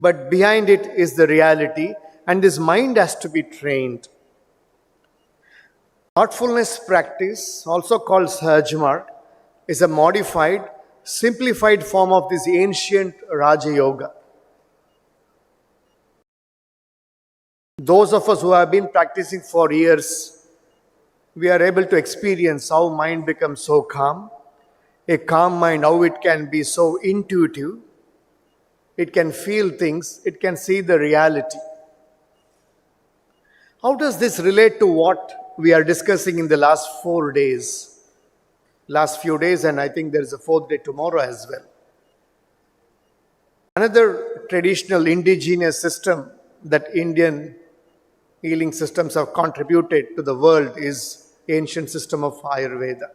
but behind it is the reality, and this mind has to be trained. Thoughtfulness practice, also called Sahajmarg, is a modified, simplified form of this ancient Raja Yoga. Those of us who have been practicing for years, we are able to experience how mind becomes so calm. A calm mind, how it can be so intuitive. It can feel things, it can see the reality. How does this relate to what we are discussing in the last 4 days? Last few days, and I think there is a 4th day tomorrow as well. Another traditional indigenous system that Indian healing systems have contributed to the world is ancient system of Ayurveda.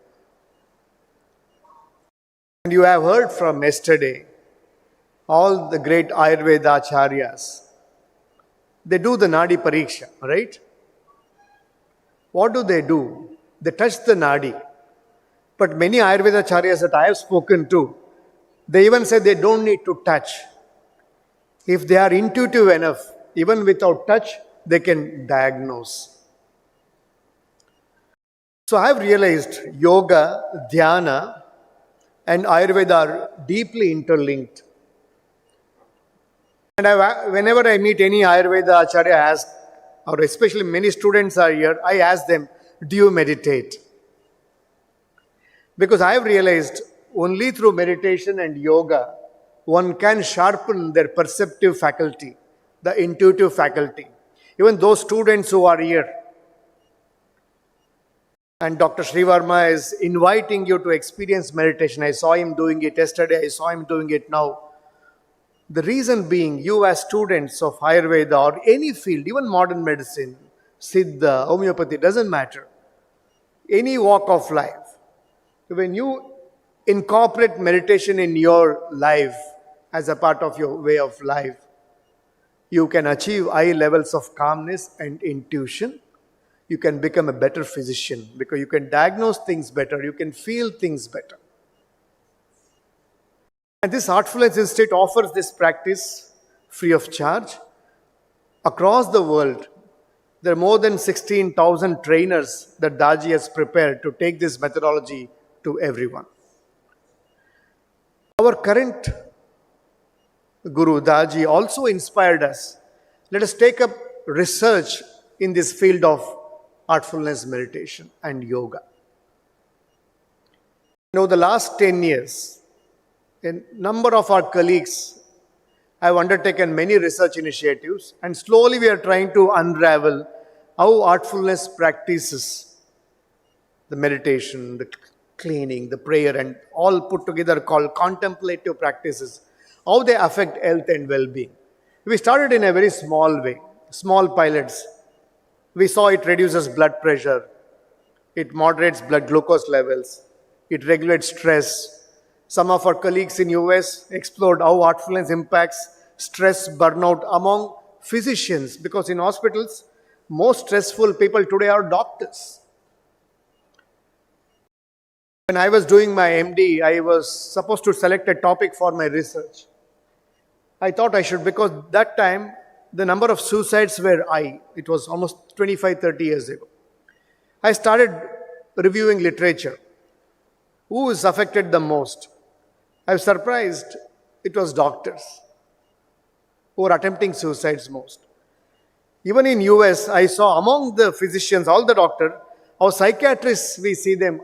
And you have heard from yesterday, all the great Ayurveda acharyas, they do the Nadi Pariksha, right? What do? They touch the Nadi. But many Ayurveda acharyas that I have spoken to, they even say they don't need to touch. If they are intuitive enough, even without touch, they can diagnose. So I have realized yoga, dhyana, and Ayurveda are deeply interlinked. And whenever I meet any Ayurveda acharya, I ask, or especially many students are here, I ask them, do you meditate? Because I have realized only through meditation and yoga, one can sharpen their perceptive faculty, the intuitive faculty. Even those students who are here, and Dr. Sri Varma is inviting you to experience meditation. I saw him doing it yesterday, I saw him doing it now. The reason being, you as students of Ayurveda or any field, even modern medicine, Siddha, homeopathy, doesn't matter. Any walk of life, when you incorporate meditation in your life as a part of your way of life, you can achieve high levels of calmness and intuition. You can become a better physician because you can diagnose things better, you can feel things better. And this Heartfulness Institute offers this practice free of charge. Across the world, there are more than 16,000 trainers that Daji has prepared to take this methodology to everyone. Our current Guru Daji also inspired us. Let us take up research in this field of heartfulness meditation and yoga. Over the last 10 years, a number of our colleagues have undertaken many research initiatives, and slowly we are trying to unravel how heartfulness practices, the meditation, the cleaning, the prayer, and all put together called contemplative practices, how they affect health and well-being. We started in a very small way, small pilots. We saw it reduces blood pressure, it moderates blood glucose levels, it regulates stress. Some of our colleagues in US explored how heartfulness impacts stress, burnout among physicians, because in hospitals, most stressful people today are doctors. When I was doing my MD, I was supposed to select a topic for my research. I thought I should, because that time, the number of suicides were high. It was almost 25-30 years ago. I started reviewing literature. Who is affected the most? I was surprised it was doctors who were attempting suicides most. Even in US, I saw among the physicians, all the doctors, our psychiatrists, we see them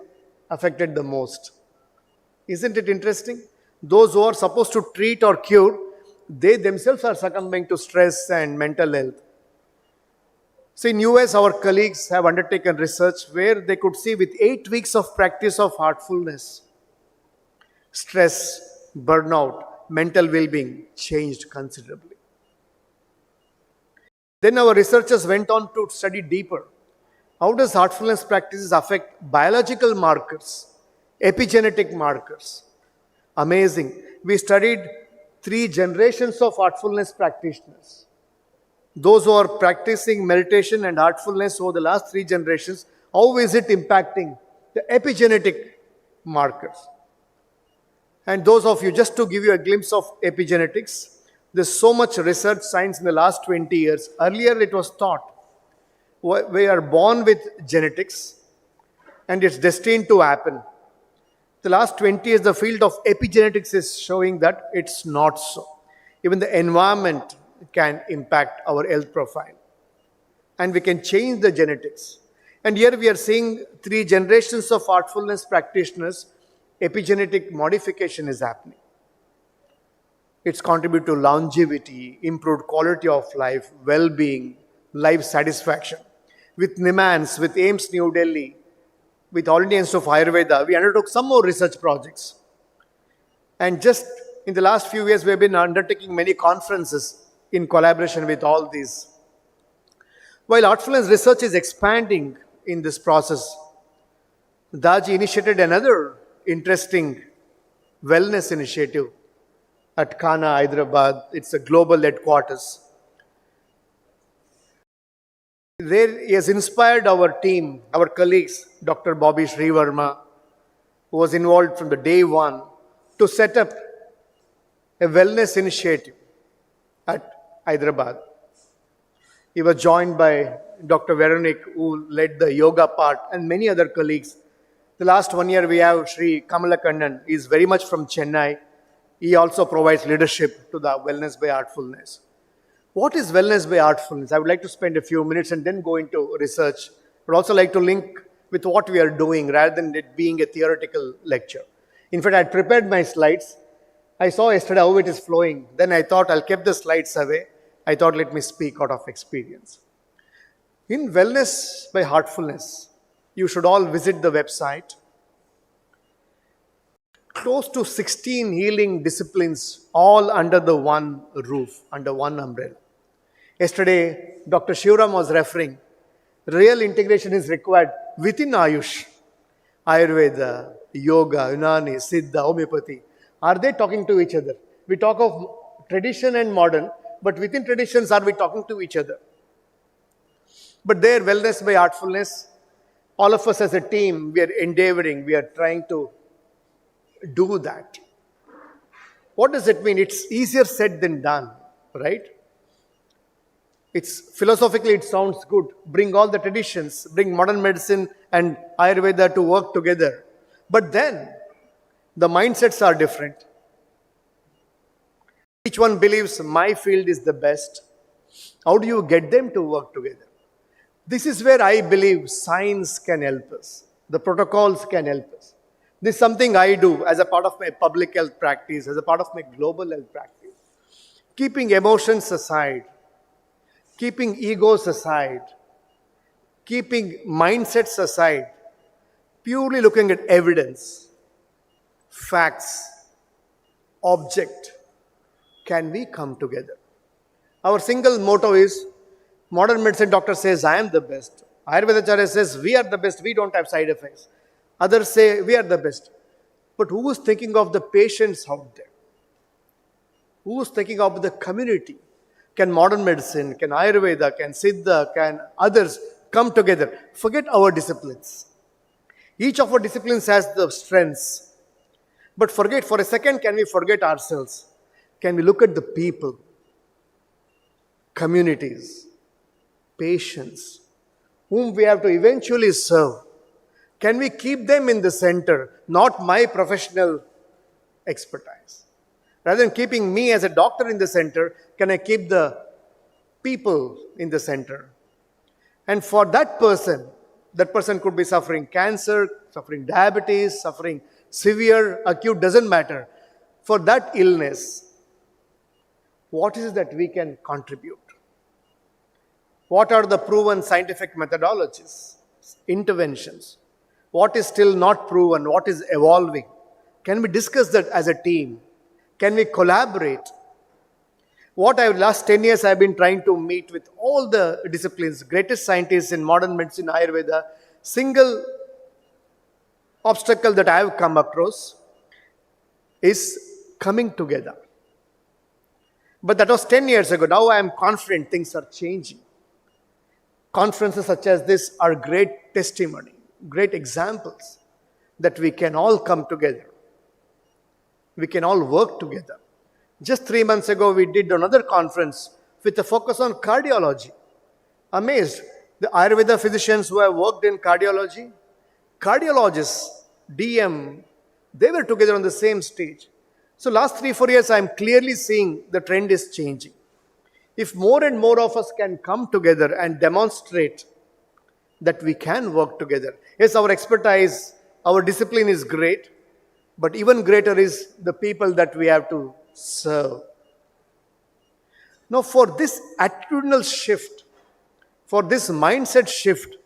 affected the most. Isn't it interesting? Those who are supposed to treat or cure, they themselves are succumbing to stress and mental health. So in US, our colleagues have undertaken research where they could see with 8 weeks of practice of heartfulness, stress, burnout, mental well-being changed considerably. Then our researchers went on to study deeper. How does heartfulness practices affect biological markers, epigenetic markers? Amazing. We studied 3 generations of heartfulness practitioners. Those who are practicing meditation and heartfulness over the last 3 generations, how is it impacting the epigenetic markers? And those of you, just to give you a glimpse of epigenetics, There's so much research science in the last 20 years. Earlier it was thought we are born with genetics and it's destined to happen. The last 20 years, the field of epigenetics is showing that it's not so. Even the environment can impact our health profile. And we can change the genetics. And here we are seeing 3 generations of artfulness practitioners. Epigenetic modification is happening. It's contributed to longevity, improved quality of life, well-being, life satisfaction. With NIMANS, with AIMS New Delhi, with All India Institute of Ayurveda, we undertook some more research projects. And just in the last few years, we have been undertaking many conferences in collaboration with all these. While artfulness research is expanding in this process, Daji initiated another interesting wellness initiative at Khana, Hyderabad. It's a global headquarters. There he has inspired our team, our colleagues, Dr. Bobby Srivarma, who was involved from the day one, to set up a wellness initiative at Hyderabad. He was joined by Dr. Veronique, who led the yoga part, and many other colleagues. The last 1 year we have Sri Kamalakannan. He is very much from Chennai. He also provides leadership to the Wellness by Artfulness. What is Wellness by Artfulness? I would like to spend a few minutes and then go into research. I would also like to link with what we are doing rather than it being a theoretical lecture. In fact, I had prepared my slides. I saw yesterday how it is flowing. Then I thought I'll keep the slides away. I thought let me speak out of experience. In Wellness by Heartfulness, you should all visit the website. Close to 16 healing disciplines, all under the one roof, under one umbrella. Yesterday, Dr. Shivram was referring, real integration is required within Ayush. Ayurveda, Yoga, Unani, Siddha, Homeopathy. Are they talking to each other? We talk of tradition and modern, but within traditions, are we talking to each other? But there, Wellness by Artfulness, all of us as a team, we are endeavoring, we are trying to do that. What does it mean? It's easier said than done, right? It's philosophically, it sounds good. Bring all the traditions, bring modern medicine and Ayurveda to work together. But then, the mindsets are different. Each one believes my field is the best. How do you get them to work together? This is where I believe science can help us. The protocols can help us. This is something I do as a part of my public health practice, as a part of my global health practice. Keeping emotions aside, keeping egos aside, keeping mindsets aside, purely looking at evidence, facts, object, can we come together? Our single motto is, modern medicine doctor says, I am the best. Ayurvedacharya says, we are the best, we don't have side effects. Others say, we are the best. But who is thinking of the patients out there? Who is thinking of the community? Can modern medicine, can Ayurveda, can Siddha, can others come together? Forget our disciplines. Each of our disciplines has the strengths. But forget, for a second, can we forget ourselves? Can we look at the people, communities, patients, whom we have to eventually serve? Can we keep them in the center, not my professional expertise? Rather than keeping me as a doctor in the center, can I keep the people in the center? And for that person could be suffering cancer, suffering diabetes, suffering severe, acute, doesn't matter. For that illness, what is it that we can contribute? What are the proven scientific methodologies, interventions? What is still not proven? What is evolving? Can we discuss that as a team? Can we collaborate? Last 10 years I've been trying to meet with all the disciplines, greatest scientists in modern medicine, Ayurveda. Single obstacle that I have come across is coming together. But that was 10 years ago. Now I am confident things are changing. Conferences such as this are great testimony, great examples that we can all come together. We can all work together. Just 3 months ago, we did another conference with a focus on cardiology. Amazed. The Ayurveda physicians who have worked in cardiology, cardiologists, DM, they were together on the same stage. So last 3-4 years, I'm clearly seeing the trend is changing. If more and more of us can come together and demonstrate that we can work together. Yes, our expertise, our discipline is great, but even greater is the people that we have to serve. Now, for this attitudinal shift, for this mindset shift,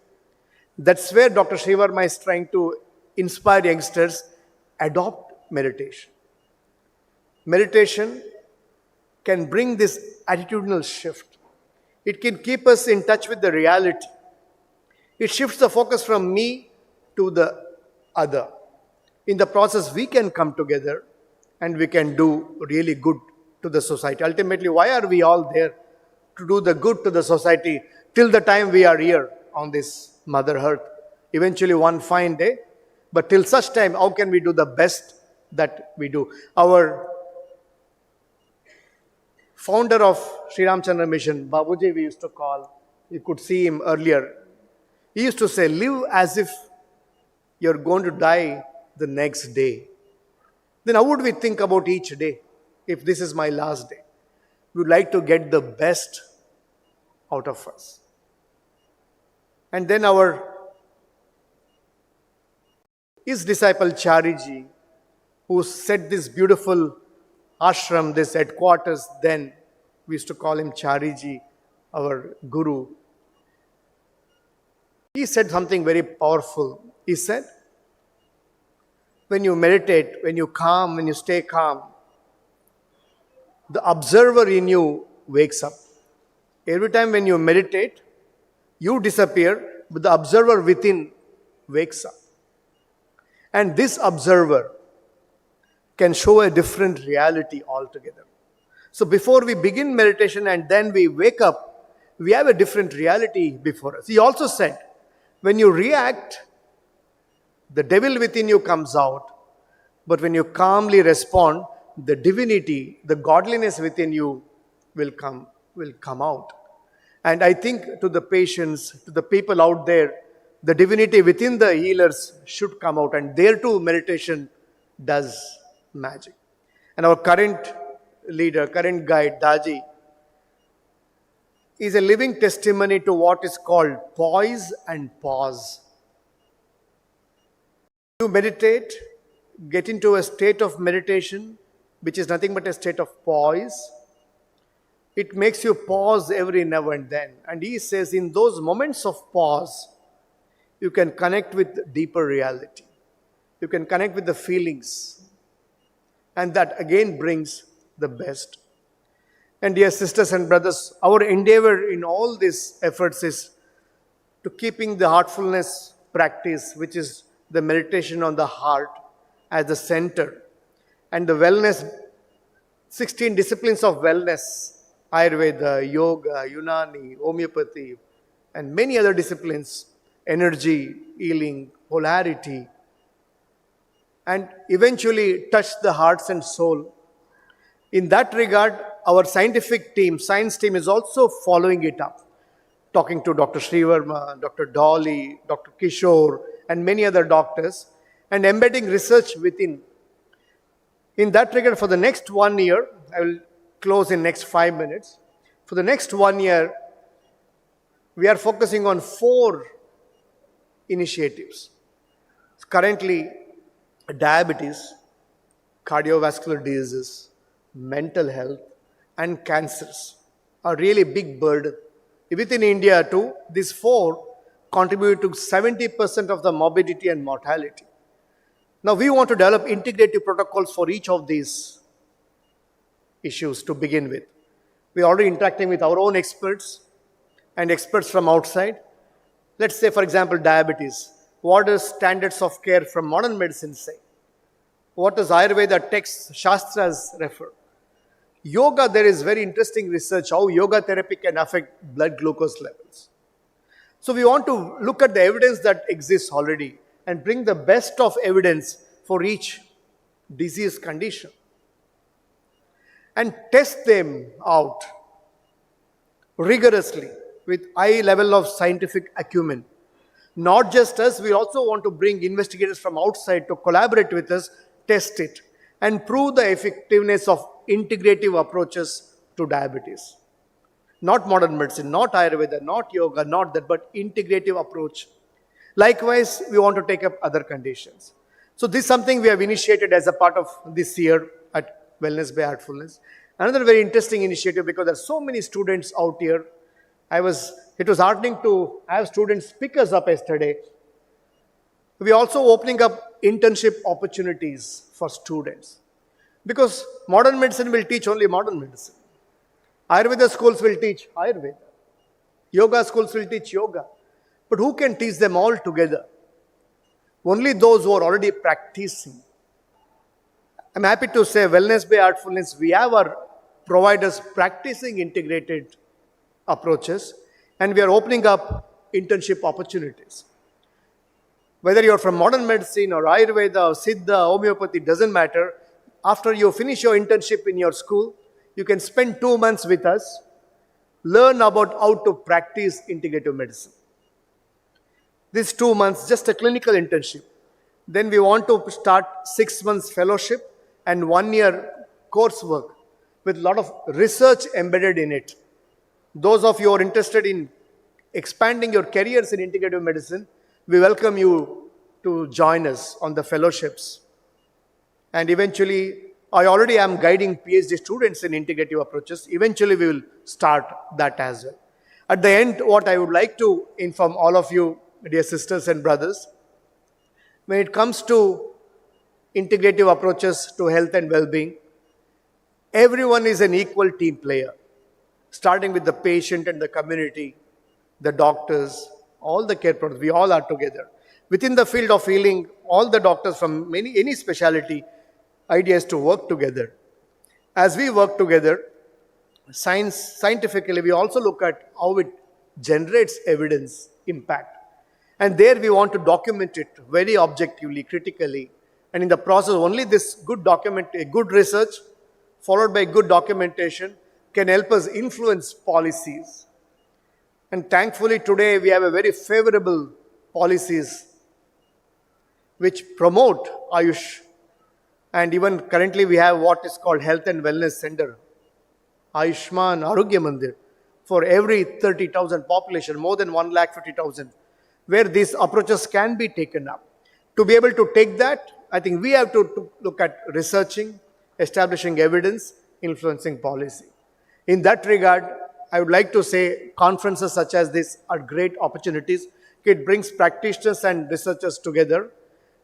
that's where Dr. Srivarma is trying to inspire youngsters, adopt meditation. Meditation can bring this attitudinal shift. It can keep us in touch with the reality. It shifts the focus from me to the other. In the process, we can come together and we can do really good to the society. Ultimately, why are we all there? To do the good to the society till the time we are here on this Mother Earth. Eventually, one fine day. But till such time, how can we do the best that we do? Our founder of Sri Ramchandra Mission, Babuji, we used to call, you could see him earlier. He used to say, live as if you're going to die the next day. Then how would we think about each day if this is my last day? We would like to get the best out of us. And then his disciple Chariji, who set this beautiful ashram, this headquarters, then we used to call him Chariji, our guru. He said something very powerful. He said, when you meditate, when you stay calm, the observer in you wakes up. Every time when you meditate, you disappear, but the observer within wakes up. And this observer can show a different reality altogether. So before we begin meditation and then we wake up, we have a different reality before us. He also said, when you react, the devil within you comes out. But when you calmly respond, the divinity, the godliness within you will come out. And I think to the patients, to the people out there, the divinity within the healers should come out. And there too, meditation does magic. And our current leader, current guide, Daji, is a living testimony to what is called poise and pause. You meditate, get into a state of meditation, which is nothing but a state of poise. It makes you pause every now and then. And he says, in those moments of pause, you can connect with deeper reality. You can connect with the feelings. And that again brings the best. And dear sisters and brothers, our endeavor in all these efforts is to keeping the heartfulness practice, which is the meditation on the heart, as the center. And the wellness, 16 disciplines of wellness, Ayurveda, Yoga, Unani, Homeopathy, and many other disciplines, energy, healing, polarity, and eventually touch the hearts and soul. In that regard, our scientific team, science team is also following it up, talking to Dr. Srivarma, Dr. Dolly, Dr. Kishore, and many other doctors, and embedding research within. In that regard, for the next 1 year, I will close in next 5 minutes. For the next 1 year, we are focusing on 4 initiatives. Currently, diabetes, cardiovascular diseases, mental health, and cancers are really big burden. Within India too, these 4 contribute to 70% of the morbidity and mortality. Now we want to develop integrative protocols for each of these issues to begin with. We are already interacting with our own experts and experts from outside. Let's say, for example, diabetes. What does standards of care from modern medicine say? What does Ayurveda texts, Shastras refer? Yoga, there is very interesting research how yoga therapy can affect blood glucose levels. So we want to look at the evidence that exists already and bring the best of evidence for each disease condition. and test them out rigorously with high level of scientific acumen. Not just us, we also want to bring investigators from outside to collaborate with us, test it, and prove the effectiveness of integrative approaches to diabetes. Not modern medicine, not Ayurveda, not yoga, not that, but integrative approach. Likewise, we want to take up other conditions. So this is something we have initiated as a part of this year at Wellness by Heartfulness. Another very interesting initiative, because there are so many students out here. It was heartening to have students pick us up yesterday. We are also opening up internship opportunities for students, because modern medicine will teach only modern medicine. Ayurveda schools will teach Ayurveda. Yoga schools will teach yoga. But who can teach them all together? Only those who are already practicing. I'm happy to say, Wellness by Artfulness, we have our providers practicing integrated approaches, and we are opening up internship opportunities. Whether you're from modern medicine or Ayurveda or Siddha, homeopathy, doesn't matter. After you finish your internship in your school, you can spend 2 months with us, learn about how to practice integrative medicine. This 2 months, just a clinical internship. Then we want to start 6 months fellowship and 1 year coursework with a lot of research embedded in it. Those of you who are interested in expanding your careers in integrative medicine, we welcome you to join us on the fellowships. And eventually, I already am guiding PhD students in integrative approaches. Eventually, we will start that as well. At the end, what I would like to inform all of you, dear sisters and brothers, when it comes to integrative approaches to health and well-being, everyone is an equal team player, starting with the patient and the community, the doctors, all the care providers. We all are together. Within the field of healing, all the doctors from any specialty, idea is to work together. As we work together, scientifically, we also look at how it generates evidence, impact. And there we want to document it very objectively, critically. And in the process, only this good research, followed by good documentation, can help us influence policies. And thankfully today we have a very favorable policies which promote Ayush. And even currently we have what is called Health and Wellness Center, Ayushman Arogya Mandir, for every 30,000 population, more than 150,000, where these approaches can be taken up. To be able to take that, I think we have to look at researching, establishing evidence, influencing policy. In that regard, I would like to say conferences such as this are great opportunities. It brings practitioners and researchers together.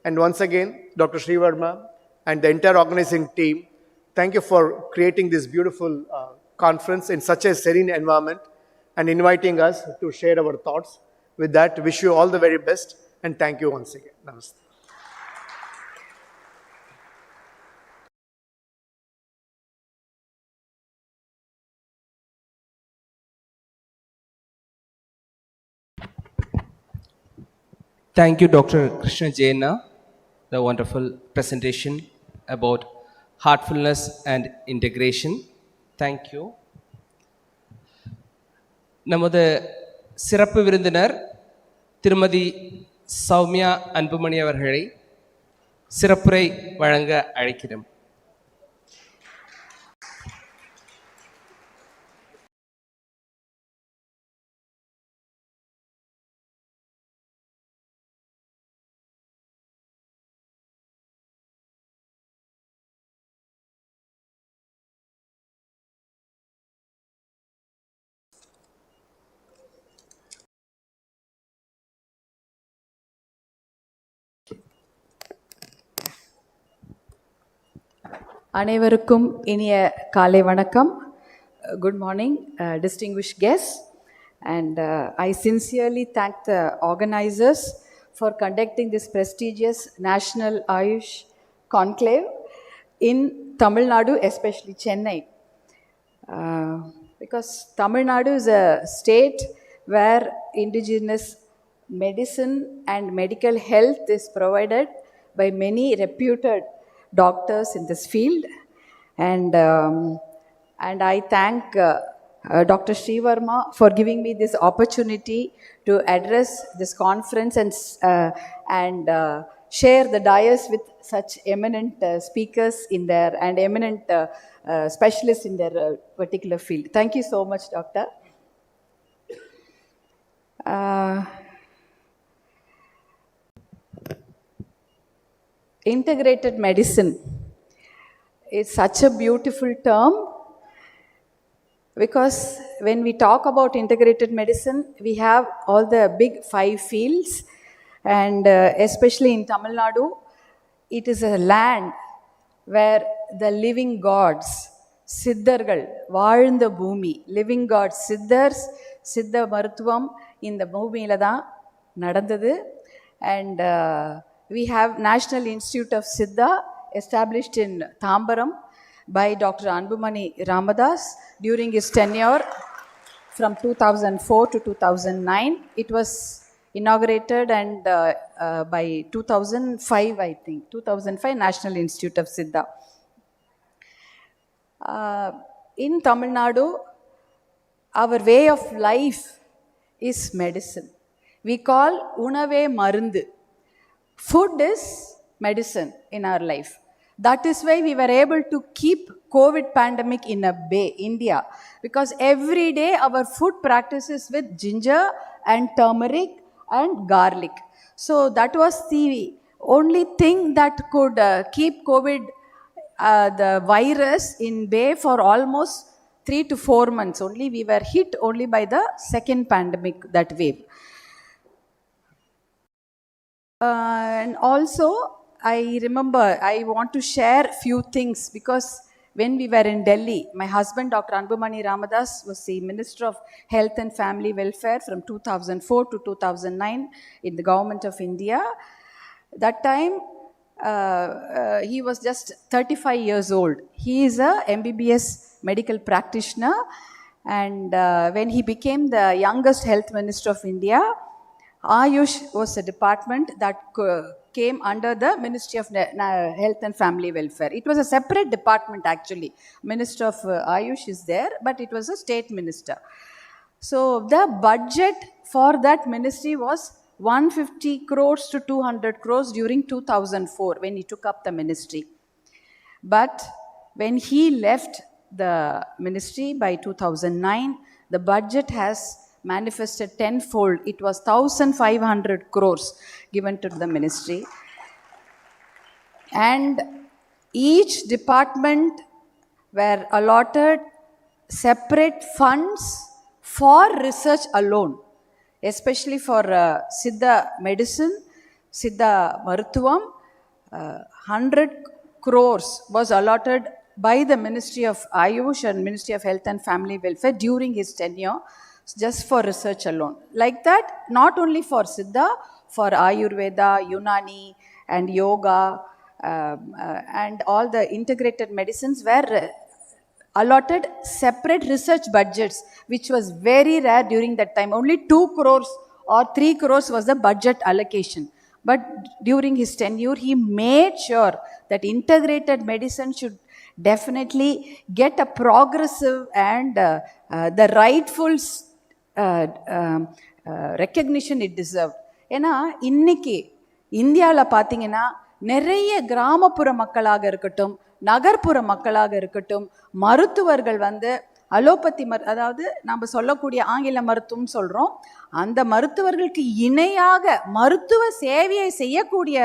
And once again, Dr. Srivarma and the entire organizing team, thank you for creating this beautiful conference in such a serene environment and inviting us to share our thoughts. With that, wish you all the very best and thank you once again. Namaste. Thank you, Dr. Krishna Jaina, the wonderful presentation about heartfulness and integration. Thank you. நமது சிறப்பு விருந்தினர் திருமதி சௌமியா அன்புமணி அவர்களை சிறப்புரை வழங்க அழைக்கிறோம். அனைவருக்கும் இனிய காலை வணக்கம். Good morning, distinguished guests, and I sincerely thank the organizers for conducting this prestigious National Ayush Conclave in Tamil Nadu, especially Chennai. Because Tamil Nadu is a state where indigenous medicine and medical health is provided by many reputed doctors in this field, and And I thank Dr. Srivarma for giving me this opportunity to address this conference and share the dais with such eminent speakers in their and eminent specialists in their particular field. Thank you so much, Doctor. Integrated medicine is such a beautiful term, because when we talk about integrated medicine, we have all the big 5 fields, and especially in Tamil Nadu, it is a land where the living gods, சித்தர்கள் வாழ்ந்த பூமி, living God's, siddhars, சித்த மருத்துவம் இந்த பூமியில தான் நடந்தது. And we have National Institute of Siddha established in Thambaram by Dr. Anbumani Ramadas during his tenure from 2004 to 2009. It was inaugurated and by 2005, I think, 2005 National Institute of Siddha. In Tamil Nadu, our way of life is medicine. We call unave marundu. Food is medicine in our life. That is why we were able to keep COVID pandemic in a bay, India, because every day our food practices with ginger and turmeric and garlic. So that was the only thing that could keep COVID, the virus, in bay for almost 3 to 4 months. Only we were hit only by the second pandemic, that wave. And also, I remember, I want to share few things, because when we were in Delhi, my husband, Dr. Anbumani Ramadas, was the Minister of Health and Family Welfare from 2004 to 2009 in the government of India. That time, he was just 35 years old. He is a MBBS medical practitioner, and when he became the youngest health minister of India, Ayush was a department that came under the Ministry of Health and Family Welfare. It was a separate department actually. Minister of Ayush is there, but it was a state minister. So the budget for that ministry was 150 crores to 200 crores during 2004 when he took up the ministry. But when he left the ministry by 2009, the budget has manifested tenfold. It was 1,500 crores given to the ministry. And each department were allotted separate funds for research alone, especially for Siddha medicine, Siddha Maruthuvam. 100 crores was allotted by the Ministry of Ayush and Ministry of Health and Family Welfare during his tenure, just for research alone. Like that, not only for Siddha, for Ayurveda, Unani and Yoga and all the integrated medicines were allotted separate research budgets, which was very rare during that time. Only 2 crores or 3 crores was the budget allocation. But during his tenure, he made sure that integrated medicine should definitely get a progressive and the rightful recognition it deserved. ஏன்னா இன்னைக்கு இந்தியாவில் பார்த்தீங்கன்னா நிறைய கிராமப்புற மக்களாக இருக்கட்டும், நகர்ப்புற மக்களாக இருக்கட்டும், மருத்துவர்கள் அலோபதி அதாவது நம்ம சொல்லக்கூடிய ஆங்கில மருத்துவம் சொல்கிறோம், அந்த மருத்துவர்களுக்கு இணையாக மருத்துவ சேவையை செய்யக்கூடிய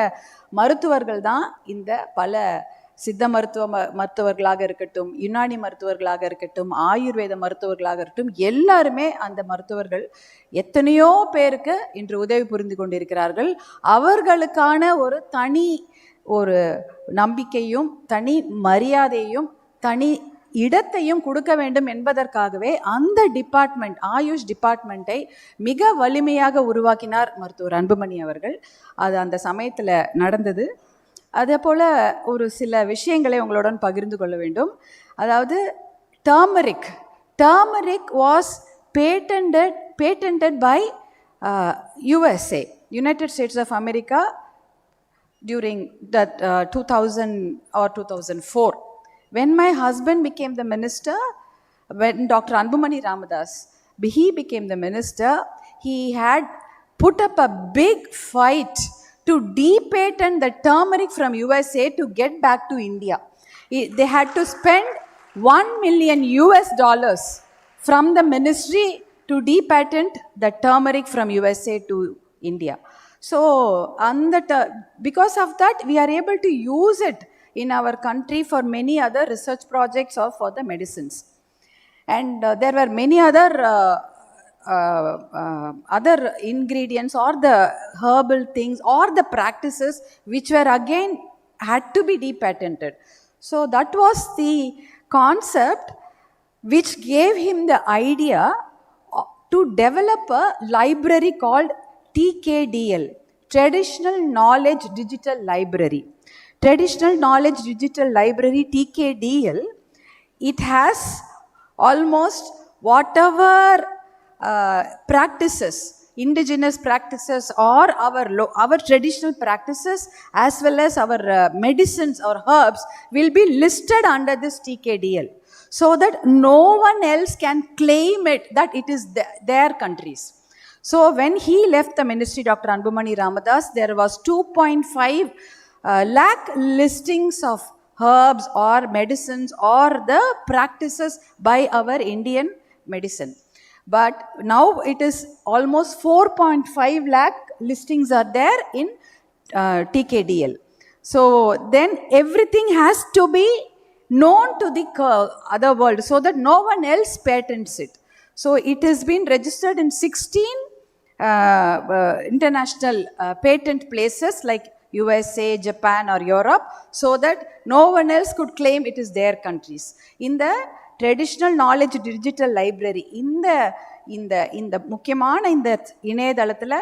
மருத்துவர்கள் தான் இந்த பல சித்த மருத்துவர்களாக இருக்கட்டும், யுனானி மருத்துவர்களாக இருக்கட்டும், ஆயுர்வேத மருத்துவர்களாக இருக்கட்டும், எல்லாருமே அந்த மருத்துவர்கள் எத்தனையோ பேருக்கு இன்று உதவி புரிந்து கொண்டிருக்கிறார்கள். அவர்களுக்கான ஒரு தனி நம்பிக்கையும் தனி மரியாதையும் தனி இடத்தையும் கொடுக்க வேண்டும் என்பதற்காகவே அந்த டிபார்ட்மெண்ட், ஆயுஷ் டிபார்ட்மெண்ட்டை மிக வலிமையாக உருவாக்கினார் மருத்துவர் அன்புமணி அவர்கள். அது அந்த சமயத்தில் நடந்தது. அதே போல் ஒரு சில விஷயங்களை உங்களுடன் பகிர்ந்து கொள்ள வேண்டும். அதாவது turmeric was patented by USA, United States of America, during that 2000 or 2004. When my husband became the minister, when Dr. Anbumani Ramadas, he became the minister, he had put up a big fight to de-patent the turmeric from USA to get back to India. They had to spend $1 million from the ministry to de-patent the turmeric from USA to India. So, because of that, we are able to use it in our country for many other research projects or for the medicines. And there were many other ingredients or the herbal things or the practices which were again had to be de-patented. So that was the concept which gave him the idea to develop a library called TKDL, Traditional Knowledge Digital Library. Traditional Knowledge Digital Library, TKDL, it has almost whatever practices, indigenous practices or our traditional practices as well as our medicines or herbs will be listed under this TKDL, so that no one else can claim it that it is their countries. So when he left the ministry, Dr. Anbumani Ramadas, there was 2.5 lakh listings of herbs or medicines or the practices by our Indian medicine. But now it is almost 4.5 lakh listings are there in TKDL. So then everything has to be known to the other world so that no one else patents it. So it has been registered in 16 international patent places like USA, Japan or Europe, so that no one else could claim it is their countries. In the Traditional Knowledge Digital Library, இந்த முக்கியமான இந்த இணையதளத்தில்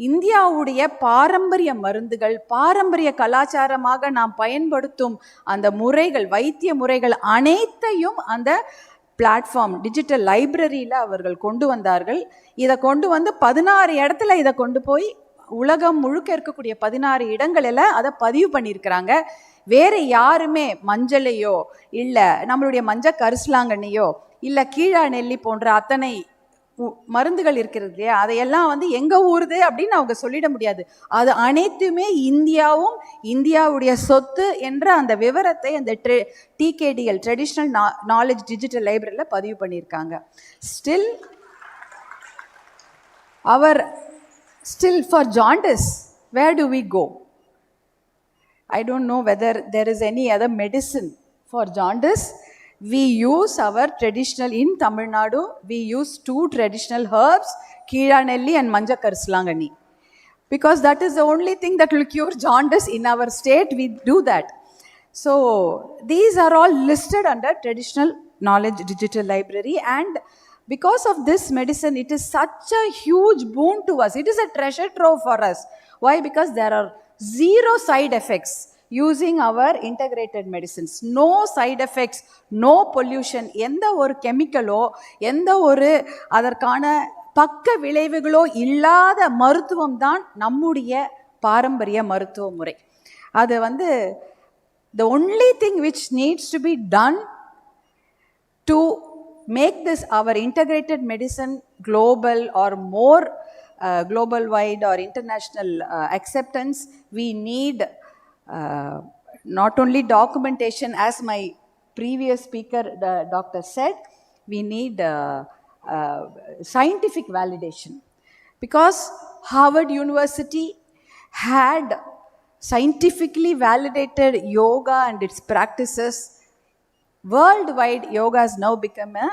இந்தியாவுடைய பாரம்பரிய மருந்துகள், பாரம்பரிய கலாச்சாரமாக நாம் பயன்படுத்தும் அந்த முறைகள், வைத்திய முறைகள் அனைத்தையும் அந்த பிளாட்ஃபார்ம் டிஜிட்டல் லைப்ரரியில் அவர்கள் கொண்டு வந்தார்கள். இதை கொண்டு வந்து 16 இடத்துல இதை கொண்டு போய் உலகம் முழுக்க இருக்கக்கூடிய 16 இடங்களில் அதை பதிவு பண்ணியிருக்கிறாங்க. வேறு யாருமே மஞ்சளையோ இல்லை நம்மளுடைய மஞ்சள் கரிசலாங்கண்ணியோ இல்லை கீழா நெல்லி போன்ற அத்தனை மருந்துகள் இருக்கிறது இல்லையா, அதையெல்லாம் வந்து எங்கே ஊறுது அப்படின்னு அவங்க சொல்லிட முடியாது. அது அனைத்துமே இந்தியாவும் இந்தியாவுடைய சொத்து என்ற அந்த விவரத்தை அந்த டிகேடிஎல் ட்ரெடிஷ்னல் நாலேஜ் டிஜிட்டல் லைப்ரரியில் பதிவு பண்ணியிருக்காங்க. Still for jaundice, where do we go? I don't know whether there is any other medicine for jaundice. We use our traditional, in Tamil Nadu, we use 2 traditional herbs, Keelanelli and Manja Karslangani. Because that is the only thing that will cure jaundice in our state, we do that. So, these are all listed under Traditional Knowledge Digital Library, and because of this medicine, it is such a huge boon to us. It is a treasure trove for us. Why? Because there are 0 side effects using our integrated medicines. No side effects, no pollution. எந்த ஒரு கெமிக்கலோ எந்த ஒரு அதற்கான பக்க விளைவுகளோ இல்லாத மருத்துவம் தான் நம்முடைய பாரம்பரிய மருத்துவ முறை. அது வந்து the only thing which needs to be done to make this our integrated medicine global or more global wide or international acceptance, we need not only documentation, as my previous speaker the doctor said, we need scientific validation, because Harvard University had scientifically validated yoga and its practices. Worldwide, yoga has now become a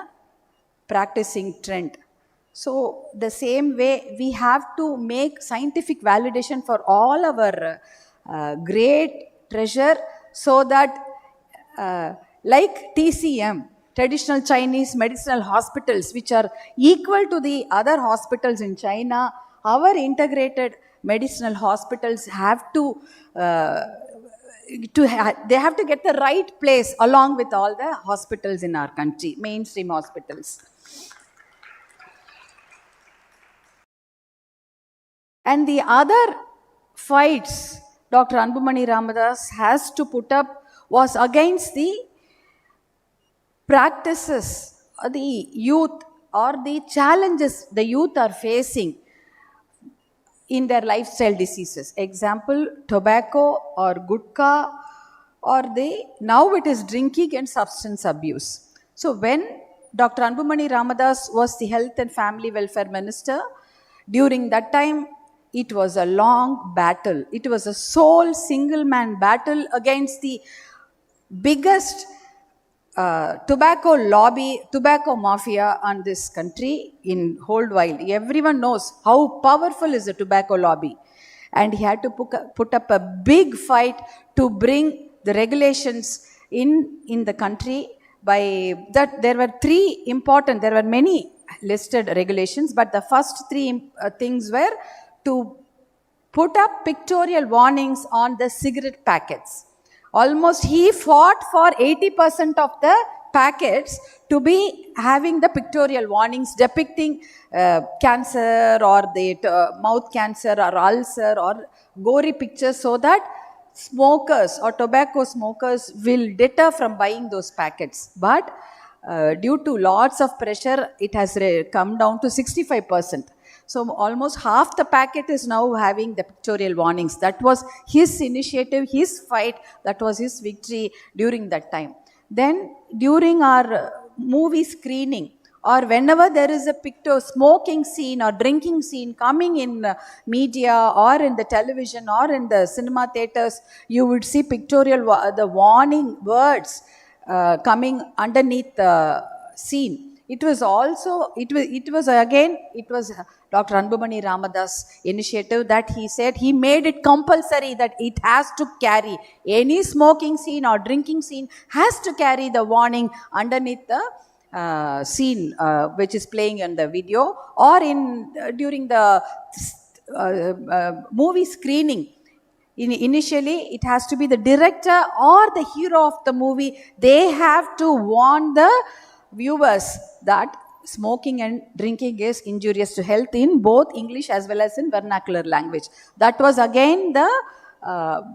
practicing trend. So, the same way, we have to make scientific validation for all our great treasure, so that like TCM, traditional Chinese medicinal hospitals, which are equal to the other hospitals in China, our integrated medicinal hospitals have to they have to get the right place along with all the hospitals in our country, mainstream hospitals. And the other fights Dr. Anbumani Ramadas has to put up was against the practices the youth or the challenges the youth are facing in their lifestyle diseases. Example, tobacco or gutka, or now it is drinking and substance abuse. So when Dr. Anbumani Ramadas was the Health and Family Welfare Minister, during that time, it was a long battle. It was a sole single man battle against the biggest tobacco lobby, tobacco mafia on this country in whole world. Everyone knows how powerful is the tobacco lobby. And he had to put up a big fight to bring the regulations in the country. By that, there were many listed regulations, but the first three things were to put up pictorial warnings on the cigarette packets. Almost he fought for 80% of the packets to be having the pictorial warnings depicting cancer or the mouth cancer or ulcer or gory pictures, so that smokers or tobacco smokers will deter from buying those packets. But due to lots of pressure, it has come down to 65%. So almost half the packet is now having the pictorial warnings. That was his initiative, his fight, that was his victory during that time. Then during our movie screening, or whenever there is a smoking scene or drinking scene coming in media or in the television or in the cinema theaters, you would see pictorial, the warning words coming underneath the scene. It was Dr. Anbumani Ramadas' initiative that he said he made it compulsory that it has to carry, any smoking scene or drinking scene has to carry the warning underneath the scene which is playing in the video, or during the movie screening. Initially, it has to be the director or the hero of the movie. They have to warn the viewers that smoking and drinking is injurious to health in both English as well as in vernacular language. That was again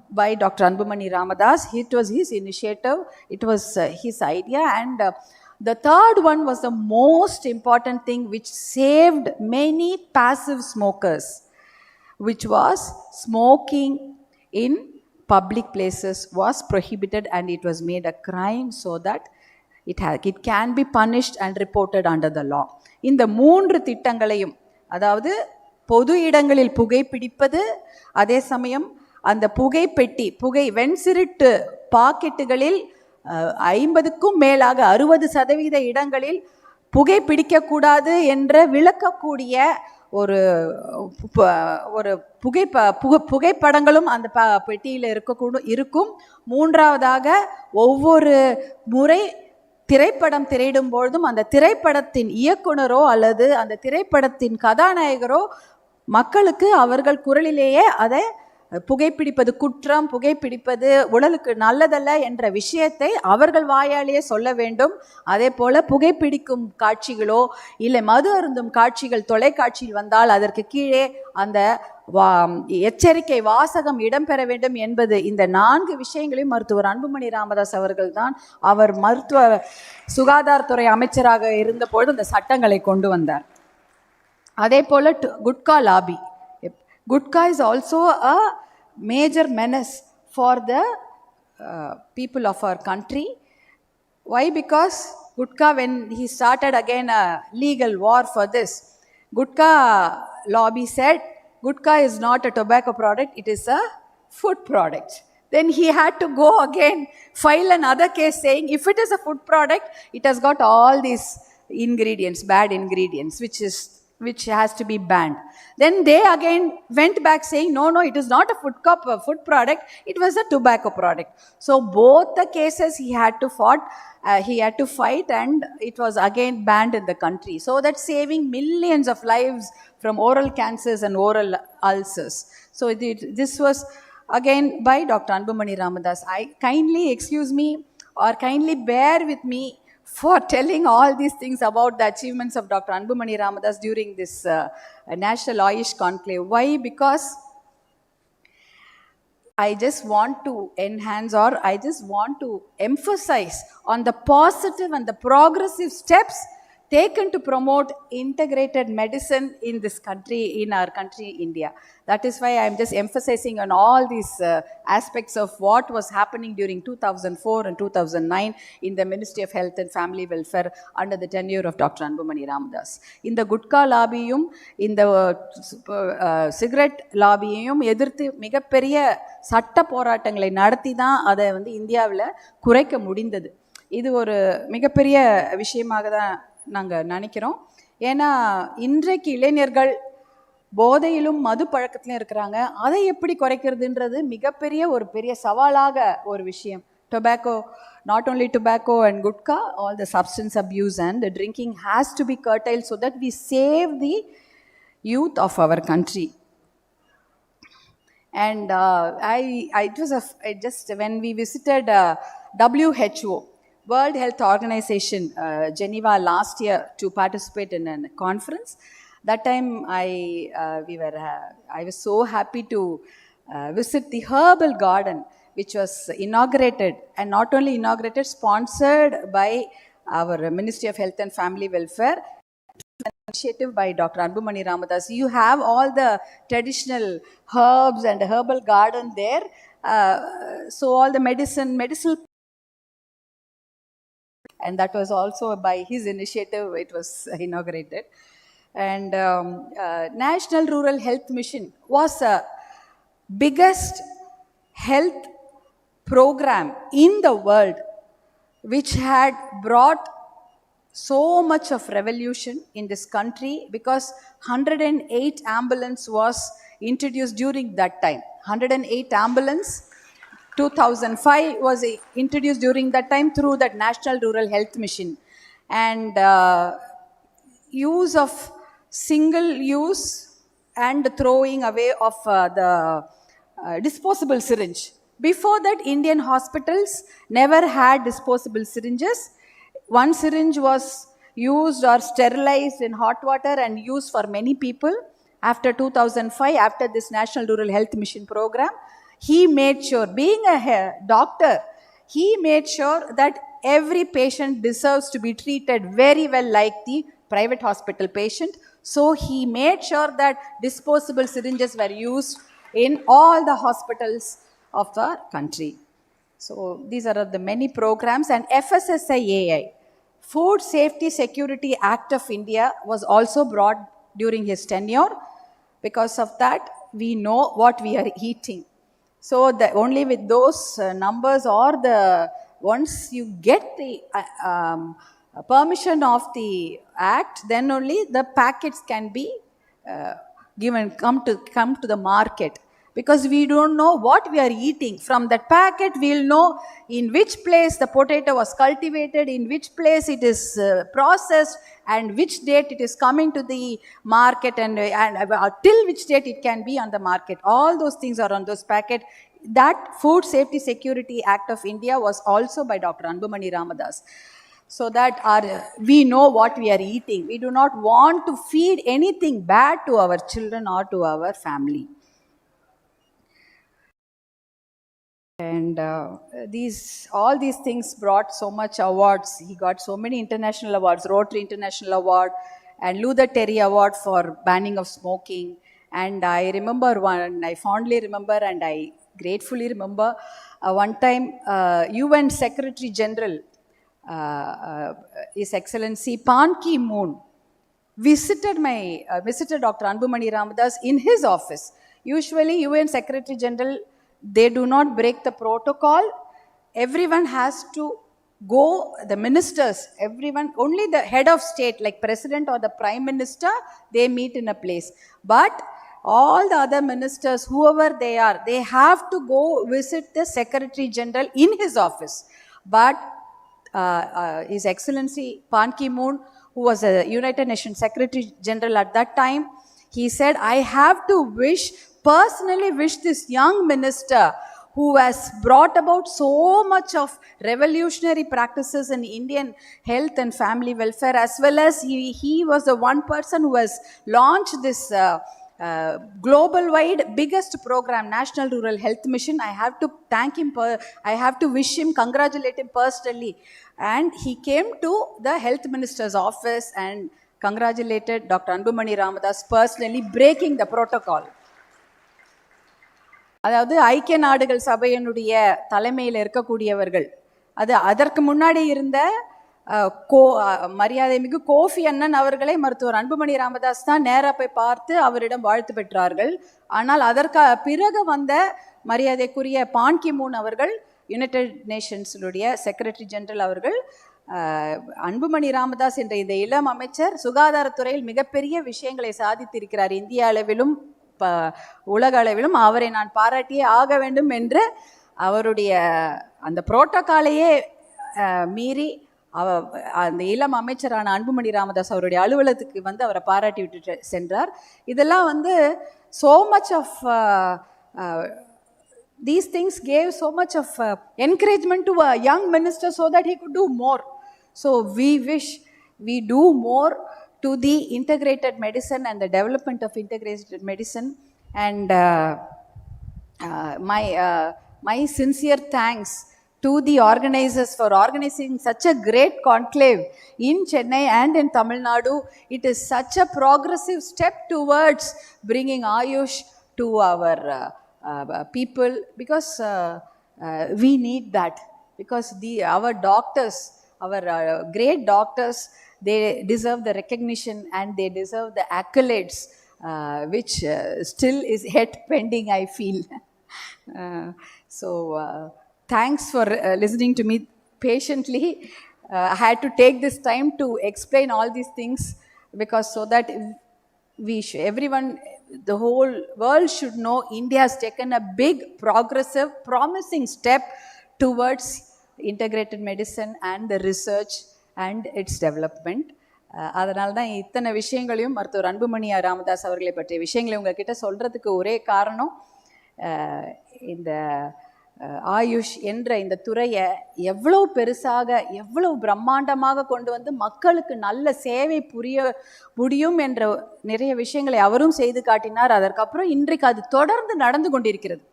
by Dr. Anbumani Ramadas. It was his initiative. It was his idea. And the third one was the most important thing, which saved many passive smokers, which was smoking in public places was prohibited, and it was made a crime so that it can be punished and reported under the law. இந்த 3 திட்டங்களையும், அதாவது பொது இடங்களில் புகை பிடிப்பது, அதே சமயம் அந்த புகை வெண்சிரிட்டு பாக்கெட்டுகளில் 50க்கும் மேலாக 60% இடங்களில் புகை பிடிக்கக்கூடாது என்ற விளக்கக்கூடிய ஒரு புகைப்படங்களும் அந்த பெட்டியில் இருக்கும். மூன்றாவதாக, ஒவ்வொரு முறை திரைப்படம் திரையிடும் பொழுதும் அந்த திரைப்படத்தின் இயக்குனரோ அல்லது அந்த திரைப்படத்தின் கதாநாயகரோ மக்களுக்கு அவர்கள் குரலிலேயே அதை புகைப்பிடிப்பது குற்றம், புகைப்பிடிப்பது உடலுக்கு நல்லதல்ல என்ற விஷயத்தை அவர்கள் வாயாலேயே சொல்ல வேண்டும். அதே போல புகைப்பிடிக்கும் காட்சிகளோ இல்லை மது அருந்தும் காட்சிகள் தொலைக்காட்சியில் வந்தால் அதற்கு கீழே அந்த எச்சரிக்கை வாசகம் இடம்பெற வேண்டும் என்பது. இந்த 4 விஷயங்களையும் மருத்துவர் அன்புமணி ராமதாஸ் அவர்கள் தான் அவர் மருத்துவ சுகாதாரத்துறை அமைச்சராக இருந்தபொழுது அந்த சட்டங்களை கொண்டு வந்தார். அதே போல gutka lobby. Gutka is also a major menace for the people of our country. Why? Because Gutka, when he started again a legal war for this, Gutka lobby said Gutka is not a tobacco product, it is a food product. Then he had to go again file another case saying if it is a food product, it has got all these ingredients, bad ingredients, which has to be banned. Then they again went back saying, no, it is not a food product, it was a tobacco product. So both the cases he had to fight, and it was again banned in the country. So that saving millions of lives from oral cancers and oral ulcers. So this was again by Dr. Anbumani Ramadas. Kindly excuse me or kindly bear with me for telling all these things about the achievements of Dr. Anbumani Ramadas during this National Ayush Conclave. Why? Because I just want to enhance, or I just want to emphasize on the positive and the progressive steps taken to promote integrated medicine in this country, in our country, India. That is why I am just emphasizing on all these aspects of what was happening during 2004 and 2009 in the Ministry of Health and Family Welfare under the tenure of Dr. Anbumani Ramadas. In the Gutka lobbyum, in the cigarette lobbyum, எதிர்த்து மிகப்பெரிய சட்ட போராட்டங்களை நடத்தி தான் அதை வந்து இந்தியாவில் குறைக்க முடிந்தது. இது ஒரு மிகப்பெரிய விஷயமாக தான் நாங்கள் நினைக்கிறோம். ஏன்னா இன்றைக்கு இளைஞர்கள் போதையிலும் மது பழக்கத்திலும் இருக்கிறாங்க. அதை எப்படி குறைக்கிறதுன்றது மிகப்பெரிய ஒரு பெரிய சவாலாக ஒரு விஷயம். Tobacco, not only tobacco and gutka, all the substance abuse and the drinking has to be curtailed so that we save the youth of our country. And just when we visited WHO, World Health Organization, Geneva last year to participate in a conference. That time I was so happy to visit the herbal garden, which was inaugurated, and not only inaugurated, sponsored by our Ministry of Health and Family Welfare, initiative by Dr. Anbumani Ramadas. You have all the traditional herbs and herbal garden there. So all the medicinal, and that was also by his initiative it was inaugurated. And National Rural Health Mission was the biggest health program in the world, which had brought so much of revolution in this country, because 108 ambulance was introduced during that time. 108 ambulance 2005 was introduced during that time through that National Rural Health Mission. And use of single use and throwing away of the disposable syringe. Before that, Indian hospitals never had disposable syringes. One syringe was used or sterilized in hot water and used for many people. After 2005, after this National Rural Health Mission program, he made sure, being a doctor, he made sure that every patient deserves to be treated very well like the private hospital patient. So he made sure that disposable syringes were used in all the hospitals of the country. So these are the many programs. And FSSAI, Food Safety Security Act of India, was also brought during his tenure. Because of that, we know what we are eating. So only with those numbers, or once you get the permission of the act, then only the packets can be come to the market. Because we don't know what we are eating. From that packet, we will know in which place the potato was cultivated, in which place it is processed, and which date it is coming to the market, and till which date it can be on the market. All those things are on those packets. That Food Safety Security Act of India was also by Dr. Anbumani Ramadas. So that we know what we are eating. We do not want to feed anything bad to our children or to our family. And all these things brought so much awards. He got so many international awards, Rotary International Award and Luther Terry Award for banning of smoking. And I remember I fondly remember, and I gratefully remember one time UN Secretary General, His Excellency Ban Ki-moon, visited Dr. Anbumani Ramadas in his office. Usually UN Secretary General, they do not break the protocol. Everyone has to go, the ministers, everyone, only the head of state like president or the prime minister, they meet in a place. But all the other ministers, whoever they are, they have to go visit the Secretary General in his office. But His Excellency Ban Ki-moon, who was a United Nations Secretary General at that time, he said, I have to personally wish this young minister who has brought about so much of revolutionary practices in Indian health and family welfare, as well as he was the one person who has launched this global wide biggest program, National Rural Health Mission. I have to thank him, I have to wish him, congratulate him personally. And he came to the health minister's office and congratulated Dr. Anbumani Ramadas personally, breaking the protocol. அதாவது ஐக்கிய நாடுகள் சபையினுடைய தலைமையில் இருக்கக்கூடியவர்கள், அது அதற்கு முன்னாடி இருந்த மரியாதைமிகு கோஃபி அண்ணன் அவர்களை மருத்துவர் அன்புமணி ராமதாஸ் தான் நேராக போய் பார்த்து அவரிடம் வாழ்த்து பெற்றார்கள். ஆனால் அதற்கு பிறகு வந்த மரியாதைக்குரிய பான் கி மூன் அவர்கள், யுனைடெட் நேஷன்ஸினுடைய செக்ரட்டரி ஜெனரல் அவர்கள், அன்புமணி ராமதாஸ் என்ற இந்த இளம் அமைச்சர் சுகாதாரத்துறையில் மிகப்பெரிய விஷயங்களை சாதித்திருக்கிறார், இந்திய அளவிலும் உலக அளவிலும், அவரை நான் பாராட்டியே ஆக வேண்டும் என்று அவருடைய அந்த புரோட்டோகாலையே மீறி அந்த இளம் அமைச்சரான அன்புமணி ராமதாஸ் அவருடைய அலுவலகத்துக்கு வந்து அவரை பாராட்டி விட்டு சென்றார். இதெல்லாம் வந்து so much of these things gave so much of encouragement to a young minister so that he could do more. So we wish we do more to the integrated medicine and the development of integrated medicine. And my sincere thanks to the organizers for organizing such a great conclave in Chennai and in Tamil Nadu. It is such a progressive step towards bringing Ayush to our people, because we need that, because our doctors, our great doctors, they deserve the recognition and they deserve the accolades, which still is yet pending, I feel. Thanks for listening to me patiently. I had to take this time to explain all these things, because so that everyone, the whole world should know India has taken a big, progressive, promising step towards integrated medicine and the research and its development. அதனால தான் இத்தனை விஷயங்களையும் மருத்துவர் அன்புமணி ராமதாஸ் அவர்களை பற்றிய விஷயங்களை உங்ககிட்ட சொல்கிறதுக்கு ஒரே காரணம், இந்த ஆயுஷ் என்ற இந்த துறையை எவ்வளோ பெருசாக, எவ்வளோ பிரம்மாண்டமாக கொண்டு வந்து மக்களுக்கு நல்ல சேவை புரிய முடியும் என்ற நிறைய விஷயங்களை அவரும் செய்து காட்டினார். அதற்கப்புறம் இன்றைக்கு அது தொடர்ந்து நடந்து கொண்டிருக்கிறது.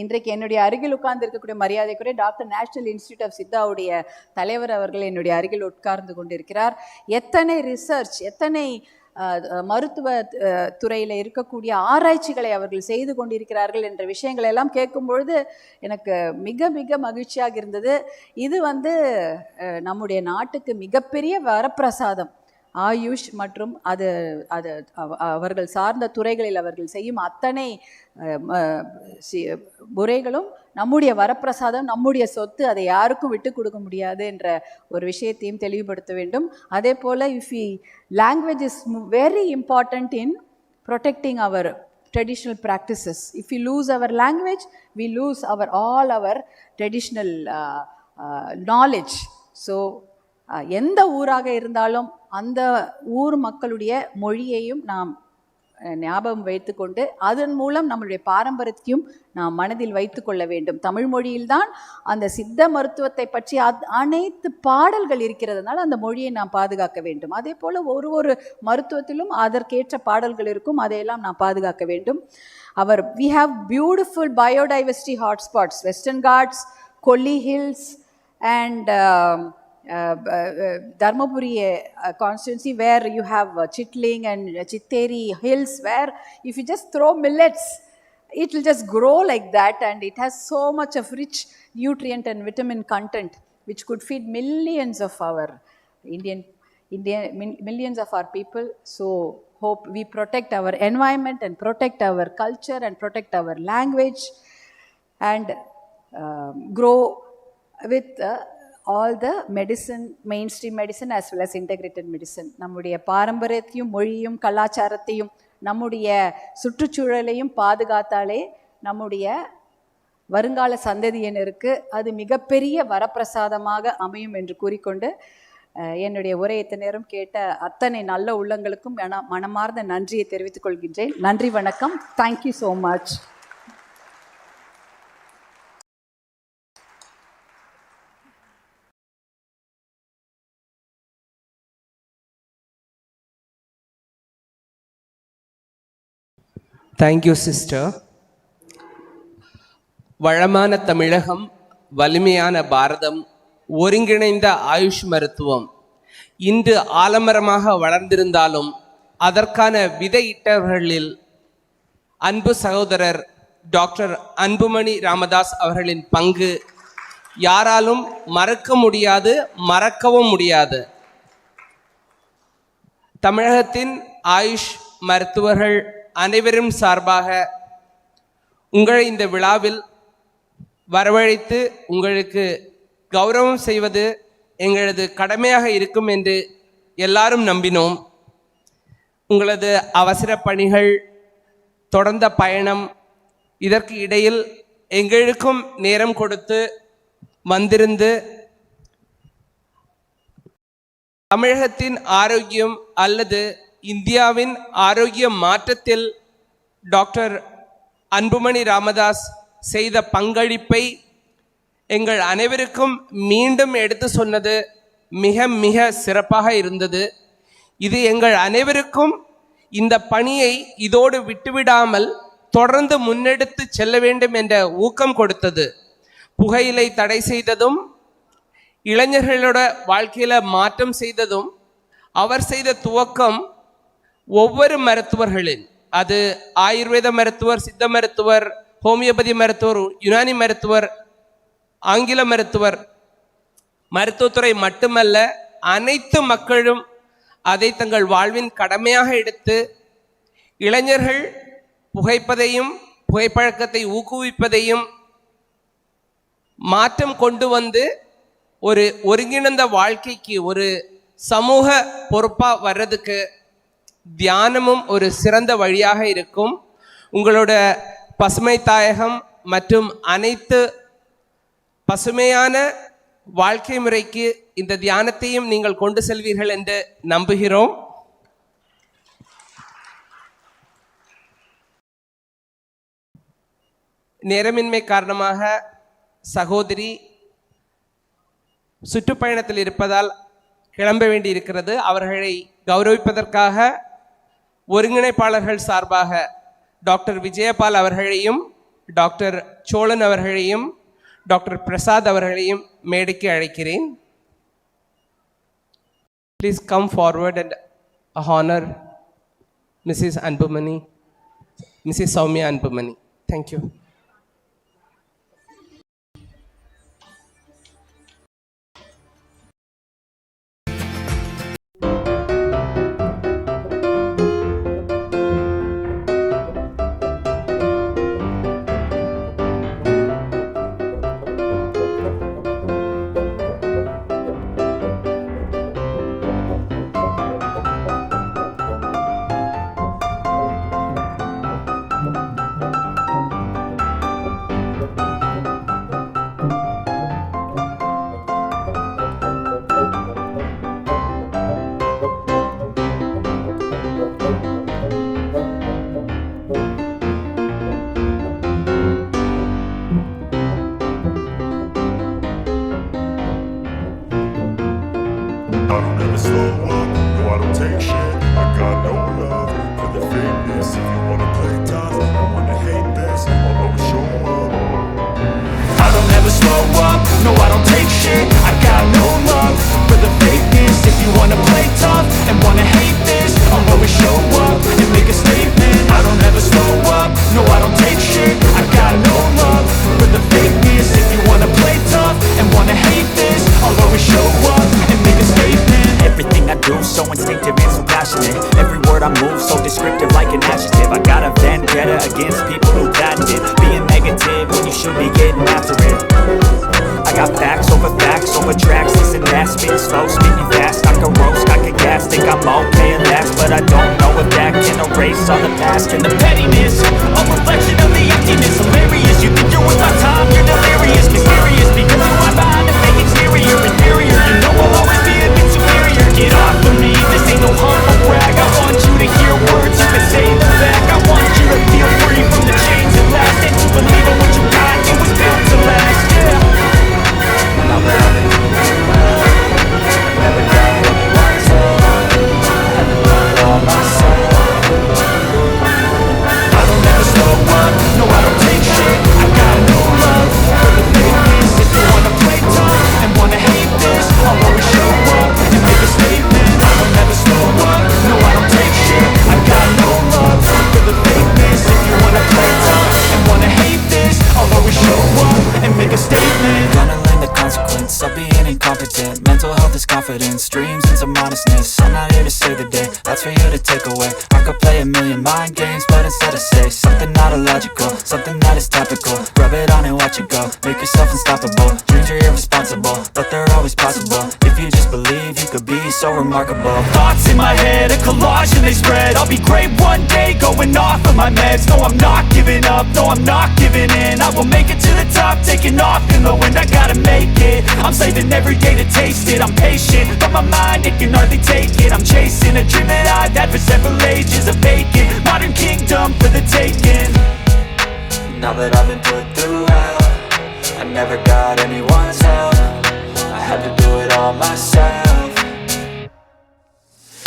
இன்றைக்கு என்னுடைய அருகில் உட்கார்ந்து இருக்கக்கூடிய மரியாதைக்குரிய டாக்டர் நேஷனல் இன்ஸ்டிடியூட் ஆஃப் சித்தாவுடைய தலைவர் அவர்கள் என்னுடைய அருகில் உட்கார்ந்து கொண்டிருக்கிறார். எத்தனை ரிசர்ச், எத்தனை மருத்துவ துறையில் இருக்கக்கூடிய ஆராய்ச்சிகளை அவர்கள் செய்து கொண்டிருக்கிறார்கள் என்ற விஷயங்களை எல்லாம் கேட்கும் பொழுது எனக்கு மிக மிக மகிழ்ச்சியாக இருந்தது. இது வந்து நம்முடைய நாட்டுக்கு மிகப்பெரிய வரப்பிரசாதம். ஆயுஷ் மற்றும் அது அவர்கள் சார்ந்த துறைகளில் அவர்கள் செய்யும் அத்தனை முறைகளும் நம்முடைய வரப்பிரசாதம், நம்முடைய சொத்து, அதை யாருக்கும் விட்டு கொடுக்க முடியாது என்ற ஒரு விஷயத்தையும் தெளிவுபடுத்த வேண்டும். அதே போல் language is very important in protecting our traditional practices. If we lose our language, we lose all our traditional knowledge. So எந்த ஊராக இருந்தாலும் அந்த ஊர் மக்களுடைய மொழியையும் நாம் ஞாபகம் வைத்துக்கொண்டு அதன் மூலம் நம்மளுடைய பாரம்பரியத்தையும் நாம் மனதில் வைத்து கொள்ள வேண்டும். தமிழ் மொழியில்தான் அந்த சித்த மருத்துவத்தை பற்றி அனைத்து பாடல்கள் இருக்கிறதுனால அந்த மொழியை நாம் பாதுகாக்க வேண்டும். அதே போல் ஒரு மருத்துவத்திலும் அதற்கேற்ற பாடல்கள் இருக்கும், அதையெல்லாம் நாம் பாதுகாக்க வேண்டும். we have beautiful biodiversity hotspots, Western Ghats, Kolli Hills and Dharmapuri constituency, where you have Chitling and Chitteri hills, where if you just throw millets, it will just grow like that, and it has so much of rich nutrient and vitamin content which could feed millions of our millions of our people. So hope we protect our environment and protect our culture and protect our language and grow with all the medicine, mainstream medicine as well as integrated medicine. நம்முடைய பாரம்பரியத்தையும் மொழியும் கலாச்சாரத்தையும் நம்முடைய சுற்றுச்சூழலையும் பாதுகாத்தாலே நம்முடைய வருங்கால சந்ததியினருக்கு அது மிகப்பெரிய வரப்பிரசாதமாக அமையும் என்று கூறிக்கொண்டு என்னுடைய உரையை இத்தனை நேரம் கேட்ட அத்தனை நல்ல உள்ளங்களுக்கும் மனமார்ந்த நன்றியை தெரிவித்துக் கொள்கின்றேன். நன்றி, வணக்கம். Thank you so much. Thank you sister. வளமான தமிழகம், வலிமையான பாரதம், ஒருங்கிணைந்த ஆயுஷ் மருத்துவம் இன்று ஆலமரமாக வளர்ந்திருந்தாலும் அதற்கான விதையிட்டவர்களில் அன்பு சகோதரர் டாக்டர் அன்புமணி ராமதாஸ் அவர்களின் பங்கு யாராலும் மறக்க முடியாது, மறக்கவும் முடியாது. தமிழகத்தின் ஆயுஷ் மருத்துவர்கள் அனைவரும் சார்பாக உங்களை இந்த விழாவில் வரவழைத்து உங்களுக்கு கௌரவம் செய்வது எங்களது கடமையாக இருக்கும் என்று எல்லாரும் நம்பினோம். உங்களது அவசர பணிகள், தொடர்ந்த பயணம், இதற்கு இடையில் எங்களுக்கும் நேரம் கொடுத்து வந்திருந்து தமிழகத்தின் ஆரோக்கியம் அல்லது இந்தியாவின் ஆரோக்கிய மாற்றத்தில் டாக்டர் அன்புமணி ராமதாஸ் செய்த பங்களிப்பை எங்கள் அனைவருக்கும் மீண்டும் எடுத்து சொன்னது மிக மிக சிறப்பாக இருந்தது. இது எங்கள் அனைவருக்கும் இந்த பணியை இதோடு விட்டுவிடாமல் தொடர்ந்து முன்னெடுத்து செல்ல வேண்டும் என்ற ஊக்கம் கொடுத்தது. புகையிலை தடை செய்ததும், இளைஞர்களோட வாழ்க்கையில மாற்றம் செய்ததும் அவர் செய்த துவக்கம் ஒவ்வொரு மருத்துவர்களின், அது ஆயுர்வேத மருத்துவர், சித்த மருத்துவர், ஹோமியோபதி மருத்துவர், யுனானி மருத்துவர், ஆங்கில மருத்துவர், மருத்துவத்துறை மட்டுமல்ல அனைத்து மக்களும் அதை தங்கள் வாழ்வின் கடமையாக எடுத்து இளைஞர்கள் புகைப்பதையும் புகைப்பழக்கத்தை ஊக்குவிப்பதையும் மாற்றம் கொண்டு வந்து ஒரு ஒருங்கிணைந்த வாழ்க்கைக்கு, ஒரு சமூக பொறுப்பாக வர்றதுக்கு தியானமும் ஒரு சிறந்த வழியாக இருக்கும். உங்களோட பசுமை தாயகம் மற்றும் அனைத்து பசுமையான வாழ்க்கை முறைக்கு இந்த தியானத்தையும் நீங்கள் கொண்டு செல்வீர்கள் என்று நம்புகிறோம். நேரமின்மை காரணமாக சகோதரி சுற்றுப்பயணத்தில் இருப்பதால் கிளம்ப வேண்டி இருக்கிறது. அவர்களை கௌரவிப்பதற்காக ஒருங்கிணைப்பாளர்கள் சார்பாக டாக்டர் விஜயபால் அவர்களையும், டாக்டர் சோழன் அவர்களையும், டாக்டர் பிரசாத் அவர்களையும் மேடைக்கு அழைக்கிறேன். Please come forward and honour Mrs Anbumani, Mrs Sowmya Anbumani. Thank you. I don't ever slow up, no I don't take shit. I got no love for the fakeness. If you wanna play tough, I wanna hate this, I'll always show up. I don't ever slow up, no I don't take shit. I got no love for the fakeness. If you wanna play tough and wanna hate this, I'll always show up and make a statement. I don't ever slow up, no I don't take shit. I got no love for the fakeness. If you wanna play tough and wanna hate this, I'll always show up and make a statement. Everything I do so instinctive and so passionate. Every word I move so descriptive like an adjective. I got a vendetta against people who patented being negative when you should be getting after it. I got facts over tracks, this and that. Spitting slow, spitting fast, I can roast, I can gas. Think I'm okay at last, but I don't know if that can erase all the past. And the pettiness, a reflection of the emptiness. Hilarious, you think you're worth my time, you're delirious. Mysterious, because you hide behind a fake exterior. Inferior, you know I'll always be a bit superior. Get off of me, this ain't no humble brag. I want you to hear words, you can say them back. I want you to feel free from the chains that last. And to believe in what you got, it was built to last, yeah. I don't confidence, dreams and some honestness. I'm not here to save the day, that's for you to take away. I could play a million mind games, but instead I say something not illogical, something that is topical. Rub it on and watch it go, make yourself unstoppable. Dreams are irresponsible, but they're always possible. If you just believe, you could be so remarkable. Thoughts in my head, a collage and they spread. I'll be great one day, going off of my meds. No, I'm not giving up, no, I'm not giving in. I will make it to the top, taking off in the wind. I gotta make it, I'm saving every day to taste it. I'm patient, but my mind, it can hardly take it. I'm chasing a dream that I've had for several ages. A vacant, modern kingdom for the taking. Now that I've been put through hell, I never got anyone's help, I had to do it all myself.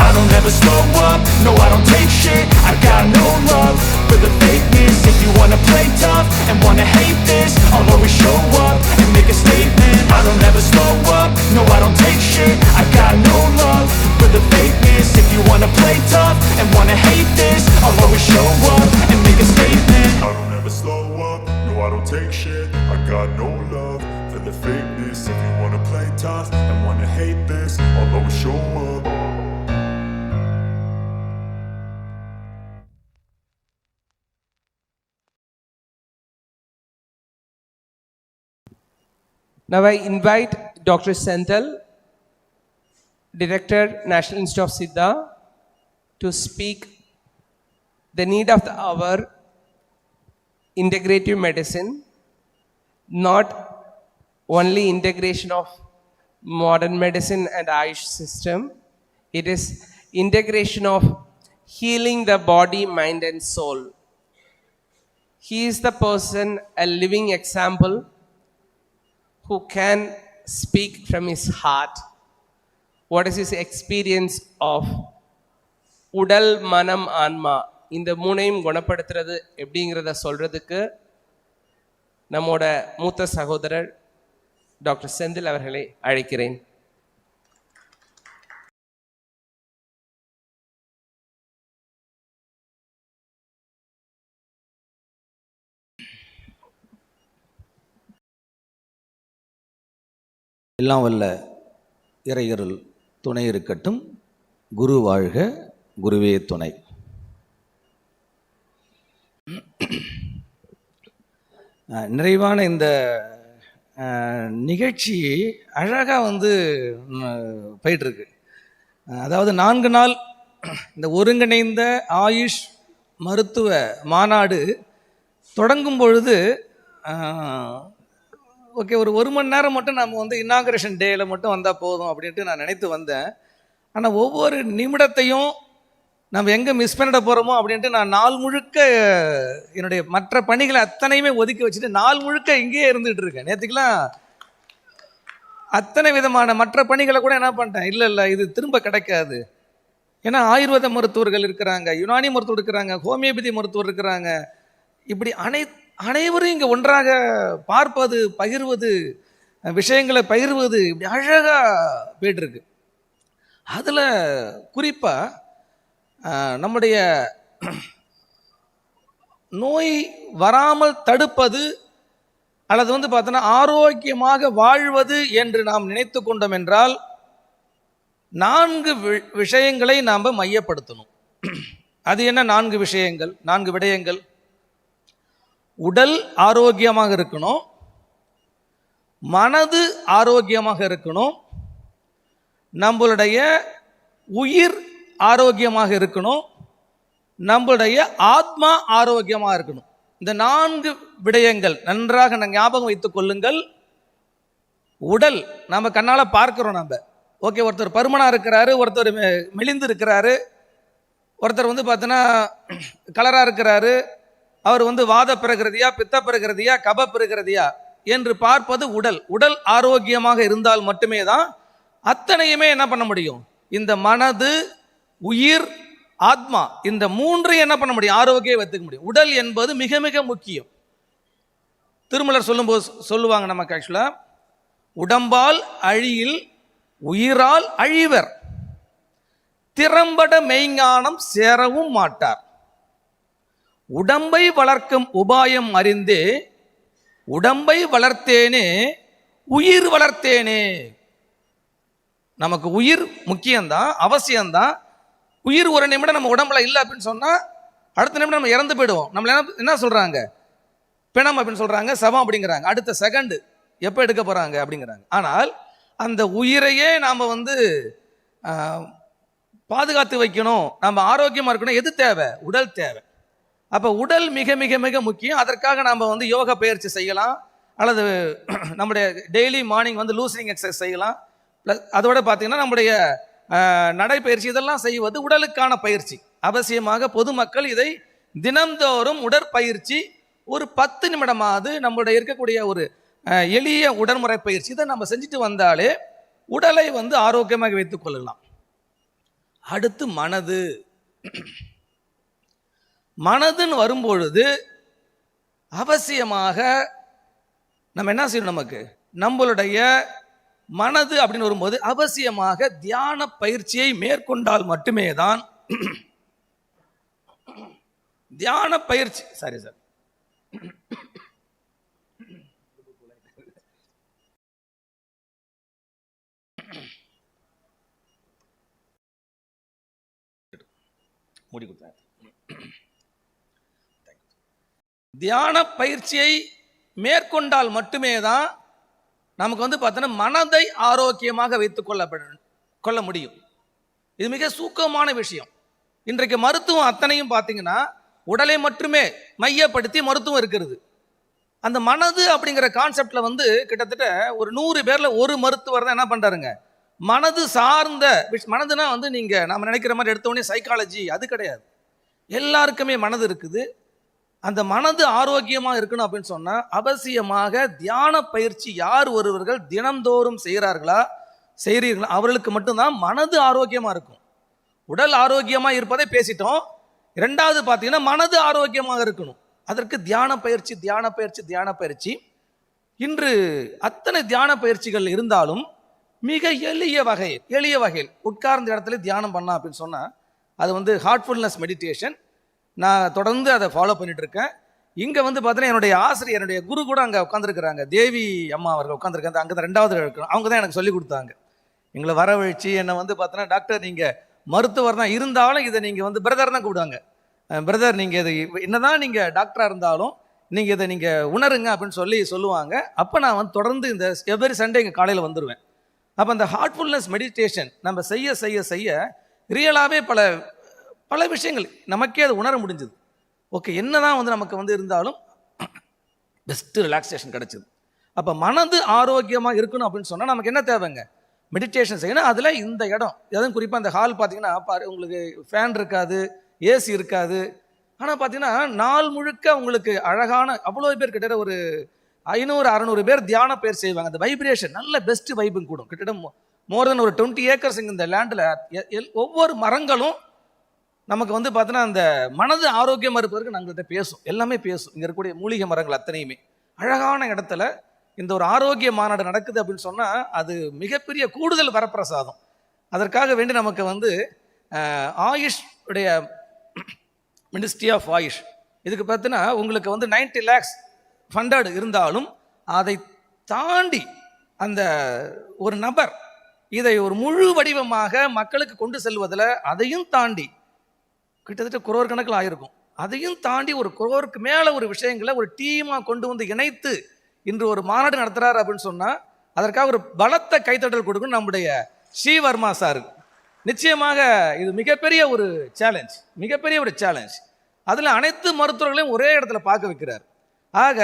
I don't ever slow up, no I don't take shit. I got no love for the fakeness. If you wanna play tough and wanna hate this, I'll always show up and make a statement. I don't ever slow up, no I don't take shit. I got no love for the fakeness. If you wanna play tough and wanna hate this, I'll always show up and make a statement. I don't ever slow up, no I don't take shit. I got no love for the fakeness. If you wanna play tough and wanna hate this, I'll always show up. Now I invite Dr. Senthil, Director, National Institute of Siddha, to speak the need of the hour, integrative medicine, not only integration of modern medicine and Ayush system, it is integration of healing the body, mind and soul. He is the person, a living example, who can speak from his heart. What is his experience of உடல் மனம் ஆன்மா இந்த மூணையும் குணப்படுத்துறது எப்படிங்கிறத சொல்றதுக்கு நம்மோட மூத்த சகோதரர் டாக்டர் செந்தில் அவர்களை அழைக்கிறேன். எல்லாம் வல்ல இறையருள் துணை இருக்கட்டும். குரு வாழ்க, குருவே துணை. நிறைவான இந்த நிகழ்ச்சி அழகாக போயிட்டுருக்கு. அதாவது 4 நாள் இந்த ஒருங்கிணைந்த ஆயுஷ் மருத்துவ மாநாடு தொடங்கும் பொழுது ஓகே ஒரு மணி நேரம் மட்டும் நம்ம இனாகரேஷன் டேயில் மட்டும் வந்தால் போதும் அப்படின்ட்டு நான் நினைத்து வந்தேன். ஆனால் ஒவ்வொரு நிமிடத்தையும் நம்ம எங்கே மிஸ் பண்ணிட போகிறோமோ அப்படின்ட்டு நான் நாள் முழுக்க என்னுடைய மற்ற பணிகளை அத்தனையுமே ஒதுக்கி வச்சுட்டு நாள் முழுக்க இங்கேயே இருந்துகிட்டு இருக்கேன். நேற்றுக்கெல்லாம் அத்தனை விதமான மற்ற பணிகளை கூட என்ன பண்ணிட்டேன், இல்லை இது திரும்ப கிடைக்காது. ஏன்னா ஆயுர்வேத மருத்துவர்கள் இருக்கிறாங்க, யுனானி மருத்துவர் இருக்கிறாங்க, ஹோமியோபதி மருத்துவர் இருக்கிறாங்க. இப்படி அனைவரும் இங்கே ஒன்றாக பார்ப்பது, பகிர்வது, விஷயங்களை பகிர்வது இப்படி அழகாக போய்ட்டுருக்கு. அதில் குறிப்பாக நம்முடைய நோய் வராமல் தடுப்பது அல்லது பார்த்தோன்னா ஆரோக்கியமாக வாழ்வது என்று நாம் நினைத்து கொண்டோம் என்றால் 4 விஷயங்களை நாம் மையப்படுத்தணும். அது என்ன 4 விஷயங்கள், 4 விடயங்கள்? உடல் ஆரோக்கியமாக இருக்கணும், மனது ஆரோக்கியமாக இருக்கணும், நம்மளுடைய உயிர் ஆரோக்கியமாக இருக்கணும், நம்மளுடைய ஆத்மா ஆரோக்கியமாக இருக்கணும். இந்த 4 விடயங்கள் நன்றாக ஞாபகம் வைத்துக் கொள்ளுங்கள். உடல் நம்ம கண்ணால் பார்க்கிறோம். நம்ம ஓகே, ஒருத்தர் பருமனாக இருக்கிறாரு, ஒருத்தர் மெலிந்து இருக்கிறாரு, ஒருத்தர் பார்த்தோன்னா கலராக இருக்கிறாரு, அவர் வாத பிரகிருதியா, பித்த பிரகிருதியா, கப பிரகிருதியா என்று பார்ப்பது உடல். உடல் ஆரோக்கியமாக இருந்தால் மட்டுமே தான் அத்தனையுமே என்ன பண்ண முடியும். இந்த மனது, உயிர், ஆத்மா இந்த 3 என்ன பண்ண முடியும், ஆரோக்கியம் வைத்துக்க முடியும். உடல் என்பது மிக மிக முக்கியம். திருமலர் சொல்லும்போது சொல்லுவாங்க நமக்கு ஆக்சுவலாக, உடம்பால் அழியில் உயிரால் அழிவர், திறம்பட மெய்ஞானம் சேரவும் மாட்டார். உடம்பை வளர்க்கும் உபாயம் அறிந்தே உடம்பை வளர்த்தேனே உயிர் வளர்த்தேனே. நமக்கு உயிர் முக்கியம்தான், அவசியம்தான். உயிர் ஒரு நிமிடம் நம்ம உடம்புல இல்லை அப்படின்னு சொன்னால் அடுத்த நிமிடம் நம்ம இறந்து போயிடுவோம். நம்மள என்ன சொல்கிறாங்க, பிணம் அப்படின்னு சொல்கிறாங்க, சவம் அப்படிங்கிறாங்க. அடுத்த செகண்டு எப்போ எடுக்க போகிறாங்க அப்படிங்கிறாங்க. ஆனால் அந்த உயிரையே நாம் பாதுகாத்து வைக்கணும், நம்ம ஆரோக்கியமாக இருக்கணும். எது தேவை? உடல் தேவை. அப்போ உடல் மிக மிக மிக முக்கியம். அதற்காக நாம் யோகா பயிற்சி செய்யலாம், அல்லது நம்முடைய டெய்லி மார்னிங் லூசனிங் எக்ஸசைஸ் செய்யலாம். ப்ளஸ் அதோட பார்த்தீங்கன்னா நம்முடைய நடைப்பயிற்சி இதெல்லாம் செய்வது உடலுக்கான பயிற்சி. அவசியமாக பொதுமக்கள் இதை தினந்தோறும் உடற்பயிற்சி ஒரு 10 நிமிடமாவது நம்மளுடைய இருக்கக்கூடிய ஒரு எளிய உடன்முறை பயிற்சி இதை நம்ம செஞ்சுட்டு வந்தாலே உடலை ஆரோக்கியமாக வைத்துக் கொள்ளலாம். அடுத்து மனது. மனதுன்னு வரும்பொழுது அவசியமாக நம்ம என்ன செய்யணும், நமக்கு நம்மளுடைய மனது அப்படின்னு வரும்போது அவசியமாக தியான பயிற்சியை மேற்கொண்டால் மட்டுமே தான் தியான பயிற்சி தியான பயிற்சியை மேற்கொண்டால் மட்டுமே தான் நமக்கு பார்த்தோன்னா மனதை ஆரோக்கியமாக வைத்துக் கொள்ள முடியும். இது மிக சூக்கமான விஷயம். இன்றைக்கு மருத்துவம் அத்தனையும் பார்த்தீங்கன்னா உடலை மட்டுமே மையப்படுத்தி மருத்துவம் இருக்கிறது. அந்த மனது அப்படிங்கிற கான்செப்ட்ல கிட்டத்தட்ட ஒரு 100 பேர்ல ஒரு மருத்துவர் தான் என்ன பண்றாருங்க, மனது சார்ந்த மனதுனா நீங்க நம்ம நினைக்கிற மாதிரி எடுத்த உடனே சைக்காலஜி அது கிடையாது. எல்லாருக்குமே மனது இருக்குது. அந்த மனது ஆரோக்கியமாக இருக்கணும் அப்படின்னு சொன்னா அவசியமாக தியான பயிற்சி யார் ஒருவர்கள் தினந்தோறும் செய்கிறீர்களோ அவர்களுக்கு மட்டும்தான் மனது ஆரோக்கியமா இருக்கும். உடல் ஆரோக்கியமா இருப்பதை பேசிட்டோம். இரண்டாவது பார்த்தீங்கன்னா மனது ஆரோக்கியமாக இருக்கணும். அதற்கு தியான பயிற்சி தியான பயிற்சி தியான பயிற்சி. இன்று அத்தனை தியான பயிற்சிகள் இருந்தாலும் மிக எளிய வகையில் உட்கார்ந்த இடத்துல தியானம் பண்ணலாம் அப்படின்னு சொன்னா அது ஹார்ட்ஃபுல்னஸ் மெடிடேஷன். நான் தொடர்ந்து அதை ஃபாலோ பண்ணிட்டு இருக்கேன். இங்கே பார்த்தீங்கன்னா என்னுடைய ஆசிரியர், என்னுடைய குரு கூட அங்கே உட்காந்துருக்குறாங்க. தேவி அம்மா அவர்கள் உட்காந்துருக்காங்க. அங்கே தான் 2வது இருக்கணும். அவங்க தான் எனக்கு சொல்லி கொடுத்தாங்க. எங்களை வரவழைச்சி என்னை பார்த்தீங்கன்னா டாக்டர் நீங்கள் மருத்துவர் தான் இருந்தாலும் இதை நீங்கள் பிரதர் தான் கூப்பிடுவாங்க. பிரதர் நீங்கள் இது என்னதான் நீங்கள் டாக்டராக இருந்தாலும் நீங்கள் இதை நீங்கள் உணருங்க அப்படின்னு சொல்லுவாங்க. அப்போ நான் தொடர்ந்து இந்த எவ்ரி சண்டே இங்கே காலையில் வந்துடுவேன். அப்போ அந்த ஹார்ட்ஃபுல்னஸ் மெடிடேஷன் நம்ம செய்ய செய்ய செய்ய ரியலாகவே பல விஷயங்கள் நமக்கே அது உணர முடிஞ்சது. ஓகே, என்னதான் நமக்கு இருந்தாலும் பெஸ்ட்டு ரிலாக்ஸேஷன் கிடைச்சிது. அப்போ மனது ஆரோக்கியமாக இருக்கணும் அப்படின்னு சொன்னால் நமக்கு என்ன தேவைங்க, மெடிடேஷன் செய்யணும். அதில் இந்த இடம் எதுவும் குறிப்பாக அந்த ஹால் பார்த்தீங்கன்னா உங்களுக்கு ஃபேன் இருக்காது, ஏசி இருக்காது. ஆனால் பார்த்தீங்கன்னா நாள் முழுக்க உங்களுக்கு அழகான அவ்வளோ பேர் கிட்டத்தட்ட ஒரு 500-600 பேர் தியான பேர் செய்வாங்க. அந்த வைப்ரேஷன் நல்ல பெஸ்ட் வைப்பும் கூடும். கிட்டத்தட்ட மோர் தென் ஒரு 20 ஏக்கர்ஸ் இந்த லேண்டில் ஒவ்வொரு மரங்களும் நமக்கு பார்த்தீங்கன்னா அந்த மனது ஆரோக்கியமாக இருப்பதற்கு நாங்கள்கிட்ட பேசும், எல்லாமே பேசும். இங்கே இருக்கக்கூடிய மூலிகை மரங்கள் அத்தனையுமே அழகான இடத்துல இந்த ஒரு ஆரோக்கிய மாநாடு நடக்குது அப்படின்னு சொன்னால் அது மிகப்பெரிய கூடுதல் வரப்பிரசாதம். அதற்காக வேண்டி நமக்கு ஆயுஷ் உடைய மினிஸ்ட்ரி ஆஃப் ஆயுஷ் இதுக்கு பார்த்தீங்கன்னா உங்களுக்கு 90 lakhs ஃபண்டட் இருந்தாலும் அதை தாண்டி அந்த ஒரு நபர் இதை ஒரு முழு வடிவமாக மக்களுக்கு கொண்டு செல்வதில் அதையும் தாண்டி கிட்டத்தட்ட குரோர் கணக்கில் ஆயிருக்கும். அதையும் தாண்டி ஒரு குரோருக்கு மேலே ஒரு விஷயங்களை ஒரு டீமாக கொண்டு இணைத்து இன்று ஒரு மாநாடு நடத்துகிறார் அப்படின்னு சொன்னால் அதற்காக ஒரு பலத்த கைத்தட்டல் கொடுக்கணும் நம்முடைய ஸ்ரீவர்மா சார். நிச்சயமாக இது மிகப்பெரிய ஒரு சேலஞ்ச். அதில் அனைத்து மருத்துவர்களையும் ஒரே இடத்துல பார்க்க வைக்கிறார். ஆக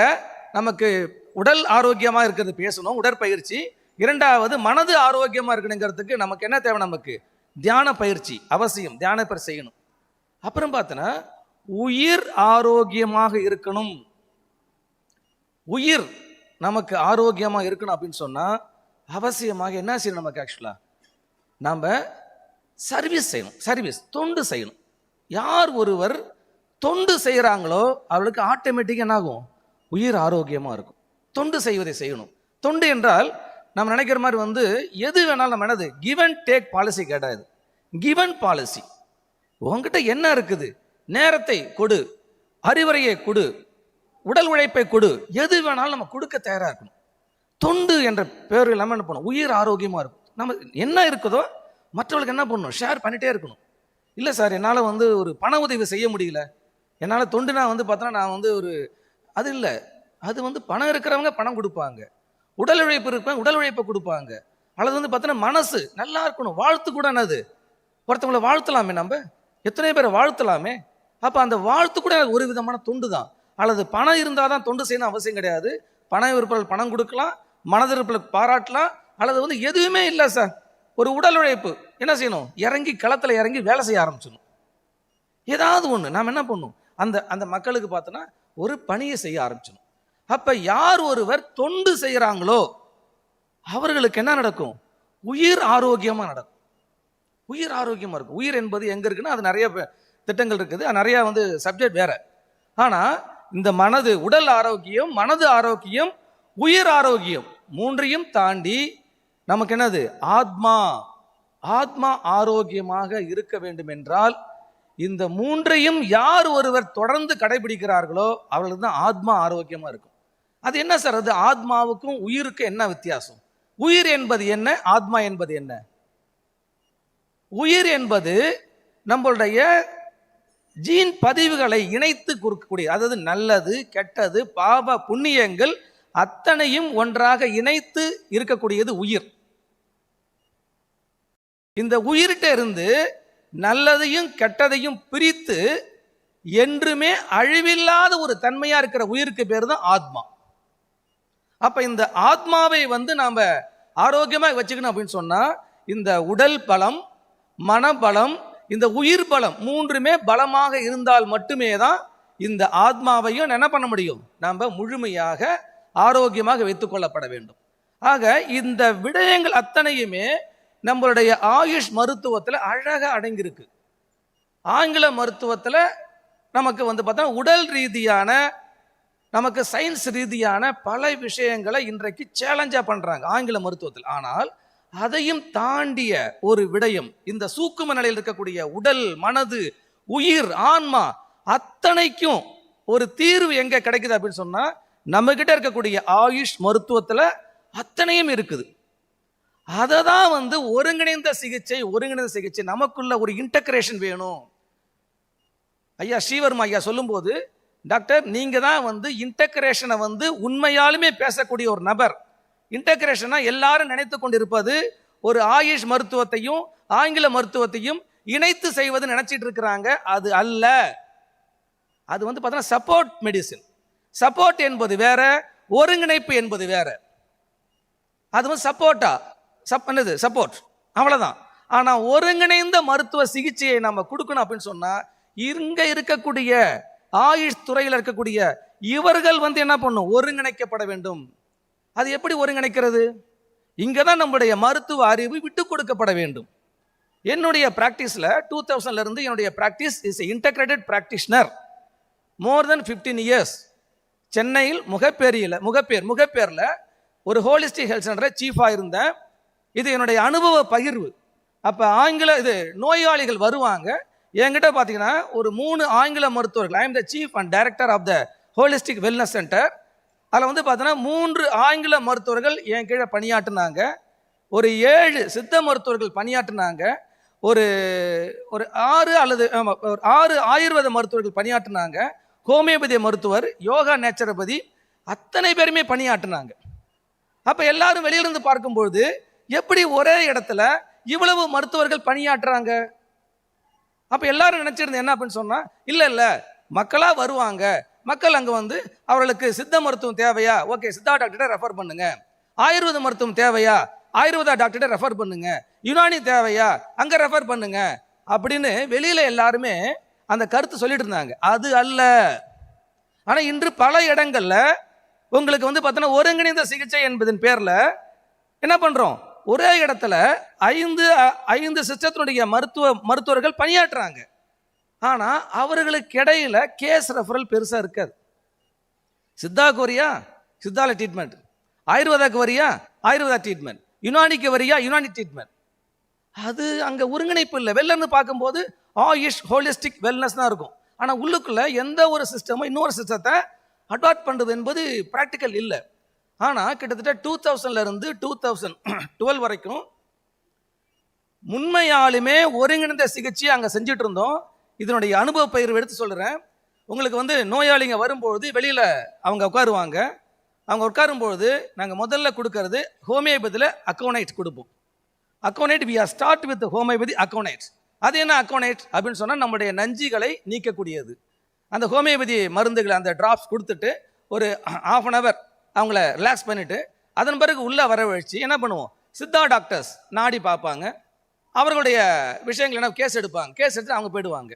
நமக்கு உடல் ஆரோக்கியமாக இருக்கிறது பேசணும், உடற்பயிற்சி. இரண்டாவது மனது ஆரோக்கியமாக இருக்கணுங்கிறதுக்கு நமக்கு என்ன தேவை, நமக்கு தியான பயிற்சி அவசியம், தியான பயிற்சி செய்யணும். அப்புறம் பார்த்தோன்னா உயிர் ஆரோக்கியமாக இருக்கணும். உயிர் நமக்கு ஆரோக்கியமாக இருக்கணும் அப்படின்னு சொன்னால் அவசியமாக என்ன செய்யணும், நமக்கு ஆக்சுவலாக நாம் சர்வீஸ் செய்யணும், தொண்டு செய்யணும். யார் ஒருவர் தொண்டு செய்கிறாங்களோ அவளுக்கு ஆட்டோமேட்டிக்காக என்ன ஆகும், உயிர் ஆரோக்கியமாக இருக்கும். தொண்டு செய்வதை செய்யணும். தொண்டு என்றால் நம்ம நினைக்கிற மாதிரி எது வேணாலும் நம்ம என்னது கிவ் அண்ட் டேக் பாலிசி கேட்டாது. கிவன் பாலிசி, உங்ககிட்ட என்ன இருக்குது, நேரத்தை கொடு, அறிவுரையை கொடு, உடல் உழைப்பை கொடு, எது வேணாலும் நம்ம கொடுக்க தயாராக இருக்கணும். தொண்டு என்ற பேர் இல்லாமல் என்ன பண்ணும், உயிர் ஆரோக்கியமாக இருக்கும். நம்ம என்ன இருக்குதோ மற்றவர்களுக்கு என்ன பண்ணணும், ஷேர் பண்ணிகிட்டே இருக்கணும். இல்லை சார் என்னால் வந்து ஒரு பண உதவி செய்ய முடியல, என்னால் தொண்டுனா வந்து பார்த்தோன்னா நான் வந்து ஒரு அது இல்லை. அது வந்து பணம் இருக்கிறவங்க பணம் கொடுப்பாங்க, உடல் உழைப்பு இருப்பேன் உடல் உழைப்பை கொடுப்பாங்க. அல்லது வந்து பார்த்தோன்னா மனசு நல்லா இருக்கணும், வாழ்த்து கூட என்னது, ஒருத்தவங்களை வாழ்த்தலாமே, நம்ம எத்தனை பேரை வாழ்த்தலாமே. அப்போ அந்த வாழ்த்து கூட ஒரு விதமான தொண்டு தான். அல்லது பணம் இருந்தால் தான் தொண்டு செய்யணும் அவசியம் கிடையாது. பணம் இருப்பவர்கள் பணம் கொடுக்கலாம், மனதிருப்பவர்களுக்கு பாராட்டலாம். அல்லது வந்து எதுவுமே இல்லை சார், ஒரு உடல் உழைப்பு என்ன செய்யணும், இறங்கி களத்தில் இறங்கி வேலை செய்ய ஆரம்பிச்சிடணும். ஏதாவது ஒன்று நாம் என்ன பண்ணணும், அந்த அந்த மக்களுக்கு பார்த்தோன்னா ஒரு பணியை செய்ய ஆரம்பிச்சிடணும். அப்போ யார் ஒருவர் தொண்டு செய்கிறாங்களோ அவர்களுக்கு என்ன நடக்கும், உயிர் ஆரோக்கியமாக நடக்கும். உயிர் ஆரோக்கியமாக இருக்கும். உயிர் என்பது எங்கே இருக்குன்னா அது நிறைய திட்டங்கள் இருக்குது, அது நிறையா வந்து சப்ஜெக்ட் வேற. ஆனால் இந்த மனது, உடல் ஆரோக்கியம், மனது ஆரோக்கியம், உயிர் ஆரோக்கியம் மூன்றையும் தாண்டி நமக்கு என்னது, ஆத்மா. ஆத்மா ஆரோக்கியமாக இருக்க வேண்டும் என்றால் இந்த மூன்றையும் யார் ஒருவர் தொடர்ந்து கடைபிடிக்கிறார்களோ அவர்களுக்கு தான் ஆத்மா ஆரோக்கியமாக இருக்கும். அது என்ன சார், அது ஆத்மாவுக்கும் உயிருக்கும் என்ன வித்தியாசம்? உயிர் என்பது என்ன, ஆத்மா என்பது என்ன? உயிர் என்பது நம்மளுடைய ஜீன் பதிவுகளை இணைத்து கொடுக்கக்கூடிய, அதாவது நல்லது கெட்டது பாவ புண்ணியங்கள் அத்தனையும் ஒன்றாக இணைத்து இருக்கக்கூடியது உயிர். இந்த உயிர்கிட்ட இருந்து நல்லதையும் கெட்டதையும் பிரித்து என்றுமே அழிவில்லாத ஒரு தன்மையா இருக்கிற உயிருக்கு பேர் தான் ஆத்மா. அப்ப இந்த ஆத்மாவை வந்து நாம ஆரோக்கியமாக வச்சுக்கணும் அப்படின்னு சொன்னா இந்த உடல் பலம், மனபலம், இந்த உயிர் பலம் மூன்றுமே பலமாக இருந்தால் மட்டுமே தான் இந்த ஆத்மாவையும் என்ன பண்ண முடியும், நாம முழுமையாக ஆரோக்கியமாக வைத்துக் கொள்ளப்பட வேண்டும். ஆக இந்த விடயங்கள் அத்தனையுமே நம்மளுடைய ஆயுஷ் மருத்துவத்தில் அழகாக அடங்கியிருக்கு. ஆங்கில மருத்துவத்தில் நமக்கு வந்து பார்த்தா உடல் ரீதியான, நமக்கு சயின்ஸ் ரீதியான பல விஷயங்களை இன்றைக்கு சேலஞ்சாக பண்ணுறாங்க ஆங்கில மருத்துவத்தில். ஆனால் அதையும் தாண்டிய ஒரு விடயம் இந்த சூக்கும நிலையில் இருக்கக்கூடிய உடல், மனது, உயிர், ஆன்மா அத்தனைக்கும் ஒரு தீர்வு எங்கே கிடைக்குது அப்படின்னு சொன்னால் நம்ம கிட்ட இருக்கக்கூடிய ஆயுஷ் மருத்துவத்தில் அத்தனையும் இருக்குது. அதை தான் வந்து ஒருங்கிணைந்த சிகிச்சை நமக்குள்ள ஒரு இன்டகிரேஷன் வேணும். ஐயா ஸ்ரீவர்மா ஐயா சொல்லும்போது, டாக்டர் நீங்க தான் வந்து இன்டகிரேஷனை வந்து உண்மையாலுமே பேசக்கூடிய ஒரு நபர். இன்டகிரேஷனா எல்லாரும் நினைத்து கொண்டிருப்பது ஒரு ஆயுஷ் மருத்துவத்தையும் ஆங்கில மருத்துவத்தையும் இணைத்து செய்வது நினைச்சிட்டு இருக்கிறாங்க. அது அல்ல. அது வந்து பார்த்தீங்கன்னா சப்போர்ட் மெடிசின். சப்போர்ட் என்பது வேற, ஒருங்கிணைப்பு என்பது வேற. அது வந்து சப்போர்ட் அவ்வளவுதான். ஆனா ஒருங்கிணைந்த மருத்துவ சிகிச்சையை நம்ம கொடுக்கணும் அப்படின்னு சொன்னா இங்க இருக்கக்கூடிய ஆயுஷ் துறையில் இருக்கக்கூடிய இவர்கள் வந்து என்ன பண்ணும், ஒருங்கிணைக்கப்பட வேண்டும். அது எப்படி ஒருங்கிணைக்கிறது? இங்கதான் நம்முடைய மருத்துவ அறிவு விட்டு கொடுக்கப்பட வேண்டும். என்னுடைய பிராக்டிஸ்ல 2000 இருந்து என்னுடைய practice is integrated practitioner. More then 15 years சென்னையில் முகப்பேர்ல ஒரு ஹோலிஸ்டிக் ஹெல்த் சென்டர் சீஃபாக இருந்தேன். இது என்னுடைய அனுபவ பகிர்வு. அப்போ நோயாளிகள் வருவாங்க என்கிட்ட பார்த்தீங்கன்னா ஒரு 3 ஆங்கில மருத்துவர்கள். I am the chief and director of the holistic wellness centre. அதில் வந்து பார்த்தீங்கன்னா 3 ஆங்கில மருத்துவர்கள் என் கீழே பணியாற்றினாங்க, ஒரு 7 சித்த மருத்துவர்கள் பணியாற்றினாங்க, ஒரு 6 ஆயுர்வேத மருத்துவர்கள் பணியாற்றினாங்க, ஹோமியோபதி மருத்துவர், யோகா நேச்சுரோபதி அத்தனை பேருமே பணியாற்றினாங்க. அப்போ எல்லாரும் வெளியிலிருந்து பார்க்கும்பொழுது எப்படி ஒரே இடத்துல இவ்வளவு மருத்துவர்கள் பணியாற்றுறாங்க? அப்போ எல்லாரும் நினைச்சிருந்தேன் என்ன அப்படின்னு சொன்னா, இல்லை மக்களாக வருவாங்க, மக்கள் அங்கே வந்து அவர்களுக்கு சித்த மருத்துவம் தேவையா, ஓகே சித்தா டாக்டர்கிட்ட ரெஃபர் பண்ணுங்க. ஆயுர்வேத மருத்துவம் தேவையா, ஆயுர்வேதா டாக்டர்கிட்ட ரெஃபர் பண்ணுங்க. யுனானி தேவையா, அங்கே ரெஃபர் பண்ணுங்க அப்படின்னு வெளியில எல்லாருமே அந்த கருத்து சொல்லிட்டு இருந்தாங்க. அது அல்ல. ஆனால் இன்று பல இடங்கள்ல உங்களுக்கு வந்து பார்த்தோன்னா ஒருங்கிணைந்த சிகிச்சை என்பதன் பேர்ல என்ன பண்றோம், ஒரே இடத்துல 5 சிஸ்டத்தினுடைய மருத்துவர்கள் பணியாற்றுறாங்க. ஆனா அவர்களுக்கு இடையில கேஸ் ரெஃபரல் பெருசா இருக்காது. சித்தாக்கு வரியா, சித்தால ட்ரீட்மெண்ட், ஆயுர்வேதாக்கு வரியா, ஆயுர்வேதா ட்ரீட்மெண்ட், யுனானிக்கு வரியா, யுனானி ட்ரீட்மெண்ட். அது அங்க ஒருங்கிணைப்பு இல்லை. வெளில இருந்து பார்க்கும்போது ஆயுஷ் ஹோலிஸ்டிக் வெல்னஸ் தான் இருக்கும். ஆனா உள்ளுக்குள்ள எந்த ஒரு சிஸ்டமும் இன்னொரு சிஸ்டத்தை அடாப்ட் பண்றது என்பது பிராக்டிக்கல் இல்லை. ஆனால் கிட்டத்தட்ட 2000 இருந்து 2012 வரைக்கும் உண்மையாலுமே ஒருங்கிணைந்த சிகிச்சையை அங்கே செஞ்சுட்டு இருந்தோம். இதனுடைய அனுபவ பயிர் எடுத்து சொல்கிறேன். உங்களுக்கு வந்து நோயாளிங்க வரும்பொழுது வெளியில் அவங்க உட்காருவாங்க. அவங்க உட்காரும்பொழுது நாங்கள் முதல்ல கொடுக்கறது ஹோமியோபதியில் அக்கோனைட் கொடுப்போம். Aconite we are start with homeopathy aconite. அது என்ன அக்கோனைட் அப்படின்னு சொன்னால் நம்முடைய நஞ்சிகளை நீக்கக்கூடியது. அந்த ஹோமியோபதி மருந்துகளை அந்த டிராப்ஸ் கொடுத்துட்டு ஒரு ½ அன் ஹவர் அவங்கள ரிலாக்ஸ் பண்ணிவிட்டு அதன் பிறகு உள்ளே வரவழைச்சு என்ன பண்ணுவோம், சித்தா டாக்டர்ஸ் நாடி பார்ப்பாங்க. அவர்களுடைய விஷயங்கள் என்ன கேஸ் எடுப்பாங்க. கேஸ் எடுத்து அவங்க போயிடுவாங்க.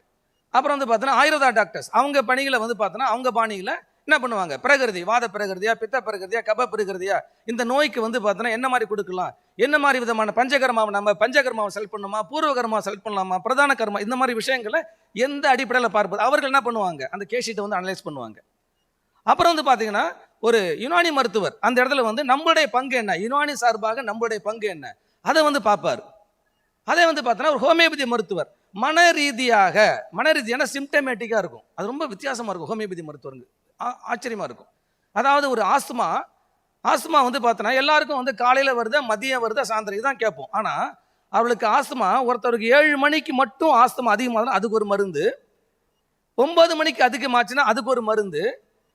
அப்புறம் வந்து பார்த்தோன்னா ஆயுர்வேதா டாக்டர்ஸ் அவங்க பணிகளை வந்து பார்த்தோன்னா அவங்க பாணிகளை என்ன பண்ணுவாங்க, பிரகிருதி, வாத பிரகிருதியா, பித்த பிரகிருதியா, கப பிரகிருதியா, இந்த நோய்க்கு வந்து பார்த்தோன்னா என்ன மாதிரி கொடுக்கலாம், என்ன மாதிரி விதமான பஞ்சகர்மாவை நம்ம பஞ்சகர்மாவை செலக்ட் பண்ணணுமா, பூர்வகர்மாவை செலக்ட் பண்ணலாமா, பிரதான கர்மா, இந்த மாதிரி விஷயங்களை எந்த அடிப்படையில் பார்ப்பது அவர்கள் என்ன பண்ணுவாங்க, அந்த கேஷீட்டை வந்து அனலைஸ் பண்ணுவாங்க. அப்புறம் வந்து பார்த்தீங்கன்னா ஒரு யுனானி மருத்துவர் அந்த இடத்துல வந்து நம்மளுடைய பங்கு என்ன, யுனானி சார்பாக நம்மளுடைய பங்கு என்ன, அதை வந்து பார்ப்பார். அதே வந்து பார்த்தோன்னா ஒரு ஹோமியோபதி மருத்துவர் மன ரீதியான சிம்டமேட்டிக்காக இருக்கும். அது ரொம்ப வித்தியாசமாக இருக்கும். ஹோமியோபதி மருத்துவருங்க ஆச்சரியமாக இருக்கும். அதாவது ஒரு ஆஸ்துமா வந்து பார்த்தோன்னா எல்லாருக்கும் வந்து காலையில் வருதா, மதியம் வருதா, சாயந்தரம் தான் கேட்போம். ஆனால் அவளுக்கு ஆஸ்துமா ஒருத்தருக்கு 7 மணிக்கு மட்டும் ஆஸ்துமா அதிகமாக அதுக்கு ஒரு மருந்து, 9 மணிக்கு அதிகமாச்சுன்னா அதுக்கு ஒரு மருந்து.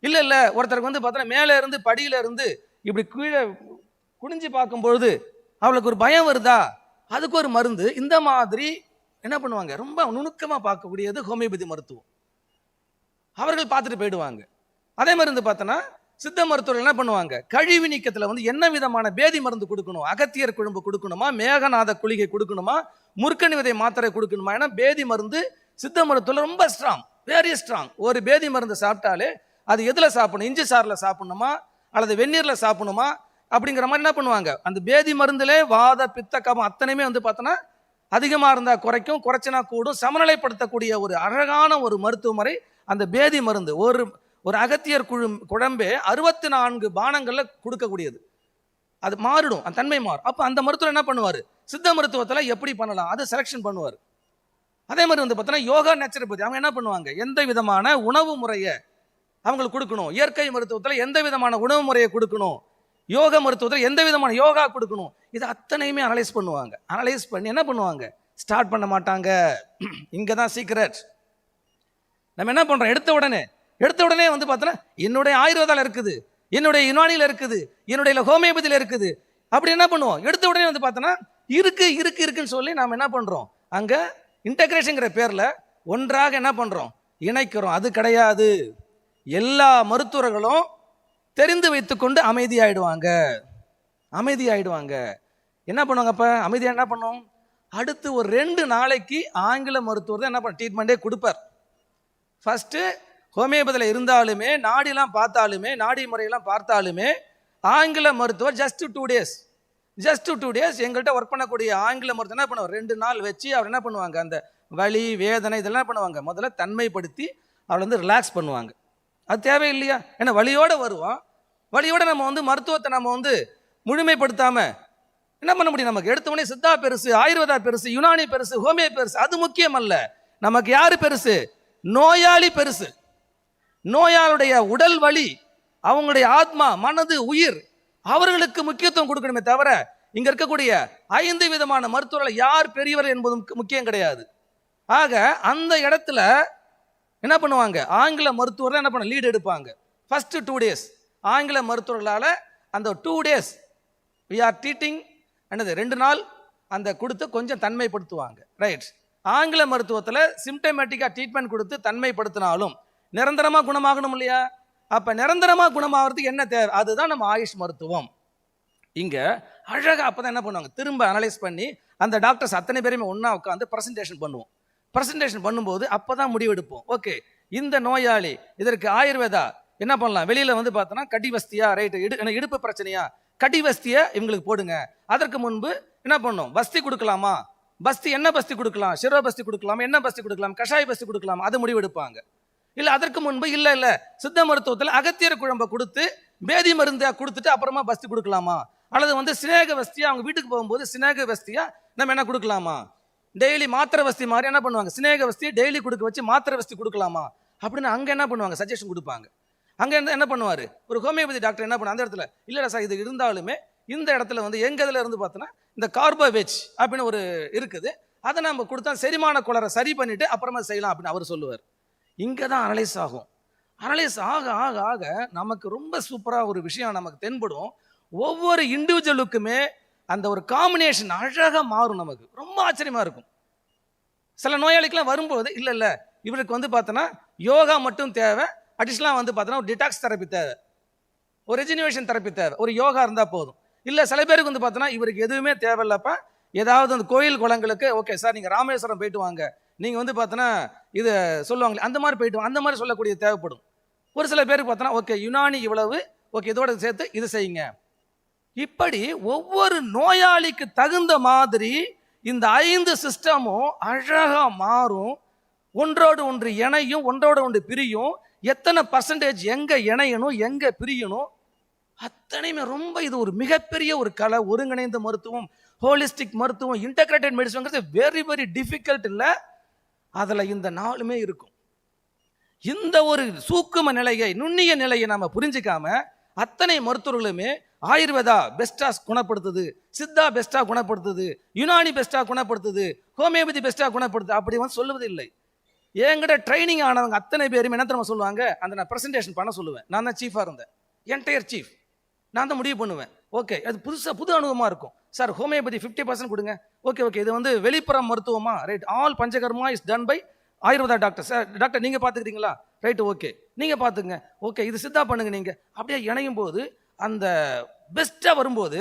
இல்லை ஒருத்தருக்கு வந்து பார்த்தோன்னா மேலே இருந்து படியில இருந்து இப்படி கீழே குனிஞ்சு பார்க்கும்பொழுது அவளுக்கு ஒரு பயம் வருதா, அதுக்கு ஒரு மருந்து. இந்த மாதிரி என்ன பண்ணுவாங்க, ரொம்ப நுணுக்கமாக பார்க்கக்கூடியது ஹோமியோபதி மருத்துவம். அவர்கள் பார்த்துட்டு போயிடுவாங்க. அதே மாதிரி வந்து பார்த்தோன்னா சித்த மருத்துவர்கள் என்ன பண்ணுவாங்க, கழிவு நீக்கத்தில் வந்து என்ன விதமான பேதி மருந்து கொடுக்கணும், அகத்தியர் குழம்பு கொடுக்கணுமா, மேகநாத குளிகை கொடுக்கணுமா, முற்கனி விதை மாத்திரை கொடுக்கணுமா, ஏன்னா பேதி மருந்து சித்த மருத்துவத்தில் ரொம்ப ஸ்ட்ராங், வெரி ஸ்ட்ராங். ஒரு பேதி மருந்து சாப்பிட்டாலே அது எதில் சாப்பிடணும், இஞ்சி சாறில் சாப்பிடணுமா அல்லது வெந்நீரில் சாப்பிடணுமா அப்படிங்கிற மாதிரி என்ன பண்ணுவாங்க. அந்த பேதி மருந்திலே வாத பித்த கபம் அத்தனையுமே வந்து பார்த்தோன்னா அதிகமாக இருந்தால் குறைக்கும், குறைச்சினா கூடும், சமநிலைப்படுத்தக்கூடிய ஒரு அழகான ஒரு மருத்துவ முறை அந்த பேதி மருந்து. ஒரு அகத்தியர் குழம்பே 64 பானங்களில் கொடுக்கக்கூடியது. அது மாறிடும், அந்த தன்மை மாறும். அப்போ அந்த மருத்துவர் என்ன பண்ணுவார், சித்த மருத்துவத்தில் எப்படி பண்ணலாம் அது செலெக்ஷன் பண்ணுவார். அதே மாதிரி வந்து பார்த்தோன்னா யோகா நேச்சுரோபதி அவங்க என்ன பண்ணுவாங்க, எந்த விதமான உணவு முறையை அவங்களுக்கு கொடுக்கணும், இயற்கை மருத்துவத்தில் எந்த விதமான உணவு முறையை கொடுக்கணும், யோக மருத்துவத்தில் எந்த விதமான யோகா கொடுக்கணும், இது அத்தனையுமே அனலைஸ் பண்ணுவாங்க. அனலைஸ் பண்ணி என்ன பண்ணுவாங்க, ஸ்டார்ட் பண்ண மாட்டாங்க. இங்கே தான் சீக்ரெட். நம்ம என்ன பண்ணுறோம், எடுத்த உடனே வந்து பார்த்தோன்னா என்னுடைய ஆயுர்வேதாவில் இருக்குது, என்னுடைய யுனானியில் இருக்குது, என்னுடைய ஹோமியோபதியில் இருக்குது, அப்படி என்ன பண்ணுவோம், எடுத்த உடனே வந்து பார்த்தோன்னா இருக்குன்னு சொல்லி நாம் என்ன பண்ணுறோம், அங்கே இன்டகிரேஷன்ங்கிற பேரில் ஒன்றாக என்ன பண்ணுறோம், இணைக்கிறோம். அது கிடையாது. எல்லா மருத்துவர்களும் தெரிந்து வைத்துக்கொண்டு அமைதியாயிடுவாங்க. என்ன பண்ணுவாங்க, அப்போ அமைதியாக என்ன பண்ணுவோம், அடுத்து ஒரு 2 நாளைக்கு ஆங்கில மருத்துவர் தான் என்ன பண்ண ட்ரீட்மெண்ட்டே கொடுப்பார். ஃபஸ்ட்டு ஹோமியோபதியில் இருந்தாலுமே நாடிலாம் பார்த்தாலுமே நாடி முறையெல்லாம் பார்த்தாலுமே ஆங்கில மருத்துவர் ஜஸ்ட் 2 டேஸ் எங்கள்கிட்ட ஒர்க் பண்ணக்கூடிய ஆங்கில மருத்துவர் என்ன பண்ணுவார், 2 நாள் வச்சு அவர் என்ன பண்ணுவாங்க, அந்த வலி வேதனை இதெல்லாம் பண்ணுவாங்க, முதல்ல தன்மைப்படுத்தி அவளை வந்து ரிலாக்ஸ் பண்ணுவாங்க. அது தேவையில்லையா, ஏன்னா வலியோடு வருவோம், வலியோடு நம்ம வந்து மருத்துவத்தை நம்ம வந்து முழுமைப்படுத்தாமல் என்ன பண்ண முடியும், நமக்கு எடுத்தவொடனே சித்தா பெருசு, ஆயுர்வேதா பெருசு, யுனானி பெருசு, ஹோமியோ பெருசு, அது முக்கியம் அல்ல. நமக்கு யாரு பெருசு, நோயாளி பெருசு. நோயாளுடைய உடல் வலி, அவங்களுடைய ஆத்மா, மனது, உயிர், அவர்களுக்கு முக்கியத்துவம் கொடுக்கணுமே தவிர இங்க இருக்கக்கூடிய 5 விதமான மருத்துவர்கள் யார் பெரியவர் என்பதும் முக்கியம் கிடையாது. ஆக அந்த இடத்துல என்ன பண்ணுவாங்க, ஆங்கில மருத்துவர் என்ன பண்ண லீடு எடுப்பாங்க. ஃபர்ஸ்ட் 2 டேஸ் ஆங்கில மருத்துவர்களால் அந்த 2 டேஸ் வி ஆர் ட்ரீட்டிங் என்னது 2 நாள் அந்த கொடுத்து கொஞ்சம் தன்மைப்படுத்துவாங்க. ரைட். ஆங்கில மருத்துவத்தில் சிம்டமேட்டிக்காக ட்ரீட்மெண்ட் கொடுத்து தன்மைப்படுத்தினாலும் நிரந்தரமாக குணமாகணும் இல்லையா? அப்போ நிரந்தரமாக குணமாகிறதுக்கு என்ன தேவை, அதுதான் நம்ம ஆயுஷ் மருத்துவம். இங்கே அழகாக அப்போ தான் என்ன பண்ணுவாங்க, திரும்ப அனலைஸ் பண்ணி அந்த டாக்டர்ஸ் அத்தனை பேருமே ஒன்றா உட்காந்து ப்ரெசன்டேஷன் பண்ணுவோம். ப்ரெசன்டேஷன் பண்ணும்போது அப்போ தான் முடிவெடுப்போம். ஓகே, இந்த நோயாளி இதற்கு ஆயுர்வேதா என்ன பண்ணலாம், வெளியில் வந்து பார்த்தோன்னா கடிவஸ்தியா, ரைட்டு, இடுப்பு பிரச்சனையா, கடிவஸ்தியை இவங்களுக்கு போடுங்க. அதற்கு முன்பு என்ன பண்ணணும், பஸ்தி கொடுக்கலாமா, பஸ்தி என்ன பஸ்தி கொடுக்கலாம், சிரோ பஸ்தி கொடுக்கலாம், என்ன பஸ்தி கொடுக்கலாம், கஷாய பஸ்தி கொடுக்கலாம், அதை முடிவெடுப்பாங்க. இல்லை அதற்கு முன்பு இல்லை சித்த மருத்துவத்தில் அகத்தியர் குழம்பை கொடுத்து பேதி மருந்தை கொடுத்துட்டு அப்புறமா பஸ்தி கொடுக்கலாமா, அல்லது வந்து சினேக வஸ்தியா அவங்க வீட்டுக்கு போகும்போது சினேக வஸ்தியா நம்ம என்ன கொடுக்கலாமா, டெய்லி மாத்திரை வஸ்தி மாதிரி என்ன பண்ணுவாங்க, சினேக வஸ்தியை டெய்லி கொடுக்க வச்சு மாத்திரை வஸ்தி கொடுக்கலாமா அப்படின்னு அங்கே என்ன பண்ணுவாங்க, சஜஷன் கொடுப்பாங்க. அங்கே என்ன பண்ணுவார், ஒரு ஹோமியோபதி டாக்டர் என்ன பண்ணுவாங்க, அந்த இடத்துல இல்லைடா சார் இது இருந்தாலுமே இந்த இடத்துல வந்து எங்கள் இதில் இருந்து பார்த்தோன்னா இந்த கார்போவேஜ் அப்படின்னு ஒரு இருக்குது, அதை நம்ம கொடுத்தா செரிமான குளரை சரி பண்ணிட்டு அப்புறமா செய்யலாம் அப்படின்னு அவர் சொல்லுவார். இங்கே தான் அனலைஸ் ஆகும். அனலைஸ் ஆக ஆக ஆக நமக்கு ரொம்ப சூப்பராக ஒரு விஷயம் நமக்கு தென்படும். ஒவ்வொரு இண்டிவிஜுவலுக்குமே அந்த ஒரு காம்பினேஷன் அழகாக மாறும். நமக்கு ரொம்ப ஆச்சரியமாக இருக்கும். சில நோயாளிக்கெல்லாம் வரும்போது இல்லை இவருக்கு வந்து பார்த்தோன்னா யோகா மட்டும் தேவை, அடிஷ்னலாக வந்து பார்த்தோன்னா ஒரு டிடாக்ஸ் தெரப்பி தேவை, ஒரு ரெஜினிவேஷன் தெரப்பி தேவை, ஒரு யோகா இருந்தால் போதும். இல்லை சில பேருக்கு வந்து பார்த்தோன்னா இவருக்கு எதுவுமே தேவையில்லப்பா, ஏதாவது அந்த கோயில் குளங்களுக்கு ஓகே சார் நீங்கள் ராமேஸ்வரம் போயிட்டு வாங்க, நீங்கள் வந்து பார்த்தோன்னா இது சொல்லுவாங்களே அந்த மாதிரி போயிட்டு வாங்க, அந்த மாதிரி சொல்லக்கூடிய தேவைப்படும். ஒரு சில பேருக்கு பார்த்தோன்னா ஓகே யுனானி இவ்வளவு, ஓகே இதோட சேர்த்து இது செய்யுங்க. இப்படி ஒவ்வொரு நோயாளிக்கு தகுந்த மாதிரி இந்த 5 சிஸ்டமும் அழகாக மாறும். ஒன்றோடு ஒன்று இணையும், ஒன்றோடு ஒன்று பிரியும். எத்தனை பர்சன்டேஜ் எங்கே இணையணும் எங்கே பிரியணும் அத்தனையுமே ரொம்ப இது ஒரு மிகப்பெரிய ஒரு கலை. ஒருங்கிணைந்த மருத்துவம், ஹோலிஸ்டிக் மருத்துவம், இன்டகிரேட்டட் மெடிசன்ங்கிறது வெரி வெரி டிஃபிகல்ட் இல்லை. அதில் இந்த 4மே இருக்கும். இந்த ஒரு சூக்கும நிலையை, நுண்ணிய நிலையை நம்ம புரிஞ்சிக்காம அத்தனை மருத்துவர்களுமே ஆயுர்வேதா பெஸ்டா குணப்படுத்துது, சித்தா பெஸ்டா குணப்படுத்துது, யுனானி பெஸ்டா குணப்படுத்துது, ஹோமியோபதி பெஸ்டா குணப்படுத்துது அப்படி வந்து சொல்லுவது இல்லை. என்கிட்ட ட்ரைனிங் ஆனவங்க அத்தனை பேரும் என்ன தெரியுமா சொல்லுவாங்க, அந்த நான் ப்ரெசன்டேஷன் பண்ண சொல்லுவேன். நான் தான் சீஃபாக இருந்தேன், என்டையர் சீஃப், நான் தான் முடிவு பண்ணுவேன். ஓகே அது புது அனுபவமாக இருக்கும் சார். ஹோமியோபதி 50% கொடுங்க, ஓகே இது வந்து வெளிப்புற மருத்துவமா, right, all Panchakarma is done by Ayurveda doctor. Sir doctor நீங்கள் பார்த்துக்கிறீங்களா, ரைட்டு ஓகே நீங்கள் பார்த்துங்க, ஓகே இது சித்தா பண்ணுங்க நீங்கள். அப்படியே இணையும் போது அந்த பெஸ்ட்டாக வரும்போது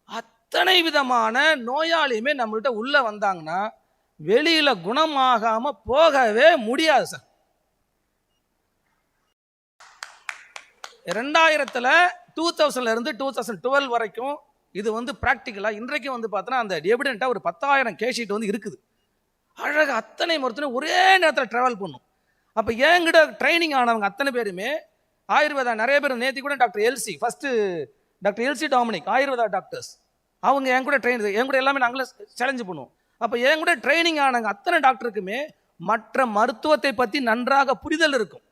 அத்தனை விதமான நோயாளியுமே நம்மள்கிட்ட உள்ளே வந்தாங்கன்னா வெளியில் குணமாகாமல் போகவே முடியாது சார். 2000 to 2012 வரைக்கும் இது வந்து ப்ராக்டிக்கலாக இன்றைக்கும் வந்து பார்த்தோன்னா அந்த எவிடென்ட்டாக ஒரு 10,000 கேஷீட் வந்து இருக்குது. அழகாக அத்தனை மருத்துவம் ஒரே நேரத்தில் ட்ராவல் பண்ணும். அப்போ என்கிட்ட ட்ரைனிங் ஆனவங்க அத்தனை பேருமே ஆயுர்வேதா, நிறைய பேர் நேற்று கூட doctor LC, first doctor LC Dominic Ayurveda doctors, அவங்க என் கூட என் கூட எல்லாமே நாங்களே சேலஞ்சு பண்ணுவோம். அப்போ என் கூட ட்ரைனிங் ஆனவங்க அத்தனை டாக்டருக்குமே மற்ற மருத்துவத்தை பற்றி நன்றாக புரிதல் இருக்கும்.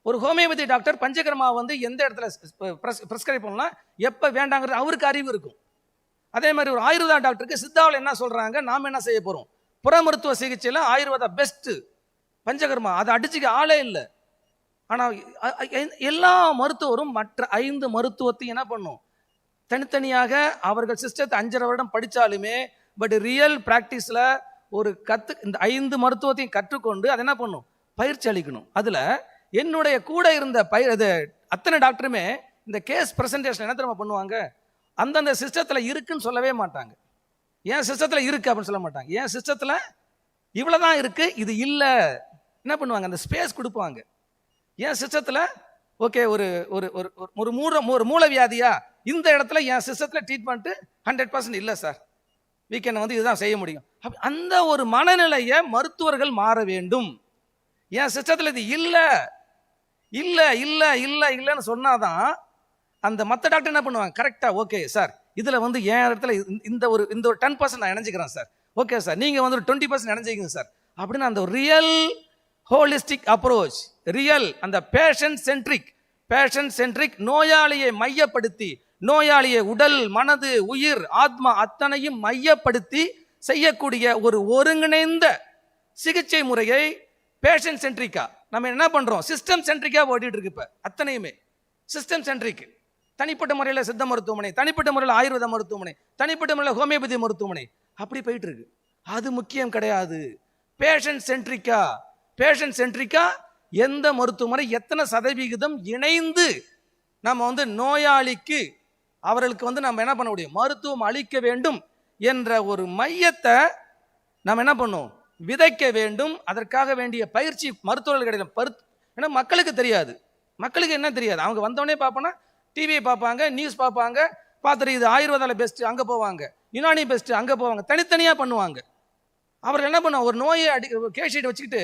ஒரு ஹோமியோபதி டாக்டர் பஞ்சகர்மா வந்து எந்த இடத்துல ப்ரெஸ்கிரைப் பண்ணலாம், எப்போ வேண்டாங்கிறது அவருக்கு அறிவு இருக்கும். அதே மாதிரி ஒரு ஆயுர்வேதா டாக்டருக்கு சித்தாவில் என்ன சொல்கிறாங்க, நாம் என்ன செய்ய போகிறோம், புற மருத்துவ சிகிச்சையில் ஆயுர்வேதா பெஸ்ட்டு, பஞ்சகர்மா அதை அடிச்சுக்க ஆளே இல்லை. ஆனால் எல்லா மருத்துவரும் மற்ற 5 மருத்துவத்தையும் என்ன பண்ணும், தனித்தனியாக அவர்கள் சிஸ்டத்தை 5.5 வருடம் படித்தாலுமே பட் ரியல் ப்ராக்டிஸில் ஒரு இந்த 5 மருத்துவத்தையும் கற்றுக்கொண்டு அதை என்ன பண்ணும், பயிற்சி அளிக்கணும். அதில் என்னுடைய கூட இருந்த அத்தனை டாக்டருமே இந்த கேஸ் ப்ரெசன்டேஷன் என்ன தெரியுமா பண்ணுவாங்க, அந்தந்த சிஸ்டத்தில் இருக்குன்னு சொல்லவே மாட்டாங்க. ஏன் சிஸ்டத்தில் இருக்குது அப்படின்னு சொல்ல மாட்டாங்க. ஏன் சிஸ்டத்தில் இவ்வளோதான் இருக்குது, இது இல்லை, என்ன பண்ணுவாங்க, அந்த ஸ்பேஸ் கொடுப்பாங்க. என் சிஸ்டத்தில் ஓகே ஒரு ஒரு ஒரு ஒரு மூல வியாதியா, இந்த இடத்துல என் சிஸ்டத்தில் ட்ரீட்மெண்ட்டு 100% இல்லை சார், வீக்கெண்ட் வந்து இதுதான் செய்ய முடியும். அந்த ஒரு மனநிலையை மருத்துவர்கள் மாற வேண்டும். என் சிஸ்டத்தில் இது இல்லை இல்லை இல்லை இல்லை இல்லைன்னு சொன்னாதான் அந்த மற்ற டாக்டர் என்ன பண்ணுவாங்க, கரெக்டாக ஓகே சார் இதில் வந்து என் இடத்துல இந்த ஒரு 10% நான் இணைஞ்சிக்கிறேன் சார், ஓகே சார் நீங்கள் வந்து ஒரு 20% இணைஞ்சிக்கிங்க சார் அப்படின்னு அந்த ரியல் ஹோலிஸ்டிக் அப்ரோச், ரியல் அந்த பேஷண்ட் சென்ட்ரிக் நோயாளியை மையப்படுத்தி, நோயாளியை உடல் மனது உயிர் ஆத்மா அத்தனையும் மையப்படுத்தி செய்யக்கூடிய ஒரு ஒருங்கிணைந்த சிகிச்சை முறையை பேஷண்ட் சென்ட்ரிக்கா நம்ம என்ன பண்றோம், சிஸ்டம் சென்ட்ரிக்கா ஓடிட்டு இருக்கு. இப்போ அத்தனையுமே சிஸ்டம் சென்ட்ரிக், தனிப்பட்ட முறையில் சித்த மருத்துவமனை, தனிப்பட்ட முறையில் ஆயுர்வேத மருத்துவமனை, தனிப்பட்ட முறையில் ஹோமியோபதி மருத்துவமனை அப்படி போயிட்டு இருக்கு. அது முக்கியம் கிடையாது. பேஷண்ட் சென்ட்ரிக்கா எந்த மருத்துவமனை எத்தனை சதவிகிதம் இணைந்து நம்ம வந்து நோயாளிக்கு அவர்களுக்கு வந்து நம்ம என்ன பண்ண முடியும், மருத்துவம் அளிக்க வேண்டும் என்ற ஒரு மையத்தை நம்ம என்ன பண்ணும், விதைக்க வேண்டும். அதற்காக வேண்டிய பயிற்சி மருத்துவர்கள் கிடையாது. ஏன்னா மக்களுக்கு தெரியாது, மக்களுக்கு என்ன தெரியாது, அவங்க வந்தவொடனே பார்ப்போன்னா டிவியை பார்ப்பாங்க, நியூஸ் பார்ப்பாங்க, பார்த்துட்டு இது ஆயுர்வேதாவில் பெஸ்ட்டு அங்கே போவாங்க, யுனானி பெஸ்ட்டு அங்கே போவாங்க, தனித்தனியாக பண்ணுவாங்க. அவர்கள் என்ன பண்ணுவாங்க, ஒரு நோயை கேஷீட் வச்சுக்கிட்டு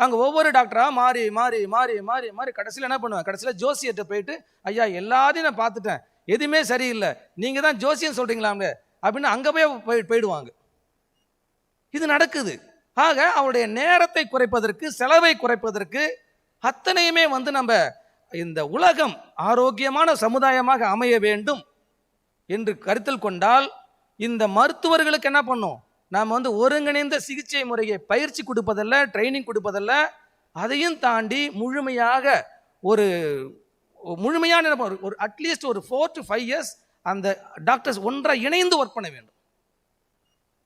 அங்கே ஒவ்வொரு டாக்டராக மாறி மாறி மாறி மாறி மாறி கடைசியில் என்ன பண்ணுவாங்க, கடைசியில் ஜோசியர்கிட்ட போயிட்டு ஐயா எல்லாத்தையும் நான் பார்த்துட்டேன், எதுவுமே சரியில்லை, நீங்கள் தான் ஜோசியம் சொல்கிறீங்களாமே அப்படின்னு அங்கே போயிடுவாங்க. இது நடக்குது. ஆக அவருடைய நேரத்தை குறைப்பதற்கு, செலவை குறைப்பதற்கு அத்தனையுமே வந்து நம்ம இந்த உலகம் ஆரோக்கியமான சமுதாயமாக அமைய வேண்டும் என்று கருத்தில் கொண்டால் இந்த மருத்துவர்களுக்கு என்ன பண்ணும், நாம் வந்து ஒருங்கிணைந்த சிகிச்சை முறையை பயிற்சி கொடுப்பதல்ல, ட்ரைனிங் கொடுப்பதல்ல, அதையும் தாண்டி முழுமையாக ஒரு முழுமையான ஒரு அட்லீஸ்ட் ஒரு 4 to 5 years அந்த டாக்டர்ஸ் ஒன்றாக இணைந்து ஒர்க் பண்ண வேண்டும்.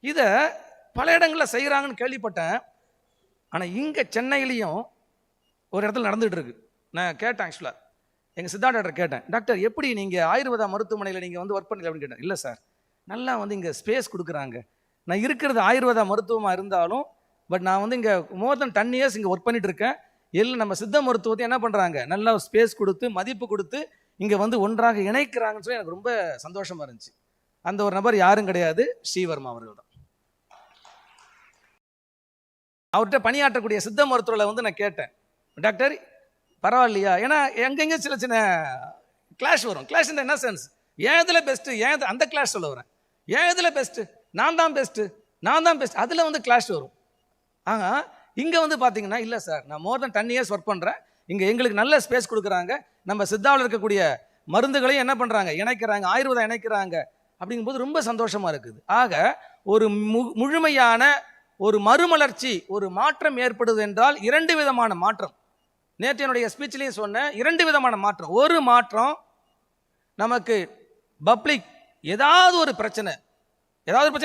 இதை பல இடங்களில் செய்கிறாங்கன்னு கேள்விப்பட்டேன். ஆனால் இங்கே சென்னையிலையும் ஒரு இடத்துல நடந்துகிட்டு இருக்கு. நான் கேட்டேன், ஆக்சுவலாக எங்கள் சித்தா டாக்டர் கேட்டேன், டாக்டர் எப்படி நீங்கள் ஆயுர்வேதா மருத்துவமனையில் நீங்கள் வந்து ஒர்க் பண்ணல அப்படின்னு கேட்டேன். இல்லை சார், நல்லா வந்து இங்கே ஸ்பேஸ் கொடுக்குறாங்க. நான் இருக்கிறது ஆயுர்வேதா மருத்துவமாக இருந்தாலும் பட் நான் வந்து இங்கே மோர் தென் 10 years இங்கே ஒர்க் பண்ணிட்டு இருக்கேன். இல்லை நம்ம சித்த மருத்துவத்தை என்ன பண்ணுறாங்க, நல்லா ஸ்பேஸ் கொடுத்து மதிப்பு கொடுத்து இங்கே வந்து ஒன்றாக இணைக்கிறாங்கன்னு சொல்லி எனக்கு ரொம்ப சந்தோஷமாக இருந்துச்சு. அந்த ஒரு நபர் யாரும் கிடையாது, ஸ்ரீவர்மா அவர்கள் தான். அவர்கிட்ட பணியாற்றக்கூடிய சித்த மருத்துவரை வந்து நான் கேட்டேன், டாக்டர் பரவாயில்லையா, ஏன்னா எங்கெங்கே சின்ன சின்ன கிளாஷ் வரும். கிளாஷ் இந்த என்ன சென்ஸ், ஏன் இதில் பெஸ்ட்டு, ஏன் அந்த கிளாஷ் சொல்ல வரேன், ஏன் இதில் பெஸ்ட்டு, நான் தான் பெஸ்ட், அதில் வந்து கிளாஷ் வரும். இங்கே வந்து பார்த்தீங்கன்னா இல்லை சார், நான் மோர் தென் 10 years ஒர்க் பண்ணுறேன், இங்கே எங்களுக்கு நல்ல ஸ்பேஸ் கொடுக்குறாங்க, நம்ம சித்தாவில் இருக்கக்கூடிய மருந்துகளையும் என்ன பண்ணுறாங்க, இணைக்கிறாங்க, ஆயுர்வேதம் இணைக்கிறாங்க. அப்படிங்கும்போது ரொம்ப சந்தோஷமாக இருக்குது. ஆக ஒரு முழுமையான ஒரு மறுமலர்ச்சி, ஒரு மாற்றம் ஏற்படுது என்றால் 2 விதமான மாற்றம். நேற்று என்னுடைய ஸ்பீச்லேயும் சொன்னேன், 2 விதமான மாற்றம். ஒரு மாற்றம் நமக்கு பப்ளிக் ஏதாவது ஒரு பிரச்சனை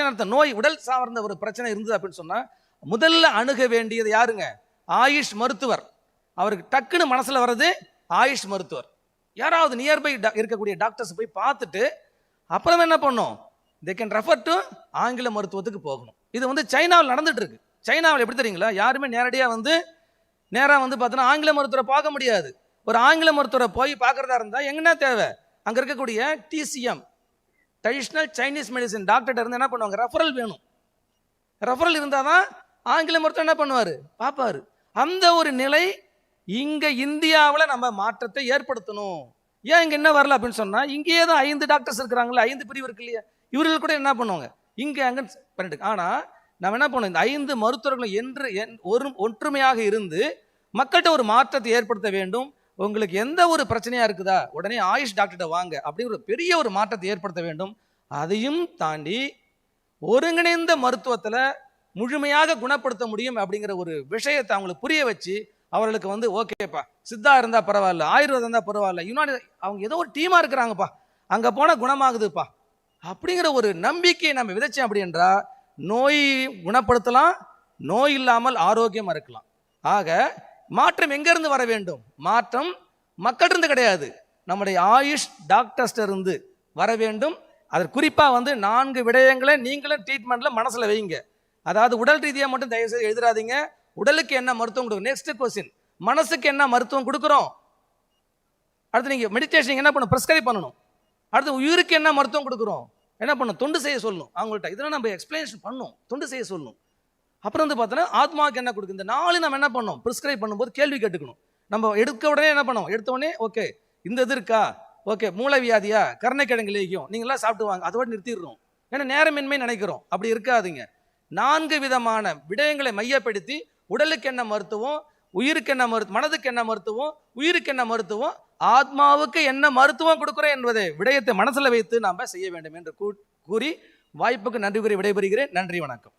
அர்த்தம், நோய் உடல் சார்ந்த ஒரு பிரச்சனை இருந்தது அப்படின்னு சொன்னால் முதல்ல அணுக வேண்டியது யாருங்க, ஆயுஷ் மருத்துவர். அவருக்கு டக்குன்னு மனசில் வர்றது ஆயுஷ் மருத்துவர். யாராவது நியர்பை இருக்கக்கூடிய டாக்டர்ஸ் போய் பார்த்துட்டு அப்புறம் என்ன பண்ணோம், தே கேன் ரெஃபர் டு ஆங்கில மருத்துவத்துக்கு போகணும். இது வந்து சைனாவில் நடந்துட்டு இருக்கு. சைனாவில் எப்படி தெரியுங்களா, யாருமே நேரடியாக வந்து பார்த்தோன்னா ஆங்கில மருத்துவரை பார்க்க முடியாது. ஒரு ஆங்கில மருத்துவரை போய் பார்க்குறதா இருந்தால் எங்கன்னா தேவை, அங்கே இருக்கக்கூடிய TCM ட்ரெடிஷ்னல் சைனீஸ் மெடிசன் டாக்டர்கிட்ட இருந்து என்ன பண்ணுவாங்க, ரெஃபரல் வேணும். ரெஃபரல் இருந்தால் தான் ஆங்கில மருத்துவம் என்ன பண்ணுவார், பார்ப்பார். அந்த ஒரு நிலை இங்கே இந்தியாவில் நம்ம மாற்றத்தை ஏற்படுத்தணும். ஏன் இங்கே என்ன வரல அப்படின்னு சொன்னால், இங்கேயே தான் 5 டாக்டர்ஸ் இருக்கிறாங்களா, 5 பிரிவு இருக்கு இல்லையா, இவர்கள் கூட என்ன பண்ணுவாங்க இங்கே அங்கே பண்ணிட்டு. ஆனால் நம்ம என்ன பண்ணோம், இந்த 5 மருத்துவர்களும் ஒற்றுமையாக இருந்து மக்கள்கிட்ட ஒரு மாற்றத்தை ஏற்படுத்த வேண்டும். உங்களுக்கு எந்த ஒரு பிரச்சனையாக இருக்குதா, உடனே ஆயுஷ் டாக்டர்கிட்ட வாங்க அப்படிங்கிற ஒரு பெரிய ஒரு மாற்றத்தை ஏற்படுத்த வேண்டும். அதையும் தாண்டி ஒருங்கிணைந்த மருத்துவத்தில் முழுமையாக குணப்படுத்த முடியும் அப்படிங்கிற ஒரு விஷயத்தை அவங்களுக்கு புரிய வச்சு அவர்களுக்கு வந்து ஓகேப்பா, சித்தா இருந்தால் பரவாயில்ல, ஆயுர்வேதம் இருந்தால் பரவாயில்ல, யுனானி அவங்க ஏதோ ஒரு டீமாக இருக்கிறாங்கப்பா, அங்கே போனால் குணமாகுதுப்பா அப்படிங்கிற ஒரு நம்பிக்கையை நம்ம விதைச்சோம். அப்படி என்றால் நோய் குணப்படுத்தலாம், நோய் இல்லாமல் ஆரோக்கியமாக இருக்கலாம். ஆக மாற்றம் எங்கேருந்து வர வேண்டும், மாற்றம் மக்களிருந்து கிடையாது, நம்முடைய ஆயுஷ் டாக்டர்ஸ்ட இருந்து வர வேண்டும். அது குறிப்பாக வந்து 4 விடயங்களை நீங்களும் ட்ரீட்மெண்ட்டில் மனசில் வைங்க. அதாவது உடல் ரீதியாக மட்டும் தயவுசெய்து எழுதுறாதீங்க. உடலுக்கு என்ன மருத்துவம் கொடுக்கும், நெக்ஸ்ட் கொஸ்டின் மனசுக்கு என்ன மருத்துவம் கொடுக்குறோம், அடுத்து நீங்கள் மெடிடேஷன் என்ன பண்ணணும், ப்ரிஸ்கிரைப் பண்ணணும். அடுத்து உயிருக்கு என்ன மருத்துவம் கொடுக்குறோம், என்ன பண்ணணும், தொண்டு செய்ய சொல்லணும் அவங்கள்ட்ட. இதெல்லாம் நம்ம எக்ஸ்பிளனேஷன் பண்ணணும், தொண்டு செய்ய சொல்லணும். அப்புறம் வந்து பார்த்தோன்னா ஆத்மாவுக்கு என்ன கொடுக்கு, இந்த 4 நம்ம என்ன பண்ணணும், ப்ரிஸ்கிரைப் பண்ணும்போது கேள்வி கேட்டுக்கணும். நம்ம எடுக்க உடனே என்ன பண்ணோம், எடுத்த உடனே ஓகே இந்த இது இருக்கா, ஓகே மூளை வியாதியா, கருணைக்கிழங்கு லேகியம் நீங்களாம் சாப்பிடுவாங்க, அதோடு நிறுத்திடுறோம். ஏன்னா நேரமின்மை நினைக்கிறோம், அப்படி இருக்காதீங்க. 4 விதமான விடயங்களை மையப்படுத்தி உடலுக்கு என்ன மருத்துவம், உயிருக்கு என்ன மருத்துவம், மனதுக்கு என்ன மருத்துவம், உயிருக்கு என்ன மருத்துவம், ஆத்மாவுக்கு என்ன மருத்துவம் கொடுக்குறோம் என்பதை விடயத்தை மனசில் வைத்து நாம் செய்ய வேண்டும் என்று கூறி வாய்ப்புக்கு நன்றி கூறி விடைபெறுகிறேன். நன்றி, வணக்கம்.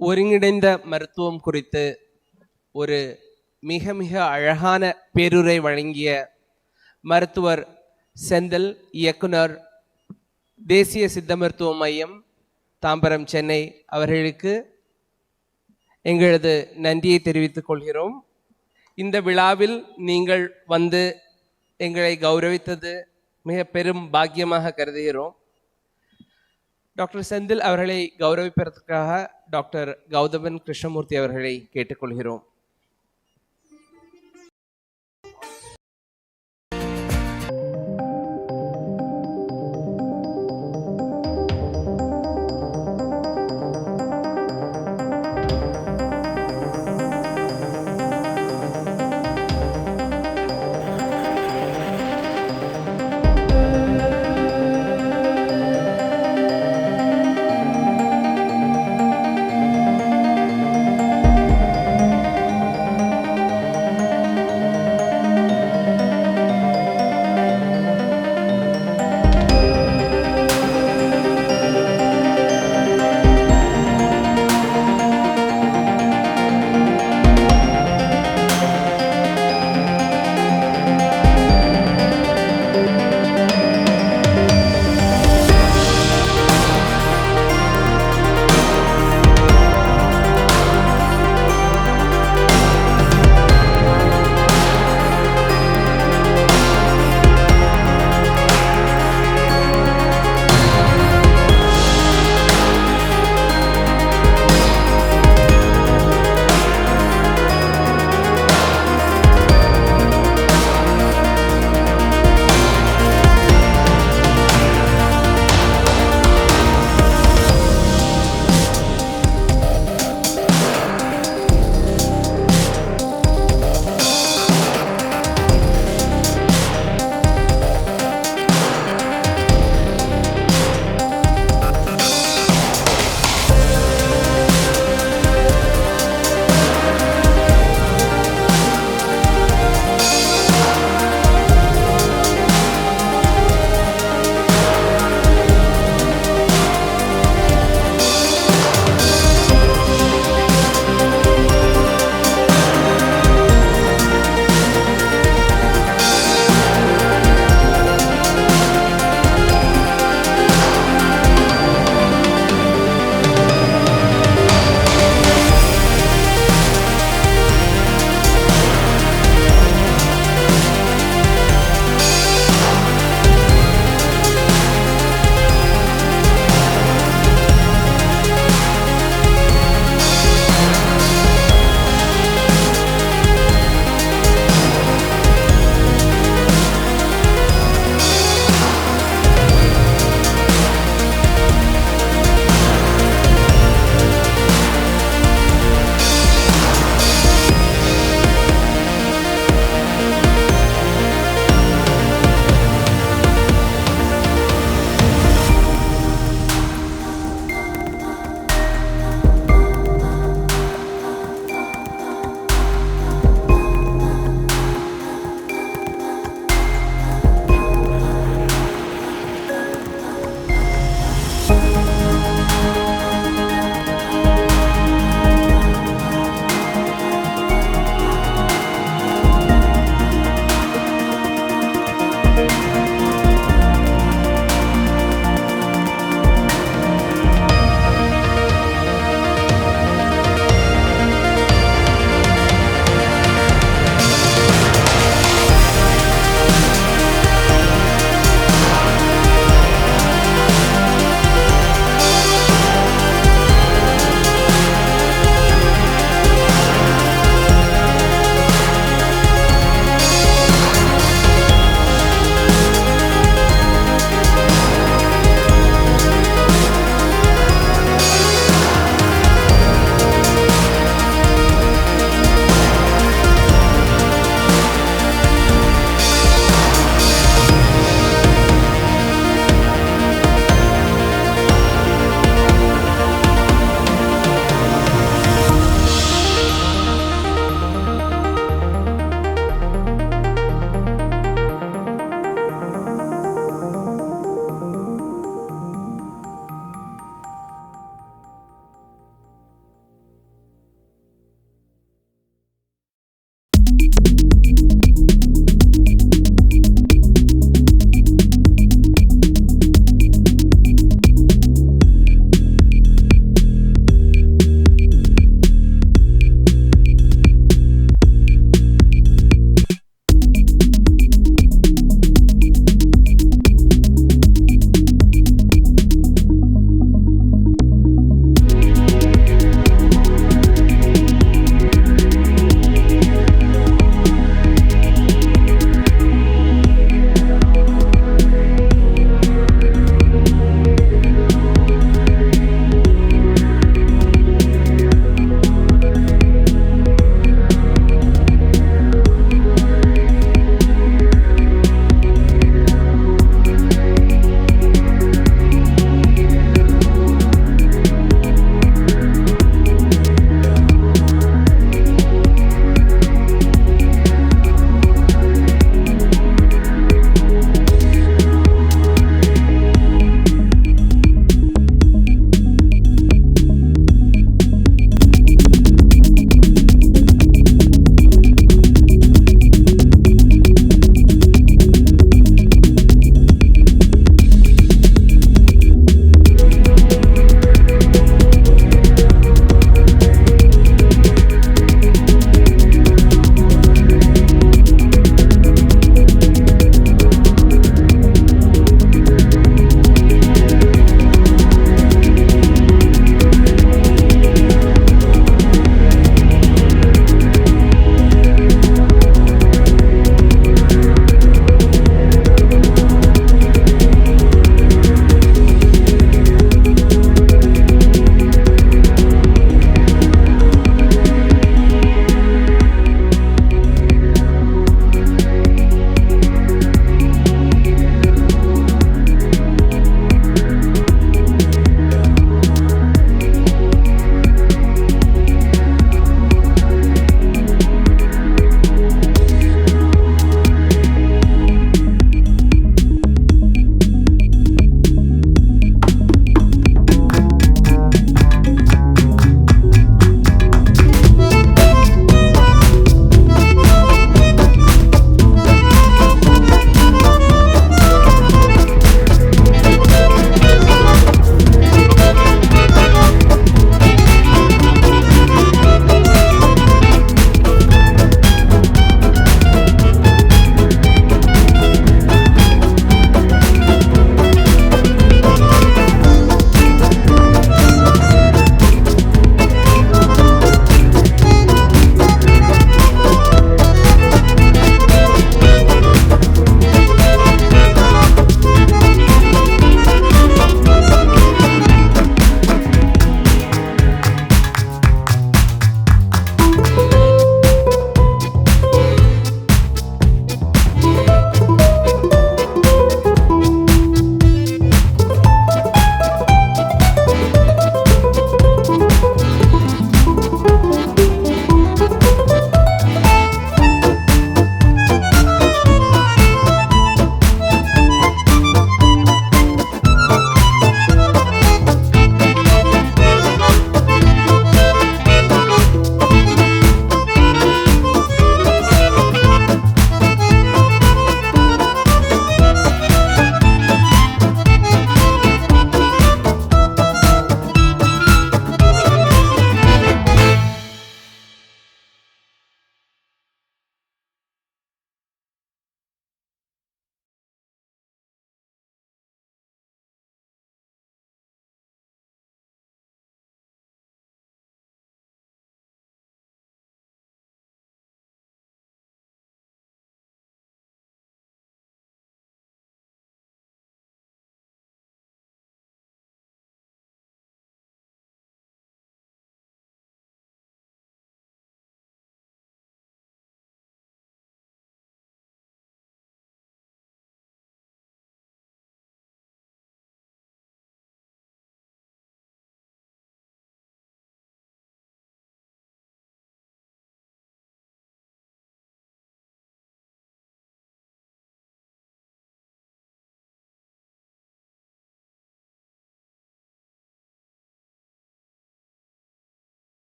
ஒருங்கிணைந்த மருத்துவம் குறித்து ஒரு மிக மிக அழகான பேருரை வழங்கிய மருத்துவர் செந்தில், இயக்குனர், தேசிய சித்த மருத்துவ மையம், தாம்பரம், சென்னை அவர்களுக்கு எங்களது நன்றியை தெரிவித்துக் கொள்கிறோம். இந்த விழாவில் நீங்கள் வந்து எங்களை கௌரவித்தது மிக பெரும் பாக்கியமாக கருதுகிறோம். டாக்டர் செந்தில் அவர்களை கௌரவிப்பதற்காக டாக்டர் கௌதமன் கிருஷ்ணமூர்த்தி அவர்களை கேட்டுக்கொள்கிறோம்.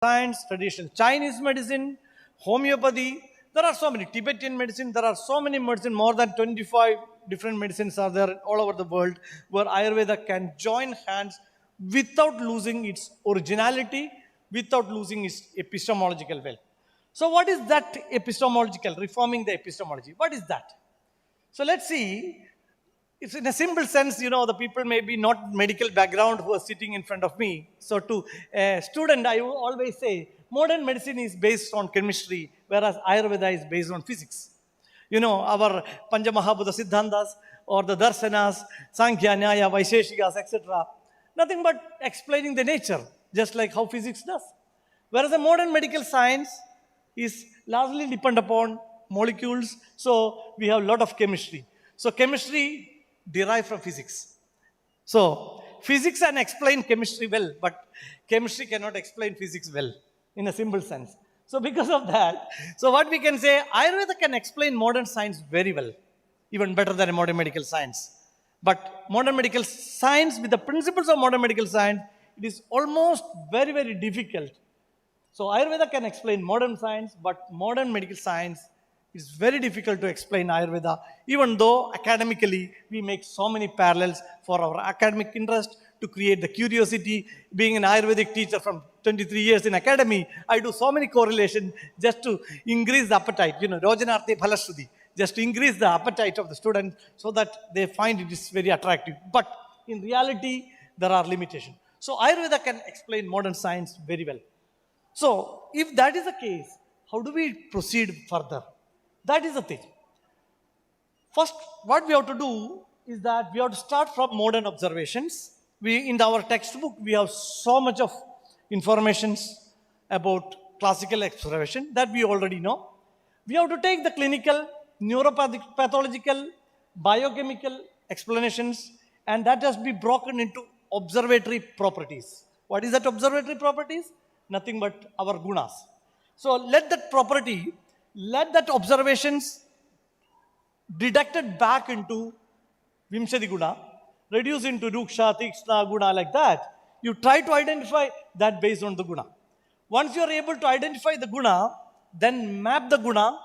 science, traditional Chinese medicine, homeopathy. There are so many. Tibetan medicine, there are so many medicine, more than 25 different medicines are there all over the world where Ayurveda can join hands without losing its originality, without losing its epistemological well. So what is that epistemological, reforming the epistemology? What is that? So let's see. It's in a simple sense, the people may be not medical background who are sitting in front of me. So to a student, I will always say, modern medicine is based on chemistry, whereas Ayurveda is based on physics. Our Panchamahabhuta Siddhantas or the Darsanas, Sankhya, Nyaya, Vaisheshikas, etc. Nothing but explaining the nature, just like how physics does. Whereas the modern medical science is largely dependent upon molecules, so we have a lot of chemistry. So chemistry derived from physics. So physics can explain chemistry well, but chemistry cannot explain physics well in a simple sense. So because of that, so what we can say, Ayurveda can explain modern science very well, even better than a modern medical science. But modern medical science, with the principles of modern medical science, it is almost very, very difficult. So Ayurveda can explain modern science, but modern medical science is very difficult to explain Ayurveda, even though academically we make so many parallels for our academic interest to create the curiosity. Being an Ayurvedic teacher from 23 years in academy, I do so many correlations just to increase the appetite, Rojanarthe Phalashruti, just to increase the appetite of the student so that they find it is very attractive. But in reality, there are limitations. So Ayurveda can explain modern science very well. So if that is the case, how do we proceed further? That is the thing. First, what we have to do is that we have to start from modern observations. In our textbook, we have so much of informations about classical observation that we already know. We have to take the clinical, neuropathological, biochemical explanations, and that has to be broken into observatory properties. What is that observatory properties? Nothing but our gunas. So let that observations deducted back into Vimshati Guna, reduce into Ruksha, Tikshna, Guna, like that. You try to identify that based on the Guna. Once you are able to identify the Guna, then map the Guna,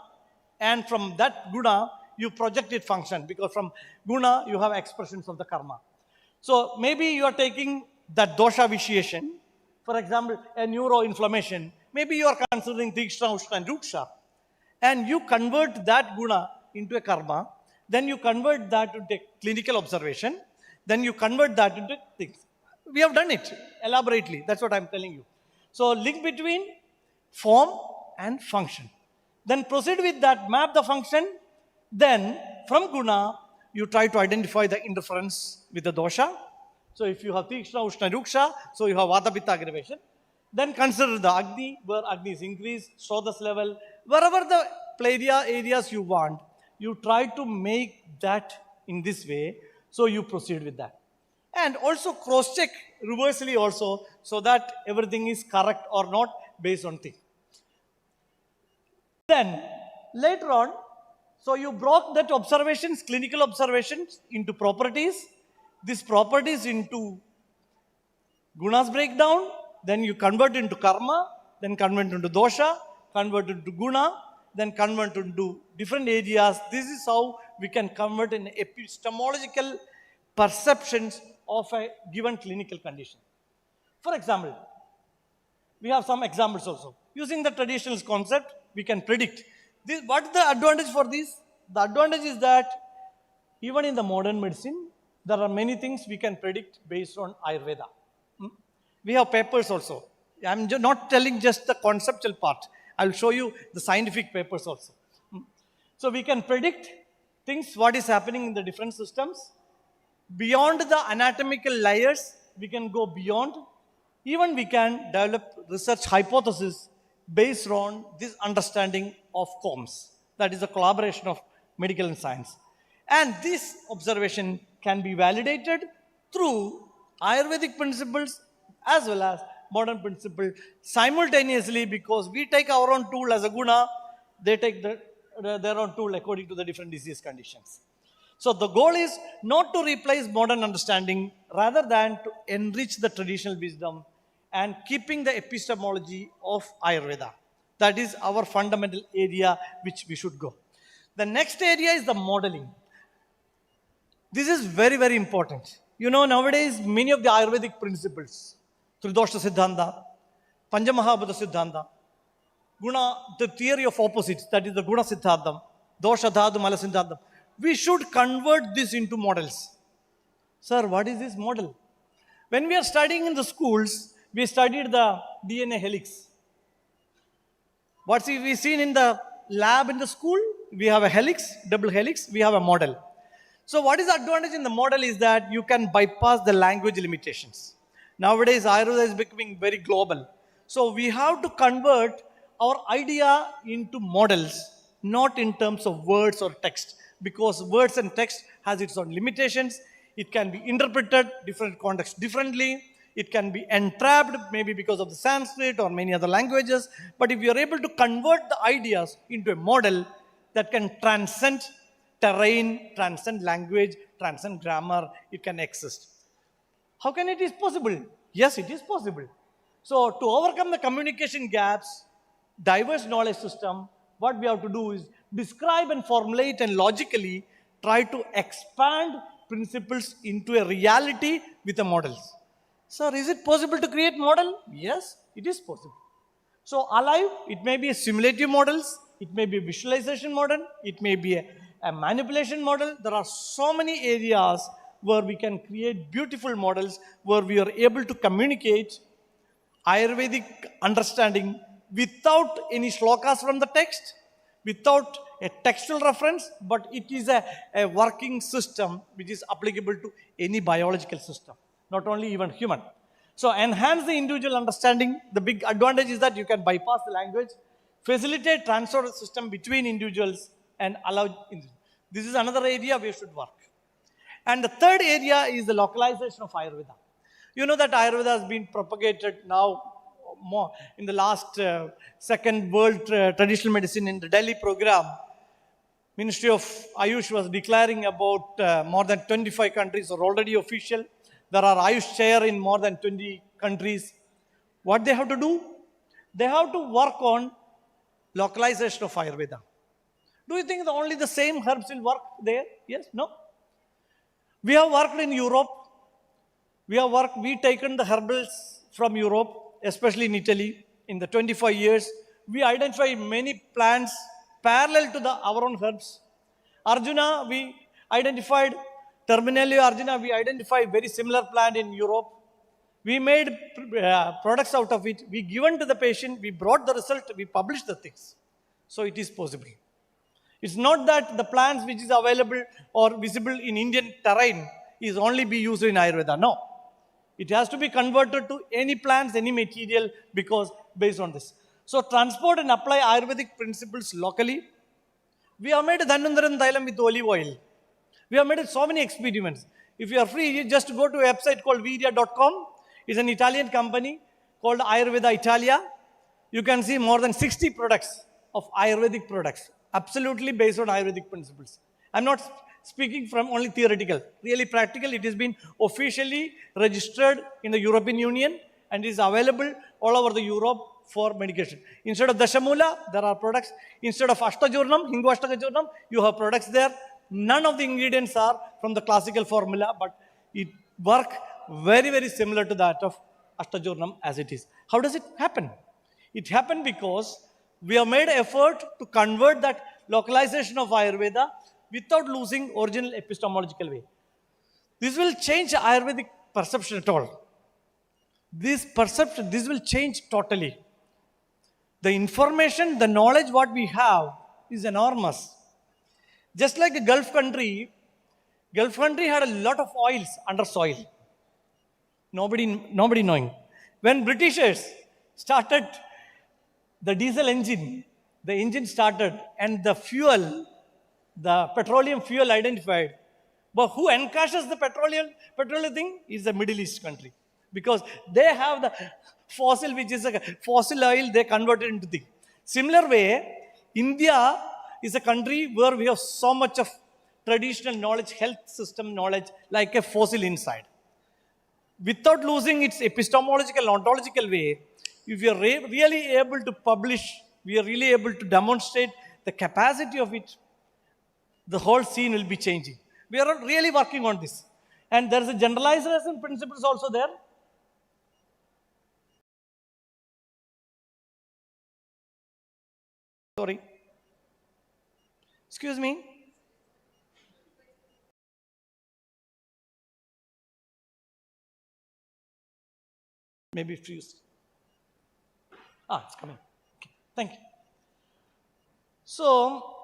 and from that Guna, you project its function, because from Guna, you have expressions of the karma. So maybe you are taking that dosha vitiation, for example, a neuroinflammation. Maybe you are considering Tikshna, Ushna, and Ruksha. And you convert that guna into a karma, then you convert that into a clinical observation, then you convert that into things. We have done it elaborately. That's what I'm telling you. So link between form and function. Then proceed with that, map the function. Then from guna, you try to identify the interference with the dosha. So if you have Tikshna, Ushna, Ruksha, so you have Vata, Pitta aggravation. Then consider the Agni, where Agni is increased, Srodhas level. Wherever the playa areas you want, you try to make that in this way, so you proceed with that. And also cross-check reversely also, so that everything is correct or not based on thing. Then, later on, so you broke that observations, clinical observations, into properties. These properties into gunas breakdown, then you convert into karma, then convert into dosha, convert into guna, then convert into different areas. This is how we can convert in epistemological perceptions of a given clinical condition. For example, we have some examples also. Using the traditional concept, we can predict. What is the advantage for this? The advantage is that even in the modern medicine, there are many things we can predict based on Ayurveda. We have papers also. I'm not telling just the conceptual part. I'll show you the scientific papers also. So we can predict things, what is happening in the different systems. Beyond the anatomical layers, we can go beyond. Even we can develop research hypothesis based on this understanding of COMS. That is the collaboration of medical and science. And this observation can be validated through Ayurvedic principles as well as modern principles simultaneously, because we take our own tool as a guna, they take their own tool according to the different disease conditions. So the goal is not to replace modern understanding, rather than to enrich the traditional wisdom and keeping the epistemology of Ayurveda. That is our fundamental area which we should go. The next area is the modeling. This is very, very important. You know, nowadays, many of the Ayurvedic principles, Tridosha Siddhanta, Panchamahabhuta Siddhanta, Guna, the theory of opposites, that is the Guna Siddhantam, Dosha Dhatu Mala Siddhantam, we should convert this into models. Sir, what is this model? When we are studying in the schools, we studied the DNA helix. What's we seen in the lab in the school? We have a helix, double helix, we have a model. So what is the advantage in the model is that you can bypass the language limitations. Nowadays, Ayurveda is becoming very global. So we have to convert our idea into models, not in terms of words or text, because words and text has its own limitations. It can be interpreted different contexts differently. It can be entrapped maybe because of the Sanskrit or many other languages. But if you are able to convert the ideas into a model that can transcend terrain, transcend language, transcend grammar, it can exist. How can it is possible? Yes, it is possible. So to overcome the communication gaps, diverse knowledge system, what we have to do is describe and formulate and logically try to expand principles into a reality with the models. Sir, is it possible to create model? Yes, it is possible. So alive, it may be a simulative models, it may be a visualization model, it may be a manipulation model. There are so many areas where we can create beautiful models where we are able to communicate Ayurvedic understanding without any shlokas from the text, without a textual reference, but it is a working system which is applicable to any biological system, not only even human. So enhance the individual understanding. The big advantage is that you can bypass the language, facilitate transfer of system between individuals and allow. This is another area we should work. And the third area is the localization of Ayurveda. You know that Ayurveda has been propagated now more in the last second world traditional medicine in the Delhi program. Ministry of Ayush was declaring about more than 25 countries are already official. There are Ayush chair in more than 20 countries. What they have to do? They have to work on localization of Ayurveda. Do you think that only the same herbs will work there? Yes? No? We have worked in Europe. We taken the herbals from Europe, especially in Italy, in the 25 years. We identified many plants parallel to our own herbs. Arjuna, we identified, Terminalia Arjuna, we identified very similar plant in Europe. We made products out of it. We given to the patient, we brought the result, we published the things. So it is possible. It's not that the plants which is available or visible in Indian terrain is only be used in Ayurveda. No. It has to be converted to any plants, any material, because based on this. So transport and apply Ayurvedic principles locally. We have made Dhanvantaran Thailam with olive oil. We have made so many experiments. If you are free, you just go to a website called Vidya.com. It's an Italian company called Ayurveda Italia. You can see more than 60 products of Ayurvedic products, absolutely based on Ayurvedic principles. I'm not speaking from only theoretical, really practical. It has been officially registered in the European Union and is available all over the Europe for medication. Instead of Dashamula, there are products. Instead of Ashtajurnam, Hingu Ashtajurnam, you have products there. None of the ingredients are from the classical formula, but it works very, very similar to that of Ashtajurnam as it is. How does it happen? It happened because we have made effort to convert that localization of Ayurveda without losing original epistemological way. This will change Ayurvedic perception at all. This will change totally. The information, the knowledge what we have is enormous. Just like a Gulf country had a lot of oils under soil. Nobody knowing. When Britishers started the diesel engine, the engine started and the petroleum fuel identified. But who encaches the petroleum thing is the Middle East country. Because they have the fossil, which is a fossil oil, they converted into thing. Similar way, India is a country where we have so much of traditional knowledge, health system knowledge, like a fossil inside. without losing its epistemological, ontological way, if we are really able to publish, we are really able to demonstrate the capacity of it, the whole scene will be changing. We are really working on this. And there is a generalization principles also there. Sorry. Excuse me. Maybe fused. It's coming. Okay. Thank you. So,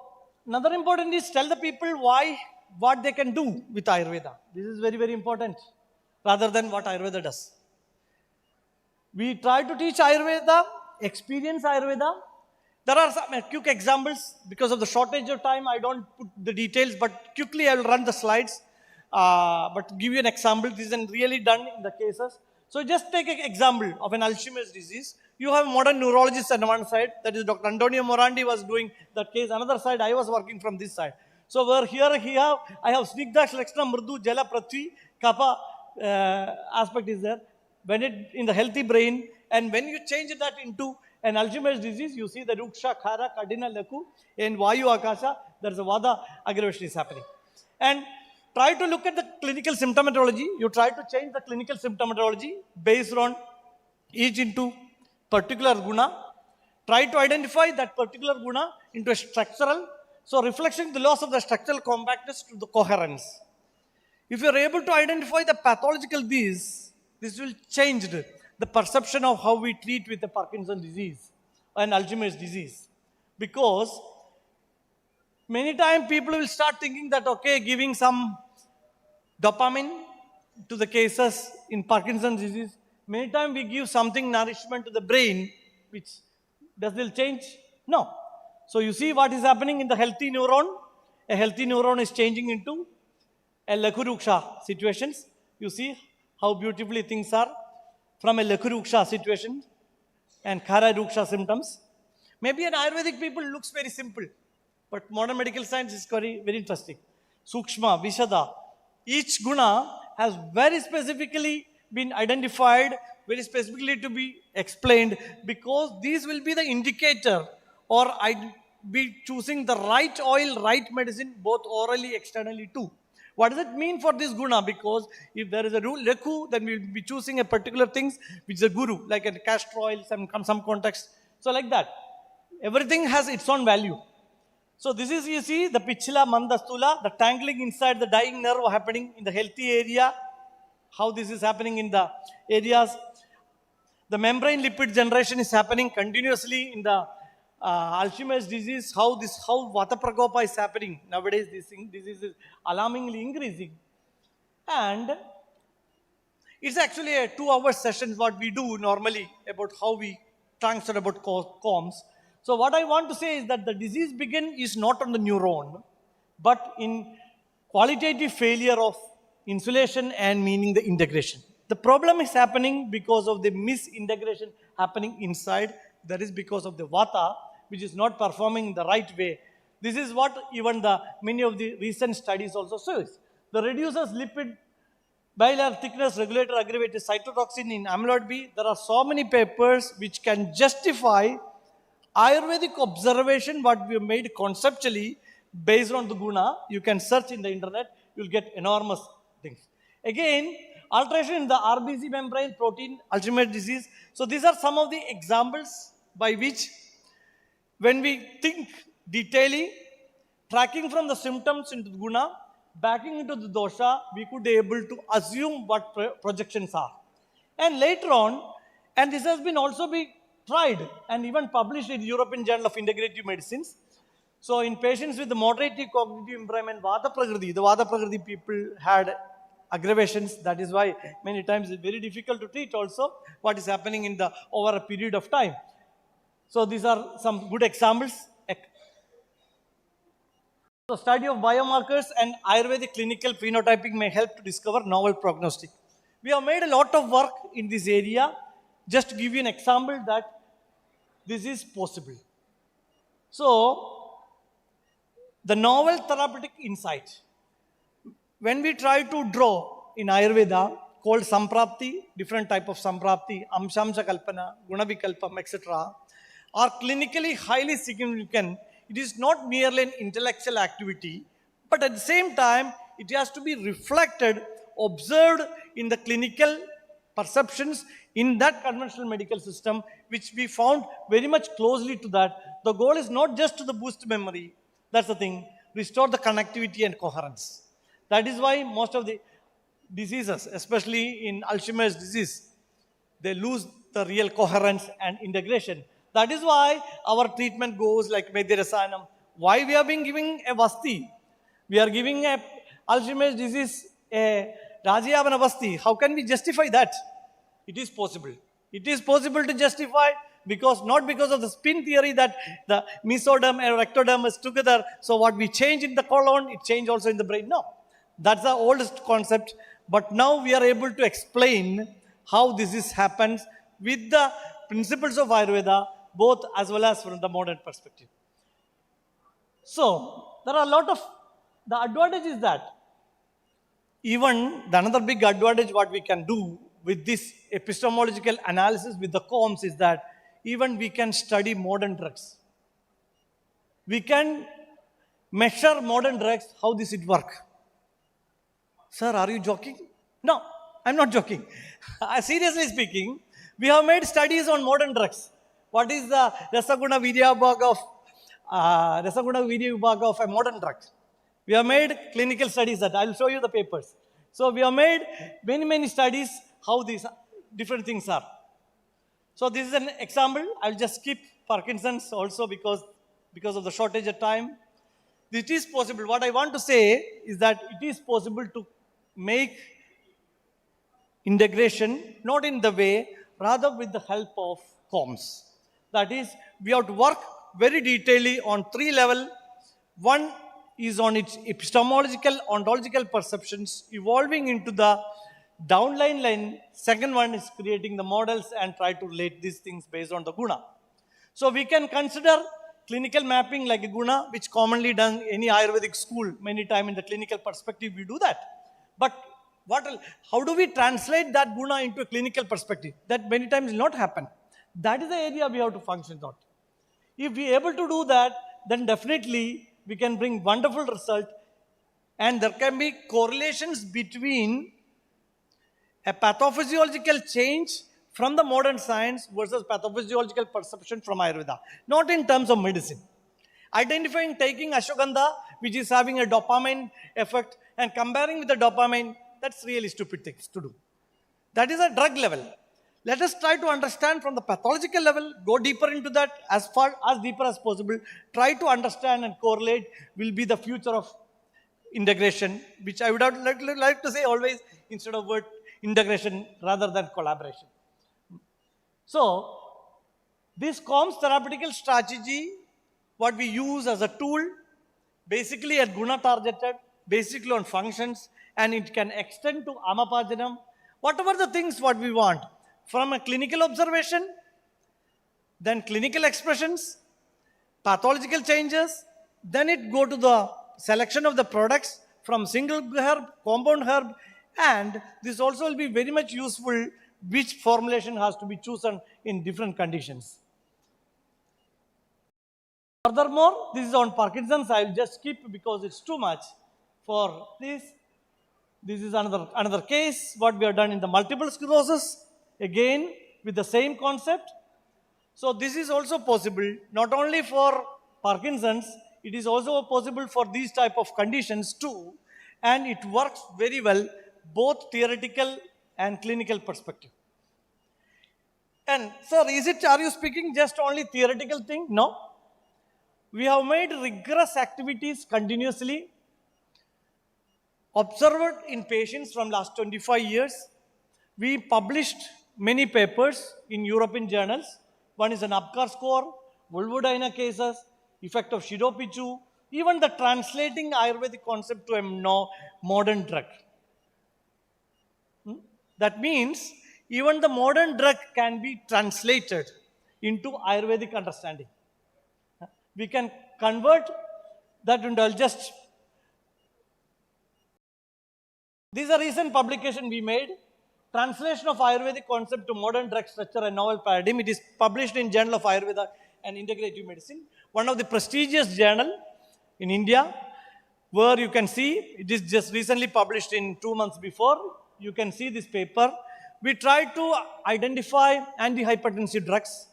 another important is tell the people what they can do with Ayurveda. This is very, very important rather than what Ayurveda does. We try to teach Ayurveda, experience Ayurveda. There are some quick examples. Because of the shortage of time, I don't put the details, but quickly I will run the slides. But to give you an example, this is really done in the cases. So just take an example of an Alzheimer's disease. You have modern neurologists on one side, that is Dr. Antonio Morandi was doing that case. Another side, I was working from this side. So where here I have Snigdha, Shlekshna, Murdu, Jala, Prithvi, Kapha aspect is there. When it in the healthy brain, and when you change that into an Alzheimer's disease, you see the Ruksha, Khara, Kadina, Laku, and Vayu, Akasha, there is a Vada aggravation is happening. And try to look at the clinical symptomatology. You try to change the clinical symptomatology based on each into particular guna. Try to identify that particular guna into a structural. So reflection the loss of the structural compactness to the coherence. If you are able to identify the pathological this will change the perception of how we treat with the Parkinson's disease and Alzheimer's disease. Because many times people will start thinking that, okay, giving some dopamine to the cases in Parkinson's disease. Many times we give something nourishment to the brain, which does it change? No. So you see what is happening in the healthy neuron. A healthy neuron is changing into a Lakuruksha situations. You see how beautifully things are from a Lakuruksha situation and Khara-ruksha symptoms. Maybe an Ayurvedic people looks very simple, but modern medical science is very, very interesting. Sukshma, Vishada, each guna has very specifically been identified, very specifically to be explained, because these will be the indicator, or I be choosing the right oil, right medicine, both orally, externally too. What does it mean for this guna? Because if there is a rule, Reku, then we will be choosing a particular things which is a guru, like a castor oil, some context. So like that. Everything has its own value. So this is, you see, the Pichila, Mandastula, the tangling inside the dying nerve happening in the healthy area. How this is happening in the areas. The membrane lipid generation is happening continuously in the Alzheimer's disease. How Vata Prakopa is happening. Nowadays, this disease is alarmingly increasing. And it's actually a 2-hour session what we do normally about how we transfer about comms. So what I want to say is that the disease begin is not on the neuron, but in qualitative failure of insulation and meaning the integration. The problem is happening because of the misintegration happening inside. That is because of the vata, which is not performing in the right way. This is what even many of the recent studies also shows. The reduces lipid bilayer thickness regulator aggravated cytotoxin in amyloid B. There are so many papers which can justify Ayurvedic observation, what we have made conceptually based on the guna. You can search in the internet, you'll get enormous things. Again, alteration in the RBC membrane, protein, Alzheimer's disease. So these are some of the examples by which, when we think detailing, tracking from the symptoms into the guna, backing into the dosha, we could be able to assume what projections are. And later on, and this has been also been tried and even published in European Journal of Integrative Medicines. So in patients with the moderate cognitive impairment, Vata Prakriti, the Vata Prakriti people had aggravations. That is why many times it's very difficult to treat also what is happening over a period of time. So these are some good examples. So study of biomarkers and Ayurvedic clinical phenotyping may help to discover novel prognostic. We have made a lot of work in this area. Just to give you an example that this is possible. So, the novel therapeutic insight. When we try to draw in Ayurveda, called Samprapti, different type of Samprapti, Amshamsa Kalpana, Gunavikalpam, etc., are clinically highly significant. It is not merely an intellectual activity, but at the same time, it has to be reflected, observed in the clinical perceptions in that conventional medical system, which we found very much closely to that. The goal is not just to the boost memory, that's the thing, restore the connectivity and coherence. That is why most of the diseases, especially in Alzheimer's disease, they lose the real coherence and integration. That is why our treatment goes like Medirasanam. Why we are being giving a Vasti? We are giving a Alzheimer's disease a Rajayavana Vasti. How can we justify that? It is possible. It is possible to justify because not because of the spin theory that the mesoderm and rectoderm is together. So what we change in the colon, it change also in the brain. No, that's the oldest concept. But now we are able to explain how this happens with the principles of Ayurveda, both as well as from the modern perspective. So there are a lot of, the advantage is that even the another big advantage what we can do with this epistemological analysis with the comms is that even we can study modern drugs. We can measure modern drugs, how does it work? Sir, are you joking? No, I'm not joking. Seriously speaking, we have made studies on modern drugs. What is the Rasaguna Vidya Vibhaga of a modern drug? We have made clinical studies that I'll show you the papers. So we have made many studies how these different things are. So this is an example. I'll just skip Parkinson's also because of the shortage of time. It is possible. What I want to say is that it is possible to make integration not in the way, rather with the help of comms. That is, we have to work very detailedly on 3 levels. One is on its epistemological, ontological perceptions, evolving into the downline line. Second one is creating the models and try to relate these things based on the guna. So we can consider clinical mapping like a guna, which commonly done any Ayurvedic school. Many times in the clinical perspective, we do that. But how do we translate that guna into a clinical perspective? That many times will not happen. That is the area we have to function on. If we are able to do that, then definitely we can bring wonderful result, and there can be correlations between a pathophysiological change from the modern science versus pathophysiological perception from Ayurveda, not in terms of medicine. Identifying, taking ashwagandha, which is having a dopamine effect, and comparing with the dopamine, that's really stupid things to do. That is a drug level. Let us try to understand from the pathological level, go deeper into that as deeper as possible, try to understand and correlate will be the future of integration, which I would have like to say always instead of word integration rather than collaboration. So, this comms therapeutical strategy, what we use as a tool, basically at guna targeted, basically on functions, and it can extend to amapajanam, whatever the things what we want. From a clinical observation, then clinical expressions, pathological changes, then it go to the selection of the products from single herb, compound herb, and this also will be very much useful which formulation has to be chosen in different conditions. Furthermore, this is on Parkinson's. I will just skip because it's too much for this. This is another case, what we have done in the multiple sclerosis, again with the same concept. So this is also possible, not only for Parkinson's, it is also possible for these type of conditions too, and it works very well, both theoretical and clinical perspective. And sir, are you speaking just only theoretical thing? No. We have made rigorous activities continuously, observed in patients from last 25 years. We published many papers in European journals. One is an Apgar score, vulvodyna cases, effect of Shiropichu, even the translating Ayurvedic concept to a modern drug. That means even the modern drug can be translated into Ayurvedic understanding. We can convert that into this is a recent publication we made. Translation of Ayurvedic Concept to Modern Drug Structure and Novel Paradigm. It is published in Journal of Ayurveda and Integrative Medicine, one of the prestigious journal in India, where you can see, it is just recently published in 2 months before. You can see this paper. We tried to identify antihypertensive drugs,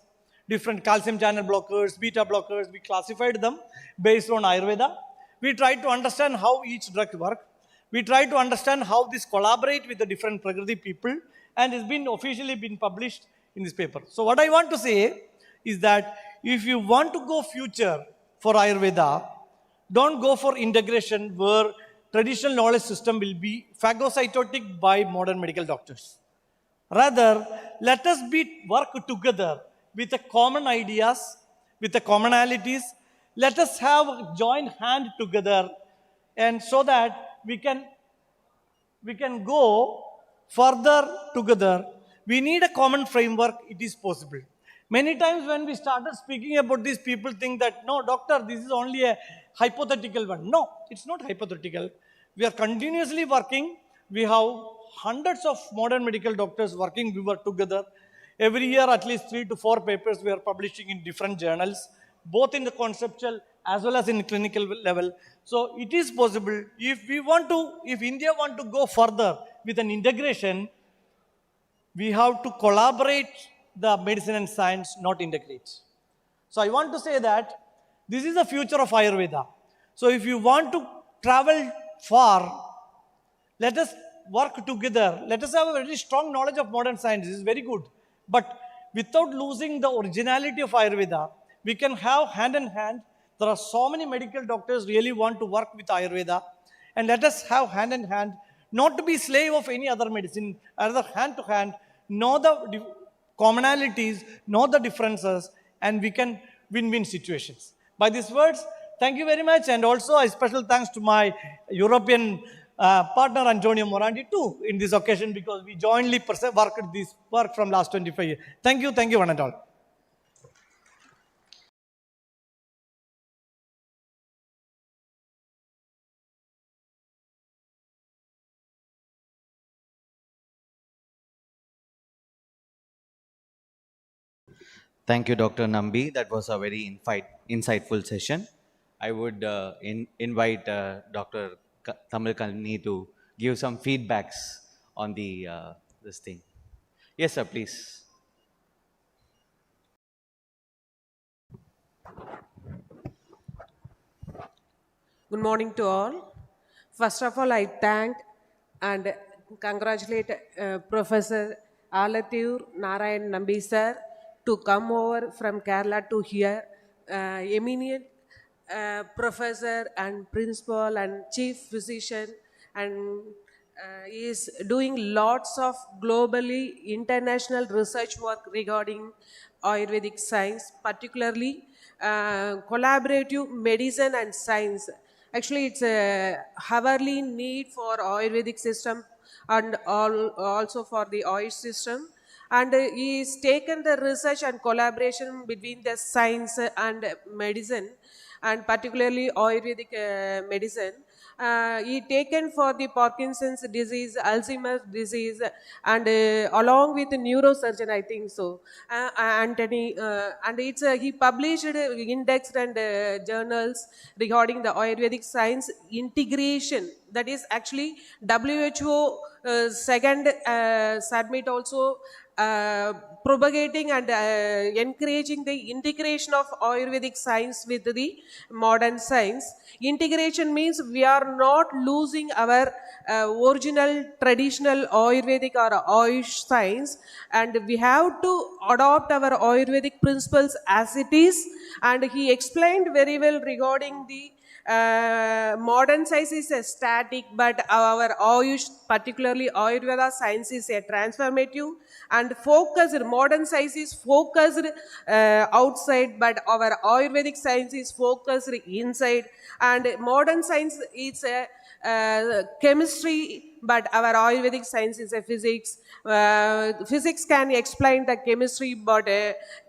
different calcium channel blockers, beta blockers. We classified them based on Ayurveda. We tried to understand how each drug works. We try to understand how this collaborate with the different Prakriti people, and it's been officially been published in this paper. So what I want to say is that if you want to go future for Ayurveda, don't go for integration where traditional knowledge system will be phagocytotic by modern medical doctors. Rather, let us work together with the common ideas, with the commonalities. Let us have a joint hand together, and so that we can go further together. We need a common framework. It is possible. Many times when we started speaking about this, people think that, no, doctor, this is only a hypothetical one. No, it's not hypothetical. We are continuously working. We have hundreds of modern medical doctors working. We work together. Every year, at least 3 to 4 papers we are publishing in different journals, both in the conceptual as well as in clinical level. So it is possible. If India want to go further with an integration, we have to collaborate the medicine and science, not integrate. So I want to say that this is the future of Ayurveda. So if you want to travel far, let us work together. Let us have a very strong knowledge of modern science. This is very good. But without losing the originality of Ayurveda, we can have hand in hand. There are so many medical doctors really want to work with Ayurveda. And let us have hand in hand, not to be slave of any other medicine, rather hand to hand, know the commonalities, know the differences, and we can win-win situations. By these words, thank you very much. And also a special thanks to my European partner Antonio Morandi too in this occasion, because we jointly worked this work from last 25 years. Thank you one and all. Thank you, Dr. Nambi. That was a very insightful session. I would invite Dr. Tamil Kalni to give some feedbacks on this thing. Yes, sir, please. Good morning to all. First of all, I thank and congratulate Professor Alathur Narayan Nambi sir to come over from Kerala to here. Eminent professor and principal and chief physician, and is doing lots of globally international research work regarding Ayurvedic science, particularly collaborative medicine and science. Actually, it's a hourly need for Ayurvedic system and also for the Ayush system. And he's taken the research and collaboration between the science and medicine, and particularly Ayurvedic medicine. He taken for the Parkinson's disease, Alzheimer's disease, and along with the neurosurgeon, I think so, Anthony, and it's he published indexed and journals regarding the Ayurvedic science integration. That is actually WHO second submit also propagating and encouraging the integration of Ayurvedic science with the modern science. Integration means we are not losing our original traditional Ayurvedic or Ayush science, and we have to adopt our Ayurvedic principles as it is. And he explained very well regarding the modern science is a static, but our Ayush, particularly Ayurveda science, is a transformative and focused. Modern science is focused outside, but our Ayurvedic science is focused inside. And modern science is a chemistry but our Ayurvedic science is a physics. Physics can explain the chemistry, but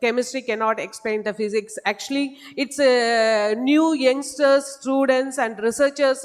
chemistry cannot explain the physics. Actually, it's new youngsters, students, and researchers,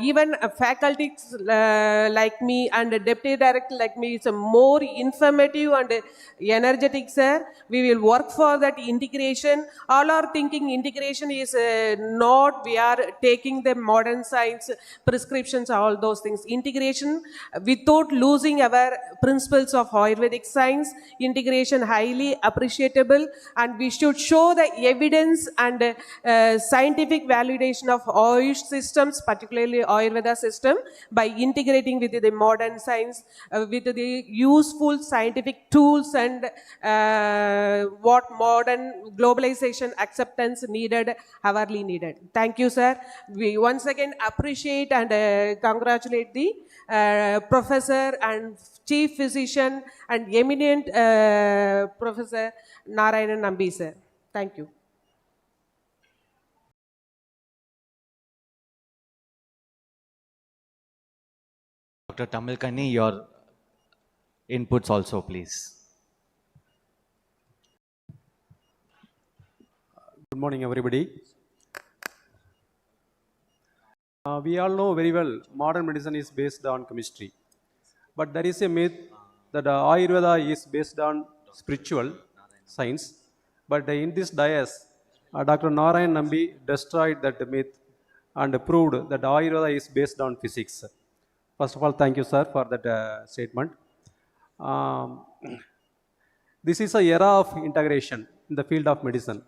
even faculties like me and deputy director like me. It's a more informative and energetic, sir. We will work for that integration. All are thinking integration is not, we are taking the modern science, prescriptions, all those things. Integration without losing our principles of Ayurvedic science. Integration highly appreciable, and we should show the evidence and scientific validation of Ayush systems, particularly Ayurveda system, by integrating with the modern science, with the useful scientific tools and what modern globalization acceptance needed, hourly needed. Thank you, sir. We once again appreciate and congratulate the professor and chief physician and eminent Professor Narayanan Nambi, sir. Thank you. Dr. Tamilkani, your inputs also, please. Good morning, everybody. We all know very well modern medicine is based on chemistry. But there is a myth that Ayurveda is based on spiritual science. But in this dais, Dr. Narayan Nambi destroyed that myth and proved that Ayurveda is based on physics. First of all, thank you, sir, for that statement. This is a era of integration in the field of medicine.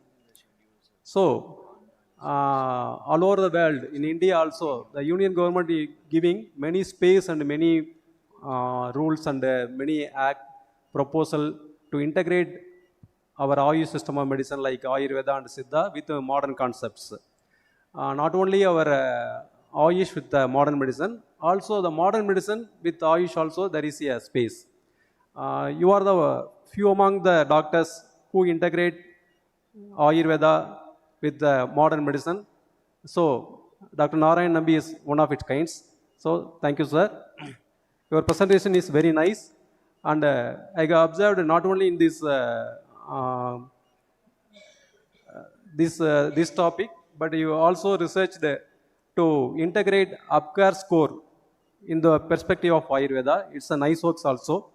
So, all over the world, in India also, the union government is giving many space and many rules and many act proposal to integrate our Ayush system of medicine like Ayurveda and Siddha with modern concepts. Not only our Ayush with the modern medicine, also the modern medicine with Ayush also there is a space. You are the few among the doctors who integrate Ayurveda with the modern medicine. So, Dr. Narayan Nambi is one of its kinds. So, thank you, sir. Your presentation is very nice. And I observed not only in this this topic, but you also researched to integrate Apgar score in the perspective of Ayurveda. It's a nice work also.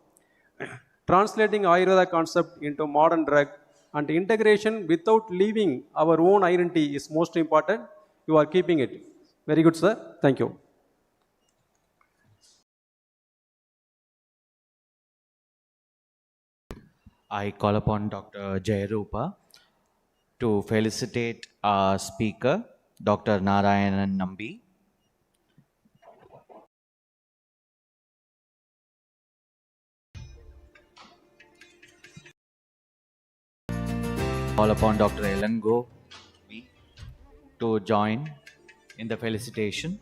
Translating Ayurveda concept into modern drug and integration without leaving our own identity is most important. You are keeping it. Very good, sir. Thank you. I call upon Dr. Jayarupa to felicitate our speaker, Dr. Narayanan Nambi. Call upon Dr. Elango to join in the felicitation.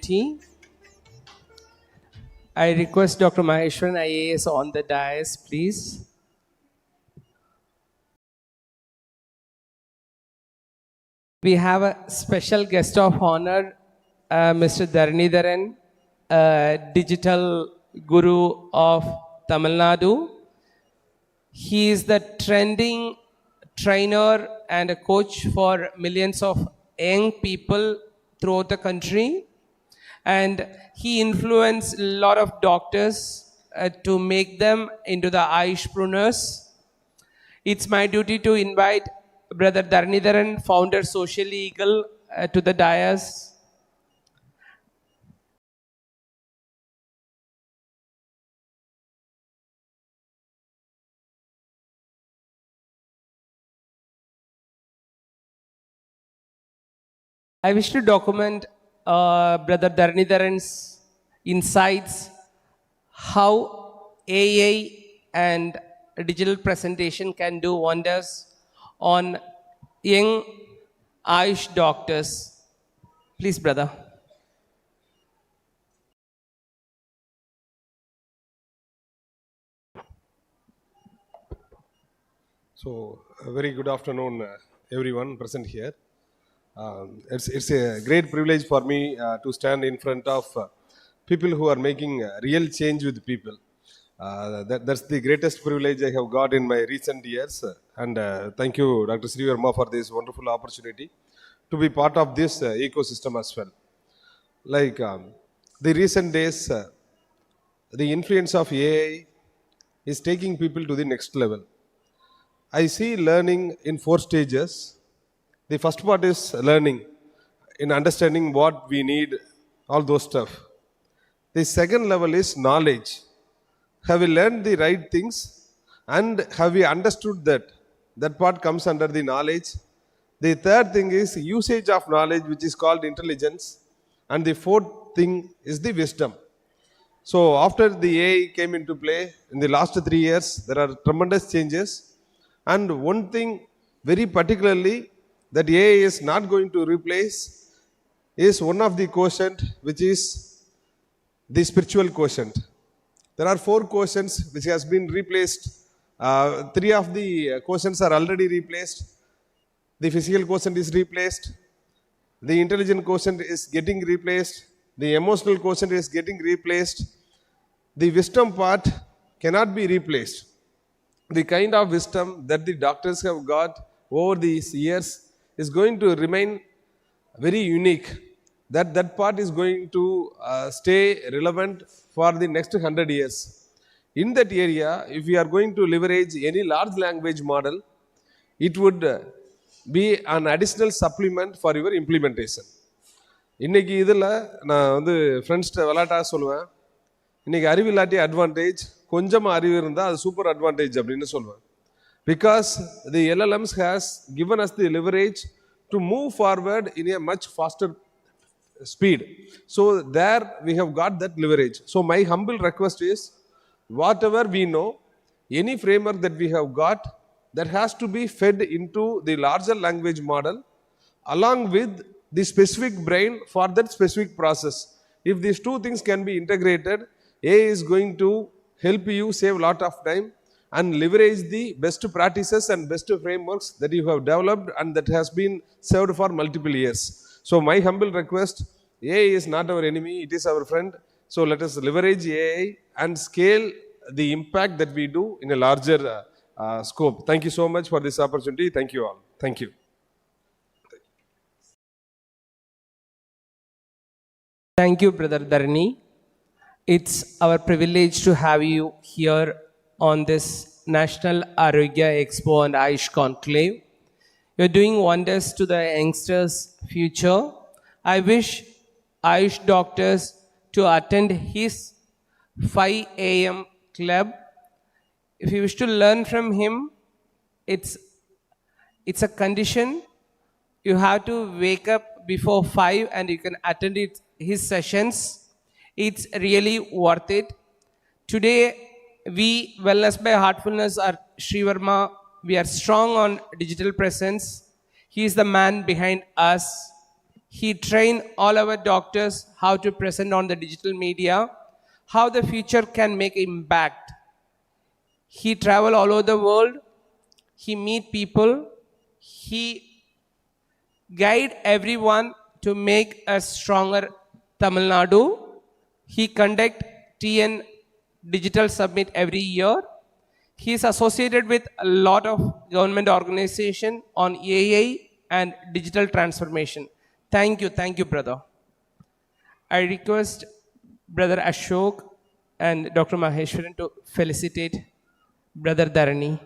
community. I request Dr. Maheshwaran IAS on the dais, please. We have a special guest of honor, Mr. Dharanidharan, digital guru of Tamil Nadu. He is the trending trainer and a coach for millions of young people throughout the country. And he influenced a lot of doctors to make them into the Ayushpreneurs. It's my duty to invite Brother Dharanidharan, founder Social Eagle, to the dais. I wish to document Brother Dharanidharan's insights, how AI and digital presentation can do wonders on young Ayush doctors. Please, brother. So, a very good afternoon, everyone present here. It's a great privilege for me to stand in front of people who are making real change with people. That's the greatest privilege I have got in my recent years. And thank you, Dr. Sri Verma, for this wonderful opportunity to be part of this ecosystem as well. Like the recent days, the influence of AI is taking people to the next level. I see learning in 4 stages. The first part is learning, in understanding what we need, all those stuff. The second level is knowledge. Have we learned the right things and have we understood that? That part comes under the knowledge. The third thing is usage of knowledge, which is called intelligence. And the fourth thing is the wisdom. So after the AI came into play in the last 3 years, there are tremendous changes. And one thing very particularly that AI is not going to replace is one of the quotient, which is the spiritual quotient. There are 4 quotients which has been replaced. 3 of the quotients are already replaced. The physical quotient is replaced. The intelligent quotient is getting replaced. The emotional quotient is getting replaced. The wisdom part cannot be replaced. The kind of wisdom that the doctors have got over these years is going to remain very unique. That part is going to stay relevant for the next 100 years. In that area, if we are going to leverage any large language model, it would be an additional supplement for your implementation. இன்னைக்கு இதில் நான் வந்து ஃப்ரெண்ட்ஸ்கிட்ட விளையாட்டாக சொல்லுவேன், இன்னைக்கு அறிவு இல்லாட்டி advantage, கொஞ்சமாக அறிவு இருந்தால் அது சூப்பர் அட்வான்டேஜ் அப்படின்னு சொல்லுவேன். Because the LLMs has given us the leverage to move forward in a much faster speed. So there we have got that leverage. So my humble request is, whatever we know, any framework that we have got, that has to be fed into the larger language model along with the specific brain for that specific process. If these 2 things can be integrated, AI is going to help you save a lot of time and leverage the best practices and best frameworks that you have developed and that has been served for multiple years. So my humble request, AI is not our enemy, it is our friend. So let us leverage AI and scale the impact that we do in a larger scope. Thank you so much for this opportunity. Thank you all. Thank you. Thank you, Brother Dharani. It's our privilege to have you here on this National AROGYA EXPO and Ayush Conclave. You're doing wonders to the youngsters' future. I wish Ayush doctors to attend his 5 a.m. club. If you wish to learn from him, it's a condition. You have to wake up before 5 and you can attend his sessions. It's really worth it. Today, we, Wellness by Heartfulness, are Sri Verma. We are strong on digital presence. He is the man behind us. He trained all our doctors how to present on the digital media, how the future can make impact. He travel all over the world. He meet people. He guide everyone to make a stronger Tamil Nadu. He conduct TN Digital Summit every year. He is associated with a lot of government organization on AI and digital transformation. Thank you, brother. I request Brother Ashok and Dr. Maheshwaran to felicitate Brother Dharani.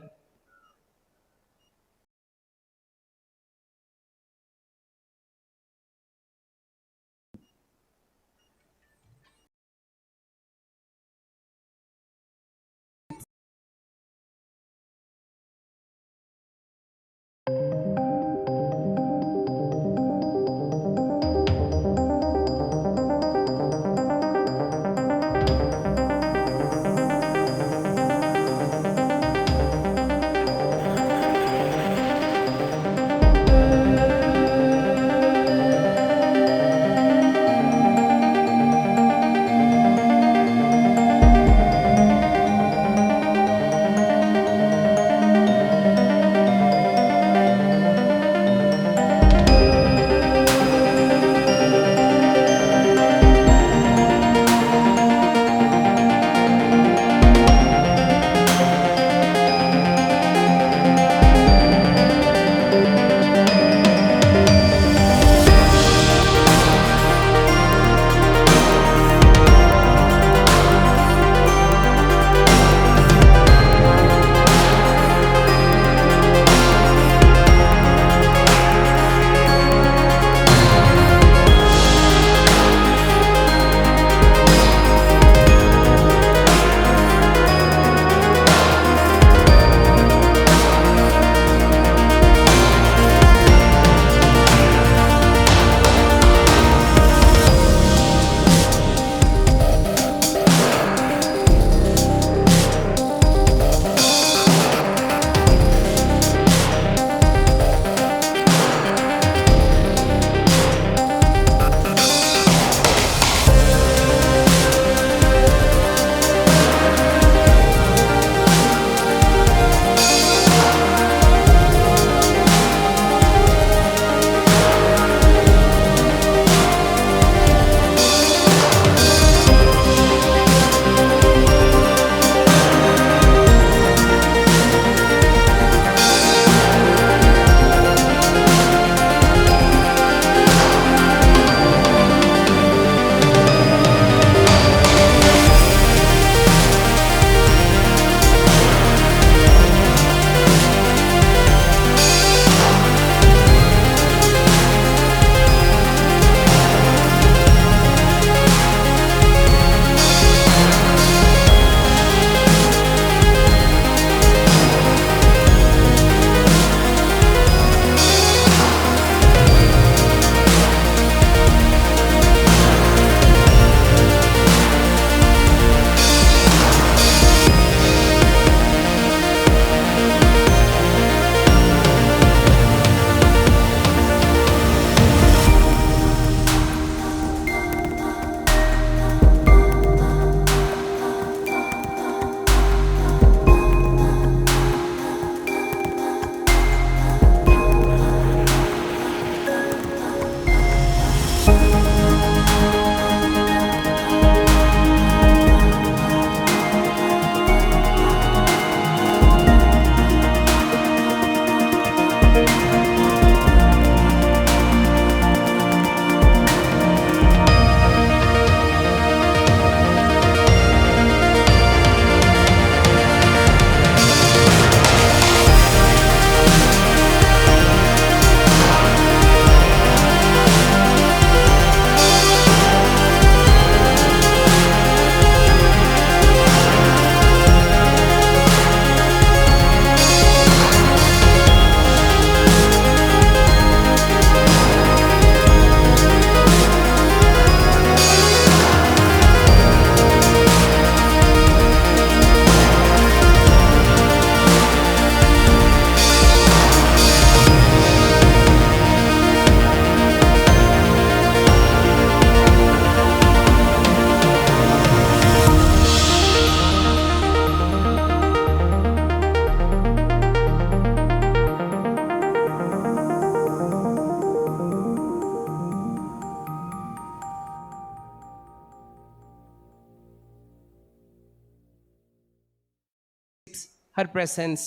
her presence.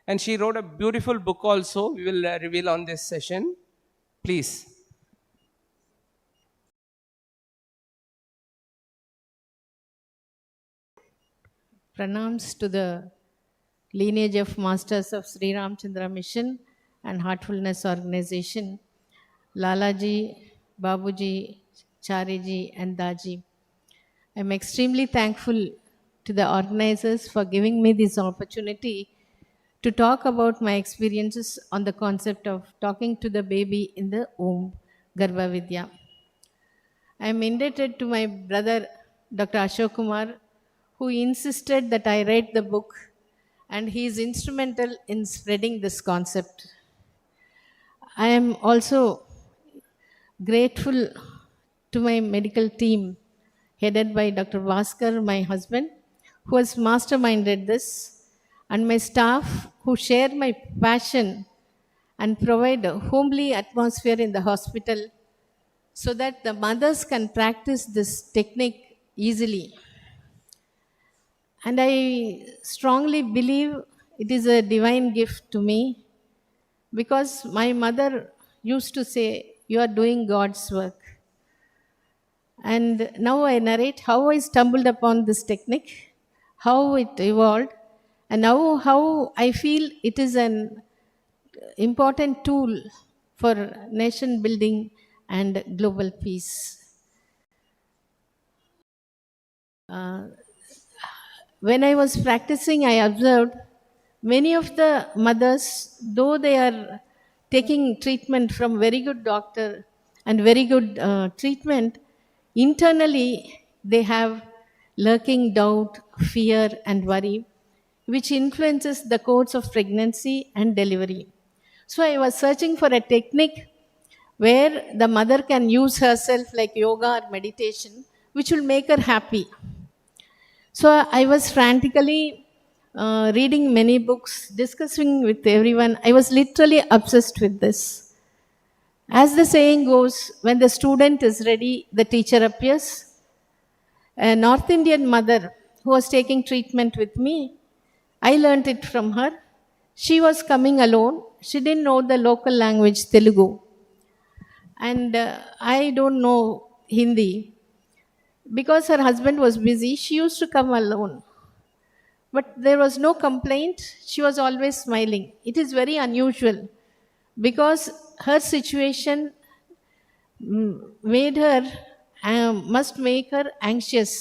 And she wrote a beautiful book also, we will reveal on this session. Please. Pranams to the lineage of masters of Sri Ramchandra Mission and Heartfulness Organization, Lalaji, Babuji, Chariji and Daji. I am extremely thankful to the organizers for giving me this opportunity to talk about my experiences on the concept of talking to the baby in the womb, Garbha Vidya. I am indebted to my brother, Dr. Ashok Kumar, who insisted that I write the book, and he is instrumental in spreading this concept. I am also grateful to my medical team, headed by Dr. Bhaskar, my husband, who has masterminded this, and my staff who share my passion and provide a homely atmosphere in the hospital so that the mothers can practice this technique easily. And I strongly believe it is a divine gift to me, because my mother used to say, "You are doing God's work." And now I narrate how I stumbled upon this technique, how it evolved, and now how I feel it is an important tool for nation building and global peace. When I was practicing, I observed many of the mothers, though they are taking treatment from very good doctor and very good treatment, internally they have lurking doubt, fear and worry, which influences the course of pregnancy and delivery. So I was searching for a technique where the mother can use herself like yoga or meditation, which will make her happy. So I was frantically reading many books, discussing with everyone. I was literally obsessed with this. As the saying goes, when the student is ready, the teacher appears. A North Indian mother who was taking treatment with me, I learnt it from her. She was coming alone. She didn't know the local language, Telugu. And I don't know Hindi. Because her husband was busy, she used to come alone. But there was no complaint. She was always smiling. It is very unusual because her situation must make her anxious.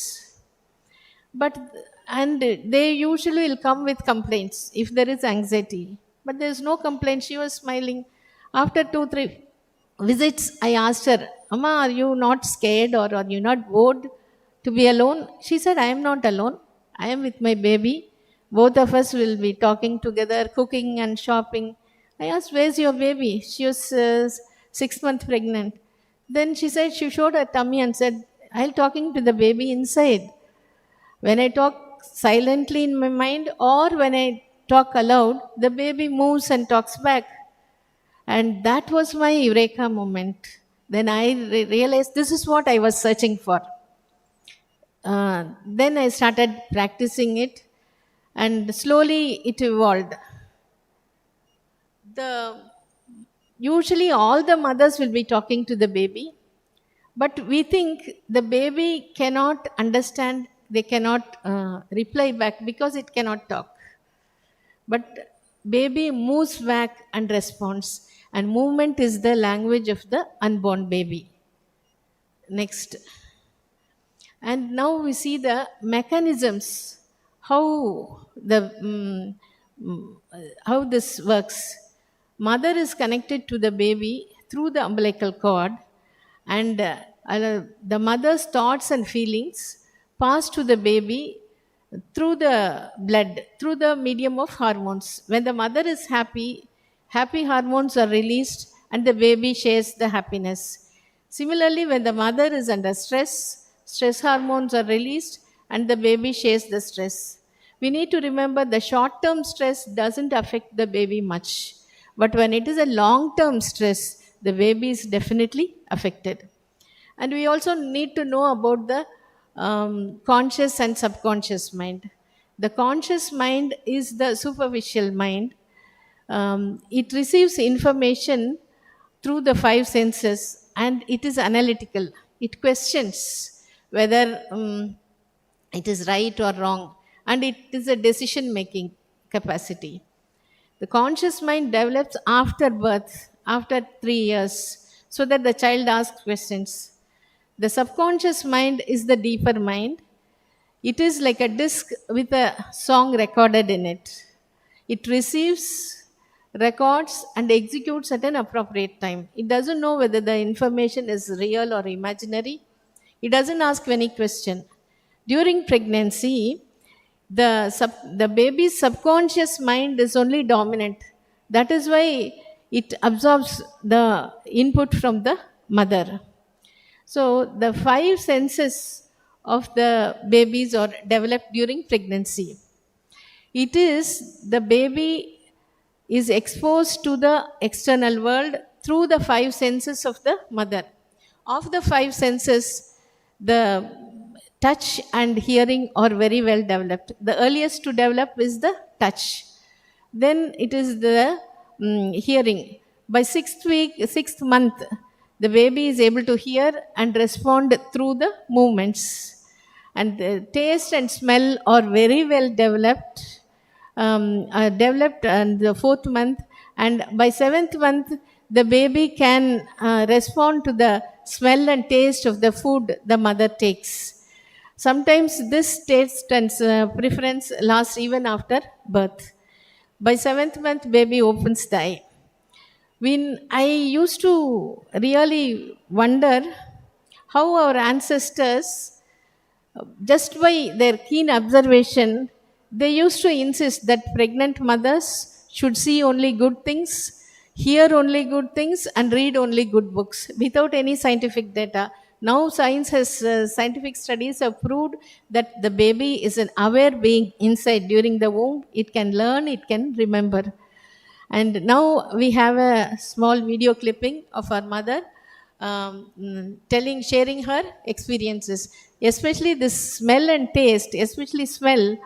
And they usually will come with complaints if there is anxiety. But there is no complaint. She was smiling. After 2-3 visits, I asked her, "Amma, are you not scared or are you not bored to be alone?" She said, "I am not alone. I am with my baby. Both of us will be talking together, cooking and shopping." I asked, "Where's your baby?" She was 6 months pregnant. Then she said, she showed her tummy and said, "I'm talking to the baby inside. When I talk silently in my mind or when I talk aloud, the baby moves and talks back." And that was my eureka moment. Then I realized this is what I was searching for. Then I started practicing it, and slowly it evolved. Usually all the mothers will be talking to the baby, but we think the baby cannot understand, they cannot reply back because it cannot talk. But baby moves back and responds, and movement is the language of the unborn baby. Next. And now we see the mechanisms, how this works. Mother is connected to the baby through the umbilical cord, and the mother's thoughts and feelings pass to the baby through the blood, through the medium of hormones. When the mother is happy, happy hormones are released and the baby shares the happiness. Similarly, when the mother is under stress, stress hormones are released and the baby shares the stress. We need to remember the short-term stress doesn't affect the baby much. But when it is a long-term stress, the baby is definitely affected. And we also need to know about the conscious and subconscious mind. The conscious mind is the superficial mind. It receives information through the five senses and it is analytical. It questions whether it is right or wrong, and it is a decision making capacity. The conscious mind develops after birth, after 3 years, so that the child asks questions. The subconscious mind is the deeper mind. It is like a disc with a song recorded in it. It receives, records, and executes at an appropriate time. It doesn't know whether the information is real or imaginary. It doesn't ask any question. During pregnancy, the baby's subconscious mind is only dominant. That is why it absorbs the input from the mother. So the five senses of the babies are developed during pregnancy. It is the baby is exposed to the external world through the five senses of the mother. Of the five senses, the touch and hearing are very well developed. The earliest to develop is the touch. Then it is the hearing. By sixth month, the baby is able to hear and respond through the movements. And the taste and smell are very well developed. Developed in the 4th month, and by 7th month, the baby can respond to the smell and taste of the food the mother takes. Sometimes this taste and preference lasts even after birth. By 7th month, baby opens the eye. When I used to really wonder how our ancestors, just by their keen observation, they used to insist that pregnant mothers should see only good things, hear only good things, and read only good books without any scientific data. Now, scientific studies have proved that the baby is an aware being inside during the womb. It can learn, it can remember. And now we have a small video clipping of our mother sharing her experiences, especially this smell and taste, especially smell.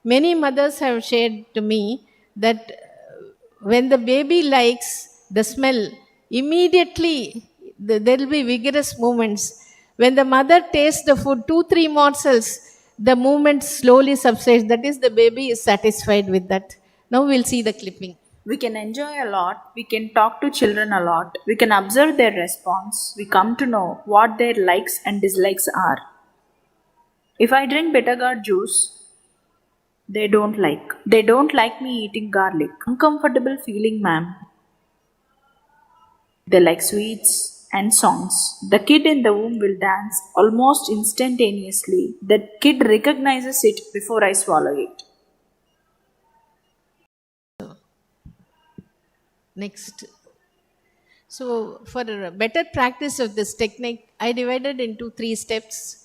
Many mothers have shared to me that when the baby likes the smell, immediately there will be vigorous movements. When the mother tastes the food, 2-3 morsels, the movement slowly subsides. That is, the baby is satisfied with that. Now we'll see the clipping. We can enjoy a lot, we can talk to children a lot, we can observe their response, we come to know what their likes and dislikes are. If I drink bitter gourd juice, they don't like. They don't like me eating garlic. Uncomfortable feeling, ma'am. They like sweets and songs. The kid in the womb will dance almost instantaneously. The kid recognizes it before I swallow it. Next. So, for a better practice of this technique, I divided into 3 steps.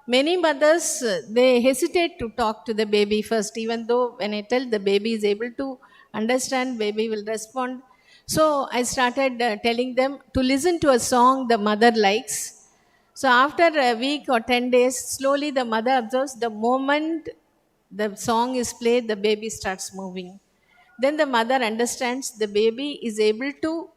Many mothers, they hesitate to talk to the baby first, even though when I tell the baby is able to understand, baby will respond. So, I started telling them to listen to a song the mother likes. So, after a week or 10 days, slowly the mother observes the moment the song is played, the baby starts moving. Then the mother understands the baby is able to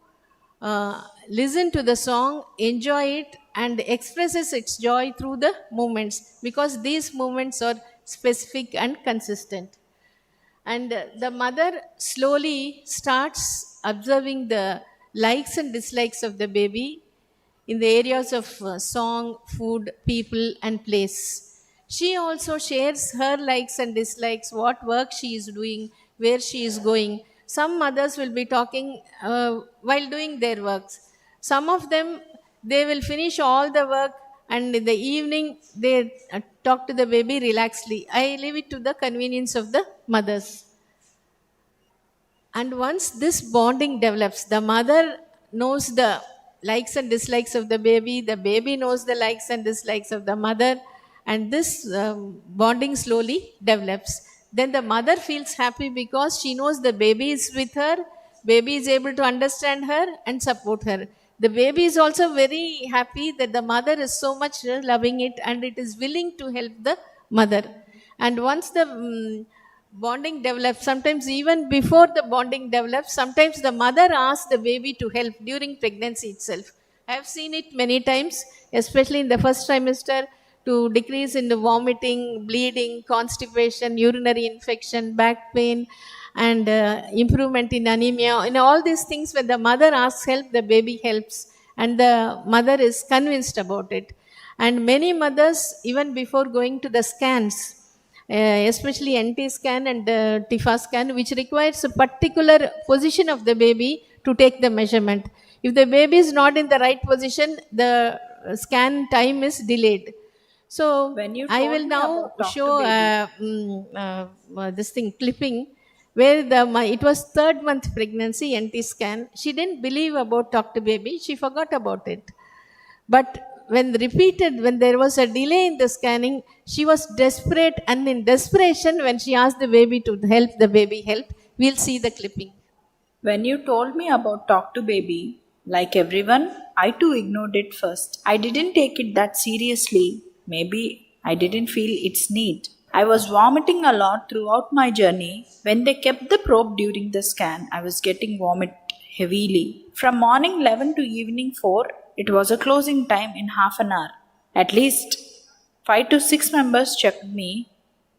listen to the song, enjoy it, and expresses its joy through the movements, because these movements are specific and consistent. And the mother slowly starts observing the likes and dislikes of the baby in the areas of song, food, people, and place. She also shares her likes and dislikes, what work she is doing, where she is going. Some mothers will be talking while doing their works. Some of them, they will finish all the work and in the evening they talk to the baby relaxedly. I leave it to the convenience of the mothers. And once this bonding develops, the mother knows the likes and dislikes of the baby knows the likes and dislikes of the mother, and this bonding slowly develops. Then the mother feels happy because she knows the baby is with her, baby is able to understand her and support her. The baby is also very happy that the mother is so much loving it and it is willing to help the mother. And once the bonding develops, sometimes even before the bonding develops, sometimes the mother asks the baby to help during pregnancy itself. I have seen it many times, especially in the first trimester, to decrease in the vomiting, bleeding, constipation, urinary infection, back pain, and improvement in anemia. In all these things, when the mother asks help, the baby helps, and the mother is convinced about it. And many mothers, even before going to the scans, especially NT scan and TIFA scan, which requires a particular position of the baby to take the measurement. If the baby is not in the right position, the scan time is delayed. So When you I told will me now about Talk to show Baby, this thing clipping where it was 3rd month pregnancy NT scan. She didn't believe about Talk to Baby. She forgot about it. But when there was a delay in the scanning, she was desperate, and in desperation, when she asked the baby to help, the baby helped. We'll see the clipping. when you told me about Talk to Baby, like everyone, I too ignored it first. I didn't take it that seriously. Maybe I didn't feel its need. I was vomiting a lot throughout my journey. When they kept the probe during the scan, I was getting vomit heavily. From morning 11 to evening 4, it was a closing time in half an hour. At least 5 to 6 members checked me.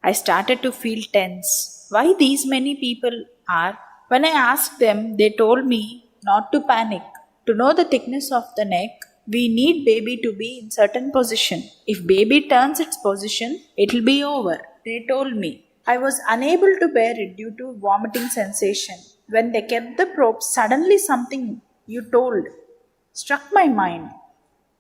I started to feel tense. Why these many people are? When I asked them, they told me not to panic. To know the thickness of the neck, we need baby to be in certain position. If baby turns its position, it'll be over. They told me. I was unable to bear it due to vomiting sensation. When they kept the probe, suddenly something you told struck my mind.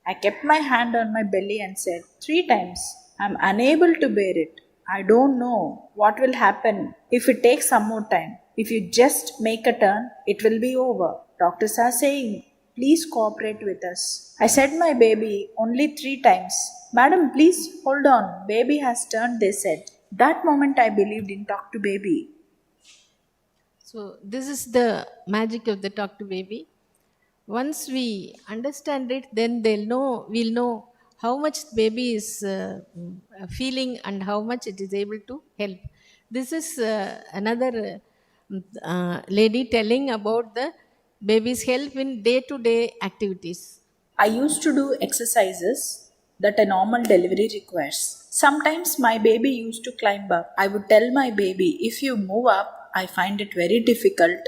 I kept my hand on my belly and said 3 times, I'm unable to bear it. I don't know what will happen if it takes some more time. If you just make a turn, it will be over. Doctors are saying, please cooperate with us. I said my baby only 3 times. Madam, please hold on. Baby has turned, they said. That moment I believed in Talk to Baby. So this is the magic of the Talk to Baby. Once we understand it, then we'll know how much baby is feeling and how much it is able to help. This is another lady telling about the baby's help in day-to-day activities. I used to do exercises that a normal delivery requires. Sometimes my baby used to climb up. I would tell my baby, if you move up, I find it very difficult.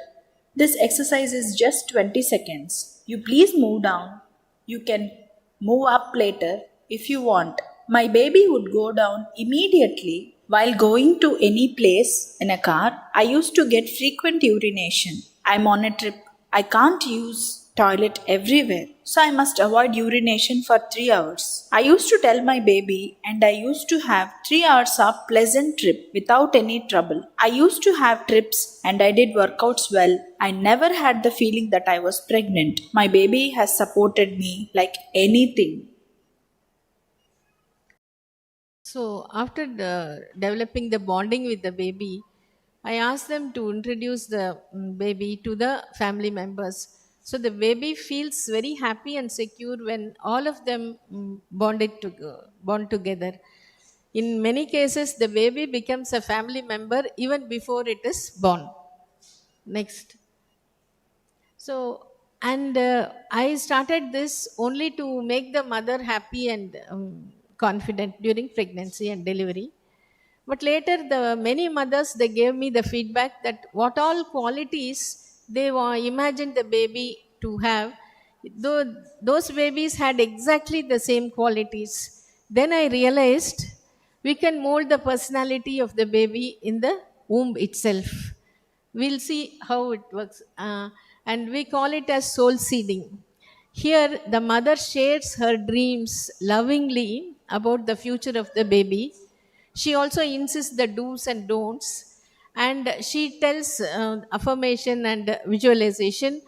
This exercise is just 20 seconds. You please move down. You can move up later if you want. My baby would go down immediately. While going to any place in a car, I used to get frequent urination. I'm on a trip. I can't use toilet everywhere, so I must avoid urination for 3 hours. I used to tell my baby, and I used to have 3 hours of pleasant trip without any trouble. I used to have trips and I did workouts well. I never had the feeling that I was pregnant. My baby has supported me like anything. So after developing the bonding with the baby, I asked them to introduce the baby to the family members. So the baby feels very happy and secure when all of them bond together. In many cases, the baby becomes a family member even before it is born. Next. So, and I started this only to make the mother happy and confident during pregnancy and delivery. But later, the many mothers, they gave me the feedback that what all qualities they imagined the baby to have, though those babies had exactly the same qualities. Then I realized we can mold the personality of the baby in the womb itself. We'll see how it works. And we call it as soul seeding. Here, the mother shares her dreams lovingly about the future of the baby. She also insists the do's and don'ts, and she tells affirmation and visualization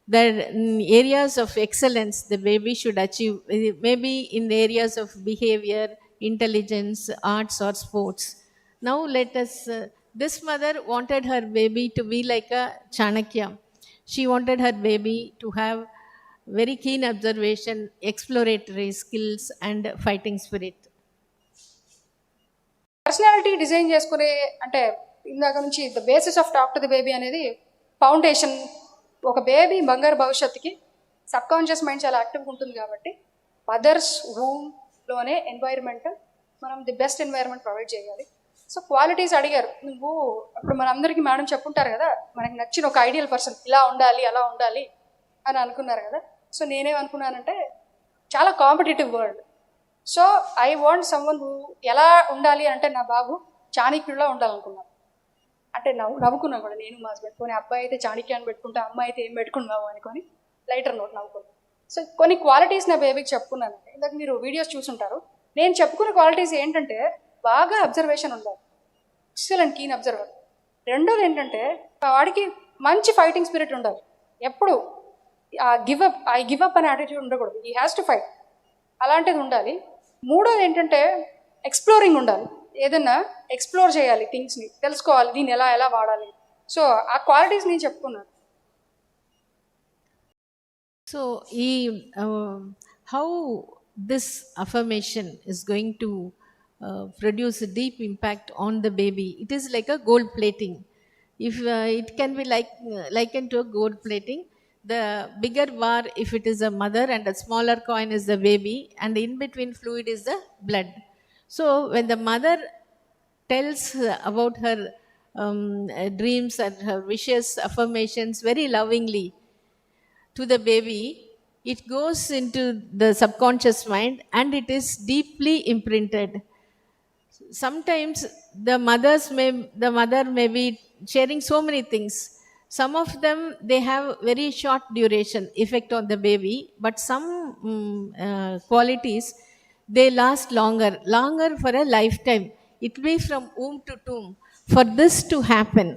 that in areas of excellence the baby should achieve, maybe in areas of behavior, intelligence, arts, or sports. Now, let us. This mother wanted her baby to be like a Chanakya. She wanted her baby to have very keen observation, exploratory skills, and fighting spirit. Personality design చేసుకునే అంటే ఇందాక నుంచి the basis of talk to the baby అనేది foundation. ఒక baby బంగారు భవిష్యత్తుకి sub conscious mind చాలా యాక్టివ్గా ఉంటుంది కాబట్టి మదర్స్ రూమ్లోనే ఎన్వైర్న్మెంట్ మనం ది బెస్ట్ ఎన్వైర్న్మెంట్ ప్రొవైడ్ చేయాలి. సో క్వాలిటీస్ అడిగారు. నువ్వు అప్పుడు మనందరికీ మేడం చెప్పుంటారు కదా, మనకి నచ్చిన ఒక ఐడియల్ పర్సన్ ఇలా ఉండాలి అలా ఉండాలి అని అనుకున్నారు కదా. సో నేనేమనుకున్నానంటే చాలా competitive world. So I want someone who ఎలా ఉండాలి అంటే నా బాబు చాణక్యుడిలా ఉండాలనుకున్నాను. అంటే నవ్వుకున్నాను కూడా నేను మా హస్బెండ్. కొన్ని అబ్బాయి అయితే చాణక్యాన్ని పెట్టుకుంటా, అమ్మాయి అయితే ఏం పెట్టుకున్నావు అనుకొని లైటర్ నోట్ నవ్వుకున్నాను. సో కొన్ని క్వాలిటీస్ నా బేబీకి చెప్పుకున్నానంటే, ఇందాక మీరు వీడియోస్ చూసుంటారు. నేను చెప్పుకునే క్వాలిటీస్ ఏంటంటే బాగా అబ్జర్వేషన్ ఉండాలి, ఎక్సలెంట్ కీన్ అబ్జర్వర్. రెండోది ఏంటంటే వాడికి మంచి ఫైటింగ్ స్పిరిట్ ఉండాలి. ఎప్పుడు గివ్ అప్ అనే యాటిట్యూడ్ ఉండకూడదు. ఈ హ్యాస్ టు ఫైట్, అలాంటిది ఉండాలి. మూడోది ఏంటంటే ఎక్స్ప్లోరింగ్ ఉండాలి. ఏదన్నా ఎక్స్ప్లోర్ చేయాలి, థింగ్స్ని తెలుసుకోవాలి, దీన్ని ఎలా ఎలా వాడాలి. సో ఆ క్వాలిటీస్ నేను చెప్పుకున్నాను. So, how this affirmation is going to produce a deep impact on the baby? It is like a gold plating. If it can be likened to a gold plating, the bigger bar if it is a mother and a smaller coin is the baby, and in between fluid is the blood. So, when the mother tells about her dreams and her wishes, affirmations very lovingly to the baby, it goes into the subconscious mind and it is deeply imprinted. Sometimes the mother may be sharing so many things. Some of them they have very short duration effect on the baby, but some qualities they last longer for a lifetime. It will be from womb to tomb. For this to happen,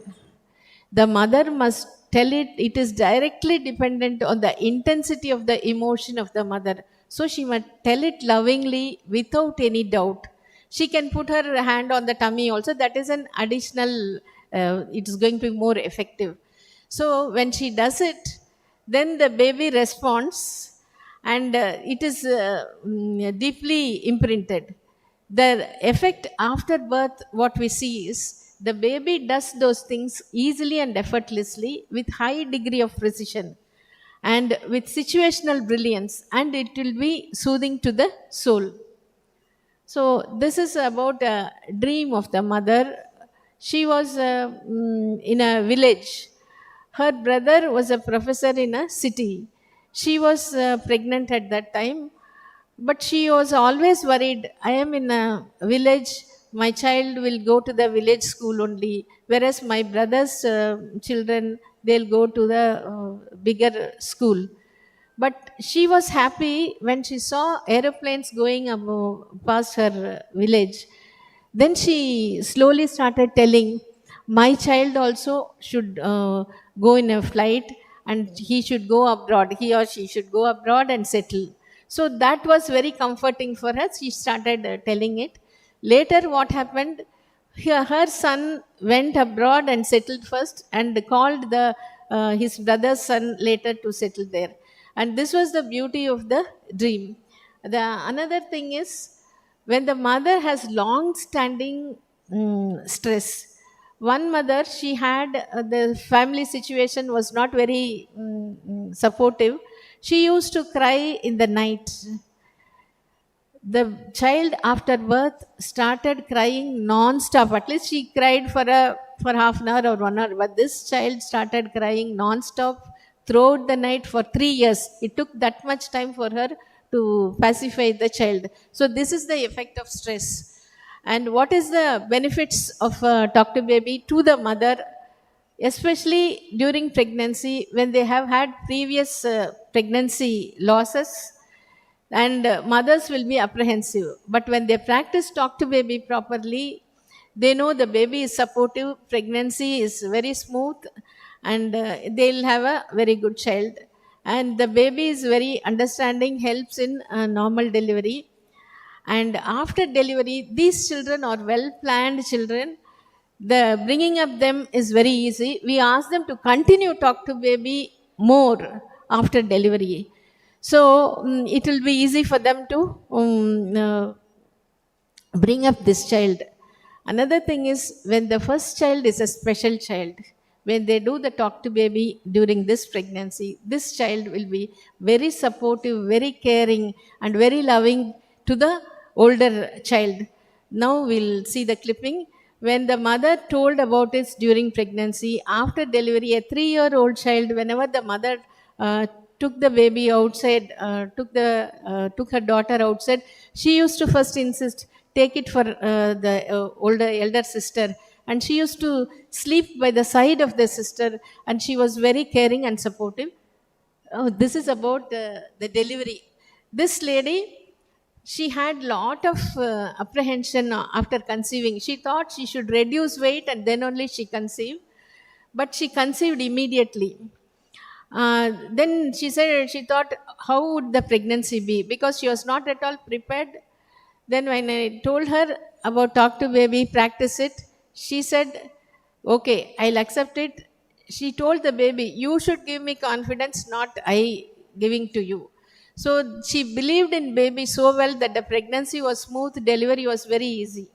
the mother must tell it. It is directly dependent on the intensity of the emotion of the mother. So she must tell it lovingly without any doubt. She can put her hand on the tummy also. That is an additional, it is going to be more effective. So when she does it, then the baby responds and it is deeply imprinted. The effect after birth, what we see is, the baby does those things easily and effortlessly with high degree of precision and with situational brilliance, and it will be soothing to the soul. So this is about a dream of the mother. She was in a village. Her brother was a professor in a city. She was pregnant at that time, but she was always worried. I am in a village, my child will go to the village school only, whereas my brother's children, they'll go to the bigger school. But she was happy when she saw aeroplanes going past her village. Then she slowly started telling, my child also should go in a flight and he should go abroad, he or she should go abroad and settle. So that was very comforting for her. She started telling it. Later what happened, her son went abroad and settled first and called his brother's son later to settle there. And this was the beauty of the dream. Another thing is, when the mother has long standing stress. One mother, she had the family situation was not very supportive. She used to cry in the night. The child after birth started crying non-stop. At least she cried for half an hour or 1 hour, but this child started crying non-stop throughout the night for 3 years. It took that much time for her to pacify the child. So this is the effect of stress. And what is the benefits of Talk to Baby to the mother, especially during pregnancy when they have had previous pregnancy losses, and mothers will be apprehensive. But when they practice Talk to Baby properly, they know the baby is supportive, pregnancy is very smooth, and they'll have a very good child. And the baby is very understanding, helps in normal delivery. And after delivery, these children are well planned children. The bringing up them is very easy. We ask them to continue Talk to Baby more after delivery. So it will be easy for them to bring up this child. Another thing is when the first child is a special child, when they do the talk to baby during this pregnancy, this child will be very supportive, very caring, and very loving to the older child. Now we'll see the clipping. When the mother told about it during pregnancy, after delivery, a 3-year-old child, whenever the mother took the baby outside, took her daughter outside, she used to first insist, take it for the elder sister, and she used to sleep by the side of the sister, and she was very caring and supportive. This is about the delivery. This lady, she had lot of apprehension after conceiving. She thought she should reduce weight and then only she conceived, but she conceived immediately. Then she said she thought how would the pregnancy be, because she was not at all prepared. Then when I told her about talk to baby, practice it, she said, okay, I'll accept it. She told the baby, you should give me confidence, not I giving to you. So she believed in baby so well that the pregnancy was smooth, delivery was very easy.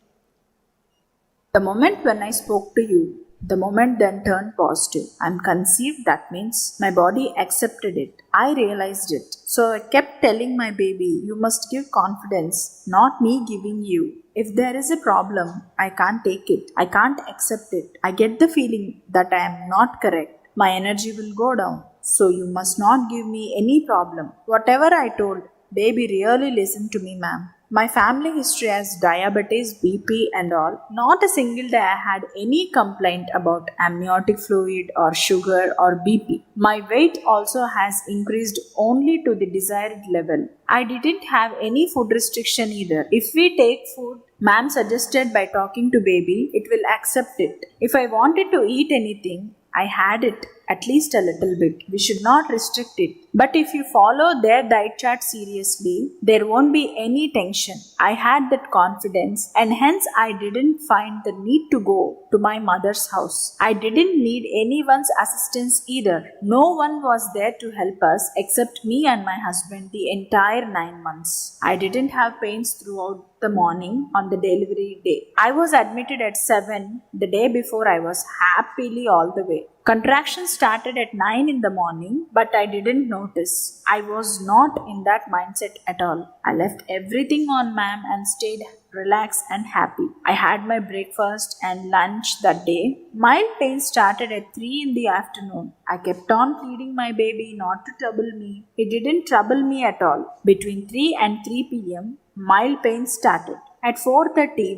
The moment when I spoke to you, the moment then turned positive. I'm conceived, that means my body accepted it. I realized it. So I kept telling my baby, you must give confidence, not me giving you. If there is a problem, I can't take it. I can't accept it. I get the feeling that I am not correct. My energy will go down. So you must not give me any problem. Whatever I told, baby really listened to me, ma'am. My family history has diabetes, BP and all. Not a single day I had any complaint about amniotic fluid or sugar or BP. My weight also has increased only to the desired level. I didn't have any food restriction either. If we take food, ma'am suggested by talking to baby, it will accept it. If I wanted to eat anything, I had it, at least a little bit. We should not restrict it. But if you follow their diet chart seriously, there won't be any tension. I had that confidence and hence I didn't find the need to go to my mother's house. I didn't need anyone's assistance either. No one was there to help us except me and my husband the entire 9 months. I didn't have pains throughout the morning on the delivery day. I was admitted at 7. The day before I was happily all the way. Contractions started at 9 in the morning, but I didn't notice. I was not in that mindset at all. I left everything on ma'am and stayed relaxed and happy. I had my breakfast and lunch that day. Mild pain started at 3 in the afternoon. I kept on feeding my baby not to trouble me. It didn't trouble me at all. Between 3 and 3 p.m., mild pain started. At 4:30,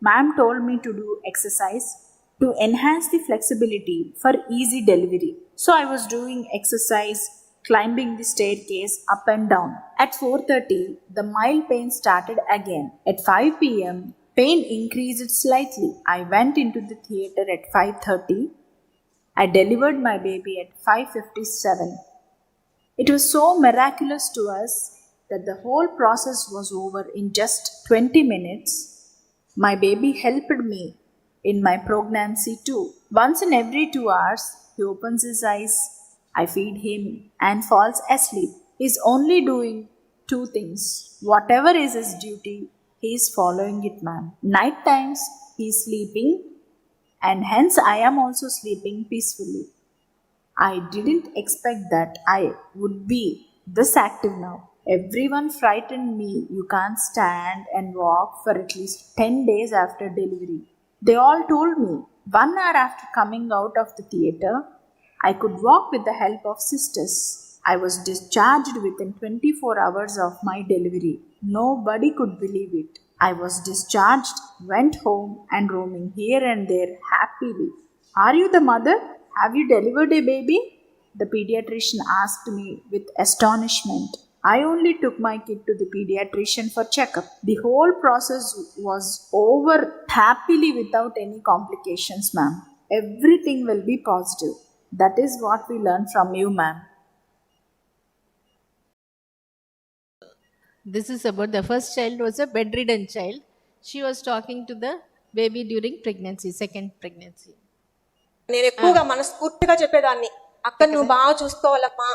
ma'am told me to do exercise to enhance the flexibility for easy delivery. So I was doing exercise, climbing the staircase up and down. At 4:30, the mild pain started again. At 5 p.m., pain increased slightly. I went into the theater at 5:30. I delivered my baby at 5:57. It was so miraculous to us that the whole process was over in just 20 minutes. My baby helped me in my pregnancy too. Once in every 2 hours, he opens his eyes, I feed him and falls asleep. He's only doing 2 things. Whatever is his duty, he is following it, ma'am. Night times, he is sleeping and hence I am also sleeping peacefully. I didn't expect that I would be this active now. Everyone frightened me. You can't stand and walk for at least 10 days after delivery. They all told me 1 hour after coming out of the theater, I could walk with the help of sisters. I was discharged within 24 hours of my delivery. Nobody could believe it. I was discharged, went home and roaming here and there happily. Are you the mother? Have you delivered a baby? The pediatrician asked me with astonishment. I only took my kid to the pediatrician for checkup. The whole process was over happily without any complications, ma'am. Everything will be positive. That is what we learned from you, ma'am. This is about the first child was a bedridden child. She was talking to the baby during pregnancy, second pregnancy. నేను ఎక్కువగా మనస్ఫూర్తిగా చెప్పేదాన్ని, అక్క నువ్వు బాగా చూసుకోవాలమ్మా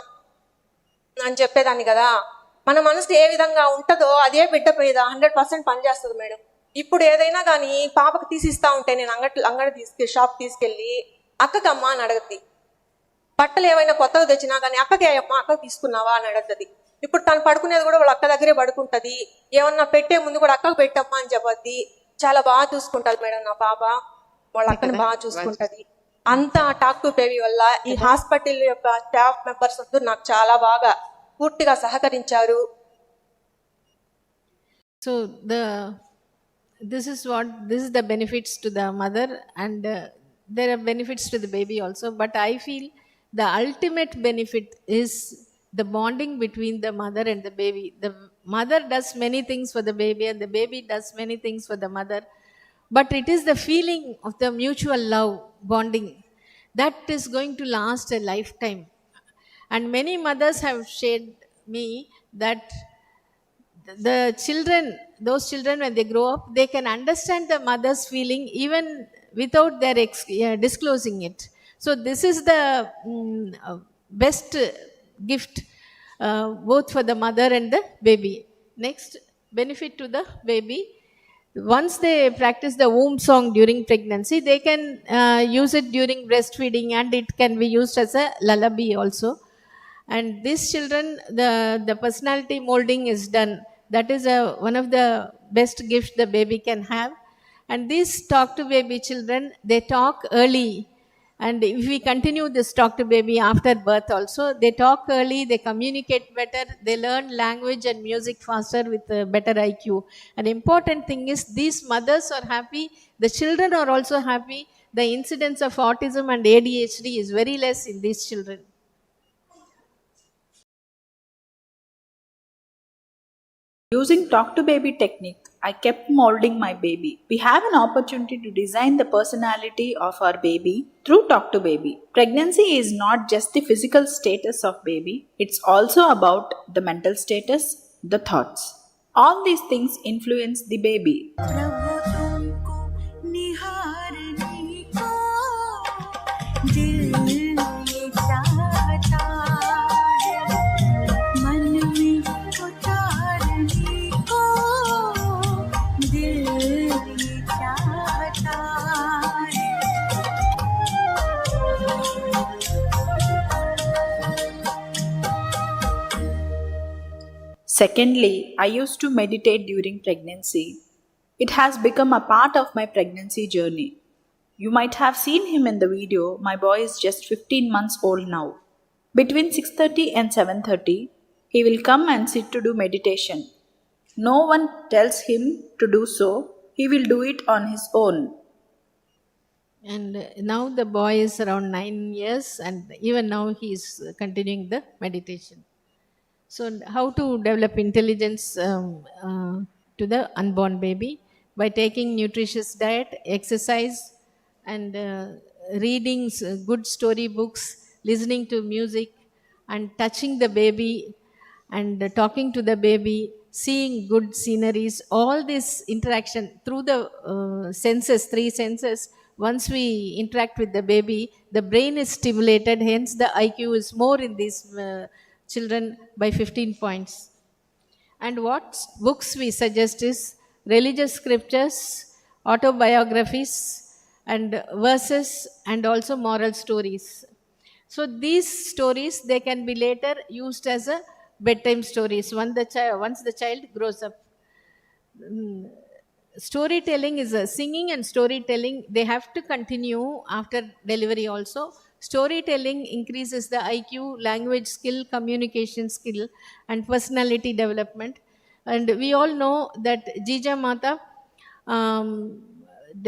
అని చెప్పేదాన్ని కదా. మన మనసు ఏ విధంగా ఉంటుందో అదే బిడ్డ మీద 100% పనిచేస్తుంది మేడం. ఇప్పుడు ఏదైనా కానీ పాపకు తీసిస్తా ఉంటే నేను అంగడి షాప్ తీసుకెళ్ళి అక్కకమ్మా అని అడగద్ది. బట్టలు ఏమైనా కొత్తగా తెచ్చినా కానీ అక్కకే అమ్మా అక్కకు తీసుకున్నావా అని అడుగుతుంది. ఇప్పుడు తను పడుకునేది కూడా వాళ్ళ అక్క దగ్గరే పడుకుంటుంది. ఏమన్నా పెట్టే ముందు కూడా అక్కకు పెట్టమ్మా అని చెప్పద్ది. చాలా బాగా చూసుకుంటుంది మేడం నా పాప, వాళ్ళ అక్కని బాగా చూసుకుంటుంది. అంతా టాక్ టు బేబీ వల్ల ఈ హాస్పిటల్ యొక్క స్టాఫ్ మెంబర్స్ అందరూ నాకు చాలా బాగా పూర్తిగా సహకరించారు. So this is the benefits to the mother, and there are benefits to the baby also, but I feel the ultimate benefit is the bonding between the mother and the baby. The mother does many things for the baby and the baby does many things for the mother, but it is the feeling of the mutual love bonding that is going to last a lifetime. And many mothers have shared me that those children when they grow up, they can understand the mother's feeling even without their disclosing it. So this is the best gift both for the mother and the baby. Next benefit to the baby, once they practice the womb song during pregnancy, they can use it during breastfeeding, and it can be used as a lullaby also. And these children, the personality molding is done. That is one of the best gifts the baby can have. And these talk to baby children, they talk early. And if we continue this talk to baby after birth also, they talk early, they communicate better, they learn language and music faster with better IQ. An important thing is these mothers are happy, the children are also happy. The incidence of autism and ADHD is very less in these children. Using talk to baby technique, I kept molding my baby. We have an opportunity to design the personality of our baby through talk to baby. Pregnancy is not just the physical status of baby, it's also about the mental status, the thoughts. All these things influence the baby. Secondly, I used to meditate during pregnancy. It has become a part of my pregnancy journey. You might have seen him in the video. My boy is just 15 months old now. Between 6:30 and 7:30, he will come and sit to do meditation. No one tells him to do so. He will do it on his own. And now the boy is around 9 years, and even now he is continuing the meditation. So how to develop intelligence to the unborn baby? By taking nutritious diet, exercise, and reading good story books, listening to music, and touching the baby, and talking to the baby, seeing good sceneries. All this interaction through the senses, 3 senses. Once we interact with the baby, the brain is stimulated, hence the IQ is more in these children by 15 points. And what books we suggest is religious scriptures, autobiographies, and verses, and also moral stories. So these stories, they can be later used as a bedtime stories once the child grows up. Storytelling is singing and storytelling, they have to continue after delivery also. Storytelling increases the IQ, language skill, communication skill, and personality development. And we all know that Jija Mata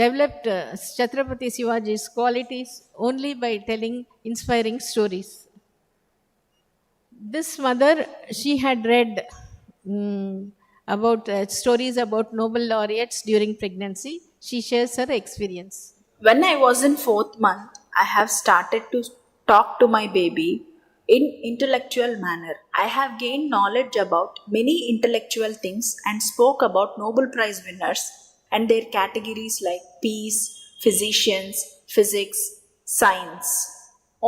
developed Chhatrapati Shivaji's qualities only by telling inspiring stories. This mother, she had read about stories about Nobel laureates during pregnancy. She shares her experience. When I was in 4th month, I have started to talk to my baby in intellectual manner. I have gained knowledge about many intellectual things and spoke about Nobel Prize winners and their categories like peace, physicians, physics, science.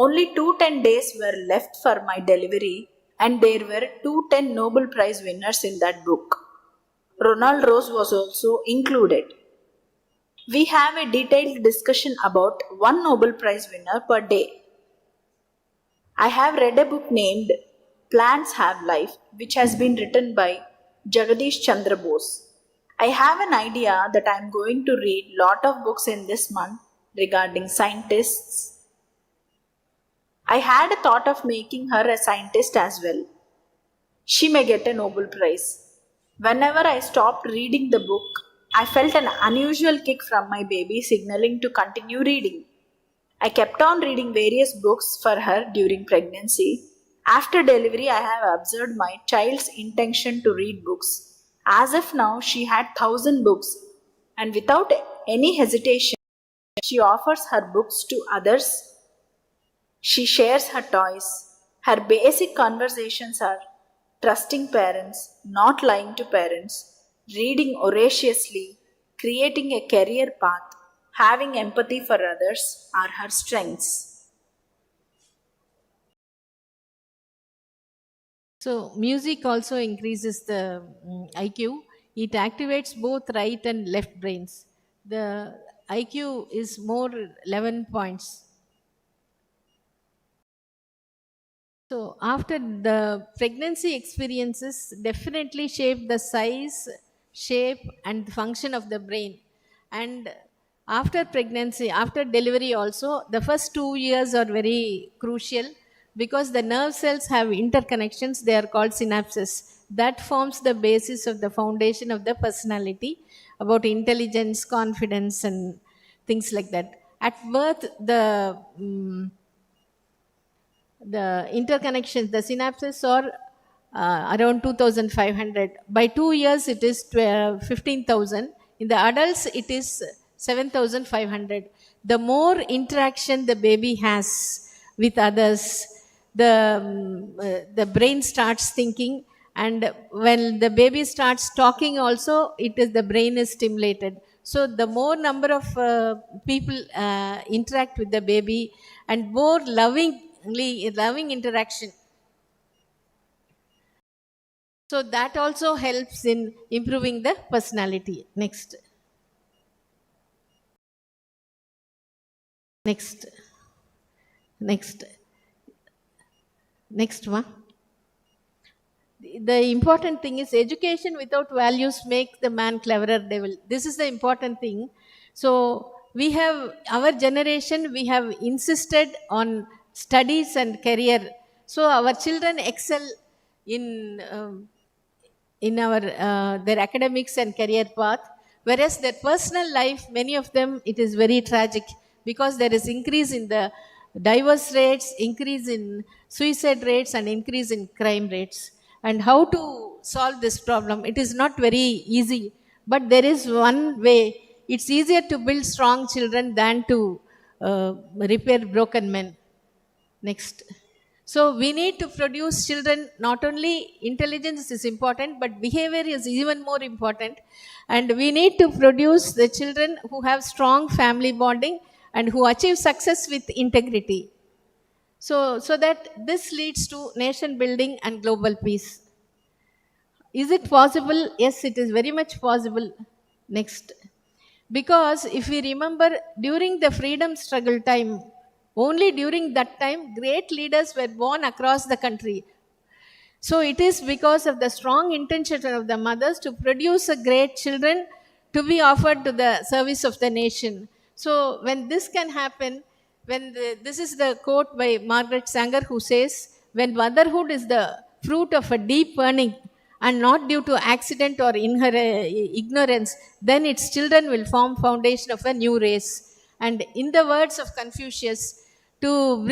Only 210 days were left for my delivery, and there were 210 Nobel Prize winners in that book. Ronald Rose was also included. We have a detailed discussion about one Nobel Prize winner per day. I have read a book named Plants Have Life, which has been written by Jagadish Chandra Bose. I have an idea that I am going to read lot of books in this month regarding scientists. I had a thought of making her a scientist as well. She may get a Nobel Prize. Whenever I stopped reading the book, I felt an unusual kick from my baby signaling to continue reading. I kept on reading various books for her during pregnancy. After delivery, I have observed my child's intention to read books. As if now she had 1,000 books, and without any hesitation, she offers her books to others. She shares her toys. Her basic conversations are trusting parents, not lying to parents, reading voraciously, creating a career path, having empathy for others are her strengths. So, music also increases the IQ. It activates both right and left brains. The IQ is more 11 points. So, after the pregnancy experiences definitely shape the size, shape, and function of the brain. And after pregnancy, after delivery, also, the first 2 years are very crucial because the nerve cells have interconnections, they are called synapses. That forms the basis of the foundation of the personality about intelligence, confidence, and things like that. At birth, the interconnections, the synapses are around 2500. By 2 years, it is 15,000. In the adults, it is 7,500. The more interaction the baby has with others, the brain starts thinking, and when the baby starts talking also, the brain is stimulated. So the more number of people interact with the baby, and more loving interaction, so that also helps in improving the personality. Next one. The important thing is education without values make the man cleverer devil. This is the important thing. So we have, our generation, we have insisted on studies and career. So our children excel in our their academics and career path, whereas their personal life, many of them, it is very tragic because there is increase in the divorce rates, increase in suicide rates, and increase in crime rates. And how to solve this problem? It is not very easy, but there is one way. It's easier to build strong children than to repair broken men. Next. So we need to produce children, not only intelligence is important, but behavior is even more important. And we need to produce the children who have strong family bonding and who achieve success with integrity. So that this leads to nation building and global peace. Is it possible? Yes, it is very much possible. Next. Because if we remember, during the freedom struggle time, only during that time, great leaders were born across the country. So it is because of the strong intention of the mothers to produce a great children to be offered to the service of the nation. So when this can happen, this is the quote by Margaret Sanger, who says, when motherhood is the fruit of a deep earning and not due to accident or ignorance, then its children will form foundation of a new race. And in the words of Confucius, to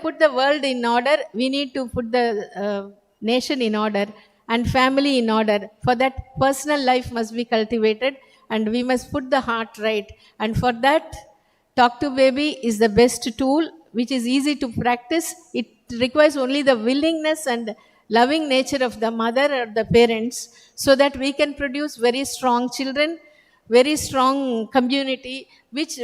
put the world in order, we need to put the nation in order and family in order. For that, personal life must be cultivated, and we must put the heart right. And for that, Talk to Baby is the best tool, which is easy to practice. It requires only the willingness and loving nature of the mother or the parents, so that we can produce very strong children, very strong community,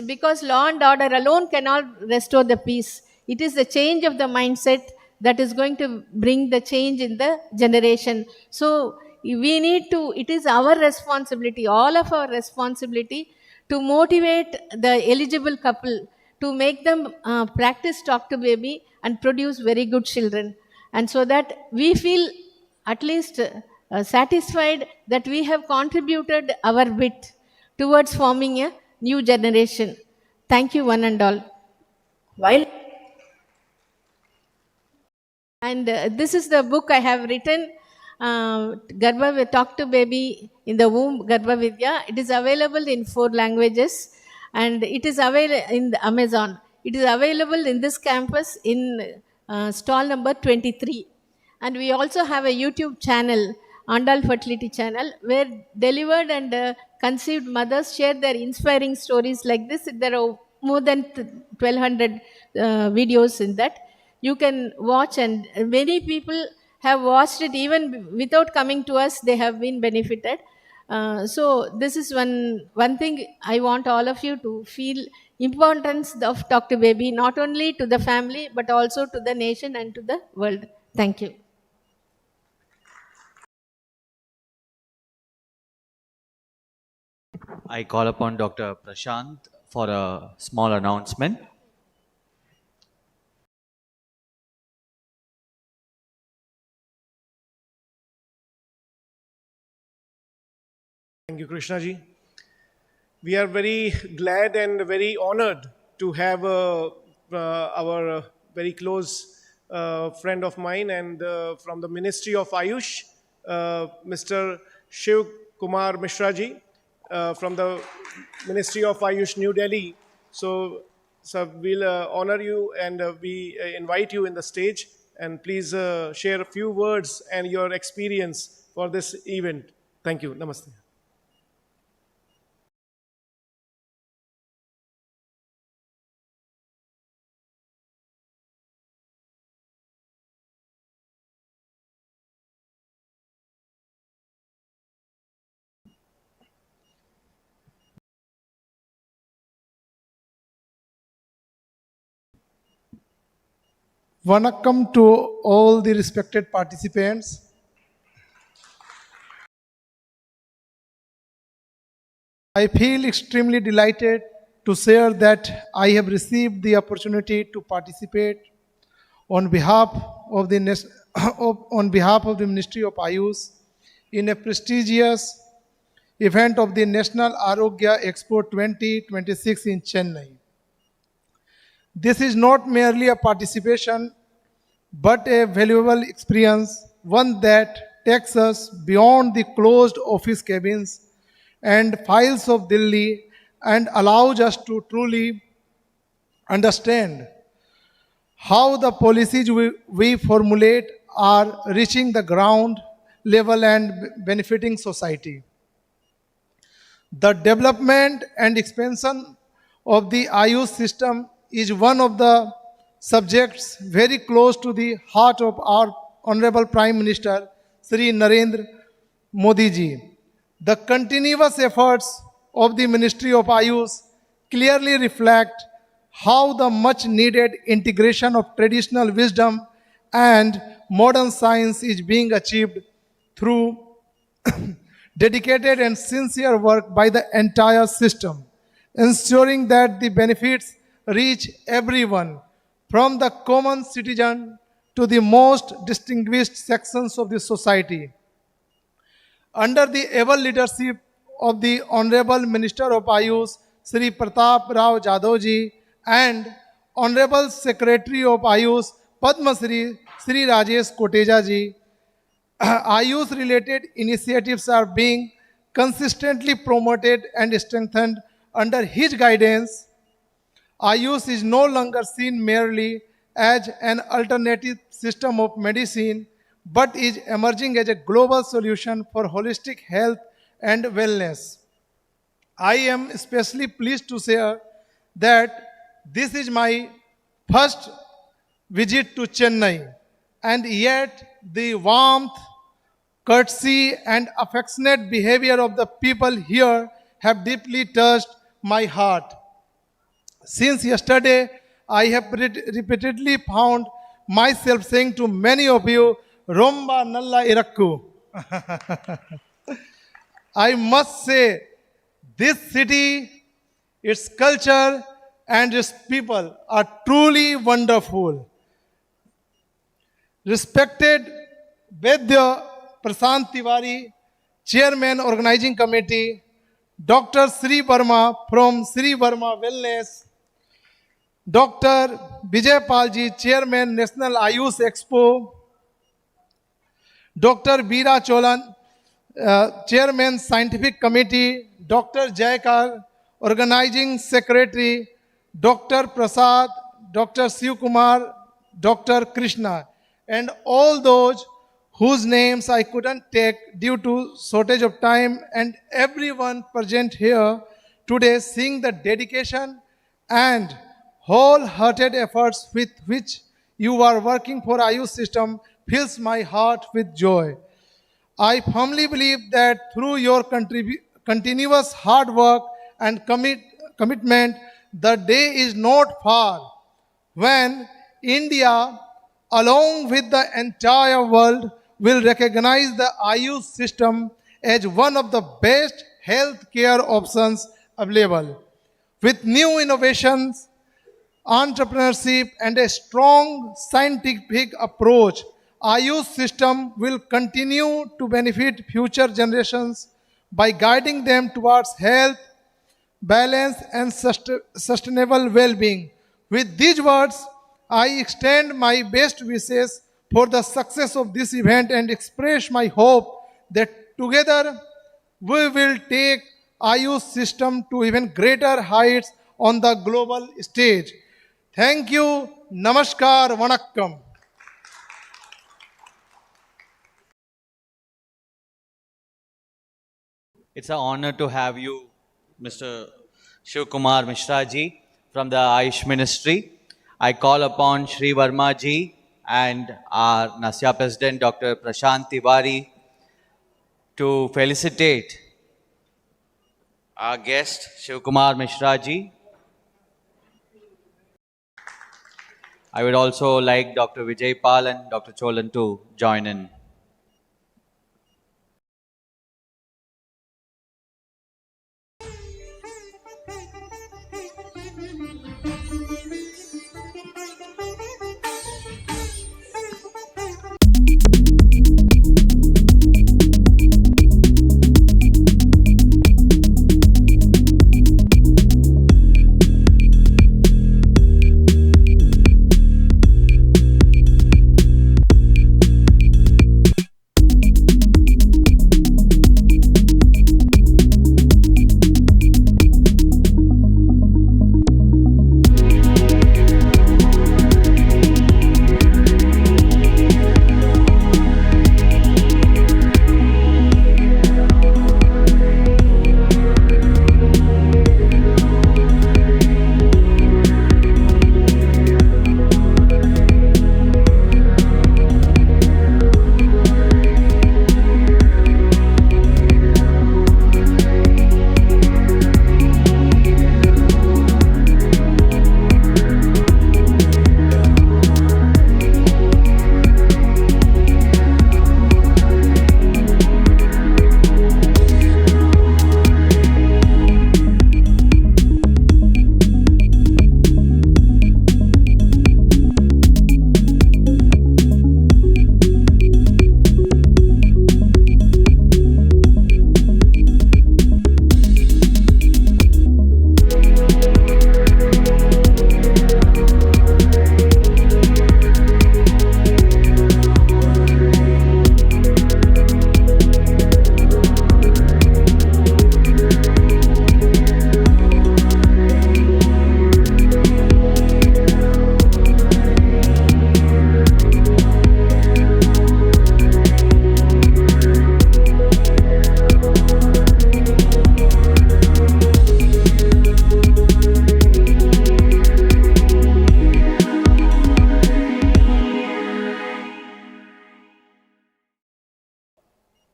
because law and order alone cannot restore the peace. It is the change of the mindset that is going to bring the change in the generation. So we need to, it is our responsibility, all of our responsibility to motivate the eligible couple to make them practice talk to baby and produce very good children. And so that we feel at least satisfied that we have contributed our bit towards forming a new generation. Thank you, one and all. While And this is the book I have written, Talk to Baby in the Womb, Garbha Vidya. It is available in 4 languages and it is available in the Amazon. It is available in this campus in stall number 23. And we also have a YouTube channel, Andal Fertility Channel, where delivered and conceived mothers share their inspiring stories like this. There are more than 1200 videos in that. You can watch, and many people have watched it even without coming to us. They have been benefited. So this is one thing I want all of you to feel importance of Talk to Baby, not only to the family but also to the nation and to the world. Thank you. I call upon Dr. Prashant for a small announcement. Thank you, Krishna ji. We are very glad and very honored to have our very close friend of mine and from the Ministry of Ayush, Mr. Shiv Kumar Mishra ji, from the Ministry of Ayush, New Delhi. So we'll honor you and we invite you in the stage, and please share a few words and your experience for this event. Thank you. Namaste. Vanakkam to all the respected participants. I feel extremely delighted to share that I have received the opportunity to participate on behalf of the Ministry of Ayush in a prestigious event of the National AROGYA EXPO 2026 in Chennai. This is not merely a participation, but a valuable experience, one that takes us beyond the closed office cabins and files of Delhi and allows us to truly understand how the policies we formulate are reaching the ground level and benefiting society. The development and expansion of the Ayush system is one of the subjects very close to the heart of our Honorable Prime Minister, Sri Narendra Modi ji. The continuous efforts of the Ministry of Ayush clearly reflect how the much needed integration of traditional wisdom and modern science is being achieved through dedicated and sincere work by the entire system, ensuring that the benefits reach everyone, from the common citizen to the most distinguished sections of the society. Under the able leadership of the Honorable Minister of Ayush, Sri Pratap Rao Jadhav ji, and Honorable Secretary of Ayush, Padma Shri Rajesh Koteja ji, Ayush related initiatives are being consistently promoted and strengthened. Under his guidance, Ayush is no longer seen merely as an alternative system of medicine, but is emerging as a global solution for holistic health and wellness. I am especially pleased to share that this is my first visit to Chennai, and yet the warmth, courtesy and affectionate behavior of the people here have deeply touched my heart. Since yesterday, I have repeatedly found myself saying to many of you, Romba Nalla Irakku, I must say, this city, its culture, and its people are truly wonderful. Respected Vedya Prasant Tiwari, Chairman Organizing Committee, Dr. Sri Verma from Sri Verma Wellness, Dr. Vijay Palji, Chairman National Ayush Expo, Dr. Veera Cholan, Chairman Scientific Committee, Dr. Jaykar, Organizing Secretary, Dr. Prasad, Dr. Shiv Kumar, Dr. Krishna, and all those whose names I couldn't take due to shortage of time, and everyone present here today, seeing the dedication and wholehearted efforts with which you are working for Ayush system fills my heart with joy. I firmly believe that through your continuous hard work and commitment, the day is not far when India, along with the entire world, will recognize the Ayush system as one of the best healthcare options available. With new innovations, entrepreneurship, and a strong scientific approach, Ayush system will continue to benefit future generations by guiding them towards health, balance, and sustainable well-being. With these words, I extend my best wishes for the success of this event and express my hope that together we will take Ayush system to even greater heights on the global stage. Thank you. Namaskar. Vanakkam. It's an honor to have you, Mr. Shiv Kumar Mishra ji from the Ayush Ministry. I call upon Sri Verma ji and our Nasya President, Dr. Prashant Tiwari, to felicitate our guest, Shiv Kumar Mishra ji. I would also like Dr. Vijay Pal and Dr. Cholan to join in.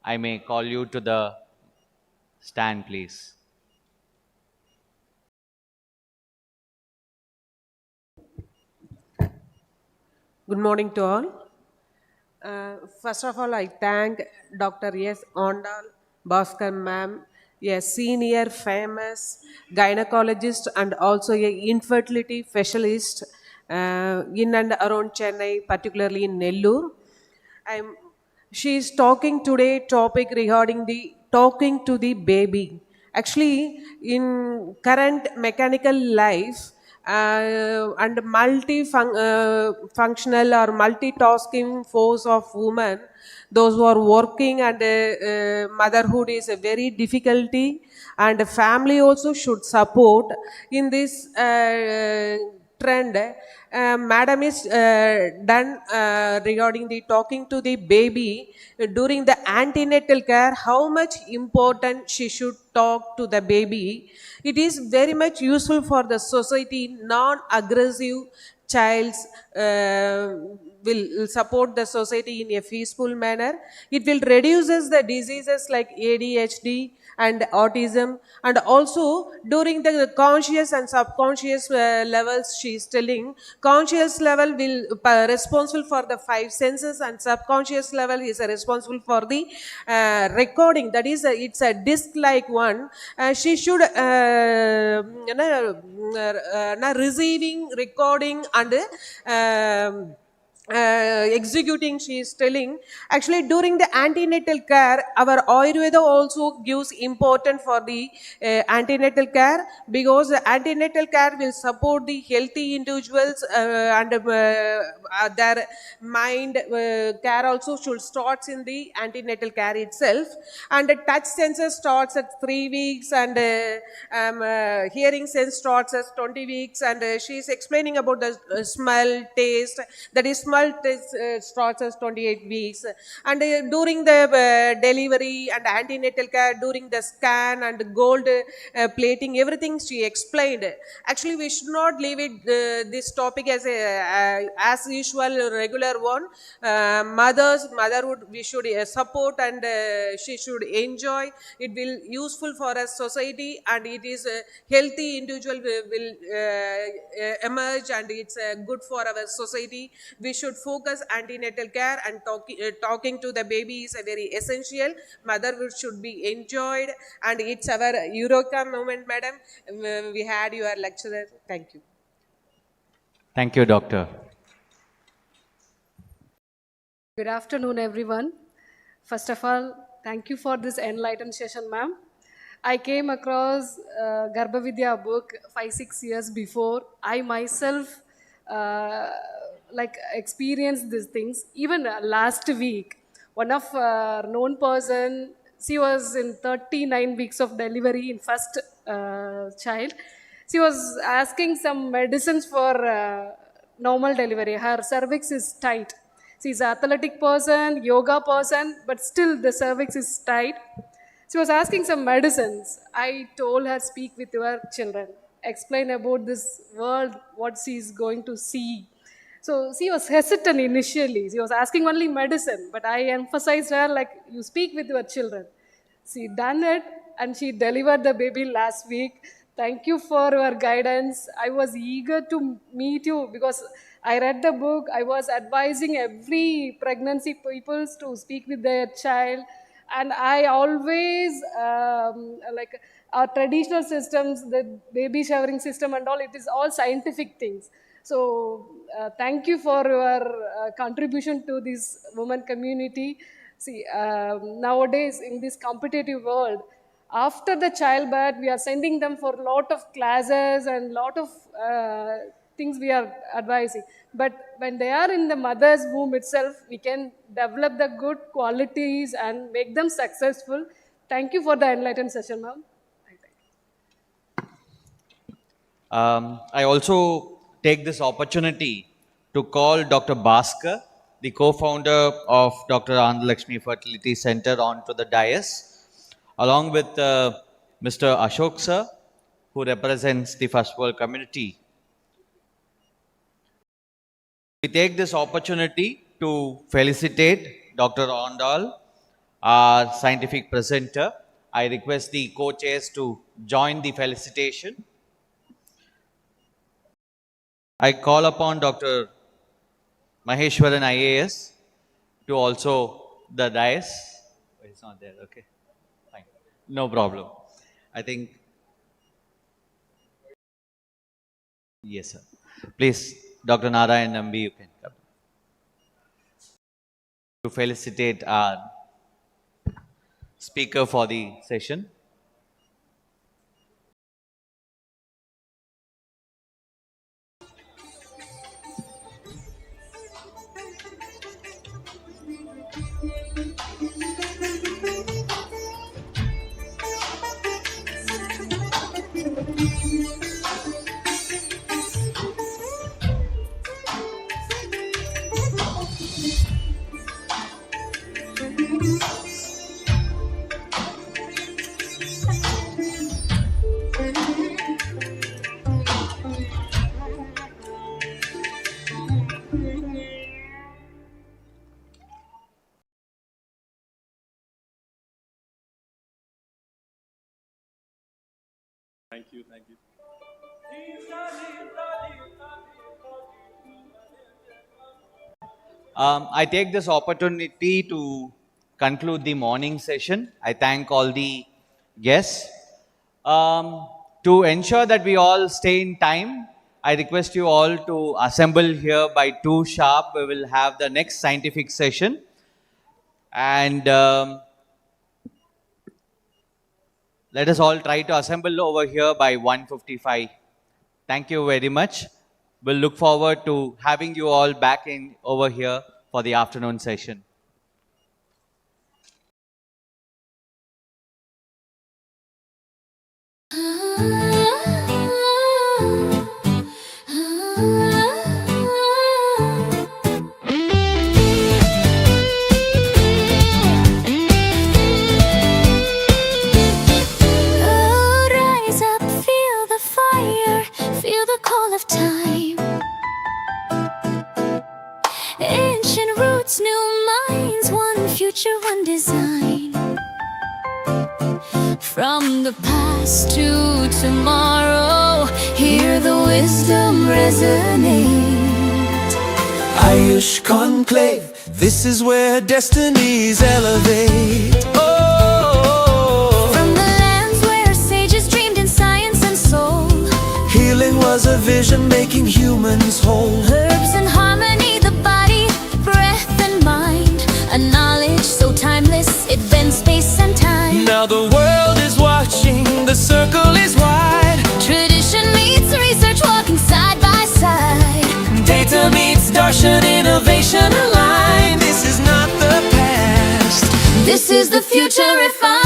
I may call you to the stand, please. Good morning to all. First of all, I thank Dr. S. Ondal Bhaskar ma'am, a senior famous gynecologist and also a infertility specialist in and around Chennai, particularly in Nellore. She is talking today topic regarding the talking to the baby. Actually, in current mechanical life and functional or multitasking force of women, those who are working and motherhood is a very difficulty, and family also should support in this trend. Madam is done regarding the talking to the baby during the antenatal care, how much important she should talk to the baby. It is very much useful for the society. Non-aggressive childs will support the society in a peaceful manner. It will reduces the diseases like ADHD and autism, and also during the conscious and subconscious levels, she is telling conscious level will responsible for the five senses, and subconscious level is responsible for the recording. That is it's a disc like one. She should receiving, recording, and executing, she is telling. Actually, during the antenatal care, our Ayurveda also gives important for the antenatal care, because the antenatal care will support the healthy individuals and their mind care also should starts in the antenatal care itself. And the touch sensor starts at 3 weeks, and hearing sense starts at 20 weeks, and she is explaining about the smell, taste, that is small test starts as 28 weeks. And during the delivery and antenatal care, during the scan and gold plating, everything she explained. Actually, we should not leave it this topic as a as usual regular one. Motherhood we should support, and she should enjoy. It will useful for a society, and it is a healthy individual will emerge, and it's good for our society. We should focus antenatal care, and talking to the baby is a very essential. Motherhood should be enjoyed, and it's our Eureka moment, madam. We had your lecturer. Thank you. Thank you, doctor. Good afternoon, everyone. First of all, thank you for this enlightened session, ma'am. I came across Garbhavidya book 5-6 years before. I myself experienced these things. Even last week, one of known person, she was in 39 weeks of delivery in first child. She was asking some medicines for normal delivery. Her cervix is tight. She's an athletic person, yoga person, but still the cervix is tight. She was asking some medicines. I told her, speak with your children. Explain about this world, what she is going to see. So she was hesitant initially. She was asking only medicine, but I emphasized her, like, you speak with your children. She done it, and she delivered the baby last week. Thank you for your guidance. I was eager to meet you because I read the book. I was advising every pregnancy people to speak with their child. And I always, our traditional systems, the baby showering system and all, it is all scientific things. So thank you for your contribution to this women community. See, nowadays in this competitive world, after the childbirth, we are sending them for a lot of classes and lot of things we are advising. But when they are in the mother's womb itself, we can develop the good qualities and make them successful. Thank you for the enlightened session, ma'am. I also take this opportunity to call Dr. Bhaskar, the co-founder of Dr. Anandalakshmi Fertility Center, onto the dais, along with Mr. Ashok sir, who represents the First World community. We take this opportunity to felicitate Dr. Ondal, our scientific presenter. I request the co-chairs to join the felicitation. I call upon Dr. Maheshwaran IAS, to also the dais. Oh, it's not there. Okay, fine, no problem. I think yes, sir. Please, Dr. Narayan Nambi, you can come to felicitate our speaker for the session. Thank you, thank you. I take this opportunity to conclude the morning session. I thank all the guests. To ensure that we all stay in time, I request you all to assemble here by 2 sharp. We will have the next scientific session. And let us all try to assemble over here by 1:55. Thank you very much. We'll look forward to having you all back in over here for the afternoon session. Rise up, feel the fire, feel the call of time. Ancient roots, new minds, one future, one design. From the past to tomorrow, hear the wisdom resonate. Ayush Conclave, this is where destinies elevate. Oh, From the lands where sages dreamed in science and soul, healing was a vision making humans whole. herbs and harmony, the body, breath and mind, a knowledge so timeless it bends space and time. Now the world is watching, the circle is wide. Tradition meets research, walking side by side. Data meets darshan, innovation aligned. This is not the past, This is the future refined.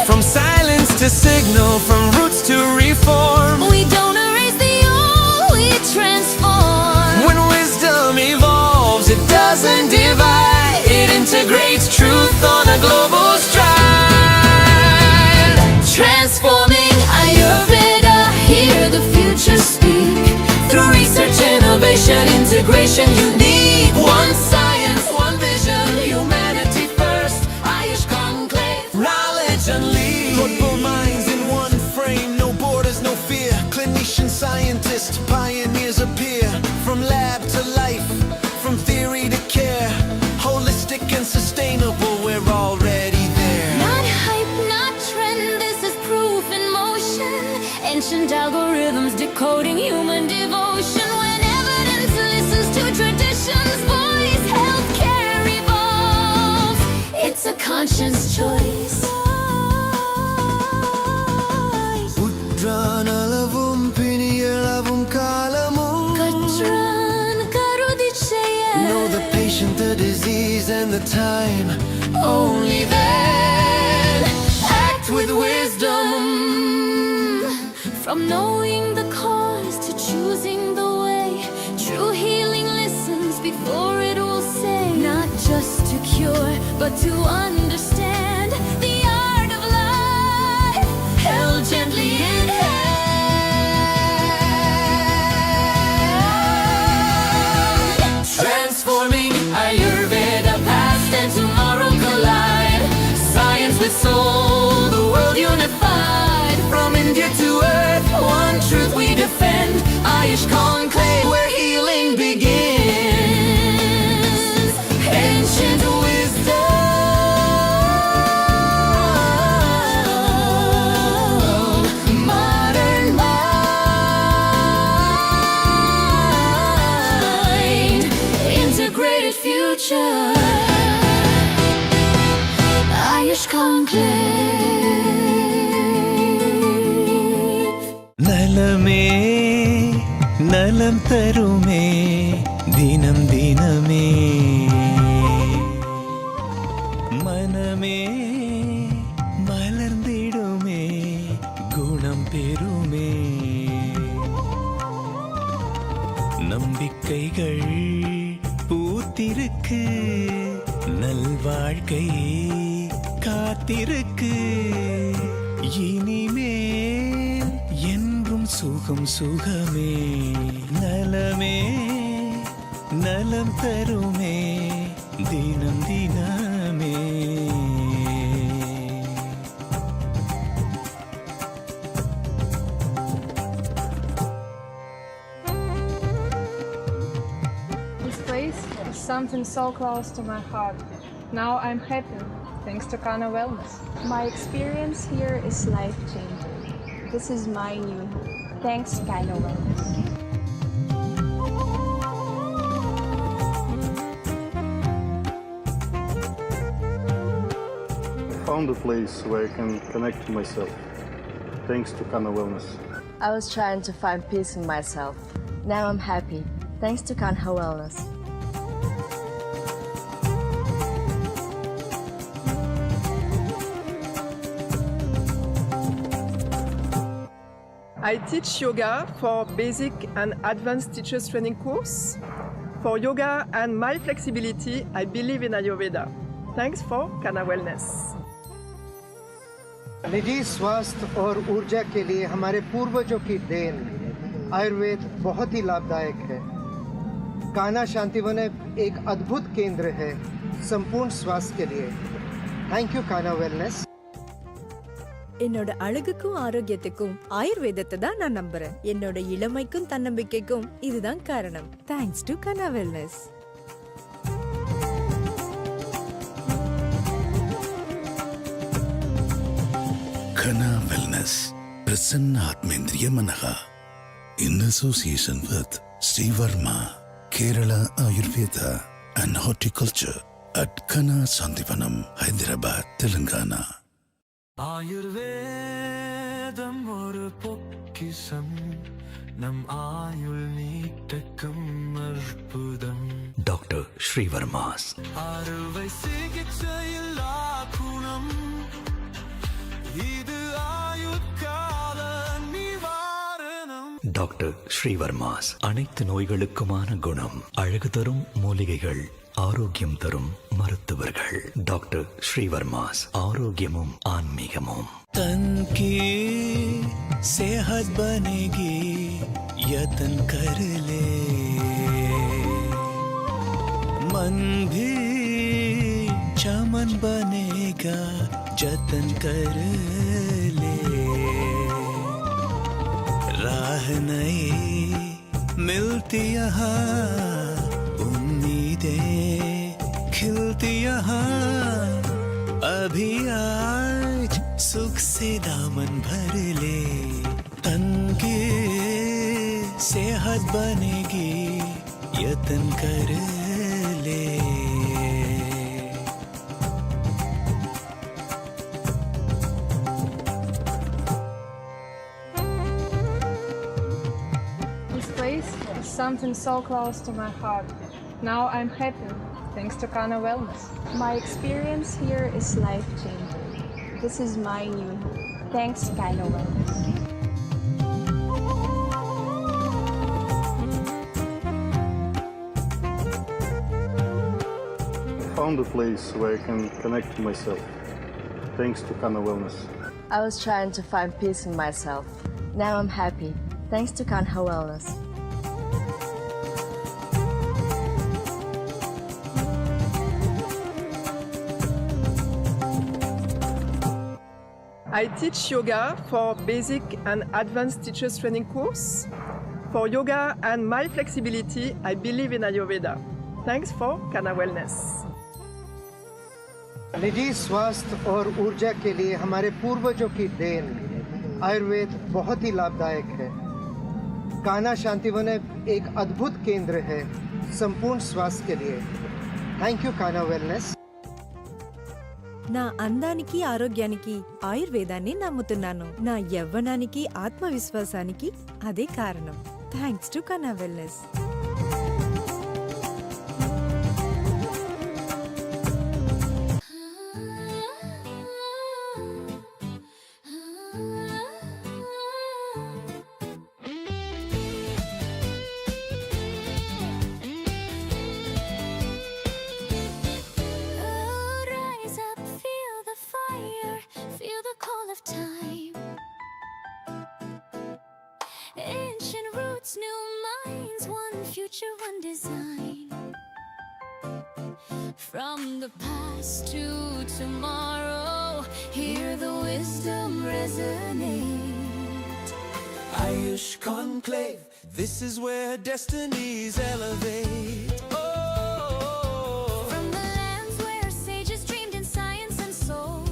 from silence to signal, from roots to reform. We don't erase the old, we transform. When wisdom evolves, it doesn't divide. It integrates truth on a global stride. Transforming Ayurveda, hear the future speak. Through research, innovation, integration, unique. One science, one vision, humanity first. Ayush Conclave, knowledge unleashed. Thoughtful minds in one frame, no borders, no fear. Clinician, scientist, pioneers appear. From lab to life, from theory to care. Holistic and sustainable, we're already there. Not hype, not trend, this is proof in motion. Ancient algorithms decoding human devotion. When evidence listens to tradition's voice, healthcare evolves. It's a conscious choice. Udranalavam piniyalavum kalamum. Katran karudichaya. Know the patient, the disease, and the time. Only then act with wisdom. From knowing the cause to choosing the way, true healing listens before it will say. Not just to cure, but to understand the art of life, held gently in hand. Transforming Ayurveda, past and tomorrow collide. Science with soul, the world unified. From India to Earth, one truth we defend. Ayush Conclave, where healing begins. future. Ayush Conclave. നലമേ നലം തരുമേ ദിനം ദിനമേ മനമേ മലർന്നിടുമേ ഗുണം പെരുമേ நம்பிக்கைகள் பூத்திருக்கு நல்வாழ்க்கை காத்திருக்கு இனிமேல் என்றும் சுகம் சுகமே நலமே நலம் தருமே தினம் தினமே This place is something so close to my heart. Now I'm happy, thanks to Kana Wellness. My experience here is life-changing. This is my new home. Thanks, Kana Wellness. I found a place where I can connect to myself, thanks to Kana Wellness. I was trying to find peace in myself. Now I'm happy, thanks to Kanha Wellness. I teach yoga for basic and advanced teachers training course. For yoga and my flexibility, I believe in Ayurveda. Thanks for Kana Wellness. निजी स्वास्थ्य और ऊर्जा के लिए हमारे पूर्वजों की then Ayurveda बहुत ही लाभदायक है। कान्हा शांतिवन एक अद्भुत केंद्र है संपूर्ण स्वास्थ्य के लिए। Thank you Kanha wellness. என்னோட அழகுக்கும் ஆரோக்கியத்துக்கும் ஆயுர்வேதத்தை தான் நான் நம்புறேன். என்னோட இளமைக்கும் தன்னம்பிக்கைக்கும் இதுதான் காரணம். Thanks to Kanaa wellness. Kana Wellness, Prasanna Atmendriya Manaha, in association with Sri Varma, Kerala Ayurveda and Horticulture at Kana Sandivanam, Hyderabad, Telangana. ஆயுர்வேதம் ஒரு பொக்கிஷம் நம் ஆயுள் நீட்டக்கும் அற்புதம் Dr. Sri Varma's அறுவை சிகிச்சையில்லா குணம் இது ஆயுட்கால நிவாரணம் டாக்டர் ஸ்ரீவர்மாஸ் அனைத்து நோய்களுக்குமான குணம், அழகு தரும் மூலிகைகள், ஆரோக்கியம் தரும் மருத்துவர்கள். டாக்டர் ஸ்ரீவர்மாஸ் ஆரோக்கியமும் ஆன்மீகமும். तन की सेहत बनेगी यतन कर ले, मन भी चमन बनेगा जतन कर ले, राह नई मिलती यहाँ, उम्मीदें खिलती यहाँ, अभी आज सुख से दामन भर ले, तन की सेहत बनेगी यतन कर ले. This place is something so close to my heart. Now I'm happy, thanks to Kana Wellness. My experience here is life-changing. This is my new home. Thanks, Kana Wellness. I found a place where I can connect to myself, thanks to Kana Wellness. I was trying to find peace in myself. Now I'm happy, thanks to Kanha Wellness. I teach yoga for basic and advanced teachers training course. For yoga and my flexibility, I believe in Ayurveda. Thanks for Kana Wellness. निजी स्वास्थ्य और ऊर्जा के लिए हमारे पूर्वजों की then Ayurveda बहुत ही लाभदायक है। कान्हा शांतिवन एक अद्भुत केंद्र है संपूर्ण स्वास्थ्य के लिए। Thank you, Kana Wellness. నా అందానికి ఆరోగ్యానికి ఆయుర్వేదాన్ని నమ్ముతున్నాను. నా యవ్వనానికి ఆత్మవిశ్వాసానికి అదే కారణం. థ్యాంక్స్ టు కనా wellness. Rise up, feel the fire, feel the call of time. Ancient roots, new minds, one future, one design. From the past to tomorrow, hear the wisdom resonate. Ayush Conclave, this is where destinies elevate. From the lands where sages dreamed in science and soul,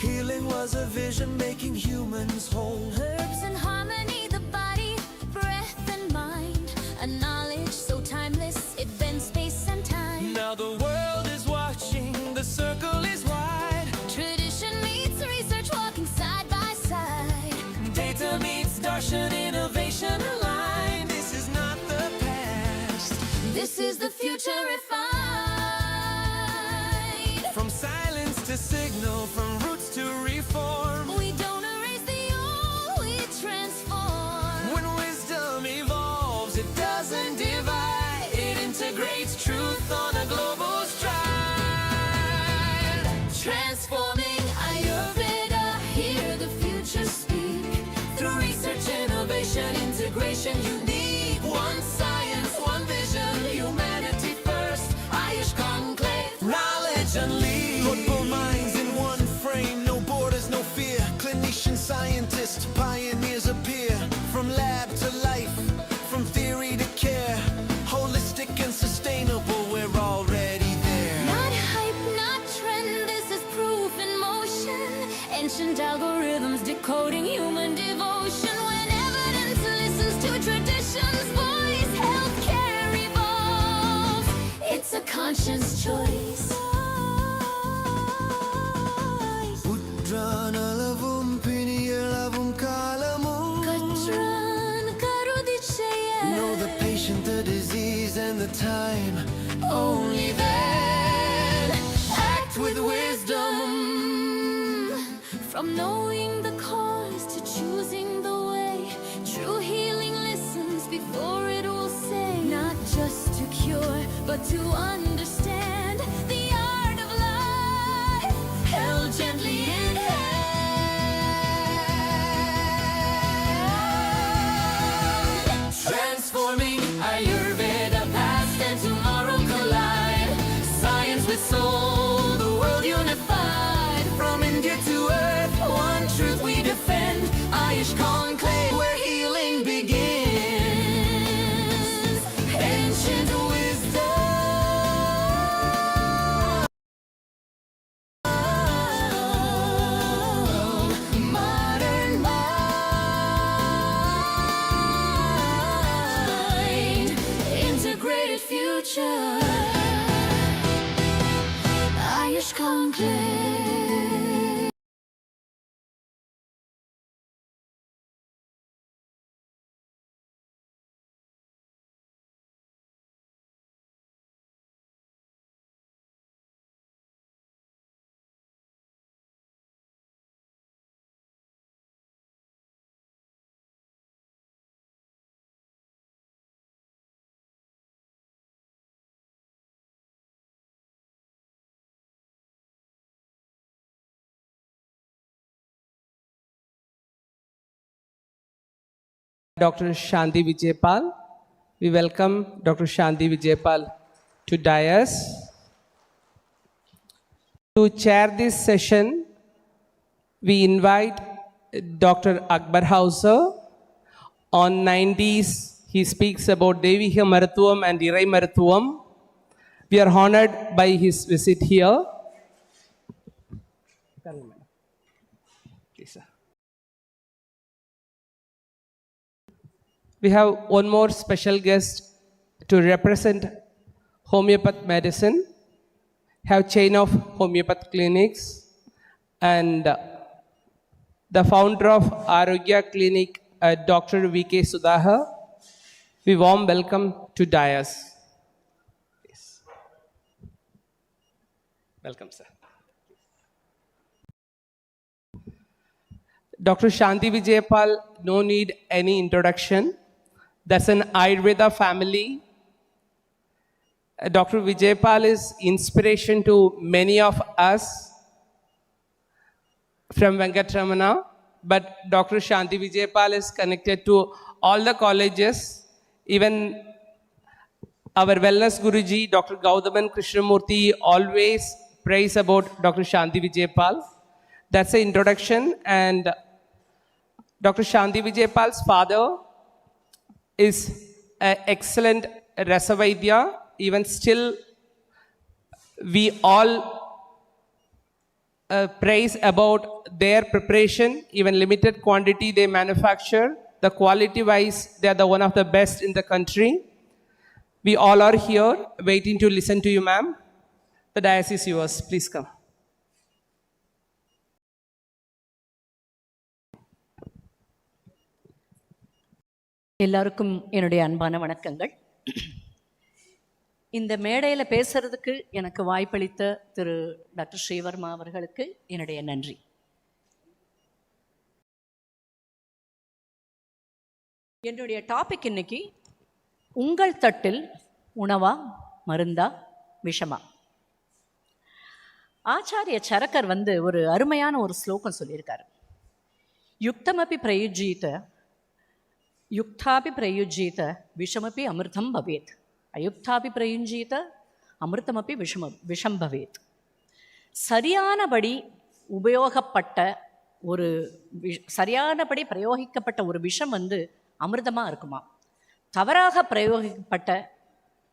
Healing was a vision making humans whole. herbs and harmony, the body, breath and mind, a knowledge so timeless it bends space and time. Now the world is watching, the circle is wide. Tradition meets research, walking side by side. Data meets darshan, innovation aligned. This is not the past. This is the future refined. From silence to signal, from roots to reform. We don't erase the old, we transform. When wisdom evolves, it doesn't divide. It integrates truth on a global stride. Transforming Ayurveda, hear the future speak. Through research, innovation, integration, unique. One science, one vision, humanity first. Ayush Conclave, knowledge unleashed. Thoughtful minds in one frame, no borders, no fear. Clinician, scientists, pioneers appear. From lab to life, from theory to care. Holistic and sustainable, we're already there. Not hype, not trend, this is proof in motion. Ancient algorithms decoding human devotion. When evidence listens to traditions, voice healthcare evolves. It's a conscious choice. Uttranalavam piniyalavum kalamum. Katran karudichaya. Know the patient, the disease, and the time. Only then act with wisdom. From knowing the cause to choosing the way, true healing listens before it will say. Not just to cure, but to understand the art of life, held gently in hand. Transforming Ayurveda, past and tomorrow collide. Science with soul, the world unified. From India to Earth, one truth we defend. Ayush Conclave, where healing begins. Ancient wisdom, modern mind, integrated future. Ayush Conclave. Dr. Shanti Vijaypal. We welcome Dr. Shanti Vijaypal to dais. To chair this session, we invite Dr. Akbar Hauser. On 90s, he speaks about Deviha Marathuvam and Irai Marathuvam. We are honored by his visit here. Please, sir. We have one more special guest to represent homeopath medicine. have chain of homeopathy clinics, and the founder of AROGYA Clinic, Dr. V.K. Sudhakar. We warm welcome to Dais. Yes. Welcome, sir. Dr. Shanti Vijayapal, no need any introduction. That's an Ayurveda family. Dr. Vijayapal is inspiration to many of us from Venkatramana, but Dr. Shanti Vijayapal is connected to all the colleges. Even our wellness Guruji, Dr. Gaudaman Krishnamurthy, always praise about Dr. Shanti Vijayapal. That's the introduction. And Dr. Shanti Vijayapal's father is an excellent Rasavaidya. Even still, we all praise about their preparation, even limited quantity they manufacture. The quality-wise, they are the one of the best in the country. We all are here waiting to listen to you, ma'am. The dais is yours. Please come. எல்லாருக்கும் என்னுடைய அன்பான வணக்கங்கள். இந்த மேடையில் பேசுறதுக்கு எனக்கு வாய்ப்பளித்த திரு doctor Sreevarma அவர்களுக்கு என்னுடைய நன்றி. என்னுடைய டாபிக் இன்னைக்கு, உங்கள் தட்டில் உணவா மருந்தா விஷமா. ஆச்சாரிய சரக்கர் ஒரு அருமையான ஒரு ஸ்லோகம் சொல்லியிருக்காரு. யுக்தமபி பிரயுஜ்ஜீத யுக்தாபி பிரயுஜ்ஜீத விஷமப்பி அமிர்தம் பவேத், அயுக்தாபி பிரயுஜ்ஜீத அமிர்தமப்பி விஷம் பவேத். சரியானபடி உபயோகப்பட்ட ஒரு சரியானபடி பிரயோகிக்கப்பட்ட ஒரு விஷம் அமிர்தமாக இருக்குமா, தவறாக பிரயோகிக்கப்பட்ட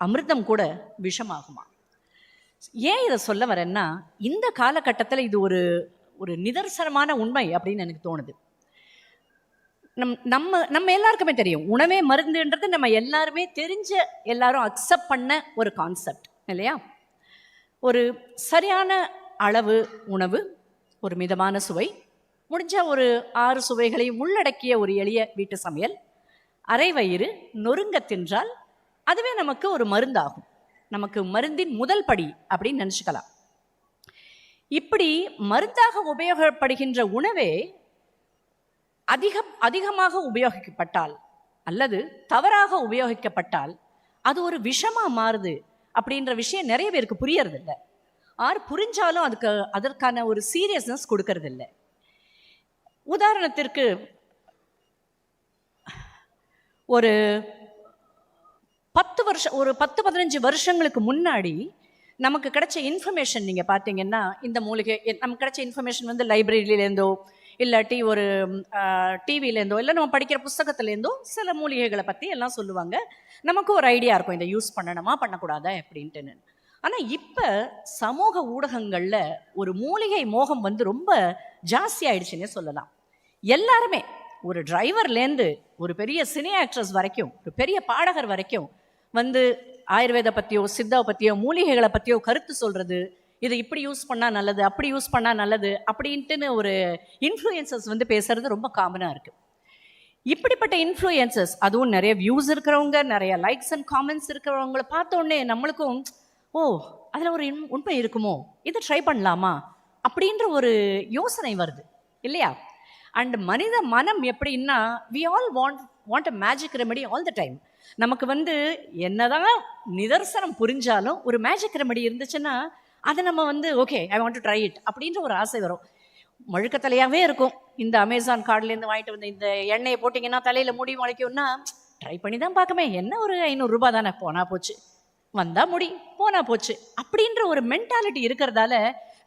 அமிர்தம் கூட விஷமாகுமா. ஏன் இதை சொல்ல வரேன்னா, இந்த காலகட்டத்தில் இது ஒரு நிதர்சனமான உண்மை அப்படின்னு எனக்கு தோணுது. நம்ம எல்லாருக்குமே தெரியும், உணவே மருந்துன்றது நம்ம எல்லாருமே எல்லாரும் அக்செப்ட் பண்ண ஒரு கான்செப்ட் இல்லையா. ஒரு சரியான அளவு உணவு, ஒரு மிதமான சுவை, முடிஞ்ச ஒரு 6 சுவைகளையும் உள்ளடக்கிய ஒரு எளிய வீட்டு சமையல், அரை வயிறு நொறுங்க தின்றால் அதுவே நமக்கு ஒரு மருந்தாகும். நமக்கு மருந்தின் முதல் படி அப்படின்னு நினச்சிக்கலாம். இப்படி மருந்தாக உபயோகப்படுகின்ற உணவே அதிகமாக உபயோகிக்கப்பட்டால் அல்லது தவறாக உபயோகிக்கப்பட்டால் அது ஒரு விஷமாக மாறுது அப்படின்ற விஷயம் நிறைய பேருக்கு புரியறதில்லை. புரிஞ்சாலும் அதற்கான ஒரு சீரியஸ்னஸ் கொடுக்கறதில்லை. உதாரணத்திற்கு, ஒரு 10-15 வருஷங்களுக்கு முன்னாடி நமக்கு கிடைச்ச இன்ஃபர்மேஷன் நீங்கள் பார்த்தீங்கன்னா, இந்த மூலிகை நமக்கு கிடைச்ச இன்ஃபர்மேஷன் லைப்ரரியிலேருந்தோ இல்லாட்டி ஒரு டிவிலேருந்தோ இல்லை நம்ம படிக்கிற புஸ்தகத்துலேருந்தோ சில மூலிகைகளை பற்றி எல்லாம் சொல்லுவாங்க. நமக்கு ஒரு ஐடியா இருக்கும், இதை யூஸ் பண்ணணுமா பண்ணக்கூடாதா அப்படின்ட்டுன்னு. ஆனால் இப்போ சமூக ஊடகங்களில் ஒரு மூலிகை மோகம் ரொம்ப ஜாஸ்தி ஆயிடுச்சுன்னே சொல்லலாம். எல்லாருமே, ஒரு டிரைவர்லேருந்து ஒரு பெரிய சினி ஆக்ட்ரஸ் வரைக்கும், ஒரு பெரிய பாடகர் வரைக்கும் ஆயுர்வேத பற்றியோ சித்தாவை பற்றியோ மூலிகைகளை பற்றியோ கருத்து சொல்கிறது, இது இப்படி யூஸ் பண்ணால் நல்லது, அப்படி யூஸ் பண்ணால் நல்லது அப்படின்ட்டுன்னு ஒரு இன்ஃப்ளூயன்சஸ் பேசுறது ரொம்ப காமனாக இருக்குது. இப்படிப்பட்ட இன்ஃப்ளூயன்சஸ், அதுவும் நிறைய வியூஸ் இருக்கிறவங்க, நிறைய லைக்ஸ் அண்ட் காமெண்ட்ஸ் இருக்கிறவங்களை பார்த்தோன்னே நம்மளுக்கும் அதில் ஒரு உண்மை இருக்குமோ, இதை ட்ரை பண்ணலாமா அப்படின்ற ஒரு யோசனை வருது இல்லையா. அண்ட் மனித மனம் எப்படின்னா, we all want a magic remedy all the time. நமக்கு என்னதான் நிதர்சனம் புரிஞ்சாலும் ஒரு மேஜிக் ரெமெடி இருந்துச்சுன்னா அதை நம்ம okay I want to try it அப்படின்ற ஒரு ஆசை வரும். மழுக்க தலையாகவே இருக்கும். இந்த அமேசான் கார்ட்லேருந்து வாங்கிட்டு வந்த இந்த எண்ணெயை போட்டிங்கன்னா தலையில் முடி முளைக்கும்னா ட்ரை பண்ணி தான் பார்க்கமே, என்ன ஒரு 500 ரூபாய் தானே, போனால் போச்சு, வந்தால் முடி போனால் போச்சு அப்படின்ற ஒரு மென்டாலிட்டி இருக்கிறதால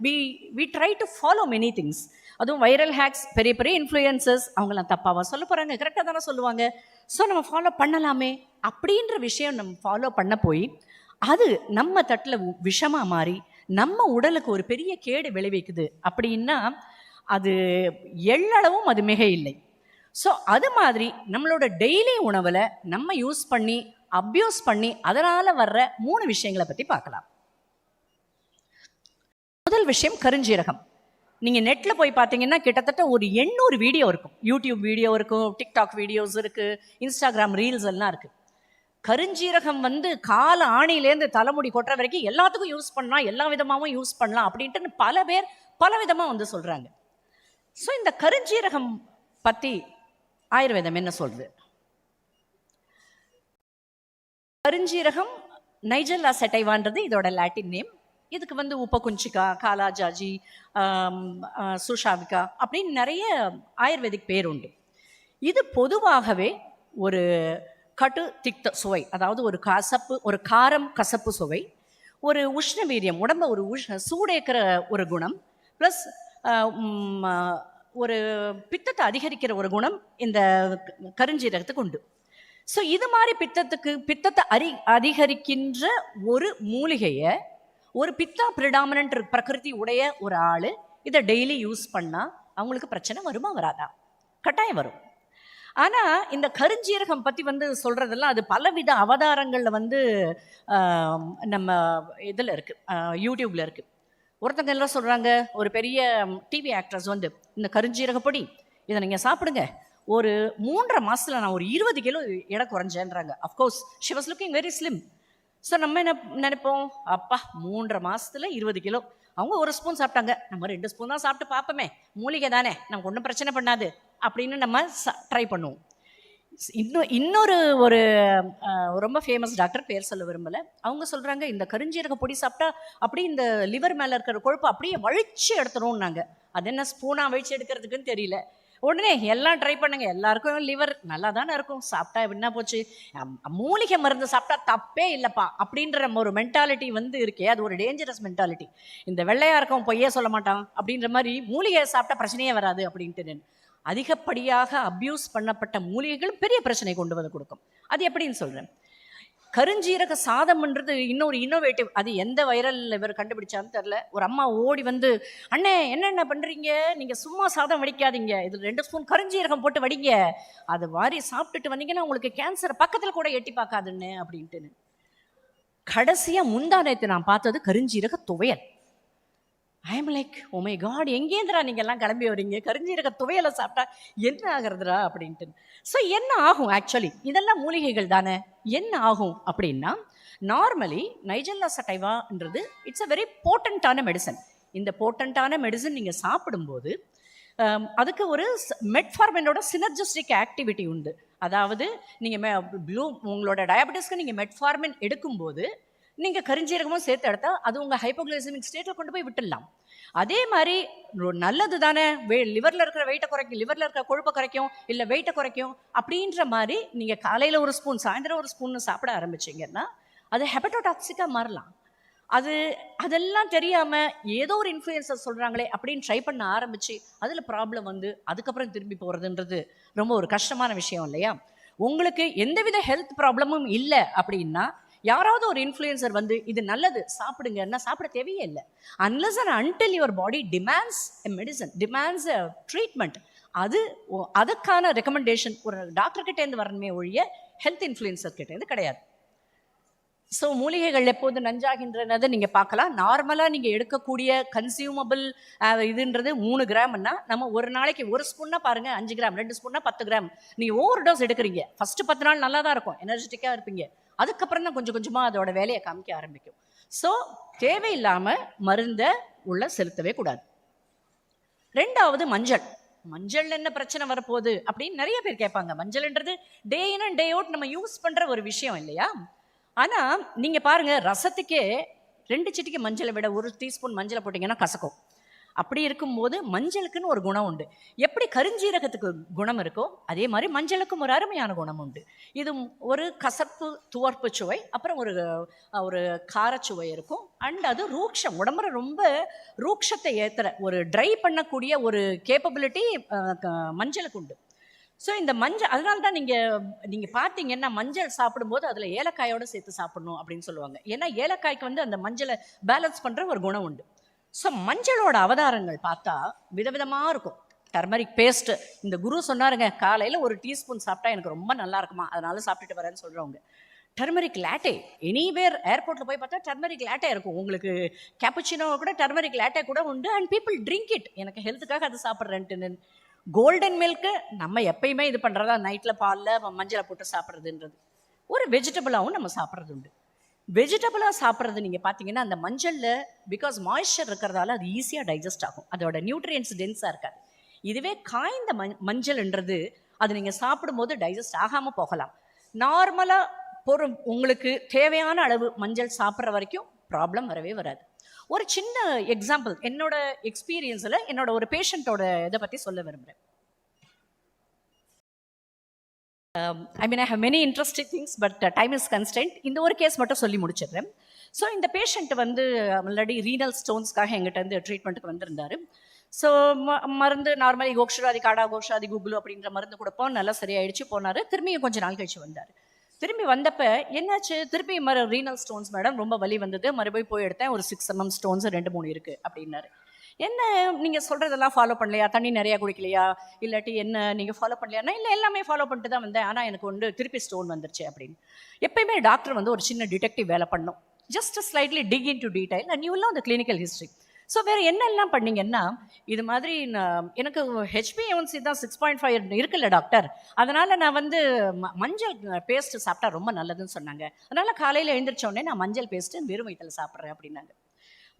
we try to follow many things. அதுவும் வைரல் ஹேக்ஸ், பெரிய பெரிய இன்ஃப்ளூயன்சஸ், அவங்களாம் தப்பாவா சொல்ல போகிறாங்க, கரெக்டாக தானே சொல்லுவாங்க, ஸோ நம்ம ஃபாலோ பண்ணலாமே அப்படின்ற விஷயம் நம்ம ஃபாலோ பண்ண போய் அது நம்ம தட்டில் விஷமாக மாறி நம்ம உடலுக்கு ஒரு பெரிய கேடு விளைவிக்குது அப்படின்னா அது எள்ளளவும் அது மிக இல்லை. ஸோ அது மாதிரி நம்மளோட டெய்லி உணவில் நம்ம யூஸ் பண்ணி அப்யூஸ் பண்ணி அதனால் வர்ற 3 விஷயங்களை பற்றி பார்க்கலாம். முதல் விஷயம் கருஞ்சீரகம். நீங்கள் நெட்டில் போய் பார்த்தீங்கன்னா கிட்டத்தட்ட ஒரு 800 வீடியோ இருக்கும். யூடியூப் வீடியோ இருக்கும், டிக்டாக் வீடியோஸ் இருக்குது, இன்ஸ்டாகிராம் ரீல்ஸ் எல்லாம் இருக்குது. கருஞ்சீரகம் வந்து கால ஆணிலேருந்து தலைமுடி கொட்டுற வரைக்கும் எல்லாத்துக்கும் யூஸ் பண்ணலாம், எல்லா விதமாகவும் யூஸ் பண்ணலாம் அப்படின்ட்டு பல பேர் பல விதமாக வந்து சொல்கிறாங்க. ஸோ இந்த கருஞ்சீரகம் பற்றி ஆயுர்வேதம் என்ன சொல்லுது? கருஞ்சீரகம் நைஜல்லா செட்டைவான்றது இதோட லாட்டின் நேம். இதுக்கு வந்து உப்பகுஞ்சிகா, காலாஜாஜி, சுஷாவிகா அப்படின்னு நிறைய ஆயுர்வேதிக் பேர் உண்டு. இது பொதுவாகவே ஒரு கட்டு திக்த சுவை, அதாவது ஒரு கசப்பு, ஒரு காரம் கசப்பு சுவை, ஒரு உஷ்ண வீரியம், உடம்ப ஒரு சூடேக்கிற ஒரு குணம், ப்ளஸ் ஒரு பித்தத்தை அதிகரிக்கிற ஒரு குணம் இந்த கருஞ்சீரகத்துக்கு உண்டு. ஸோ இது மாதிரி பித்தத்தை அதிகரிக்கின்ற ஒரு மூலிகையை ஒரு பித்தா பிரிடாமினன்ட் பிரகிருதி உடைய ஒரு ஆள் இதை டெய்லி யூஸ் பண்ணால் அவங்களுக்கு பிரச்சனை வருமா வராதா? கட்டாயம் வரும். ஆனால் இந்த கருஞ்சீரகம் பற்றி வந்து சொல்கிறதெல்லாம் அது பலவித அவதாரங்களில் வந்து நம்ம இதில் இருக்குது, யூடியூப்பில் இருக்குது. ஒருத்தங்க எல்லாம் சொல்கிறாங்க, ஒரு பெரிய டிவி ஆக்ட்ரஸ் வந்து இந்த கருஞ்சீரக பொடி இதை நீங்கள் சாப்பிடுங்க, ஒரு 3.5 மாதத்தில் நான் ஒரு 20 கிலோ எடை குறைஞ்சேன்றாங்க. Of course she was looking very slim. So நம்ம என்ன நினைப்போம், அப்பா 3.5 மாதத்தில் 20 கிலோ. அவங்க 1 ஸ்பூன் சாப்பிட்டாங்க, நம்ம 2 ஸ்பூன் தான் சாப்பிட்டு பார்ப்போமே, மூலிகை தானே, நமக்கு ஒன்றும் பிரச்சனை பண்ணாது அப்படின்னு நம்ம ட்ரை பண்ணுவோம். இன்னொரு ஒரு ரொம்ப ஃபேமஸ் டாக்டர், பேர் சொல்ல விரும்பலை, அவங்க சொல்கிறாங்க இந்த கருஞ்சீரக பொடி சாப்பிட்டா அப்படியே இந்த லிவர் மேலே இருக்கிற கொழுப்பு அப்படியே வழிச்சு எடுத்துரும்னாங்க. அது என்ன ஸ்பூனாக வழிச்சு எடுக்கிறதுக்குன்னு தெரியல. உடனே எல்லாம் ட்ரை பண்ணுங்க, எல்லாருக்கும் லிவர் நல்லா தானே இருக்கும், சாப்பிட்டா என்ன போச்சு, மூலிகை மருந்து சாப்பிட்டா தப்பே இல்லைப்பா அப்படின்ற ஒரு மென்டாலிட்டி வந்து இருக்கே, அது ஒரு டேஞ்சரஸ் மென்டாலிட்டி. இந்த வெள்ளையா இருக்கும் பொய்யே சொல்ல மாட்டான் அப்படின்ற மாதிரி மூலிகையை சாப்பிட்டா பிரச்சனையே வராது அப்படின்ட்டு அதிகப்படியாக அப்யூஸ் பண்ணப்பட்ட மூலிகைகள் பெரிய பிரச்சனை கொண்டு வந்து கொடுக்கும். அது எப்படின்னு சொல்கிறேன். கருஞ்சீரக சாதம்ன்றது இன்னொரு இன்னோவேட்டிவ், அது எந்த வைரல் இவர் கண்டுபிடிச்சான்னு தெரில. ஒரு அம்மா ஓடி வந்து, அண்ணே என்னென்ன பண்ணுறீங்க, நீங்கள் சும்மா சாதம் வடிக்காதீங்க, இதில் 2 ஸ்பூன் கருஞ்சீரகம் போட்டு வடிங்க, அது வாரி சாப்பிட்டுட்டு வந்தீங்கன்னா உங்களுக்கு கேன்சர் பக்கத்தில் கூட எட்டி பார்க்காதுன்னு அப்படின்ட்டுன்னு. கடைசியாக முந்தா நேற்று நான் பார்த்தது கருஞ்சீரக துவையல். I am like, oh my God, எங்கேந்திரா நீங்கள் எல்லாம் கிளம்பி வரீங்க, கருஞ்சீரக துவையலை சாப்பிட்டா என்ன ஆகுறதுரா அப்படின்ட்டு. ஸோ என்ன ஆகும் ஆக்சுவலி, இதெல்லாம் மூலிகைகள் தானே, என்ன ஆகும் அப்படின்னா, நார்மலி நைஜல்லா சட்டைவான்றது இட்ஸ் அ வெரி போட்டன்ட்டான மெடிசன். இந்த போட்டன்ட்டான மெடிசன் நீங்கள் சாப்பிடும்போது அதுக்கு ஒரு மெட்ஃபார்மினோட சினர்ஜிஸ்டிக் ஆக்டிவிட்டி உண்டு. அதாவது நீங்கள் உங்களோட டயபெட்டிஸ்க்கு நீங்கள் மெட்ஃபார்மின் எடுக்கும்போது நீங்கள் கருஞ்சீரகமும் சேர்த்து எடுத்தா அது உங்கள் ஹைப்போகிளைசமிக் ஸ்டேட்டில் கொண்டு போய் விட்டுடலாம். அதே மாதிரி நல்லது தானே, லிவரில் இருக்கிற வெயிட்டை குறைக்கும், லிவரில் இருக்கிற கொழுப்பை குறைக்கும், இல்லை வெயிட்டை குறைக்கும் அப்படின்ற மாதிரி நீங்கள் காலையில் 1 ஸ்பூன் சாயந்தரம் 1 ஸ்பூன் சாப்பிட ஆரம்பிச்சிங்கன்னா அது ஹெப்படோடாக்சிக்காக மாறலாம். அதெல்லாம் தெரியாமல் ஏதோ ஒரு இன்ஃப்ளூயன்சர் சொல்கிறாங்களே அப்படின்னு ட்ரை பண்ண ஆரம்பித்து அதில் ப்ராப்ளம் வந்து அதுக்கப்புறம் திரும்பி போகிறதுன்றது ரொம்ப ஒரு கஷ்டமான விஷயம் இல்லையா? உங்களுக்கு எந்தவித ஹெல்த் ப்ராப்ளமும் இல்லை அப்படின்னா யாராவது ஒரு இன்ஃப்ளூயன்சர் வந்து இது நல்லது சாப்பிடுங்கன்னா சாப்பிட தேவையே இல்லை. Unless and until your body demands a medicine, demands a treatment, அதுக்கான ரெக்கமெண்டேஷன் ஒரு டாக்டர்கிட்டேருந்து வரணுமே ஒழிய ஹெல்த் இன்ஃப்ளூயன்சர் கிட்டேருந்து கிடையாது. ஸோ மூலிகைகள் எப்போது நஞ்சாகின்றதை நீங்கள் பார்க்கலாம். நார்மலாக நீங்கள் எடுக்கக்கூடிய கன்சியூமபிள் இதுன்றது 3 கிராம்னா நம்ம ஒரு நாளைக்கு 1 ஸ்பூன்னா பாருங்கள் 5 கிராம், 2 ஸ்பூன்னா 10 கிராம். நீங்கள் ஓவர் டோஸ் எடுக்கிறீங்க, ஃபஸ்ட்டு 10 நாள் நல்லா தான் இருக்கும், எனர்ஜெட்டிக்காக இருப்பீங்க, அதுக்கப்புறம் தான் கொஞ்சம் கொஞ்சமாக அதோட வேலையை காமிக்க ஆரம்பிக்கும். ஸோ தேவையில்லாமல் மருந்தை உள்ள செலுத்தவே கூடாது. 2வது மஞ்சள் என்ன பிரச்சனை வரப்போகுது அப்படின்னு நிறைய பேர் கேட்பாங்க. மஞ்சள்ன்றது டே இன் அண்ட் டே அவுட் நம்ம யூஸ் பண்ணுற ஒரு விஷயம் இல்லையா? ஆனால் நீங்கள் பாருங்கள், ரசத்துக்கே 2 சிட்டிக்கு மஞ்சளை விட 1 டீஸ்பூன் மஞ்சளை போட்டிங்கன்னா கசக்கும். அப்படி இருக்கும்போது மஞ்சளுக்குன்னு ஒரு குணம் உண்டு. எப்படி கருஞ்சீரகத்துக்கு குணம் இருக்கோ அதே மாதிரி மஞ்சளுக்கும் ஒரு அருமையான குணம் உண்டு. இது ஒரு கசப்பு துவர்ப்பு சுவை, அப்புறம் ஒரு காரச்சுவை இருக்கும். அண்ட் அது ரூக்ஷம், உடம்புல ரொம்ப ரூக்ஷத்தை ஏற்றுற ஒரு ட்ரை பண்ணக்கூடிய ஒரு கேப்பபிலிட்டி மஞ்சளுக்கு உண்டு. ஸோ இந்த மஞ்சள், அதனால தான் நீங்கள் பார்த்தீங்கன்னா மஞ்சள் சாப்பிடும்போது அதில் ஏலக்காயோடு சேர்த்து சாப்பிடணும் அப்படின்னு சொல்லுவாங்க. ஏன்னா ஏலக்காய்க்கு வந்து அந்த மஞ்சளை பேலன்ஸ் பண்ணுற ஒரு குணம் உண்டு. ஸோ மஞ்சளோட அவதாரங்கள் பார்த்தா விதவிதமாக இருக்கும். டர்மரிக் பேஸ்ட்டு, இந்த குரு சொன்னாருங்க, காலையில் 1 டீஸ்பூன் சாப்பிட்டா எனக்கு ரொம்ப நல்லா இருக்குமா, அதனால சாப்பிட்டுட்டு வரேன்னு சொல்கிறவங்க. டர்மரிக் லாட்டே, எனிவேர் ஏர்போர்ட்டில் போய் பார்த்தா டர்மரிக் லாட்டே இருக்கும். உங்களுக்கு கேப்புச்சினோ கூட டர்மரிக் லாட்டே கூட உண்டு. And people drink it. எனக்கு ஹெல்த்துக்காக அது சாப்பிட்றேன்ட்டு. கோல்டன் மில்க்கு நம்ம எப்பயுமே இது பண்ணுறதா, நைட்டில் பாலில் மஞ்சளை போட்டு சாப்பிட்றதுன்றது. ஒரு வெஜிடபிளாகவும் நம்ம சாப்பிட்றது உண்டு. வெஜிடபிளாக சாப்பிட்றது நீங்கள் பார்த்தீங்கன்னா அந்த மஞ்சளில் பிகாஸ் மாய்ஸ்சர் இருக்கிறதால அது ஈஸியாக டைஜஸ்ட் ஆகும். அதோட நியூட்ரியன்ஸ் டென்ஸாக இருக்காது. இதுவே காய்ந்த மஞ்சள்ன்றது அது நீங்கள் சாப்பிடும்போது டைஜஸ்ட் ஆகாமல் போகலாம். நார்மலாக உங்களுக்கு தேவையான அளவு மஞ்சள் சாப்பிட்ற வரைக்கும் ப்ராப்ளம் வரவே வராது. ஒரு சின்ன எக்ஸாம்பிள் என்னோட எக்ஸ்பீரியன்ஸில் என்னோட ஒரு பேஷண்ட்டோட இதை பற்றி சொல்ல விரும்புகிறேன். I have many interesting things, but time is constraint. இந்த ஒரு கேஸ் மட்டும் சொல்லி முடிச்சிடுறேன். ஸோ இந்த பேஷண்ட் வந்து ஆல்ரெடி ரீனல் ஸ்டோன்ஸ்க்காக எங்கிட்ட இருந்து ட்ரீட்மெண்ட்டுக்கு வந்திருந்தார். ஸோ மருந்து நார்மலி கோக்ஷராதி, காடா கோக்ஷராதி, குகுலு அப்படின்ற மருந்து கொடுப்போம். நல்லா சரியாயிடுச்சு, போனார். திரும்பியும் கொஞ்சம் நாள் கழிச்சு வந்தார். திரும்பி வந்தப்போ என்னாச்சு, திருப்பி ரீனல் ஸ்டோன்ஸ் மேடம், ரொம்ப வலி வந்தது, மறுபடியும் போய் எடுத்தேன், ஒரு 6 mm ஸ்டோன்ஸ் 2-3 இருக்குது அப்படின்னாரு. என்ன நீங்கள் சொல்கிறதெல்லாம் ஃபாலோ பண்ணலையா, தண்ணி நிறையா குடிக்கலையா, இல்லாட்டி என்ன நீங்கள் ஃபாலோ பண்ணலையானா, இல்லை எல்லாமே ஃபாலோ பண்ணிட்டு தான் வந்தேன், ஆனால் எனக்கு வந்து திருப்பி ஸ்டோன் வந்துருச்சு அப்படின்னு. எப்பயுமே டாக்டர் வந்து ஒரு சின்ன டிடெக்டிவ் வேலை பண்ணணும். Just slightly dig into detail and you will know the clinical history. So வேறு என்னெல்லாம் பண்ணீங்கன்னா, இது மாதிரி எனக்கு HbA1c தான் 6.5 இருக்குல்ல டாக்டர், அதனால் நான் வந்து மஞ்சள் பேஸ்ட்டு சாப்பிட்டா ரொம்ப நல்லதுன்னு சொன்னாங்க. அதனால் காலையில் எழுந்திரிச்சோடனே நான் மஞ்சள் பேஸ்ட்டு வெறும் வயிற்றில் சாப்பிட்றேன் அப்படின்னாங்க.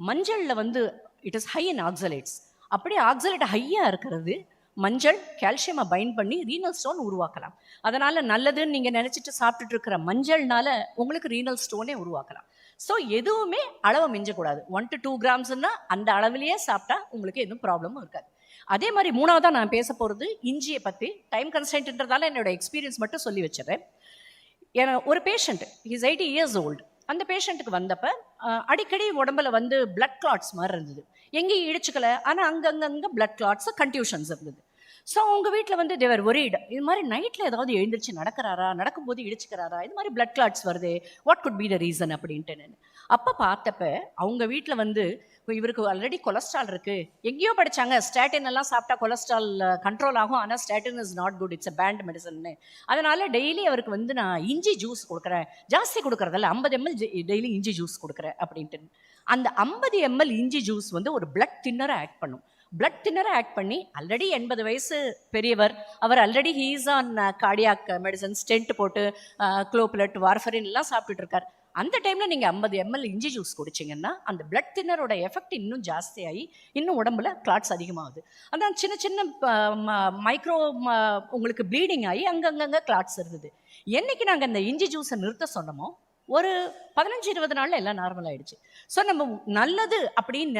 மஞ்சளில் வந்து it is high in oxalates. அப்படியே ஆக்சலேட் ஹையாக இருக்கிறது மஞ்சள் கால்சியமை பைண்ட் பண்ணி ரீனல் ஸ்டோன் உருவாக்கலாம். அதனால் நல்லதுன்னு நீங்கள் நினச்சிட்டு சாப்பிட்டுட்டு இருக்கிற மஞ்சள்னால உங்களுக்கு ரீனல் ஸ்டோனே உருவாக்கலாம். ஸோ எதுவுமே அளவை மிஞ்சக்கூடாது. 1 to 2 grams அந்த அளவிலேயே சாப்பிட்டா உங்களுக்கு எதுவும் ப்ராப்ளமும் இருக்காது. அதே மாதிரி மூணாவதாக நான் பேச போகிறது இஞ்சியை பற்றி. டைம் கன்ஸ்டன்ட்ன்றதால என்னோட எக்ஸ்பீரியன்ஸ் மட்டும் சொல்லி வச்சிடறேன். ஒரு பேஷண்ட், இஸ் 80 years old. அந்த பேஷண்ட்டுக்கு வந்தப்போ அடிக்கடி உடம்புல வந்து பிளட் கிளாட்ஸ் மாதிரி இருந்தது. எங்கேயும் இடிச்சுக்கல, ஆனால் அங்கங்கே பிளட் கிளாட்ஸ், கன்ஃபியூஷன்ஸ் இருந்தது. ஸோ அவங்க வீட்டில் வந்து தேவர் ஒரீடு, இது மாதிரி நைட்டில் ஏதாவது எழுந்திரிச்சு நடக்கிறாரா, நடக்கும்போது இடிச்சுக்கிறாரா, இது மாதிரி பிளட் கிளாட்ஸ் வருது, what could be the reason அப்படின்ட்டு. நான் அப்போ பார்த்தப்ப அவங்க வீட்டில் வந்து இவருக்கு ஆல்ரெடி கொலஸ்ட்ரால் இருக்குது. எங்கேயோ படித்தாங்க ஸ்டாட்டின் எல்லாம் சாப்பிட்டா கொலஸ்ட்ரால் கண்ட்ரோல் ஆகும், ஆனால் statin is not good, it's a banned மெடிசன்னு. அதனால் டெய்லி அவருக்கு வந்து நான் இஞ்சி ஜூஸ் கொடுக்குறேன், ஜாஸ்தி கொடுக்குறதில்ல, 50 ml டெய்லி இஞ்சி ஜூஸ் கொடுக்குறேன் அப்படின்ட்டு. அந்த 50 ml இஞ்சி ஜூஸ் வந்து ஒரு பிளட் தின்னரை ஆக்ட் பண்ணும். பிளட் தின்னரை ஆக்ட் பண்ணி ஆல்ரெடி 80 வயசு பெரியவர், அவர் already he's on cardiac medicine, stent போட்டு குளோப்லெட், வார்ஃபரின் எல்லாம் சாப்பிட்டுட்டு இருக்கார். அந்த டைமில் நீங்கள் 50 ml இஞ்சி ஜூஸ் குடிச்சிங்கன்னா அந்த பிளட் தின்னரோட எஃபெக்ட் இன்னும் ஜாஸ்தியாகி இன்னும் உடம்புல கிளாட்ஸ் அதிகமாகுது. அதான் சின்ன சின்ன மைக்ரோ உங்களுக்கு ப்ளீடிங் ஆகி அங்கங்கே கிளாட்ஸ் இருந்தது. என்னைக்கு நாங்கள் அந்த இஞ்சி ஜூஸை நிறுத்த சொன்னோமோ ஒரு 15-20 நாளில் எல்லாம் நார்மல் ஆகிடுச்சு. ஸோ நம்ம நல்லது அப்படின்னு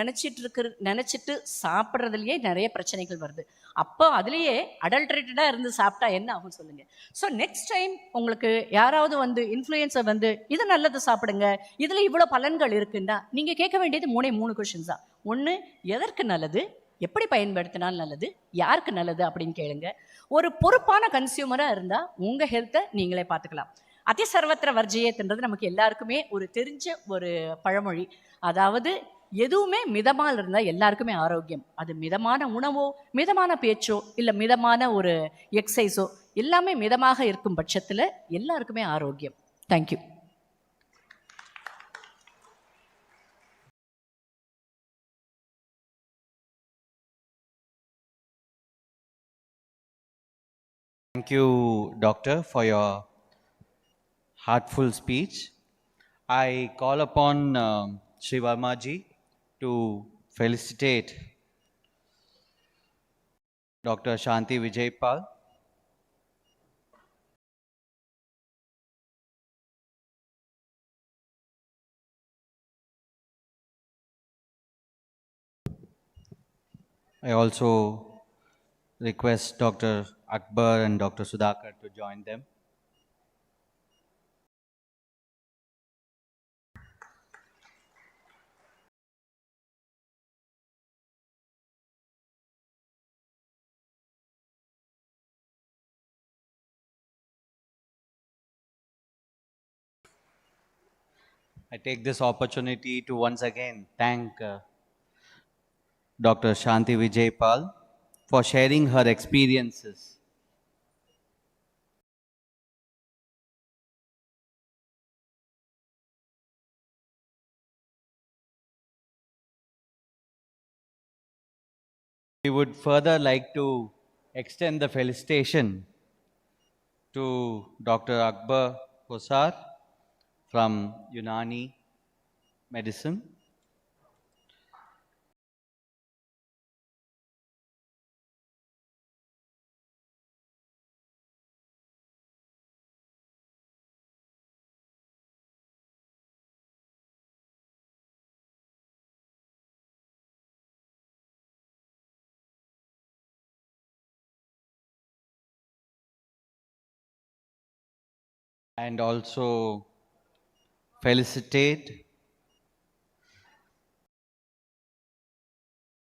நினச்சிட்டு சாப்பிட்றதுலையே நிறைய பிரச்சனைகள் வருது. அப்போ அதுலேயே அடல்ட்ரேட்டடாக இருந்து சாப்பிட்டா என்ன ஆகும் சொல்லுங்கள். ஸோ நெக்ஸ்ட் டைம் உங்களுக்கு யாராவது வந்து இன்ஃப்ளூயன்ஸை வந்து இது நல்லது சாப்பிடுங்க, இதில் இவ்வளோ பலன்கள் இருக்குன்னா நீங்கள் கேட்க வேண்டியது 3 கொஷின்ஸ் தான். ஒன்று, எதற்கு நல்லது, எப்படி பயன்படுத்தினால் நல்லது, யாருக்கு நல்லது அப்படின்னு கேளுங்க. ஒரு பொறுப்பான கன்சியூமராக இருந்தால் உங்கள் ஹெல்த்தை நீங்களே பார்த்துக்கலாம். அதிசர்வத்திர வர்ஜியேத்ன்றது நமக்கு எல்லாருக்குமே ஒரு தெரிஞ்ச ஒரு பழமொழி. அதாவது எதுவுமே மிதமாக இருந்தால் எல்லாருக்குமே ஆரோக்கியம். அது மிதமான உணவோ, மிதமான பேச்சோ, இல்லை மிதமான ஒரு எக்ஸசைஸோ, எல்லாமே மிதமாக இருக்கும் பட்சத்தில் எல்லாருக்குமே ஆரோக்கியம். Thank you. Thank you, Doctor, for your heartful speech. I call upon Sri Verma ji to felicitate Dr. Shanti Vijaypal. I also request Dr. Akbar and Dr. Sudhakar to join them. I take this opportunity to once again thank Dr. Shanti Vijaypal for sharing her experiences. We would further like to extend the felicitation to Dr. Akbar Kosar from Unani Medicine. And also felicitate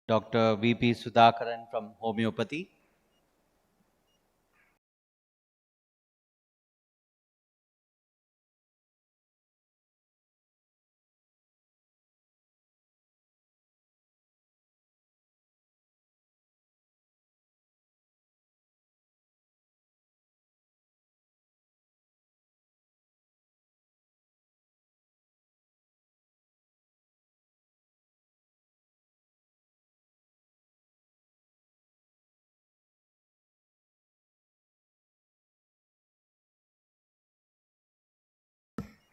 Dr. V.P. Sudhakaran from Homeopathy.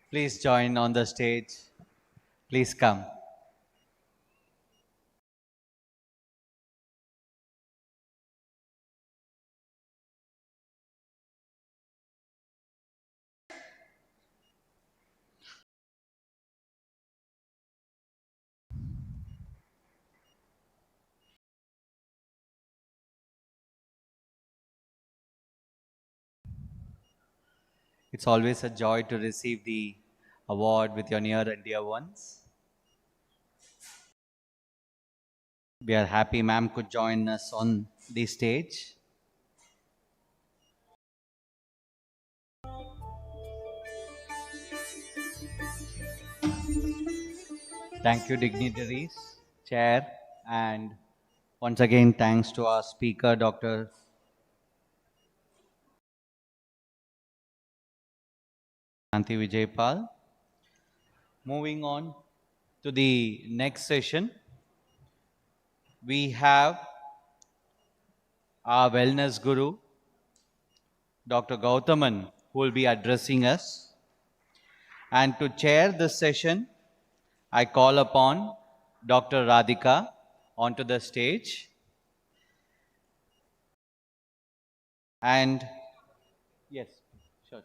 Please join on the stage. Please come. It's always a joy to receive the award with your near and dear ones. We are happy ma'am could join us on the stage. Thank you, dignitaries, chair, and once again, thanks to our speaker, Dr. Shanti Vijaypal. Moving on to the next session, we have our wellness guru, Dr. Gautaman, who will be addressing us. And to chair this session, I call upon Dr. Radhika onto the stage. And yes, sure.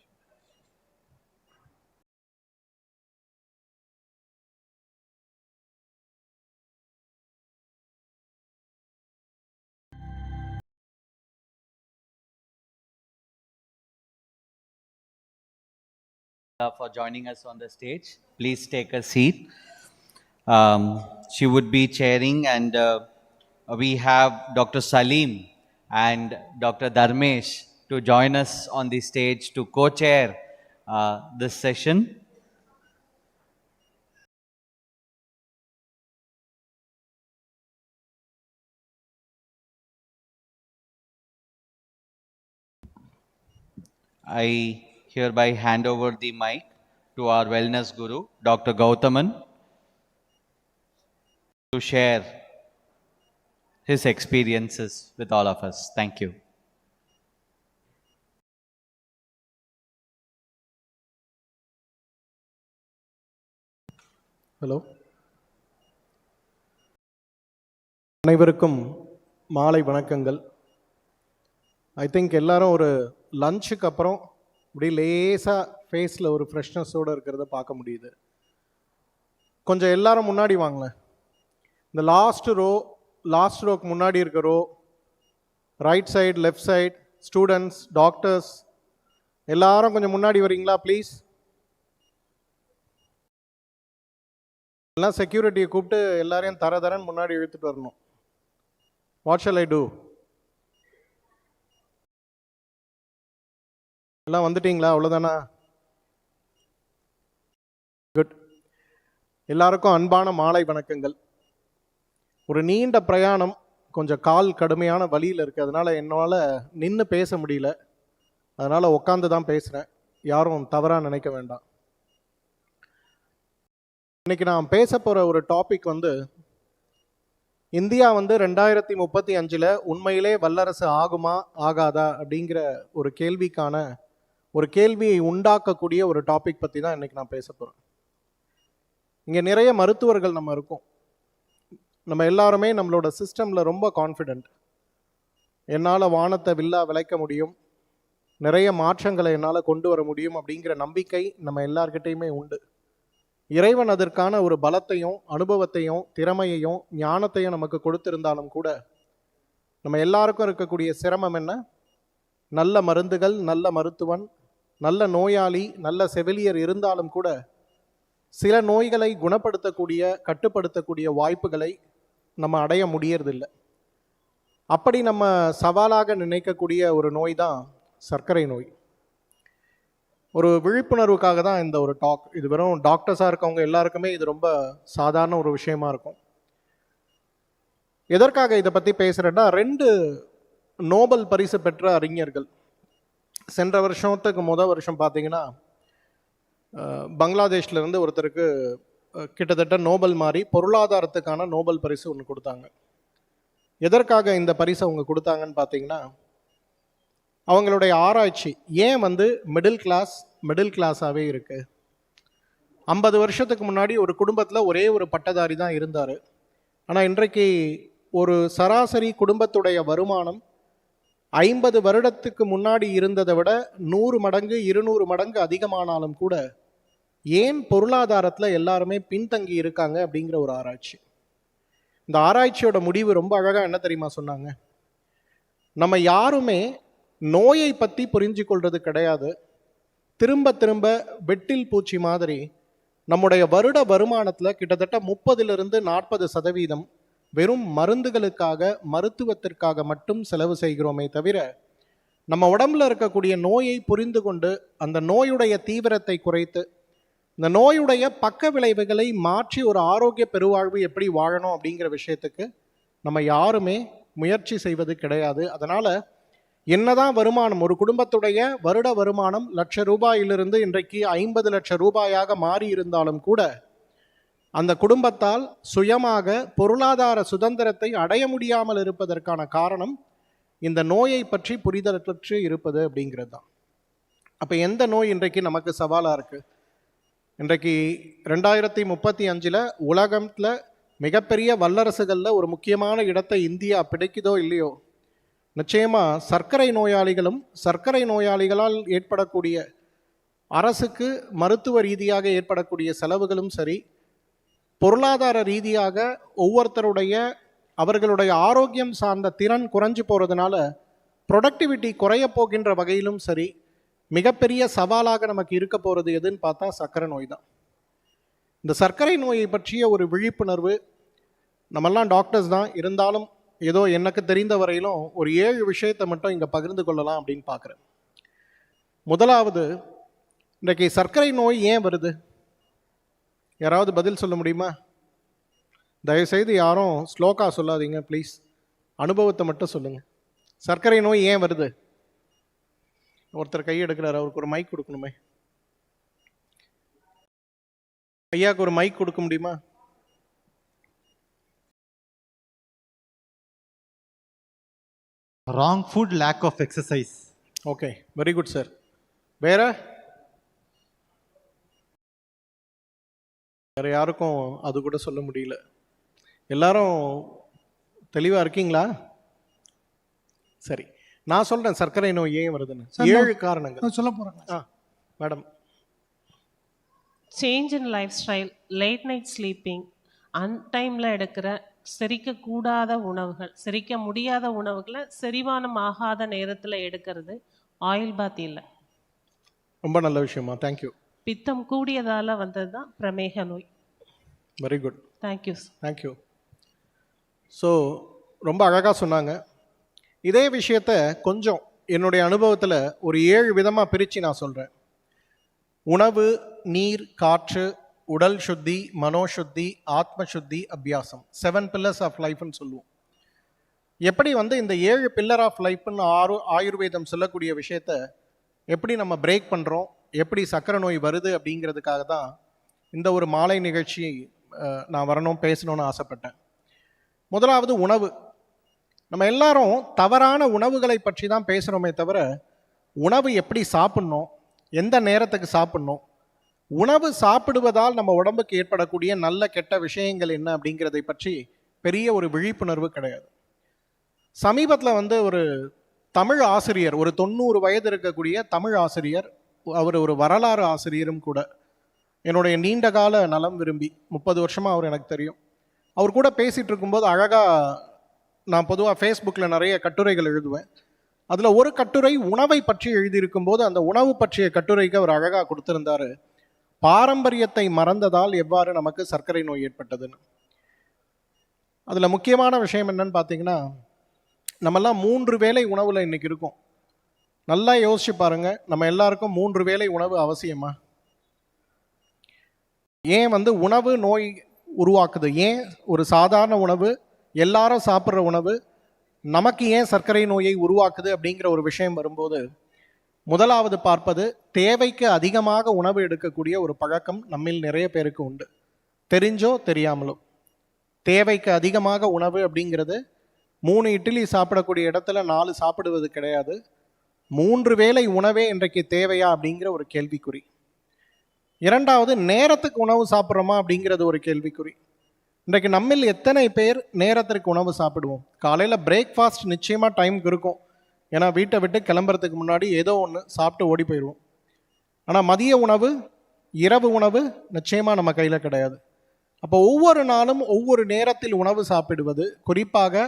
For joining us on the stage. Please take a seat. She would be chairing, and we have Dr. Salim and Dr. Dharmesh to join us on the stage to co-chair this session. I hereby hand over the mic to our wellness guru, Dr. Gautaman, to share his experiences with all of us. Thank you. Hello, அனைவருக்கும் மாலை வணக்கங்கள். I think எல்லாரும் ஒரு லஞ்சுக்கு அப்புறம் இப்படி லேசாக ஃபேஸில் ஒரு ஃப்ரெஷ்னஸோடு இருக்கிறத பார்க்க முடியுது. கொஞ்சம் எல்லாரும் முன்னாடி வாங்களேன். இந்த லாஸ்ட் ரோக்கு முன்னாடி இருக்க row, right side, left side, students, doctors, எல்லாரும் கொஞ்சம் முன்னாடி வரீங்களா ப்ளீஸ்? எல்லாம் செக்யூரிட்டியை கூப்பிட்டு எல்லாரையும் தரன்னு முன்னாடி இழுத்துட்டு வரணும். What shall I do? எல்லாம் வந்துட்டீங்களா? அவ்வளோதானா? குட். எல்லாருக்கும் அன்பான மாலை வணக்கங்கள். ஒரு நீண்ட பிரயாணம், கொஞ்சம் கால் கடுமையான வழியில் இருக்குது. அதனால் என்னால் நின்று பேச முடியல. அதனால் உட்காந்து தான் பேசுகிறேன். யாரும் தவறாக நினைக்க வேண்டாம். இன்னைக்கு நான் பேச போகிற ஒரு டாபிக் வந்து இந்தியா வந்து 2035 உண்மையிலே வல்லரசு ஆகுமா ஆகாதா அப்படிங்கிற ஒரு கேள்வியை உண்டாக்கக்கூடிய ஒரு டாபிக் பற்றி தான் இன்னைக்கு நான் பேச போகிறேன். இங்கே நிறைய மருத்துவர்கள் நம்ம இருக்கோம். நம்ம எல்லாருமே நம்மளோட சிஸ்டமில் ரொம்ப கான்ஃபிடென்ட். என்னால் வானத்தை வில்லா விளைக்க முடியும், நிறைய மாற்றங்களை என்னால் கொண்டு வர முடியும் அப்படிங்கிற நம்பிக்கை நம்ம எல்லார்கிட்டையுமே உண்டு. இறைவன் அதற்கான ஒரு பலத்தையும் அனுபவத்தையும் திறமையையும் ஞானத்தையும் நமக்கு கொடுத்திருந்தாலும் கூட நம்ம எல்லாருக்கும் இருக்கக்கூடிய சிரமம் என்ன? நல்ல மருந்துகள், நல்ல மருத்துவன், நல்ல நோயாளி, நல்ல செவிலியர் இருந்தாலும் கூட சில நோய்களை குணப்படுத்தக்கூடிய கட்டுப்படுத்தக்கூடிய வாய்ப்புகளை நம்ம அடைய முடியறதில்லை. அப்படி நம்ம சவாலாக நினைக்கக்கூடிய ஒரு நோய் தான் சர்க்கரை நோய். ஒரு விழிப்புணர்வுக்காக தான் இந்த ஒரு டாக். இது வெறும் டாக்டர்ஸாக இருக்கவங்க எல்லாருக்குமே இது ரொம்ப சாதாரண ஒரு விஷயமா இருக்கும். எதற்காக இதை பற்றி பேசுகிறேன்னா, 2 நோபல் பரிசு பெற்ற அறிஞர்கள் சென்ற வருஷத்துக்கு வருஷம் பார்த்தீங்கன்னா பங்களாதேஷ்லேருந்து ஒருத்தருக்கு கிட்டத்தட்ட நோபல் மாதிரி பொருளாதாரத்துக்கான நோபல் பரிசு ஒன்று கொடுத்தாங்க. எதற்காக இந்த பரிசை அவங்க கொடுத்தாங்கன்னு பார்த்தீங்கன்னா, அவங்களுடைய ஆராய்ச்சி ஏன் வந்து மிடில் கிளாஸாகவே இருக்குது. 50 வருஷத்துக்கு முன்னாடி ஒரு குடும்பத்தில் ஒரே ஒரு பட்டதாரி தான் இருந்தார். ஆனால் இன்றைக்கு ஒரு சராசரி குடும்பத்துடைய வருமானம் 50 வருடத்துக்கு முன்னாடி இருந்ததை விட 100 மடங்கு 200 மடங்கு அதிகமானாலும் கூட ஏன் பொருளாதாரத்தில் எல்லாருமே பின்தங்கி இருக்காங்க அப்படிங்கிற ஒரு ஆராய்ச்சி. இந்த ஆராய்ச்சியோட முடிவு ரொம்ப அழகாக என்ன தெரியுமா சொன்னாங்க? நம்ம யாருமே நோயை பற்றி புரிஞ்சு கொள்வது கிடையாது. திரும்ப திரும்ப வெட்டில் பூச்சி மாதிரி நம்முடைய வருட வருமானத்தில் கிட்டத்தட்ட 30% வெறும் மருந்துகளுக்காக மருத்துவத்திற்காக மட்டும் செலவு செய்கிறோமே தவிர நம்ம உடம்புல இருக்கக்கூடிய நோயை புரிந்து கொண்டு அந்த நோயுடைய தீவிரத்தை குறைத்து இந்த நோயுடைய பக்க விளைவுகளை மாற்றி ஒரு ஆரோக்கிய பெருவாழ்வு எப்படி வாழணும் அப்படிங்கிற விஷயத்துக்கு நம்ம யாருமே முயற்சி செய்வது கிடையாது. அதனால் என்னதான் வருமானம், ஒரு குடும்பத்துடைய வருட வருமானம் ₹1,00,000 இன்றைக்கு 50 லட்சம் ரூபாயாக மாறி இருந்தாலும் கூட அந்த குடும்பத்தால் சுயமாக பொருளாதார சுதந்திரத்தை அடைய முடியாமல் இருப்பதற்கான காரணம் இந்த நோயை பற்றி புரிதலற்று இருப்பது அப்படிங்கிறது தான். அப்போ எந்த நோய் இன்றைக்கு நமக்கு சவாலாக இருக்குது? இன்றைக்கு 2035 உலகத்தில் மிகப்பெரிய வல்லரசுகளில் ஒரு முக்கியமான இடத்தை இந்தியா பிடிக்குதோ இல்லையோ, நிச்சயமாக சர்க்கரை நோயாளிகளும் சர்க்கரை நோயாளிகளால் ஏற்படக்கூடிய அரசுக்கு மருத்துவ ரீதியாக ஏற்படக்கூடிய செலவுகளும் சரி, பொருளாதார ரீதியாக ஒவ்வொருத்தருடைய அவர்களுடைய ஆரோக்கியம் சார்ந்த திறன் குறைஞ்சு போகிறதுனால ப்ரொடக்டிவிட்டி குறைய போகின்ற வகையிலும் சரி, மிகப்பெரிய சவாலாக நமக்கு இருக்க போகிறது எதுன்னு பார்த்தா சர்க்கரை நோய் தான். இந்த சர்க்கரை நோயை பற்றிய ஒரு விழிப்புணர்வு, நம்மெல்லாம் டாக்டர்ஸ் தான் இருந்தாலும் ஏதோ எனக்கு தெரிந்த வரையிலும் ஒரு 7 விஷயத்தை மட்டும் இங்கே பகிர்ந்து கொள்ளலாம் அப்படின்னு பார்க்குறேன். முதலாவது, இன்றைக்கு சர்க்கரை நோய் ஏன் வருது? யாராவது பதில் சொல்ல முடியுமா? தயவுசெய்து யாரும் ஸ்லோகா சொல்லாதீங்க ப்ளீஸ், அனுபவத்தை மட்டும் சொல்லுங்கள். சர்க்கரை நோய் ஏன் வருது? ஒருத்தர் கை எடுக்கிறார், அவருக்கு ஒரு மைக் கொடுக்கணுமே. ஐயாவுக்கு ஒரு மைக் கொடுக்க முடியுமா? Wrong food, lack of exercise. Okay, very good sir. வேற யாருக்கும் அது கூட சொல்ல முடியல? எல்லாரும் தெளிவாக இருக்கீங்களா? சரி, நான் சொல்கிறேன் சர்க்கரை நோய் ஏன் வருதுன்னு. 7 காரணங்கள் சொல்ல போகிறேன் madam. Change in lifestyle, late night sleeping, அன்டைமில் எடுக்கிற செரிக்கக்கூடாத உணவுகள், செரிக்க முடியாத உணவுகளை செரிமானம் ஆகாத நேரத்தில் எடுக்கிறது, ஆயில் பாத் இல்லை. ரொம்ப நல்ல விஷயமா, தேங்க்யூ. பித்தம் கூடியதால் வந்தது தான் பிரமேக நோய். Very good, thank you. Thank you. So ரொம்ப அழகாக சொன்னாங்க. இதே விஷயத்த கொஞ்சம் என்னுடைய அனுபவத்தில் ஒரு 7 விதமாக பிரித்து நான் சொல்கிறேன். உணவு, நீர், காற்று, உடல் சுத்தி, மனோசுத்தி, ஆத்ம சுத்தி, அபியாசம், 7 பில்லர்ஸ் ஆஃப் லைஃப்னு சொல்லுவோம். எப்படி வந்து இந்த 7 பில்லர் ஆஃப் லைஃப்னு ஆயுர்வேதம் சொல்லக்கூடிய விஷயத்த எப்படி நம்ம பிரேக் பண்ணுறோம், எப்படி சர்க்கரை நோய் வருது அப்படிங்கிறதுக்காக தான் இந்த ஒரு மாலை நிகழ்ச்சி நான் வரணும் பேசணும்னு ஆசைப்பட்டேன். முதலாவது உணவு. நம்ம எல்லாரும் தவறான உணவுகளை பற்றி தான் பேசுகிறோமே தவிர, உணவு எப்படி சாப்பிட்ணும், எந்த நேரத்துக்கு சாப்பிட்ணும், உணவு சாப்பிடுவதால் நம்ம உடம்புக்கு ஏற்படக்கூடிய நல்ல கெட்ட விஷயங்கள் என்ன அப்படிங்கிறதை பற்றி பெரிய ஒரு விழிப்புணர்வு கிடையாது. சமீபத்தில் ஒரு தமிழ் ஆசிரியர், ஒரு 90 வயது இருக்கக்கூடிய தமிழ் ஆசிரியர், அவர் ஒரு வரலாறு ஆசிரியரும் கூட, என்னுடைய நீண்டகால நலம் விரும்பி 30 வருஷமாக அவர் எனக்கு தெரியும். அவர் கூட பேசிகிட்டு இருக்கும்போது அழகாக, நான் பொதுவாக ஃபேஸ்புக்கில் நிறைய கட்டுரைகள் எழுதுவேன். அதில் ஒரு கட்டுரை உணவை பற்றி எழுதியிருக்கும்போது அந்த உணவு பற்றிய கட்டுரைக்கு அவர் அழகாக கொடுத்துருந்தார், பாரம்பரியத்தை மறந்ததால் எவ்வாறு நமக்கு சர்க்கரை நோய் ஏற்பட்டதுன்னு. அதில் முக்கியமான விஷயம் என்னன்னு பார்த்தீங்கன்னா, நம்மெல்லாம் 3 வேளை உணவில் இன்றைக்கி இருக்கோம். நல்லா யோசிச்சு பாருங்கள், நம்ம எல்லாருக்கும் 3 வேளை உணவு அவசியமா? ஏன் உணவு நோய் உருவாக்குது? ஏன் ஒரு சாதாரண உணவு, எல்லாரும் சாப்பிட்ற உணவு நமக்கு ஏன் சர்க்கரை நோயை உருவாக்குது அப்படிங்கிற ஒரு விஷயம் வரும்போது, முதலாவது பார்ப்பது, தேவைக்கு அதிகமாக உணவு எடுக்கக்கூடிய ஒரு பழக்கம் நம்மில் நிறைய பேருக்கு உண்டு, தெரிஞ்சோ தெரியாமலோ. தேவைக்கு அதிகமாக உணவு அப்படிங்கிறது 3 இட்லி சாப்பிடக்கூடிய இடத்துல 4 சாப்பிடுவது கிடையாது. 3 வேளை உணவே இன்றைக்கு தேவையா அப்படிங்கிற ஒரு கேள்விக்குறி. இரண்டாவது, நேரத்துக்கு உணவு சாப்பிட்றோமா அப்படிங்கிறது ஒரு கேள்விக்குறி. இன்றைக்கு நம்மில் எத்தனை பேர் நேரத்திற்கு உணவு சாப்பிடுவோம்? காலையில் பிரேக்ஃபாஸ்ட் நிச்சயமாக டைமுக்கு இருக்கும், ஏன்னா வீட்டை விட்டு கிளம்புறதுக்கு முன்னாடி ஏதோ ஒன்று சாப்பிட்டு ஓடி போயிடுவோம். ஆனால் மதிய உணவு, இரவு உணவு நிச்சயமாக நம்ம கையில் கிடையாது. அப்போ ஒவ்வொரு நாளும் ஒவ்வொரு நேரத்தில் உணவு சாப்பிடுவது, குறிப்பாக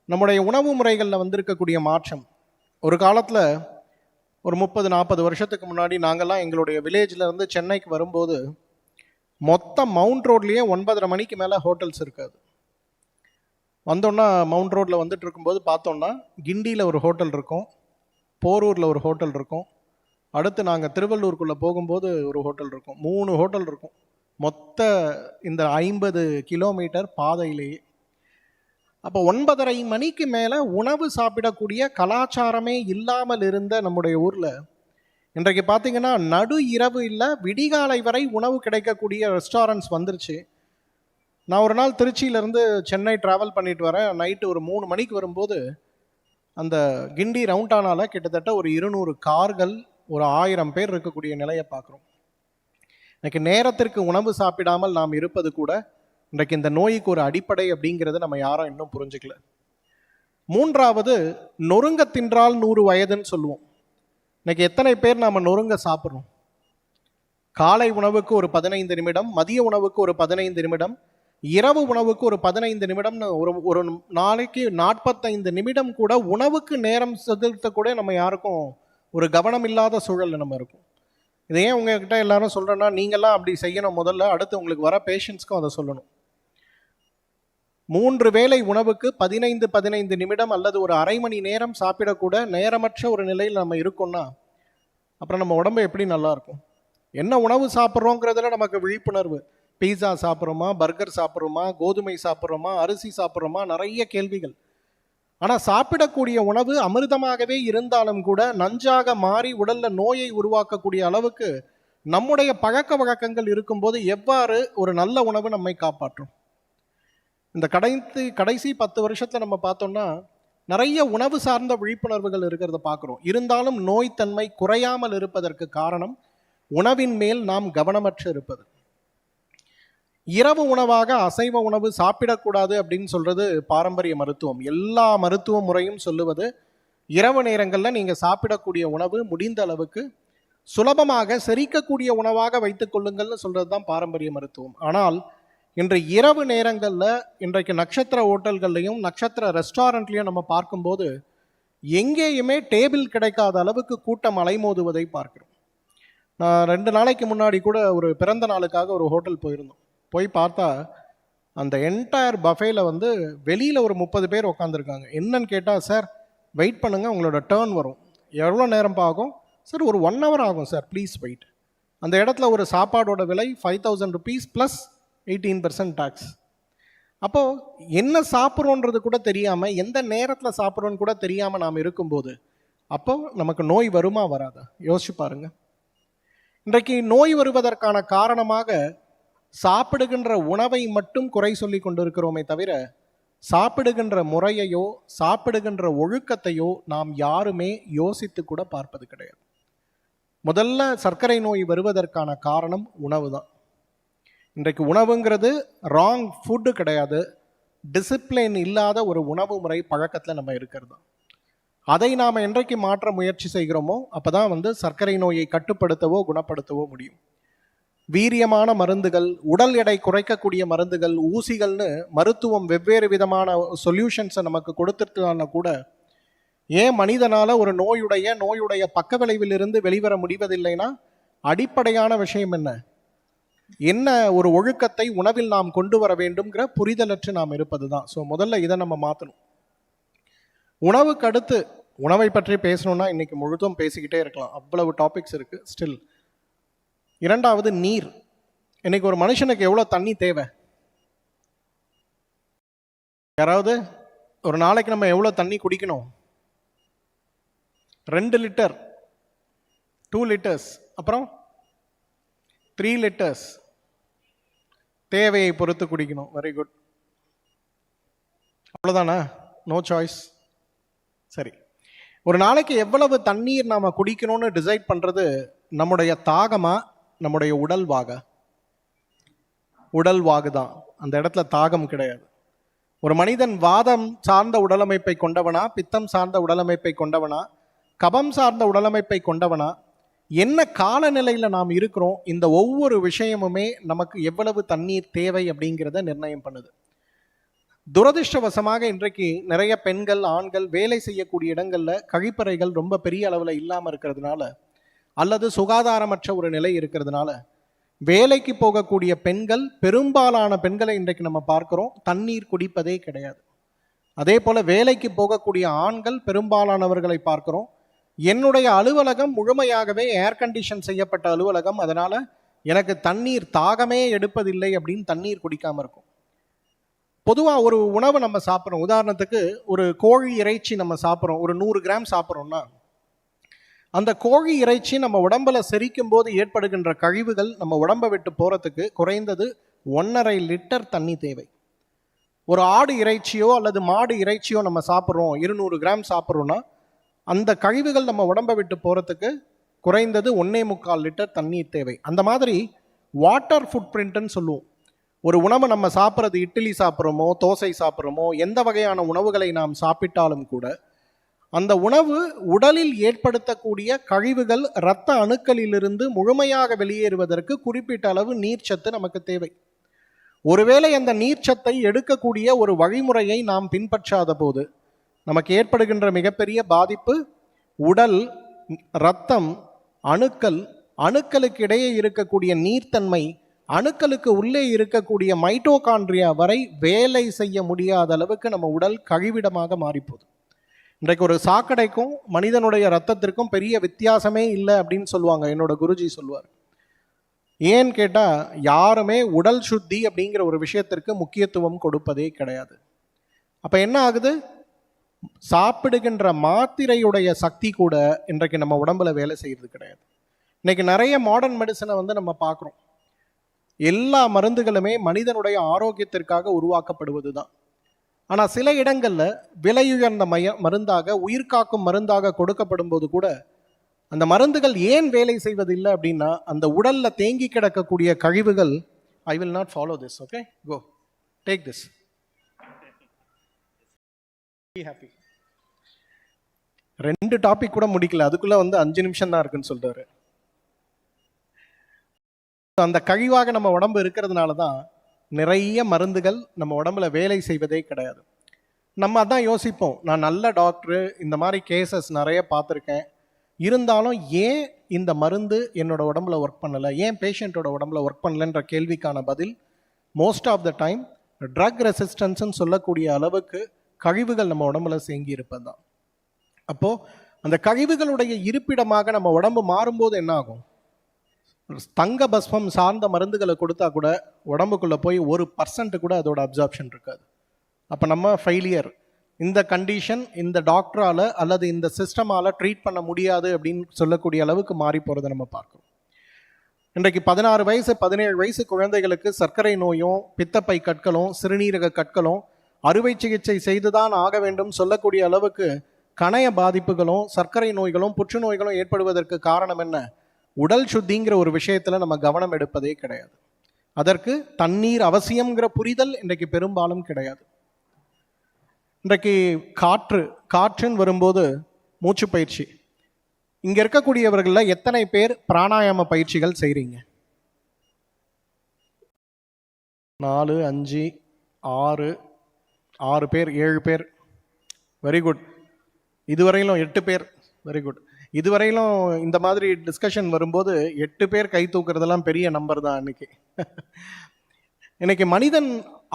நம்முடைய உணவு முறைகளில் வந்திருக்கக்கூடிய மாற்றம். ஒரு காலத்தில் ஒரு 30-40 வருஷத்துக்கு முன்னாடி நாங்கள்லாம் எங்களுடைய வில்லேஜில் இருந்து சென்னைக்கு வரும்போது மொத்தம் மவுண்ட் ரோட்லேயே 9:30 மணிக்கு மேலே ஹோட்டல்ஸ் இருக்காது. வந்தோன்னா மவுண்ட் ரோட்டில் வந்துட்டு இருக்கும்போது பார்த்தோன்னா கிண்டியில் ஒரு ஹோட்டல் இருக்கும், போரூரில் ஒரு ஹோட்டல் இருக்கும், அடுத்து நாங்கள் திருவள்ளூருக்குள்ளே போகும்போது ஒரு ஹோட்டல் இருக்கும். 3 ஹோட்டல் இருக்கும் மொத்த இந்த 50 கிலோமீட்டர் பாதையிலேயே. அப்போ 9:30 மணிக்கு மேலே உணவு சாப்பிடக்கூடிய கலாச்சாரமே இல்லாமல் இருந்த நம்முடைய ஊரில் இன்றைக்கு பார்த்தீங்கன்னா நடு இரவு இல்லை விடிகாலை வரை உணவு கிடைக்கக்கூடிய ரெஸ்டாரண்ட்ஸ் வந்துருச்சு. நான் ஒரு நாள் திருச்சியிலேருந்து சென்னை ட்ராவல் பண்ணிட்டு வரேன். நைட்டு ஒரு 3 மணிக்கு வரும்போது அந்த கிண்டி ரவுண்டானால கிட்டத்தட்ட ஒரு 200 கார்கள், ஒரு 1000 பேர் இருக்கக்கூடிய நிலையை பார்க்குறோம். இன்னைக்கு நேரத்திற்கு உணவு சாப்பிடாமல் நாம் இருப்பது கூட இன்றைக்கு இந்த நோய்க்கு ஒரு அடிப்படை அப்படிங்கிறது நம்ம யாரும் இன்னும் புரிஞ்சுக்கல. மூன்றாவது, நொறுங்க தின்றால் 100 வயதுன்னு சொல்லுவோம். இன்னைக்கு எத்தனை பேர் நாம் நொறுங்க சாப்பிட்றோம்? காலை உணவுக்கு ஒரு 15 நிமிடம், மதிய உணவுக்கு ஒரு 15 நிமிடம், இரவு உணவுக்கு ஒரு 15 நிமிடம்னு ஒரு நாளைக்கு 45 நிமிடம் கூட உணவுக்கு நேரம் செலுத்த கூட நம்ம யாருக்கும் ஒரு கவனம் இல்லாத சூழலில் நம்ம இருக்கும். இதை ஏன் உங்ககிட்ட எல்லாரும் சொல்கிறேன்னா, நீங்கள்லாம் அப்படி செய்யணும் முதல்ல, அடுத்து உங்களுக்கு வர பேஷண்ட்ஸ்க்கும் அதை சொல்லணும். 3 வேளை உணவுக்கு 15 நிமிடம் அல்லது ஒரு அரை மணி நேரம் சாப்பிடக்கூட நேரமற்ற ஒரு நிலையில் நம்ம இருக்கோம்னா அப்புறம் நம்ம உடம்பு எப்படி நல்லா இருக்கும்? என்ன உணவு சாப்பிட்றோங்கிறதுல நமக்கு விழிப்புணர்வு. பீஸா சாப்பிட்றோமா, பர்கர் சாப்பிட்றோமா, கோதுமை சாப்பிட்றோமா, அரிசி சாப்பிட்றோமா, நிறைய கேள்விகள். ஆனால் சாப்பிடக்கூடிய உணவு அமிர்தமாகவே இருந்தாலும் கூட நஞ்சாக மாறி உடலில் நோயை உருவாக்கக்கூடிய அளவுக்கு நம்முடைய பழக்க வழக்கங்கள் இருக்கும்போது எவ்வாறு ஒரு நல்ல உணவு நம்மை காப்பாற்றும்? இந்த கடைசி 10 வருஷத்தில் நம்ம பார்த்தோம்னா நிறைய உணவு சார்ந்த விழிப்புணர்வுகள் இருக்கிறத பார்க்குறோம். இருந்தாலும் நோய் தன்மை குறையாமல் இருப்பதற்கு காரணம் உணவின் மேல் நாம் கவனமற்று இருப்பது. இரவு உணவாக அசைவ உணவு சாப்பிடக்கூடாது அப்படின்னு சொல்கிறது பாரம்பரிய மருத்துவம். எல்லா மருத்துவ முறையும் சொல்லுவது இரவு நேரங்களில் நீங்கள் சாப்பிடக்கூடிய உணவு முடிந்த அளவுக்கு சுலபமாக செரிக்கக்கூடிய உணவாக வைத்துக் கொள்ளுங்கள்னு சொல்கிறது தான் பாரம்பரிய மருத்துவம். ஆனால் இன்று இரவு நேரங்களில் இன்றைக்கு நட்சத்திர ஹோட்டல்கள்லையும் நட்சத்திர ரெஸ்டாரண்ட்லையும் நம்ம பார்க்கும்போது எங்கேயுமே டேபிள் கிடைக்காத அளவுக்கு கூட்டம் அலைமோதுவதை பார்க்கிறோம். நான் 2 நாளைக்கு முன்னாடி கூட ஒரு பிறந்த நாளுக்காக ஒரு ஹோட்டல் போயிருந்தோம். போய் பார்த்தா அந்த என்டையர் பஃபேல வெளியில் ஒரு 30 பேர் உட்காந்துருக்காங்க. என்னன்னு கேட்டால், சார் வெயிட் பண்ணுங்கள், உங்களோட டேர்ன் வரும். எவ்வளோ நேரம் ஆகும் சார்? ஒரு 1 hour ஆகும் சார், ப்ளீஸ் வெயிட். அந்த இடத்துல ஒரு சாப்பாடோட விலை 5000 rupees ப்ளஸ் 18% டேக்ஸ். அப்போது என்ன சாப்பிட்றோன்றது கூட தெரியாமல், எந்த நேரத்தில் சாப்பிட்றோன்னு கூட தெரியாமல் நாம் இருக்கும்போது அப்போது நமக்கு நோய் வருமா வராதா? யோசிச்சு பாருங்கள். இன்றைக்கு நோய் வருவதற்கான காரணமாக சாப்பிடுகின்ற உணவை மட்டும் குறை சொல்லி கொண்டு இருக்கிறோமே தவிர சாப்பிடுகின்ற முறையையோ சாப்பிடுகின்ற ஒழுக்கத்தையோ நாம் யாருமே யோசித்து கூட பார்ப்பது கிடையாது. முதல்ல சர்க்கரை நோய் வருவதற்கான காரணம் உணவு தான். இன்றைக்கு உணவுங்கிறது ராங் ஃபுட்டு கிடையாது, டிசிப்ளின் இல்லாத ஒரு உணவு முறை பழக்கத்தில் நம்ம இருக்கிறது தான். அதை நாம் என்றைக்கு மாற்ற முயற்சி செய்கிறோமோ அப்போ தான் சர்க்கரை நோயை கட்டுப்படுத்தவோ குணப்படுத்தவோ முடியும். வீரியமான மருந்துகள், உடல் எடை குறைக்கக்கூடிய மருந்துகள், ஊசிகள்னு மருத்துவம் வெவ்வேறு விதமான சொல்யூஷன்ஸை நமக்கு கொடுத்துட்டாலும் கூட ஏன் மனிதனால் ஒரு நோயுடைய பக்க விளைவிலிருந்து வெளிவர முடிவதில்லைன்னா அடிப்படையான விஷயம் என்ன ஒரு ஒழுக்கத்தை உணவில் நாம் கொண்டு வர வேண்டும்ங்கிற புரிதலற்று நாம் இருப்பது தான். ஸோ முதல்ல இதை நம்ம மாற்றணும். உணவுக்கு அடுத்து, உணவை பற்றி பேசணும்னா இன்னைக்கு முழுதும் பேசிக்கிட்டே இருக்கலாம், அவ்வளவு டாபிக்ஸ் இருக்குது. ஸ்டில் இரண்டாவது நீர். இன்னைக்கு ஒரு மனுஷனுக்கு எவ்வளோ தண்ணி தேவை? யாராவது ஒரு நாளைக்கு நம்ம எவ்வளோ தண்ணி குடிக்கணும்? 2 லிட்டர், 2 லிட்டர்ஸ், அப்புறம் 3 லிட்டர்ஸ். தேவையை பொறுத்து குடிக்கணும். Very good. அவ்வளோதானா? No choice. சரி, ஒரு நாளைக்கு எவ்வளவு தண்ணீர் நாம் குடிக்கணும்னு டிசைட் பண்ணுறது நம்முடைய தாகமா, நம்முடைய உடல் வாகு தான். அந்த இடத்துல தாகம் கிடையாது. ஒரு மனிதன் வாதம் சார்ந்த உடலமைப்பை கொண்டவனா, பித்தம் சார்ந்த உடலமைப்பை கொண்டவனா, கபம் சார்ந்த உடலமைப்பை கொண்டவனா, என்ன காலநிலையில் நாம் இருக்கிறோம், இந்த ஒவ்வொரு விஷயமுமே நமக்கு எவ்வளவு தண்ணீர் தேவை அப்படிங்கிறத நிர்ணயம் பண்ணுது. துரதிர்ஷ்டவசமாக இன்றைக்கு நிறைய பெண்கள், ஆண்கள் வேலை செய்யக்கூடிய இடங்களில் கழிப்பறைகள் ரொம்ப பெரிய அளவில் இல்லாமல் இருக்கிறதுனால, அல்லது சுகாதாரமற்ற ஒரு நிலை இருக்கிறதுனால வேலைக்கு போகக்கூடிய பெண்கள், பெரும்பாலான பெண்களை இன்றைக்கு நம்ம பார்க்கிறோம், தண்ணீர் குடிப்பதே கிடையாது. அதே போல் வேலைக்கு போகக்கூடிய ஆண்கள் பெரும்பாலானவர்களை பார்க்கிறோம், என்னுடைய அலுவலகம் முழுமையாகவே ஏர் கண்டிஷன் செய்யப்பட்ட அலுவலகம், அதனால் எனக்கு தண்ணீர் தாகமே எடுப்பதில்லை அப்படின்னு தண்ணீர் குடிக்காமல் இருக்கும். பொதுவாக ஒரு உணவு நம்ம சாப்பிட்றோம், உதாரணத்துக்கு ஒரு கோழி இறைச்சி நம்ம சாப்பிட்றோம், ஒரு 100 கிராம் சாப்பிட்றோம்னா அந்த கோழி இறைச்சி நம்ம உடம்புல செரிக்கும் போது ஏற்படுகின்ற கழிவுகள் நம்ம உடம்பை விட்டு போகிறதுக்கு குறைந்தது 1.5 லிட்டர் தண்ணி தேவை. ஒரு ஆடு இறைச்சியோ அல்லது மாடு இறைச்சியோ நம்ம சாப்பிட்றோம், 200 கிராம் சாப்பிட்றோன்னா அந்த கழிவுகள் நம்ம உடம்பை விட்டு போகிறதுக்கு குறைந்தது 1.25 லிட்டர் தண்ணீர் தேவை. அந்த மாதிரி வாட்டர் ஃபுட் பிரிண்ட்னு சொல்லுவோம். ஒரு உணவை நம்ம சாப்பிட்றது, இட்லி சாப்பிட்றோமோ, தோசை சாப்பிட்றோமோ, எந்த வகையான உணவுகளை நாம் சாப்பிட்டாலும் கூட அந்த உணவு உடலில் ஏற்படுத்தக்கூடிய கழிவுகள் இரத்த அணுக்களிலிருந்து முழுமையாக வெளியேறுவதற்கு குறிப்பிட்ட அளவு நீர்ச்சத்து நமக்கு தேவை. ஒருவேளை அந்த நீர்ச்சத்தை எடுக்கக்கூடிய ஒரு வழிமுறையை நாம் பின்பற்றாத போது நமக்கு ஏற்படுகின்ற மிகப்பெரிய பாதிப்பு உடல், இரத்தம், அணுக்களுக்கு இடையே இருக்கக்கூடிய நீர்த்தன்மை, அணுக்களுக்கு உள்ளே இருக்கக்கூடிய மைட்டோகாண்ட்ரியா வரை வேலை செய்ய முடியாத அளவுக்கு நம்ம உடல் கழிவிடமாக மாறிப்போகுது. இன்றைக்கு ஒரு சாக்கடைக்கும் மனிதனுடைய ரத்தத்திற்கும் பெரிய வித்தியாசமே இல்லை அப்படின்னு சொல்லுவாங்க, என்னோட குருஜி சொல்லுவார். ஏன்னு கேட்டால் யாருமே உடல் சுத்தி அப்படிங்கிற ஒரு விஷயத்திற்கு முக்கியத்துவம் கொடுப்பதே கிடையாது. அப்போ என்ன ஆகுது? சாப்பிடுகின்ற மாத்திரையுடைய சக்தி கூட இன்றைக்கு நம்ம உடம்புல வேலை செய்கிறது கிடையாது. இன்னைக்கு நிறைய மாடர்ன் மெடிசனை நம்ம பார்க்குறோம். எல்லா மருந்துகளுமே மனிதனுடைய ஆரோக்கியத்திற்காக உருவாக்கப்படுவது தான். ஆனால் சில இடங்களில் விலையுயர்ந்த மருந்தாக, உயிர்காக்கும் மருந்தாக கொடுக்கப்படும் போது கூட அந்த மருந்துகள் ஏன் வேலை செய்வதில்லை அப்படின்னா அந்த உடலில் தேங்கி கிடக்கக்கூடிய கழிவுகள். I will not follow this. Okay, go take this. Be happy. 2 topic கூட முடிக்கல, அதுக்குள்ளே 5 நிமிஷம் தான் இருக்குன்னு சொல்றாரு. அந்த கழிவாக நம்ம உடம்பு இருக்கிறதுனால தான் நிறைய மருந்துகள் நம்ம உடம்புல வேலை செய்வதே கிடையாது. நம்ம அதான் யோசிப்போம், நான் நல்ல டாக்டரு, இந்த மாதிரி கேசஸ் நிறைய பார்த்துருக்கேன், இருந்தாலும் ஏன் இந்த மருந்து என்னோட உடம்புல ஒர்க் பண்ணலை, ஏன் பேஷண்ட்டோட உடம்புல ஒர்க் பண்ணலைன்ற கேள்விக்கான பதில் most of the time drug ரெசிஸ்டன்ஸ்ன்னு சொல்லக்கூடிய அளவுக்கு கழிவுகள் நம்ம உடம்புல தேங்கி இருப்பது தான். அப்போது அந்த கழிவுகளுடைய இருப்பிடமாக நம்ம உடம்பு மாறும்போது என்ன ஆகும்? தங்க பஸ்மம் சார்ந்த மருந்துகளை கொடுத்தா கூட உடம்புக்குள்ளே போய் 1% கூட அதோட அப்சார்ப்ஷன் இருக்காது. அப்போ நம்ம ஃபெயிலியர். இந்த கண்டிஷன் இந்த டாக்டரால் அல்லது இந்த சிஸ்டமால் ட்ரீட் பண்ண முடியாது அப்படின்னு சொல்லக்கூடிய அளவுக்கு மாறி போகிறத நம்ம பார்க்குறோம். இன்றைக்கு 16 வயசு 17 வயசு குழந்தைகளுக்கு சர்க்கரை நோயும், பித்தப்பை கற்களும், சிறுநீரக கற்களும், அறுவை சிகிச்சை செய்துதான் ஆக வேண்டும் சொல்லக்கூடிய அளவுக்கு கணைய பாதிப்புகளும் சர்க்கரை நோய்களும் புற்றுநோய்களும் ஏற்படுவதற்கு காரணம் என்ன? உடல் சுத்திங்கிற ஒரு விஷயத்தில் நம்ம கவனம் எடுப்பதே கிடையாது. அதற்கு தண்ணீர் அவசியம்ங்கிற புரிதல் இன்றைக்கு பெரும்பாலும் கிடையாது. இன்றைக்கு காற்றுன்னு வரும்போது மூச்சு பயிற்சி, இங்கே இருக்கக்கூடியவர்களில் எத்தனை பேர் பிராணாயாம பயிற்சிகள் செய்கிறீங்க? 4, 5, 6 பேர், 7 பேர், வெரி குட். இதுவரையிலும் 8 பேர், வெரி குட். இதுவரையிலும் இந்த மாதிரி டிஸ்கஷன் வரும்போது 8 பேர் கை தூக்குறதெல்லாம் பெரிய நம்பர் தான் அன்னைக்கு. இன்னைக்கு மனிதன்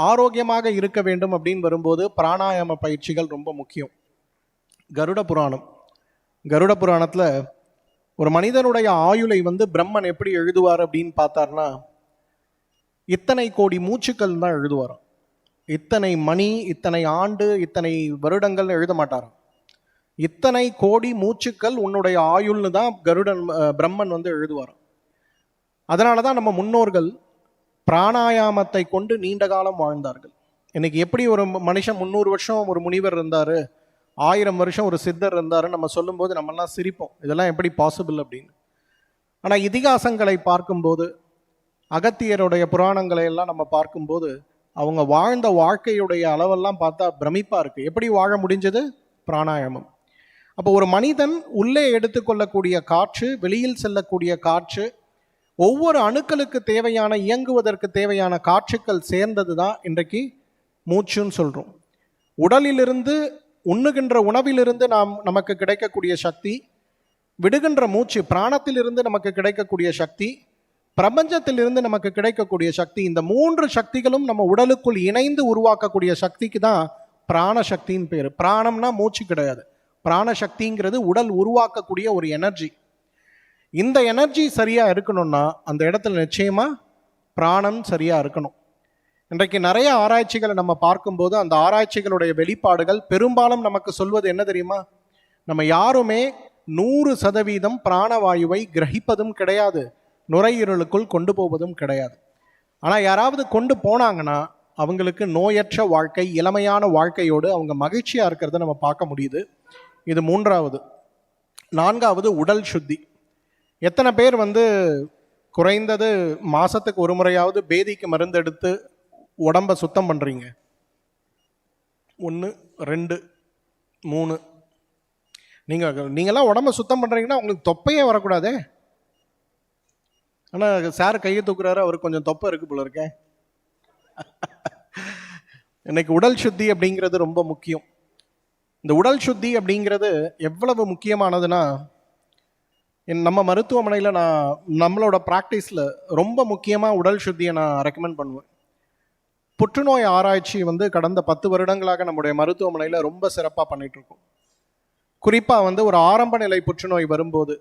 ஆரோக்கியமாக இருக்க வேண்டும் அப்படின்னு வரும்போது பிராணாயாம பயிற்சிகள் ரொம்ப முக்கியம். கருட புராணத்தில் ஒரு மனிதனுடைய ஆயுளை பிரம்மன் எப்படி எழுதுவார் அப்படின்னு பார்த்தார்னா, இத்தனை கோடி மூச்சுக்கள் தான் எழுதுவாராம். இத்தனை மணி, இத்தனை ஆண்டு, இத்தனை வருடங்கள் எழுத மாட்டாராம். இத்தனை கோடி மூச்சுக்கள் உன்னுடைய ஆயுள்னு தான் பிரம்மன் எழுதுவாராம். அதனால தான் நம்ம முன்னோர்கள் பிராணாயாமத்தை கொண்டு நீண்ட காலம் வாழ்ந்தார்கள். இன்னைக்கு எப்படி ஒரு மனுஷன் 300 வருஷம் ஒரு முனிவர் இருந்தார், 1000 வருஷம் ஒரு சித்தர் இருந்தார் நம்ம சொல்லும்போது நம்மெல்லாம் சிரிப்போம், இதெல்லாம் எப்படி பாசிபிள் அப்படின்னு. ஆனால் இதிகாசங்களை பார்க்கும்போது, அகத்தியருடைய புராணங்களை எல்லாம் நம்ம பார்க்கும்போது அவங்க வாழ்ந்த வாழ்க்கையுடைய அளவெல்லாம் பார்த்தா பிரமிப்பாக இருக்குது. எப்படி வாழ முடிஞ்சது? பிராணாயாமம். அப்போ ஒரு மனிதன் உள்ளே எடுத்துக்கொள்ளக்கூடிய காற்று, வெளியில் செல்லக்கூடிய காற்று, ஒவ்வொரு அணுக்களுக்கு தேவையான இயங்குவதற்கு தேவையான காற்றுக்கள் சேர்ந்தது தான் இன்றைக்கு மூச்சுன்னு சொல்கிறோம். உடலிலிருந்து உண்ணுகின்ற உணவிலிருந்து நமக்கு கிடைக்கக்கூடிய சக்தி, விடுகின்ற மூச்சு பிராணத்திலிருந்து நமக்கு கிடைக்கக்கூடிய சக்தி, பிரபஞ்சத்திலிருந்து நமக்கு கிடைக்கக்கூடிய சக்தி, இந்த 3 சக்திகளும் நம்ம உடலுக்குள் இணைந்து உருவாக்கக்கூடிய சக்திக்கு தான் பிராணசக்தின்னு பேர். பிராணம்னா மூச்சு கிடையாது. பிராணசக்திங்கிறது உடல் உருவாக்கக்கூடிய ஒரு எனர்ஜி. இந்த எனர்ஜி சரியாக இருக்கணும்னா அந்த இடத்துல நிச்சயமாக பிராணம் சரியாக இருக்கணும். இன்றைக்கு நிறைய ஆராய்ச்சிகளை நம்ம பார்க்கும்போது அந்த ஆராய்ச்சிகளுடைய வெளிப்பாடுகள் பெரும்பாலும் நமக்கு சொல்வது என்ன தெரியுமா? நம்ம யாருமே 100% பிராணவாயுவை கிரகிப்பதும் கிடையாது, நுரையீரலுக்குள் கொண்டு போவதும் கிடையாது. ஆனால் யாராவது கொண்டு போனாங்கன்னா அவங்களுக்கு நோயற்ற வாழ்க்கை, இளமையான வாழ்க்கையோடு அவங்க மகிழ்ச்சியாக இருக்கிறத நம்ம பார்க்க முடியுது. இது 3வது. 4வது உடல் சுத்தி. எத்தனை பேர் குறைந்தது மாதத்துக்கு ஒரு முறையாவது பேதிக்கு மருந்து எடுத்து உடம்பை சுத்தம் பண்ணுறீங்க? 1, 2, 3. நீங்களாம் உடம்பை சுத்தம் பண்ணுறீங்கன்னா உங்களுக்கு தொப்பையே வரக்கூடாதே. ஆனால் சார் கையை தூக்குறாரு, அவருக்கு கொஞ்சம் தொப்பை இருக்கு போல இருக்கேன். இன்னைக்கு உடல் சுத்தி அப்படிங்கிறது ரொம்ப முக்கியம். இந்த உடல் சுத்தி அப்படிங்கிறது எவ்வளவு முக்கியமானதுன்னா, நம்ம மருத்துவமனையில் நம்மளோட ப்ராக்டிஸில் ரொம்ப முக்கியமாக உடல் சுத்தியை நான் ரெக்கமெண்ட் பண்ணுவேன். புற்றுநோய் ஆராய்ச்சி கடந்த 10 வருடங்களாக நம்முடைய மருத்துவமனையில் ரொம்ப சிறப்பாக பண்ணிகிட்ருக்கோம். குறிப்பாக ஒரு ஆரம்ப நிலை புற்றுநோய் வரும்போது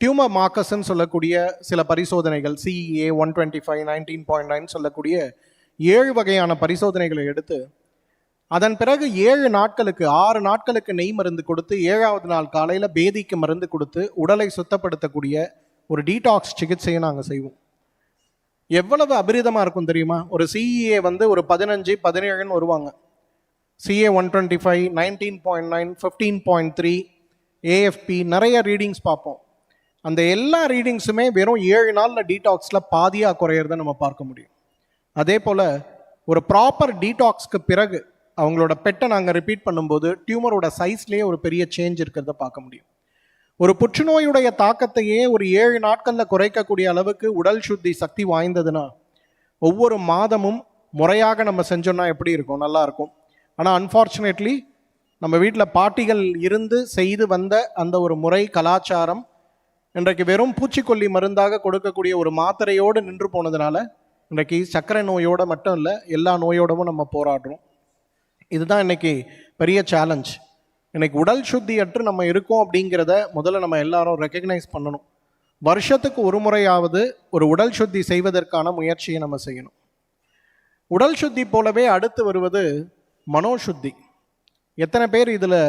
டியூமர் மார்க்கர்ஸ்ன்னு சொல்லக்கூடிய சில பரிசோதனைகள், CEA 125, 19.9 சொல்லக்கூடிய 7 வகையான பரிசோதனைகளை எடுத்து அதன் பிறகு 6 நாட்களுக்கு நெய் மருந்து கொடுத்து 7வது நாள் காலையில் பேதிக்கு மருந்து கொடுத்து உடலை சுத்தப்படுத்தக்கூடிய ஒரு டீடாக்ஸ் சிகிச்சையை நாங்கள் செய்வோம். எவ்வளவு அபரிதமாக இருக்கும் தெரியுமா? ஒரு CEA ஒரு 15, 17ன்னு வருவாங்க. CA 125, 19.9, 15.3, AFP நிறைய ரீடிங்ஸ் பார்ப்போம். அந்த எல்லா ரீடிங்ஸுமே வெறும் 7 நாளில் டீடாக்ஸில் பாதியாக குறையிறத நம்ம பார்க்க முடியும். அதே போல் ஒரு ப்ராப்பர் டீடாக்ஸ்க்கு பிறகு அவங்களோட பெட்டை நாங்கள் ரிப்பீட் பண்ணும்போது டியூமரோட சைஸ்லேயே ஒரு பெரிய சேஞ்ச் இருக்கிறத பார்க்க முடியும். ஒரு புற்றுநோயுடைய தாக்கத்தையே ஒரு 7 நாட்களில் குறைக்கக்கூடிய அளவுக்கு உடல் சுத்தி சக்தி வாய்ந்ததுன்னா ஒவ்வொரு மாதமும் முறையாக நம்ம செஞ்சோன்னா எப்படி இருக்கும்? நல்லா இருக்கும். ஆனால் அன்ஃபார்ச்சுனேட்லி நம்ம வீட்டில் பாட்டிகள் இருந்து செய்து வந்த அந்த ஒரு முறை கலாச்சாரம் இன்றைக்கு வெறும் பூச்சிக்கொல்லி மருந்தாக கொடுக்கக்கூடிய ஒரு மாத்திரையோடு நின்று போனதுனால இன்றைக்கு சர்க்கரை நோயோடு மட்டும் இல்லை, எல்லா நோயோடவும் நம்ம போராடுறோம். இதுதான் இன்னைக்கு பெரிய சேலஞ்ச். இன்னைக்கு உடல் சுத்தியற்று நம்ம இருக்கோம் அப்படிங்கிறத முதல்ல நம்ம எல்லாரும் ரெக்கக்னைஸ் பண்ணணும். வருஷத்துக்கு ஒரு முறையாவது ஒரு உடல் சுத்தி செய்வதற்கான முயற்சியை நம்ம செய்யணும். உடல் சுத்தி போலவே அடுத்து வருவது மனோசுத்தி. எத்தனை பேர் இதில்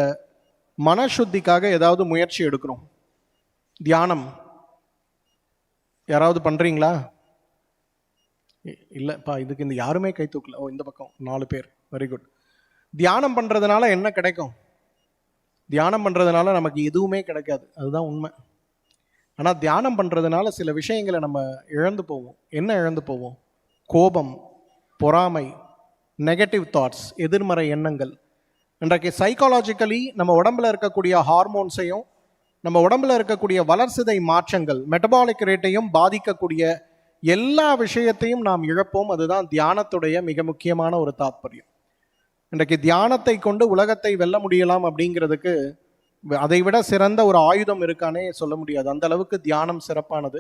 மனசுத்திக்காக ஏதாவது முயற்சி எடுக்கிறோம்? தியானம் யாராவது பண்ணுறீங்களா? இல்லைப்பா, இதுக்கு யாருமே கை தூக்கல. இந்த பக்கம் 4 பேர், வெரி குட். தியானம் பண்ணுறதுனால என்ன கிடைக்கும்? தியானம் பண்ணுறதுனால நமக்கு எதுவுமே கிடைக்காது, அதுதான் உண்மை. ஆனால் தியானம் பண்ணுறதுனால சில விஷயங்களை நம்ம இழந்து போவோம். என்ன இழந்து போவோம்? கோபம், பொறாமை, நெகட்டிவ் தாட்ஸ், எதிர்மறை எண்ணங்கள். இன்றைக்கு சைக்காலஜிக்கலி நம்ம உடம்புல இருக்கக்கூடிய ஹார்மோன்ஸையும் நம்ம உடம்புல இருக்கக்கூடிய வளர்சிதை மாற்றங்கள் மெட்டபாலிக் ரேட்டையும் பாதிக்கக்கூடிய எல்லா விஷயத்தையும் நாம் இழப்போம். அதுதான் தியானத்துடைய மிக முக்கியமான ஒரு தாத்பரியம். இன்றைக்கு தியானத்தை கொண்டு உலகத்தை வெல்ல முடியலாம் அப்படிங்கிறதுக்கு அதை விட சிறந்த ஒரு ஆயுதம் இருக்கானே சொல்ல முடியாது. அந்த அளவுக்கு தியானம் சிறப்பானது.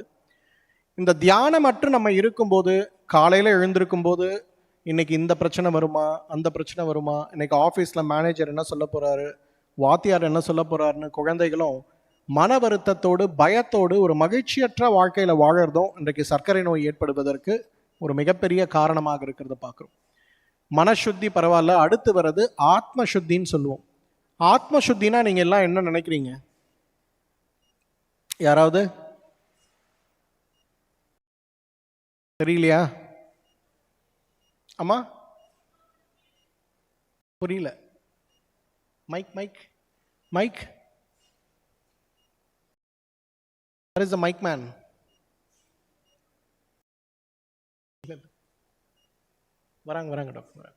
இந்த தியானம் மட்டும் நம்ம இருக்கும்போது, காலையில் எழுந்திருக்கும் போது இன்னைக்கு இந்த பிரச்சனை வருமா, அந்த பிரச்சனை வருமா, இன்னைக்கு ஆஃபீஸில் மேனேஜர் என்ன சொல்ல போகிறாரு, வாத்தியார் என்ன சொல்ல போகிறாருன்னு குழந்தைகளும் மன வருத்தத்தோடு பயத்தோடு ஒரு மகிழ்ச்சியற்ற வாழ்க்கையில் வாழறதும் இன்றைக்கு சர்க்கரை நோய் ஏற்படுவதற்கு ஒரு மிகப்பெரிய காரணமாக இருக்கிறத பார்க்குறோம். மனசுத்தி பரவாயில்ல, அடுத்து வர்றது ஆத்ம சுத்தின்னு சொல்லுவோம். ஆத்ம சுத்தினா நீங்கள் எல்லாம் என்ன நினைக்கிறீங்க? யாராவது தெரியலையா? அம்மா புரியல. Mic mic mic. Where is the mic man? வராங்க doctor.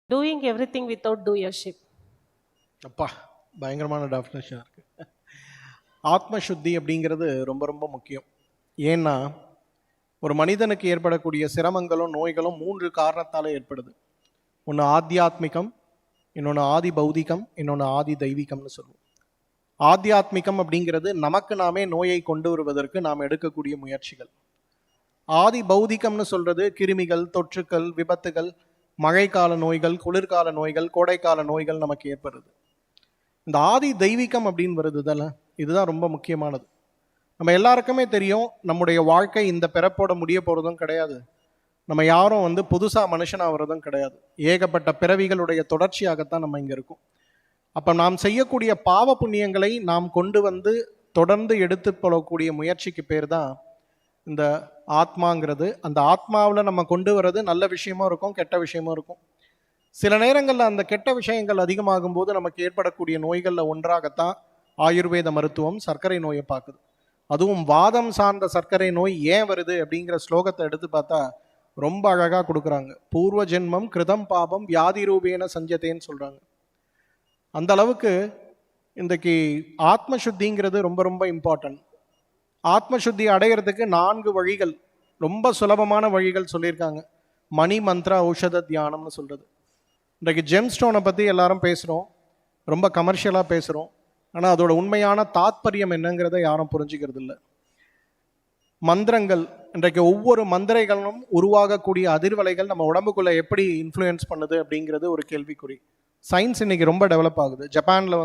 Doing everything without doership. அப்பா, பயங்கரமான டெஃபினேஷன் இருக்கு. ஆத்ம சுத்தி அப்படிங்கிறது ரொம்ப ரொம்ப முக்கியம். ஏன்னா ஒரு மனிதனுக்கு ஏற்படக்கூடிய சிரமங்களும் நோய்களும் 3 காரணத்தால் ஏற்படுது. ஒன்று ஆத்தியாத்மிகம், இன்னொன்று ஆதி பௌதிகம், இன்னொன்று ஆதி தெய்வீகம்னு சொல்லுவோம். ஆத்தியாத்மிகம் அப்படிங்கிறது நமக்கு நாமே நோயை கொண்டு வருவதற்கு நாம் எடுக்கக்கூடிய முயற்சிகள். ஆதி பௌதிகம்னு சொல்றது கிருமிகள், தொற்றுக்கள், விபத்துகள், மழைக்கால நோய்கள், குளிர்கால நோய்கள், கோடைக்கால நோய்கள் நமக்கு ஏற்படுது. இந்த ஆதி தெய்வீகம் அப்படின்னு வருதுதால இதுதான் ரொம்ப முக்கியமானது. நம்ம எல்லாருக்குமே தெரியும், நம்முடைய வாழ்க்கை இந்த பிறப்போட முடிய போகிறதும் கிடையாது. நம்ம யாரும் புதுசாக மனுஷனாகிறதும் கிடையாது. ஏகப்பட்ட பிறவிகளுடைய தொடர்ச்சியாகத்தான் நம்ம இங்கே இருக்கோம். அப்போ நாம் செய்யக்கூடிய பாவ புண்ணியங்களை நாம் கொண்டு தொடர்ந்து எடுத்து போகக்கூடிய முயற்சிக்கு பேர் தான் இந்த ஆத்மாங்கிறது. அந்த ஆத்மாவில் நம்ம கொண்டு வர்றது நல்ல விஷயமும் இருக்கும், கெட்ட விஷயமும் இருக்கும். சில நேரங்களில் அந்த கெட்ட விஷயங்கள் அதிகமாகும் போது நமக்கு ஏற்படக்கூடிய நோய்களில் ஒன்றாகத்தான் ஆயுர்வேத மருத்துவம் சர்க்கரை நோயை பார்க்குது. அதுவும் வாதம் சார்ந்த சர்க்கரை நோய் ஏன் வருது அப்படிங்கிற ஸ்லோகத்தை எடுத்து பார்த்தா ரொம்ப அழகாக கொடுக்குறாங்க. பூர்வ ஜென்மம் கிருதம் பாபம் வியாதி ரூபேன சஞ்சத்தேன்னு சொல்கிறாங்க. அந்த அளவுக்கு இன்றைக்கு ஆத்ம சுத்திங்கிறது ரொம்ப ரொம்ப இம்பார்ட்டன்ட். ஆத்ம சுத்தி அடையிறதுக்கு 4 வழிகள், ரொம்ப சுலபமான வழிகள் சொல்லியிருக்காங்க. மணி மந்த்ரா ஔஷத தியானம்னு சொல்கிறது. இன்றைக்கு ஜெம் ஸ்டோனை பற்றி எல்லாரும் பேசுகிறோம், ரொம்ப கமர்ஷியலாக பேசுகிறோம். ஆனால் அதோட உண்மையான தாத்பரியம் என்னங்கிறத யாரும் புரிஞ்சுக்கிறது இல்லை. மந்திரங்கள், இன்றைக்கு ஒவ்வொரு மந்திரைகளும் உருவாகக்கூடிய அதிர்வலைகள் நம்ம உடம்புக்குள்ளே எப்படி இன்ஃப்ளூயன்ஸ் பண்ணுது அப்படிங்கிறது ஒரு கேள்விக்குறி. சயின்ஸ் இன்னைக்கு ரொம்ப டெவலப் ஆகுது. ஜப்பானில்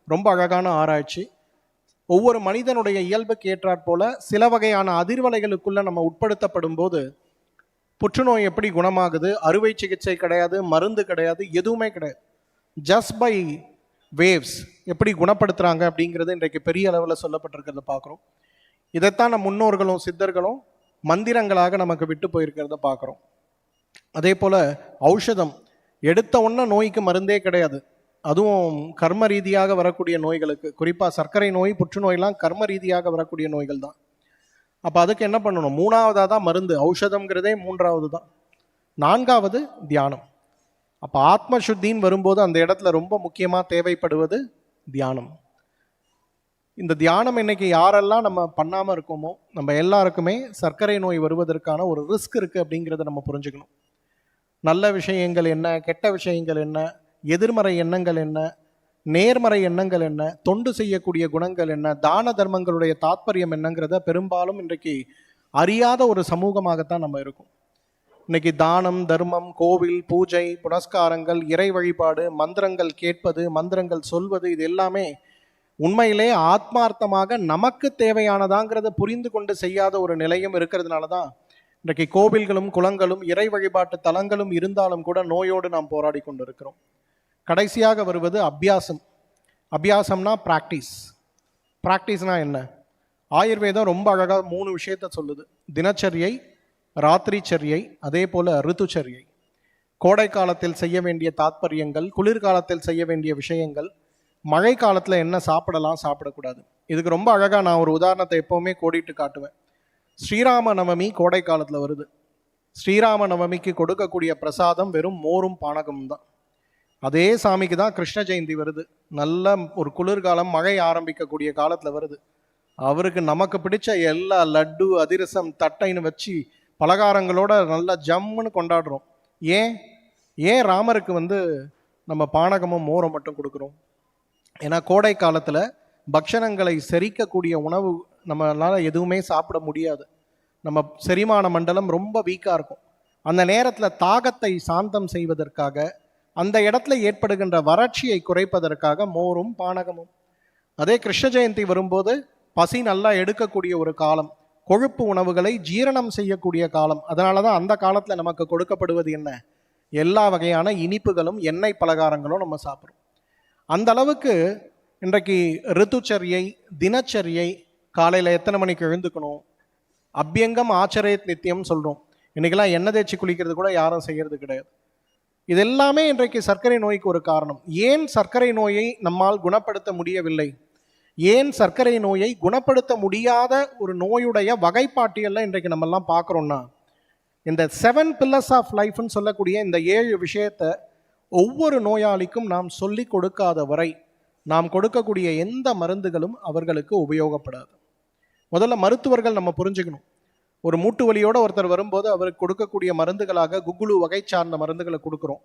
ரொம்ப அழகான ஆராய்ச்சி. ஒவ்வொரு மனிதனுடைய இயல்புக்கு ஏற்றாற் போல சில வகையான அதிர்வலைகளுக்குள்ளே நம்ம உட்படுத்தப்படும் போது புற்றுநோய் எப்படி குணமாகுது, அறுவை சிகிச்சை கிடையாது, மருந்து கிடையாது, எதுவுமே கிடையாது. ஜஸ்ட் பை வேவ்ஸ் எப்படி குணப்படுத்துகிறாங்க அப்படிங்கிறது இன்றைக்கு பெரிய அளவில் சொல்லப்பட்டிருக்கிறத பார்க்குறோம். இதைத்தான் நம் முன்னோர்களும் சித்தர்களும் மந்திரங்களாக நமக்கு விட்டு போயிருக்கிறத பார்க்குறோம். அதே போல் ஔஷதம் எடுத்த உடனே நோய்க்கு மருந்தே கிடையாது. அதுவும் கர்ம ரீதியாக வரக்கூடிய நோய்களுக்கு, குறிப்பாக சர்க்கரை நோய், புற்றுநோயெல்லாம் கர்ம ரீதியாக வரக்கூடிய நோய்கள் தான். அப்போ அதுக்கு என்ன பண்ணணும்? 3வதாக தான் மருந்து. ஔஷதம்ங்கிறதே 3வது தான். 4வது தியானம். அப்போ ஆத்ம சுத்தின்னு வரும்போது அந்த இடத்துல ரொம்ப முக்கியமாக தேவைப்படுவது தியானம். இந்த தியானம் இன்னைக்கு யாரெல்லாம் நம்ம பண்ணாமல் இருக்கோமோ நம்ம எல்லாருக்குமே சர்க்கரை நோய் வருவதற்கான ஒரு ரிஸ்க் இருக்குது அப்படிங்கிறத நம்ம புரிஞ்சுக்கணும். நல்ல விஷயங்கள் என்ன, கெட்ட விஷயங்கள் என்ன, எதிர்மறை எண்ணங்கள் என்ன, நேர்மறை எண்ணங்கள் என்ன, தொண்டு செய்யக்கூடிய குணங்கள் என்ன, தான தர்மங்களுடைய தாத்பரியம் என்னங்கிறத பெரும்பாலும் இன்றைக்கு அறியாத ஒரு சமூகமாகத்தான் நம்ம இருக்கோம். இன்னைக்கு தானம், தர்மம், கோவில், பூஜை, புனஸ்காரங்கள், இறை வழிபாடு, மந்திரங்கள் கேட்பது, மந்திரங்கள் சொல்வது, இது எல்லாமே உண்மையிலே ஆத்மார்த்தமாக நமக்கு தேவையானதாங்கிறத புரிந்து கொண்டு செய்யாத ஒரு நிலையும் இருக்கிறதுனால தான் இன்றைக்கு கோவில்களும் குளங்களும் இறை வழிபாட்டு தலங்களும் இருந்தாலும் கூட நோயோடு நாம் போராடி கொண்டிருக்கிறோம். கடைசியாக வருவது அபியாசம். அபியாசம்னா ப்ராக்டிஸ். ப்ராக்டிஸ்னா என்ன? ஆயுர்வேதம் ரொம்ப அழகாக 3 விஷயத்த சொல்லுது. தினச்சரியை, ராத்திரி சரியை, அதே போல ரித்துச்சரியை. கோடை காலத்தில் செய்ய வேண்டிய தாத்பரியங்கள், குளிர்காலத்தில் செய்ய வேண்டிய விஷயங்கள், மழை காலத்தில் என்ன சாப்பிடலாம் சாப்பிடக்கூடாது. இதுக்கு ரொம்ப அழகாக நான் ஒரு உதாரணத்தை எப்போவுமே கோடிட்டு காட்டுவேன். ஸ்ரீராம நவமி கோடை காலத்தில் வருது. ஸ்ரீராம நவமிக்கு கொடுக்கக்கூடிய பிரசாதம் வெறும் மோரும் பானகமும் தான். அதே சாமிக்கு தான் கிருஷ்ண ஜெயந்தி வருது. நல்ல ஒரு குளிர்காலம், மழை ஆரம்பிக்கக்கூடிய காலத்தில் வருது. அவருக்கு நமக்கு பிடிச்ச எல்லா லட்டு, அதிரசம், தட்டைன்னு வச்சு பலகாரங்களோட நல்லா ஜம்முன்னு கொண்டாடுறோம். ஏன் ராமருக்கு நம்ம பானகமும் மோரம் மட்டும் கொடுக்குறோம்? ஏன்னா கோடை காலத்தில் பக்ஷணங்களை செரிக்கக்கூடிய உணவு நம்மளால் எதுவுமே சாப்பிட முடியாது. நம்ம செரிமான மண்டலம் ரொம்ப வீக்காக இருக்கும். அந்த நேரத்தில் தாகத்தை சாந்தம் செய்வதற்காக, அந்த இடத்துல ஏற்படுகின்ற வறட்சியை குறைப்பதற்காக மோரும் பானகமும். அதே கிருஷ்ண ஜெயந்தி வரும்போது பசி நல்லா எடுக்கக்கூடிய ஒரு காலம், கொழுப்பு உணவுகளை ஜீரணம் செய்யக்கூடிய காலம். அதனால தான் அந்த காலத்தில் நமக்கு கொடுக்கப்படுவது என்ன? எல்லா வகையான இனிப்புகளும் எண்ணெய் பலகாரங்களும் நம்ம சாப்பிட்றோம். அந்த அளவுக்கு இன்றைக்கு ரித்துச்சரியை, தினச்சரியை, காலையில் எத்தனை மணிக்கு எழுந்துக்கணும், அபியங்கம் ஆச்சரியத் நித்தியம் சொல்கிறோம். இன்றைக்கெல்லாம் எண்ணெய் தேய்ச்சி குளிக்கிறது கூட யாரும் செய்கிறது கிடையாது. இது எல்லாமே இன்றைக்கு சர்க்கரை நோய்க்கு ஒரு காரணம். ஏன் சர்க்கரை நோயை நம்மால் குணப்படுத்த முடியவில்லை? ஏன் சர்க்கரை நோயை குணப்படுத்த முடியாத ஒரு நோயுடைய வகைப்பாட்டியெல்லாம் இன்றைக்கு நம்மெல்லாம் பார்க்குறோன்னா, இந்த 7 pillars ஆஃப் லைஃப்னு சொல்லக்கூடிய இந்த 7 விஷயத்தை ஒவ்வொரு நோயாளிக்கும் நாம் சொல்லி கொடுக்காத வரை நாம் கொடுக்கக்கூடிய எந்த மருந்துகளும் அவர்களுக்கு உபயோகப்படாது. முதல்ல மருத்துவர்கள் நம்ம புரிஞ்சுக்கணும். ஒரு மூட்டு வலியோட ஒருத்தர் வரும்போது அவருக்கு கொடுக்கக்கூடிய மருந்துகளாக குகுலு வகை சார்ந்த மருந்துகளை கொடுக்குறோம்.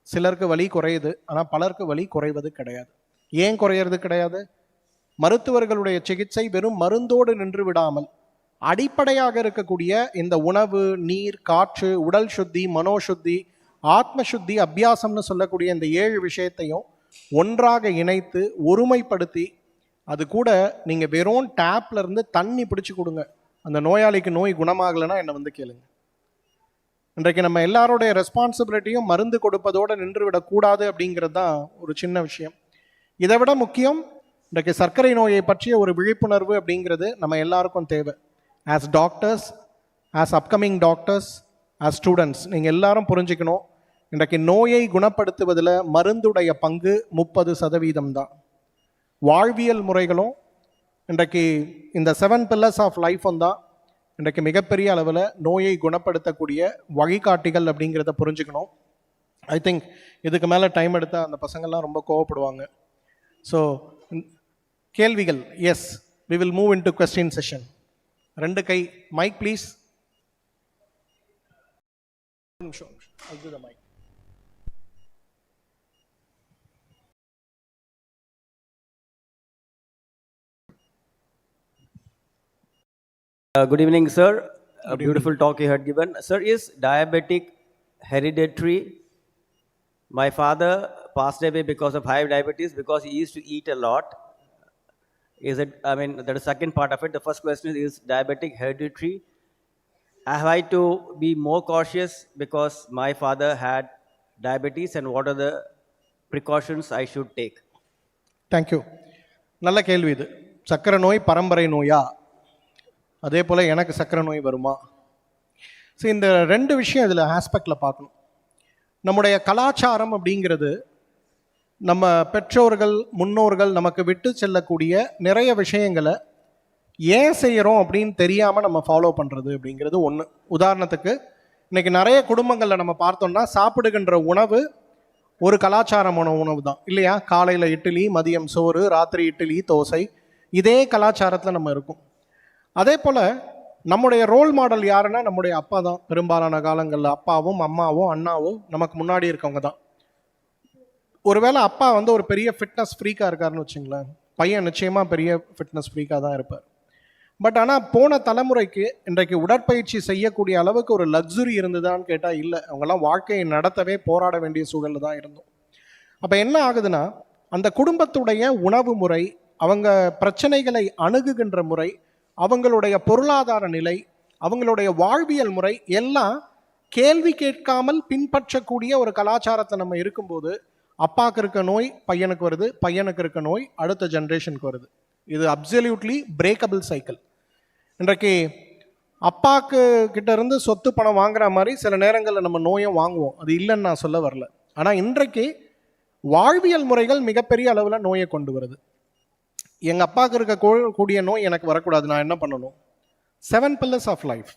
சிலருக்கு வலி குறையுது, ஆனால் பலருக்கு வலி குறைவது கிடையாது. ஏன் குறையிறது கிடையாது? மருத்துவர்களுடைய சிகிச்சை வெறும் மருந்தோடு நின்று விடாமல் அடிப்படையாக இருக்கக்கூடிய இந்த உணவு, நீர், காற்று, உடல் சுத்தி, மனோசுத்தி, ஆத்ம சுத்தி, அபியாசம்னு சொல்லக்கூடிய இந்த 7 விஷயத்தையும் ஒன்றாக இணைத்து ஒருமைப்படுத்தி, அது கூட நீங்கள் வெறும் டேப்ல இருந்து தண்ணி பிடிச்சி கொடுங்க. அந்த நோயாளிக்கு நோய் குணமாகலைன்னா என்னை கேளுங்க. இன்றைக்கு நம்ம எல்லாருடைய ரெஸ்பான்சிபிலிட்டியும் மருந்து கொடுப்பதோடு நின்று விடக்கூடாது அப்படிங்கிறது தான் ஒரு சின்ன விஷயம். இதை விட முக்கியம், இன்றைக்கு சர்க்கரை நோயை பற்றிய ஒரு விழிப்புணர்வு அப்படிங்கிறது நம்ம எல்லாருக்கும் தேவை. As doctors, as upcoming doctors, as students, நீங்கள் எல்லாரும் புரிஞ்சுக்கணும், இன்றைக்கு நோயை குணப்படுத்துவதில் மருந்துடைய பங்கு 30% தான். வாழ்வியல் முறைகளும் இன்றைக்கு இந்த 7 pillars ஆஃப் லைஃப்பும் தான் இன்றைக்கு மிகப்பெரிய அளவில் நோயை குணப்படுத்தக்கூடிய வழிகாட்டிகள் அப்படிங்கிறத புரிஞ்சுக்கணும். ஐ திங்க் இதுக்கு மேலே டைம் எடுத்தால் அந்த பசங்கள்லாம் ரொம்ப கோவப்படுவாங்க. ஸோ கேள்விகள், yes, we will move into question session. 2 கை, mic please. Mic. Good evening, sir. A beautiful talk you had given. Sir, is diabetic hereditary? My father passed away because of high diabetes because he used to eat a lot. Is it, that is the second part of it. The first question is diabetic hereditary? Have I to be more cautious because my father had diabetes, and what are the precautions I should take? Thank you. நல்ல கேள்வி இது. சக்கரை நோய் பரம்பரை நோயா, அதே போல் எனக்கு சக்கரை நோய் வருமா? ஸோ இந்த 2 விஷயம் இதில் ஆஸ்பெக்டில் பார்க்கணும். நம்முடைய கலாச்சாரம் அப்படிங்கிறது, நம்ம பெற்றோர்கள், முன்னோர்கள் நமக்கு விட்டு செல்லக்கூடிய நிறைய விஷயங்களை ஏன் செய்கிறோம் அப்படின்னு தெரியாமல் நம்ம ஃபாலோ பண்ணுறது அப்படிங்கிறது ஒன்று. உதாரணத்துக்கு, இன்றைக்கி நிறைய குடும்பங்களில் நம்ம பார்த்தோம்னா சாப்பிடுகின்ற உணவு ஒரு கலாச்சாரமான உணவு தான் இல்லையா? காலையில் இட்லி, மதியம் சோறு, ராத்திரி இட்லி, தோசை, இதே கலாச்சாரத்தில் நம்ம இருக்கும். அதே போல் நம்முடைய ரோல் மாடல் யாருன்னா நம்முடைய அப்பா தான். பெரும்பாலான காலங்களில் அப்பாவும் அம்மாவும் அண்ணாவும் நமக்கு முன்னாடி இருக்கவங்க தான். ஒருவேளை அப்பா ஒரு பெரிய ஃபிட்னஸ் ஃப்ரீக்காக இருக்காருன்னு வச்சுங்களேன், பையன் நிச்சயமாக பெரிய ஃபிட்னஸ் ஃப்ரீக்காக தான் இருப்பார். பட் ஆனால் போன தலைமுறைக்கு இன்றைக்கு உடற்பயிற்சி செய்யக்கூடிய அளவுக்கு ஒரு லக்ஸுரி இருந்ததான்னு கேட்டால் இல்லை. அவங்கெல்லாம் வாழ்க்கையை நடத்தவே போராட வேண்டிய சூழலில் தான் இருந்தோம். அப்போ என்ன ஆகுதுன்னா, அந்த குடும்பத்துடைய உணவு முறை, அவங்க பிரச்சனைகளை அணுகுகின்ற முறை, அவங்களுடைய பொருளாதார நிலை, அவங்களுடைய வாழ்வியல் முறை எல்லாம் கேள்வி கேட்காமல் பின்பற்றக்கூடிய ஒரு கலாச்சாரத்தில் நம்ம இருக்கும்போது அப்பாவுக்கு இருக்க நோய் பையனுக்கு வருது, பையனுக்கு இருக்க நோய் அடுத்த ஜென்ரேஷனுக்கு வருது. இது அப்சல்யூட்லி பிரேக்கபிள் சைக்கிள். இன்றைக்கு அப்பாக்கு கிட்ட இருந்து சொத்து பணம் வாங்குற மாதிரி சில நேரங்களில் நம்ம நோயும் வாங்குவோம், அது இல்லைன்னு நான் சொல்ல வரல. ஆனால் இன்றைக்கு வாழ்வியல் முறைகள் மிகப்பெரிய அளவில் நோயை கொண்டு வருது. எங்கள் அப்பாவுக்கு இருக்க கூடிய நோய் எனக்கு வரக்கூடாது, நான் என்ன பண்ணணும்? 7 pillars ஆஃப் லைஃப்.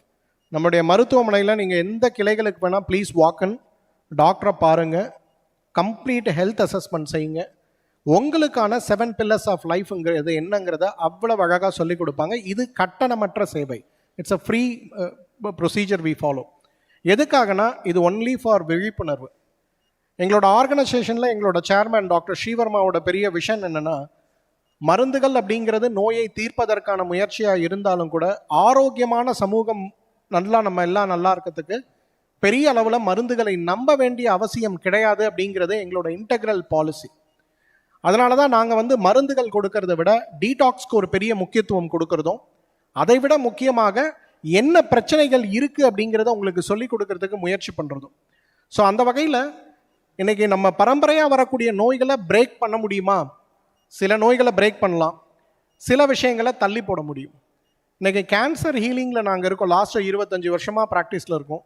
நம்முடைய மருத்துவமனையில் நீங்கள் எந்த கிளைகளுக்கு வேணால் ப்ளீஸ் வாக்கன், டாக்டரை பாருங்கள், கம்ப்ளீட் ஹெல்த் அசஸ்மெண்ட் செய்யுங்க. உங்களுக்கான 7 pillars ஆஃப் லைஃப்ங்கிறது என்னங்கிறத அவ்வளவு அழகாக சொல்லிக் கொடுப்பாங்க. இது கட்டணமற்ற சேவை. It's a free procedure we follow. எதுக்காகனா இது ஒன்லி ஃபார் விழிப்புணர்வு. எங்களோட ஆர்கனைசேஷனில் எங்களோட சேர்மேன் டாக்டர் ஸ்ரீவர்மாவோட பெரிய விஷன் என்னென்னா, மருந்துகள் அப்படிங்கிறது நோயை தீர்ப்பதற்கான முயற்சியாக இருந்தாலும் கூட ஆரோக்கியமான சமூகம் நம்ம எல்லாம் நல்லா இருக்கிறதுக்கு பெரிய அளவில் மருந்துகளை நம்ப வேண்டிய அவசியம் கிடையாது அப்படிங்கிறது எங்களோட இன்டெக்ரல் பாலிசி. அதனால தான் நாங்கள் மருந்துகள் கொடுக்கறத விட டீடாக்ஸ்க்கு ஒரு பெரிய முக்கியத்துவம் கொடுக்கறதும், அதை விட முக்கியமாக என்ன பிரச்சனைகள் இருக்குது அப்படிங்கிறத உங்களுக்கு சொல்லிக் கொடுக்கறதுக்கு முயற்சி பண்ணுறதும். ஸோ அந்த வகையில் இன்றைக்கி நம்ம பரம்பரையாக வரக்கூடிய நோய்களை பிரேக் பண்ண முடியுமா? சில நோய்களை பிரேக் பண்ணலாம், சில விஷயங்களை தள்ளி போட முடியும். இன்றைக்கி கேன்சர் ஹீலிங்கில் நாங்கள் இருக்கோம். லாஸ்ட்டு 25 வருஷமாக ப்ராக்டிஸில் இருக்கோம்.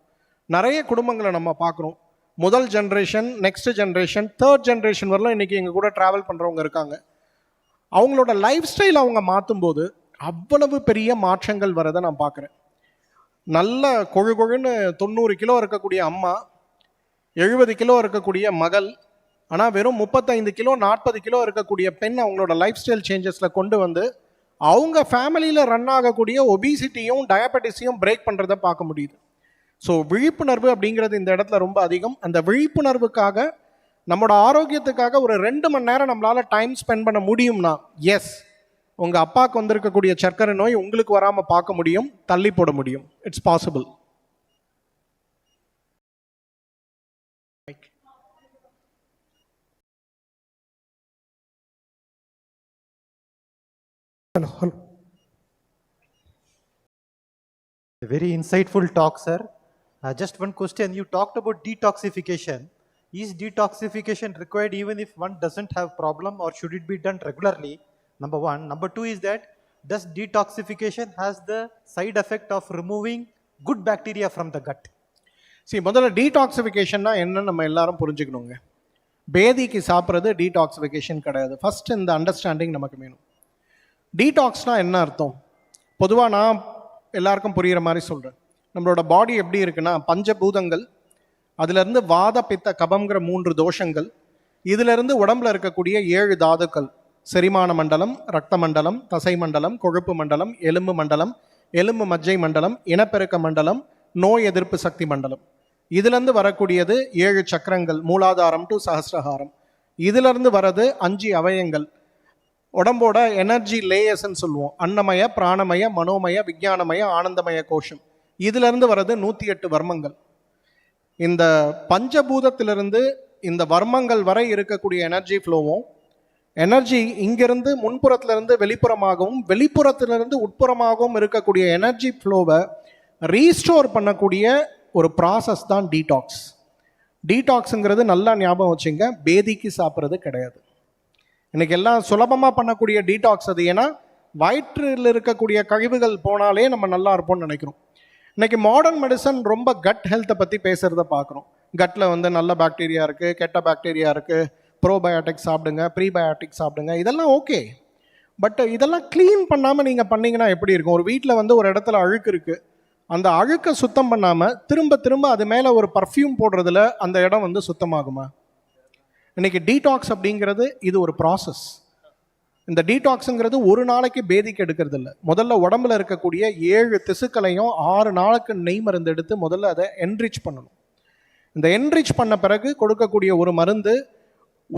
நிறைய குடும்பங்களை நம்ம பார்க்குறோம். முதல் generation, next generation, 3rd generation வரலாம் இன்றைக்கி எங்கள் கூட ட்ராவல் பண்ணுறவங்க இருக்காங்க. அவங்களோட லைஃப் ஸ்டைல் அவங்க மாற்றும்போது அவ்வளவு பெரிய மாற்றங்கள் வரதை நான் பார்க்குறேன். நல்ல கொழுன்னு 90 கிலோ இருக்கக்கூடிய அம்மா, 70 கிலோ இருக்கக்கூடிய மகள், ஆனால் வெறும் 35 கிலோ 40 கிலோ இருக்கக்கூடிய பெண் அவங்களோட லைஃப் ஸ்டைல் சேஞ்சஸில் கொண்டு வந்து அவங்க ஃபேமிலியில் ரன் ஆகக்கூடிய ஒபிசிட்டியும் டயபெட்டிஸையும் பிரேக் பண்ணுறதை பார்க்க முடியுது. ஸோ விழிப்புணர்வு அப்படிங்கிறது இந்த இடத்துல ரொம்ப அதிகம். அந்த விழிப்புணர்வுக்காக நம்மளோட ஆரோக்கியத்துக்காக ஒரு 2 மணி நேரம் நம்மளால் டைம் ஸ்பெண்ட் பண்ண முடியும்னா, எஸ், உங்கள் அப்பாவுக்கு வந்திருக்கக்கூடிய சர்க்கரை நோய் உங்களுக்கு வராமல் பார்க்க முடியும், தள்ளி போட முடியும். It's possible. Hello. A very insightful talk, sir. Just one question. You talked about detoxification. Is detoxification required even if one doesn't have problem, or should it be done regularly? Number one. Number two is that, does detoxification has the side effect of removing good bacteria from the gut? முதல்ல டீடாக்சிஃபிகேஷன்னா என்ன நம்ம எல்லாரும் புரிஞ்சுக்கணுங்க. பேதிக்கு சாப்பிட்றது detoxification கிடையாது. First இந்த understanding நமக்கு வேணும். டீடாக்ஸ்னால் என்ன அர்த்தம்? பொதுவாக நான் எல்லாருக்கும் புரிகிற மாதிரி சொல்கிறேன். நம்மளோட பாடி எப்படி இருக்குன்னா, பஞ்சபூதங்கள், அதிலிருந்து வாத பித்த கபங்கிற 3 தோஷங்கள், இதிலிருந்து உடம்புல இருக்கக்கூடிய 7 தாதுக்கள், செரிமான மண்டலம், ரத்த மண்டலம், தசை மண்டலம், கொழுப்பு மண்டலம், எலும்பு மண்டலம், எலும்பு மஜ்ஜை மண்டலம், இனப்பெருக்க மண்டலம், நோய் எதிர்ப்பு சக்தி மண்டலம். இதிலிருந்து வரக்கூடியது 7 சக்கரங்கள், மூலாதாரம் டு சஹஸ்ரஹாரம். இதிலிருந்து வர்றது 5 அவயங்கள், உடம்போட எனர்ஜி லேயர்ஸ்ன்னு சொல்லுவோம். அன்னமய, பிராணமய, மனோமய, விஞ்ஞானமய, ஆனந்தமய கோஷம். இதிலிருந்து வர்றது 108 வர்மங்கள். இந்த பஞ்சபூதத்திலிருந்து இந்த வர்மங்கள் வரை இருக்கக்கூடிய எனர்ஜி ஃப்ளோவும், எனர்ஜி இங்கிருந்து முன்புறத்திலிருந்து வெளிப்புறமாகவும் வெளிப்புறத்திலிருந்து உட்புறமாகவும் இருக்கக்கூடிய எனர்ஜி ஃப்ளோவை ரீஸ்டோர் பண்ணக்கூடிய ஒரு ப்ராசஸ் தான் டீடாக்ஸ். டீடாக்ஸுங்கிறது நல்லா ஞாபகம் வச்சுங்க, பேதிக்கு சாப்பிட்றது கிடையாது. இன்றைக்கி எல்லாம் சுலபமாக பண்ணக்கூடிய டீடாக்ஸ் அது. ஏன்னா வயிற்றில் இருக்கக்கூடிய கழிவுகள் போனாலே நம்ம நல்லா இருப்போம்னு நினைக்கிறோம். இன்றைக்கி மாடர்ன் மெடிசன் ரொம்ப கட் ஹெல்த்தை பற்றி பேசுகிறத பார்க்குறோம். கட்டில் நல்ல பாக்டீரியா இருக்குது, கெட்ட பாக்டீரியா இருக்குது, ப்ரோபயோட்டிக் சாப்பிடுங்க, ப்ரீபயோட்டிக் சாப்பிடுங்க, இதெல்லாம் ஓகே. பட் இதெல்லாம் க்ளீன் பண்ணாமல் நீங்கள் பண்ணிங்கன்னா எப்படி இருக்கும்? ஒரு வீட்டில் ஒரு இடத்துல அழுக்கு இருக்குது, அந்த அழுக்கை சுத்தம் பண்ணாமல் திரும்ப திரும்ப அது மேலே ஒரு பர்ஃப்யூம் போடுறதுல அந்த இடம் சுத்தமாகுமா? இன்றைக்கி டீடாக்ஸ் அப்படிங்கிறது இது ஒரு ப்ராசஸ். இந்த டீடாக்ஸுங்கிறது ஒரு நாளைக்கு பேதிக்கு எடுக்கிறது இல்லை. முதல்ல உடம்புல இருக்கக்கூடிய 7 திசுக்களையும் 6 நாளுக்கு நெய் மருந்து எடுத்து முதல்ல அதை என்ரிச் பண்ணணும். இந்த என்ரிச் பண்ண பிறகு கொடுக்கக்கூடிய ஒரு மருந்து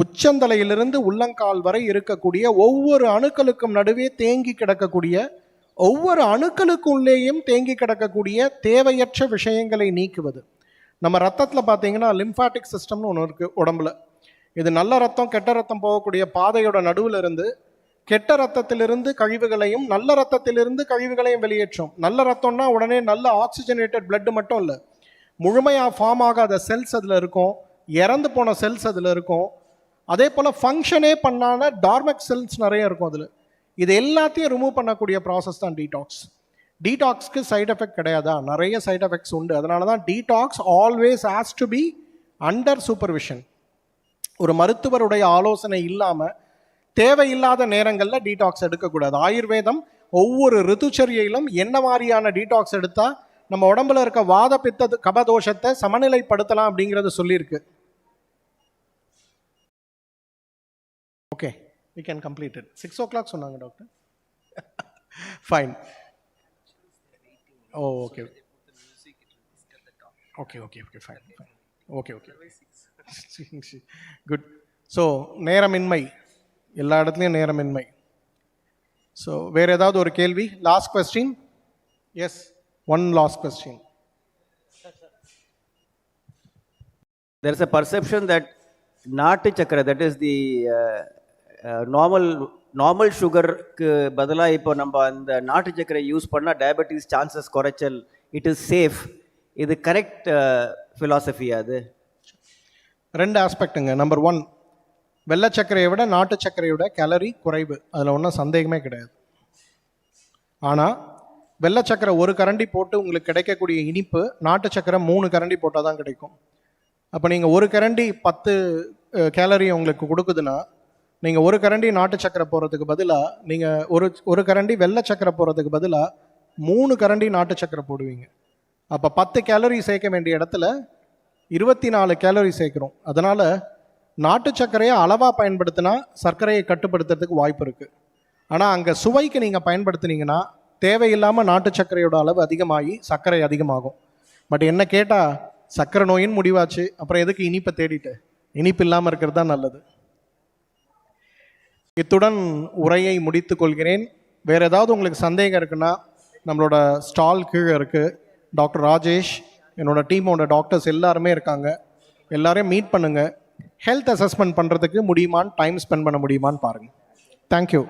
உச்சந்தலையிலிருந்து உள்ளங்கால் வரை இருக்கக்கூடிய ஒவ்வொரு அணுக்களுக்கும் நடுவே தேங்கி கிடக்கக்கூடிய, ஒவ்வொரு அணுக்களுக்குள்ளேயும் தேங்கி கிடக்கக்கூடிய தேவையற்ற விஷயங்களை நீக்குவது. நம்ம ரத்தத்தில் பார்த்தீங்கன்னா லிம்ஃபாட்டிக் சிஸ்டம்னு ஒன்று இருக்குது உடம்புல. இது நல்ல ரத்தம் கெட்ட ரத்தம் போகக்கூடிய பாதையோட நடுவில் இருந்து கெட்ட ரத்தத்திலிருந்து கழிவுகளையும் நல்ல ரத்தத்திலிருந்து கழிவுகளையும் வெளியேற்றும். நல்ல ரத்தம்னா உடனே நல்ல ஆக்சிஜனேட்டட் பிளட் மட்டும் இல்லை, முழுமையாக ஃபார்ம் ஆகாத செல்ஸ் அதில் இருக்கும், இறந்து போன செல்ஸ் அதில் இருக்கும், அதே போல் ஃபங்க்ஷனே பண்ணான டார்மெக் செல்ஸ் நிறைய இருக்கும் அதில். இது எல்லாத்தையும் ரிமூவ் பண்ணக்கூடிய ப்ராசஸ் தான் டீடாக்ஸ். டீடாக்ஸ்க்கு சைட் எஃபெக்ட் கிடையாதா? நிறைய சைட் எஃபெக்ட்ஸ் உண்டு. அதனால தான் detox always has to be under supervision. ஒரு மருத்துவருடைய ஆலோசனை இல்லாமல் தேவையில்லாத நேரங்களில் டீடாக்ஸ் எடுக்கக்கூடாது. ஆயுர்வேதம் ஒவ்வொரு ரிதுச்சரியையிலும் என்ன மாதிரியான டீடாக்ஸ் எடுத்தால் நம்ம உடம்புல இருக்க வாத பித்த கபதோஷத்தை சமநிலைப்படுத்தலாம் அப்படிங்கிறத சொல்லியிருக்கு. Okay, we can complete it. 6 o'clock சொன்னாங்க doctor. Fine. Oh okay okay okay okay fine fine okay okay good. So நேரமின்மை, எல்லா இடத்துலையும் நேரமின்மை. ஸோ வேறு ஏதாவது ஒரு கேள்வி? Last question. Yes, one last question. There is a perception that நாட்டு சக்கரை, that is the நார்மல் சுகருக்கு பதிலாக இப்போ நம்ம அந்த நாட்டு சக்கரை யூஸ் பண்ணால் டயபெட்டிஸ் சான்சஸ் குறைச்சல், இட் இஸ் சேஃப். இது கரெக்ட் ஃபிலாசபியா? அது ரெண்டு ஆஸ்பெக்ட்டுங்க. நம்பர் 1, வெள்ளை சர்க்கரையை விட நாட்டு சர்க்கரையோட கேலரி குறைவு, அதில் ஒன்றும் சந்தேகமே கிடையாது. ஆனால் வெள்ளை சர்க்கரை ஒரு கரண்டி போட்டு உங்களுக்கு கிடைக்கக்கூடிய இனிப்பு நாட்டு சர்க்கரை 3 கரண்டி போட்டால் தான் கிடைக்கும். அப்போ நீங்கள் ஒரு கரண்டி 10 கேலரி உங்களுக்கு கொடுக்குதுன்னா, நீங்கள் ஒரு கரண்டி நாட்டு சர்க்கரை போடுறதுக்கு பதிலாக நீங்கள் ஒரு கரண்டி வெள்ளை சர்க்கரை போடுறதுக்கு பதிலாக 3 கரண்டி நாட்டு சர்க்கரை போடுவீங்க. அப்போ 10 கேலரி சேர்க்க வேண்டிய இடத்துல 24 கேலரி சேர்க்குறோம். அதனால் நாட்டு சர்க்கரையை அளவாக பயன்படுத்தினா சர்க்கரையை கட்டுப்படுத்துறதுக்கு வாய்ப்பு இருக்குது. ஆனால் அங்கே சுவைக்கு நீங்கள் பயன்படுத்தினீங்கன்னா தேவையில்லாமல் நாட்டு சர்க்கரையோட அளவு அதிகமாகி சர்க்கரை அதிகமாகும். பட் என்ன கேட்டால் சர்க்கரை நோயின் முடிவாச்சு, அப்புறம் எதுக்கு இனிப்பை தேடிட்டு? இனிப்பு இல்லாமல் இருக்கிறது தான் நல்லது. இத்துடன் உரையை முடித்து கொள்கிறேன். வேறு ஏதாவது உங்களுக்கு சந்தேகம் இருக்குன்னா நம்மளோட ஸ்டால் கீழே இருக்குது. டாக்டர் ராஜேஷ், என்னோட டீமோட டாக்டர்ஸ் எல்லாருமே இருக்காங்க. எல்லாரையும் மீட் பண்ணுங்கள். ஹெல்த் அசஸ்மெண்ட் பண்ணுறதுக்கு முடியுமான்னு, டைம் ஸ்பெண்ட் பண்ண முடியுமான்னு பாருங்கள். Thank you.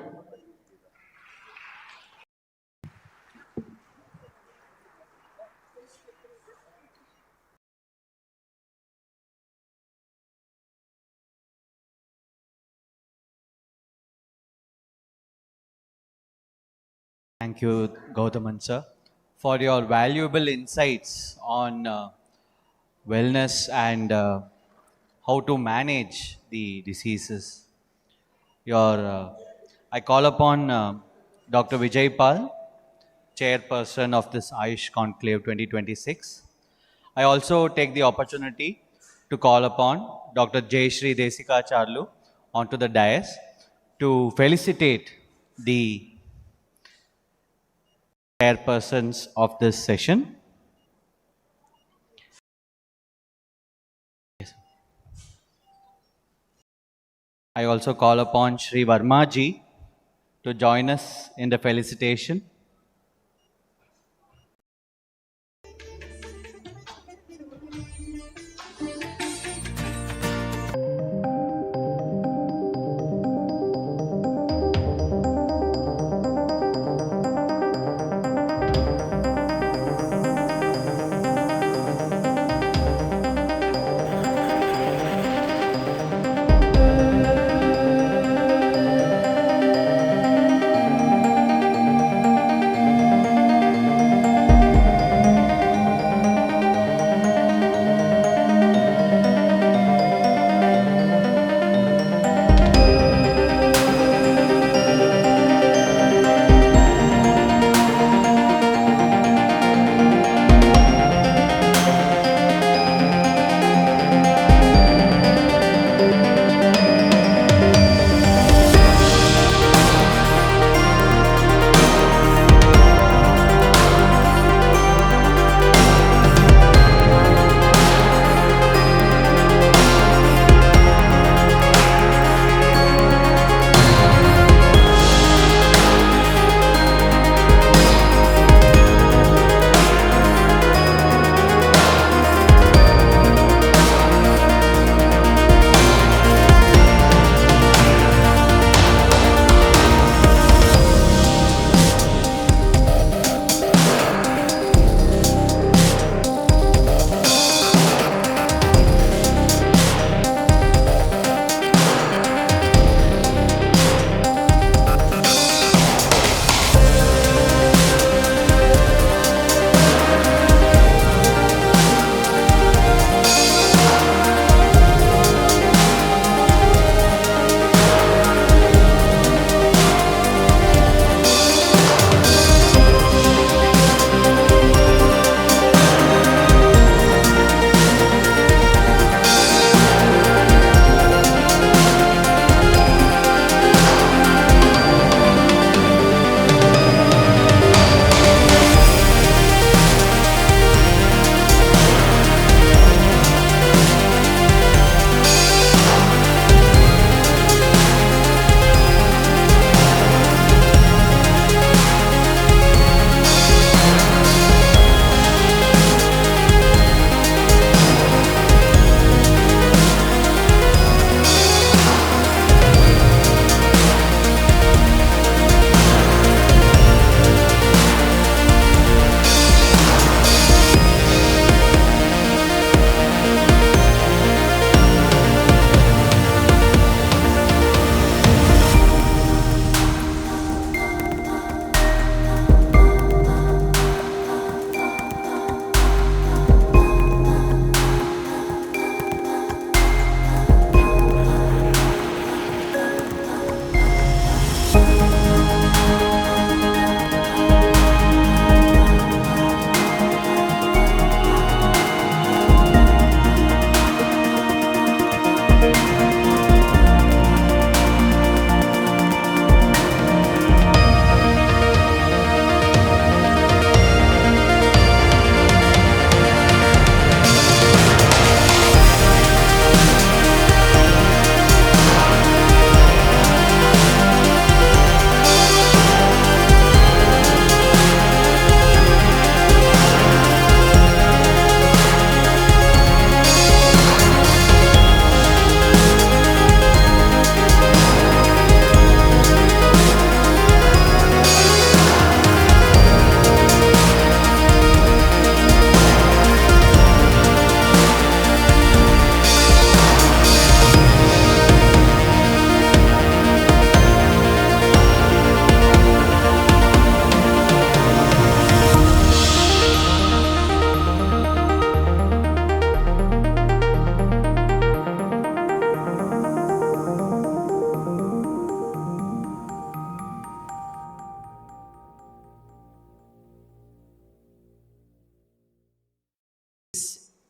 Thank you, Gautaman sir, for your valuable insights on wellness and how to manage the diseases. I call upon Dr. Vijay Pal, chairperson of this Ayush Conclave 2026. I also take the opportunity to call upon Dr. Jayashree Desika Charlu onto the dais to felicitate the chairpersons of this session. Yes. I also call upon Shri Verma ji to join us in the felicitation.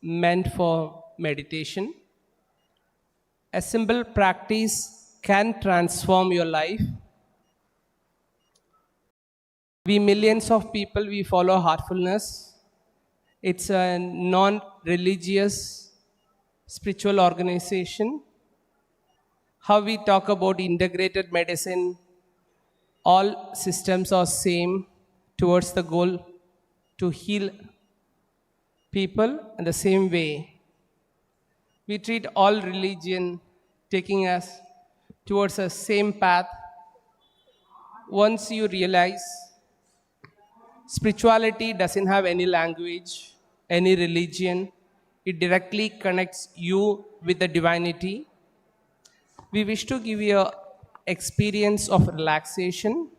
meant for meditation. A simple practice can transform your life. We millions of people, we follow heartfulness. It's a non-religious spiritual organization. How we talk about integrated medicine, all systems are same towards the goal to heal people. In the same way, we treat all religion taking us towards the same path. Once you realize spirituality doesn't have any language, any religion, it directly connects you with the divinity. We wish to give you an experience of relaxation.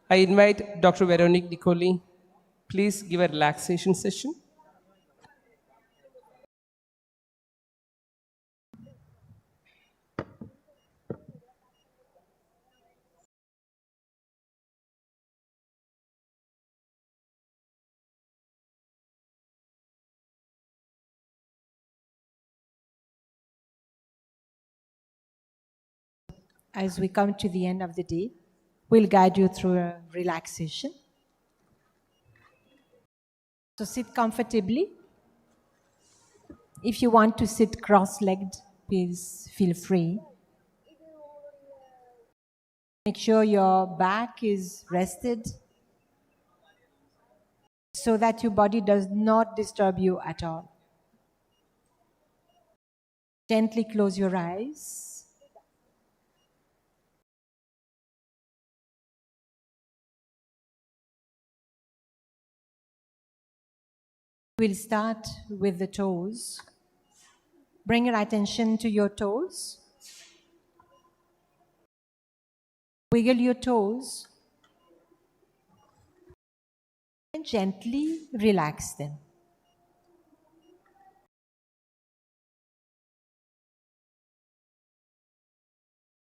I invite Dr. Veronique Nicoli. Please give a relaxation session. As we come to the end of the day, we'll guide you through a relaxation. So sit comfortably. If you want to sit cross-legged, please feel free. Make sure your back is rested so that your body does not disturb you at all. Gently close your eyes. We'll start with the toes. Bring your attention to your toes. Wiggle your toes and gently relax them.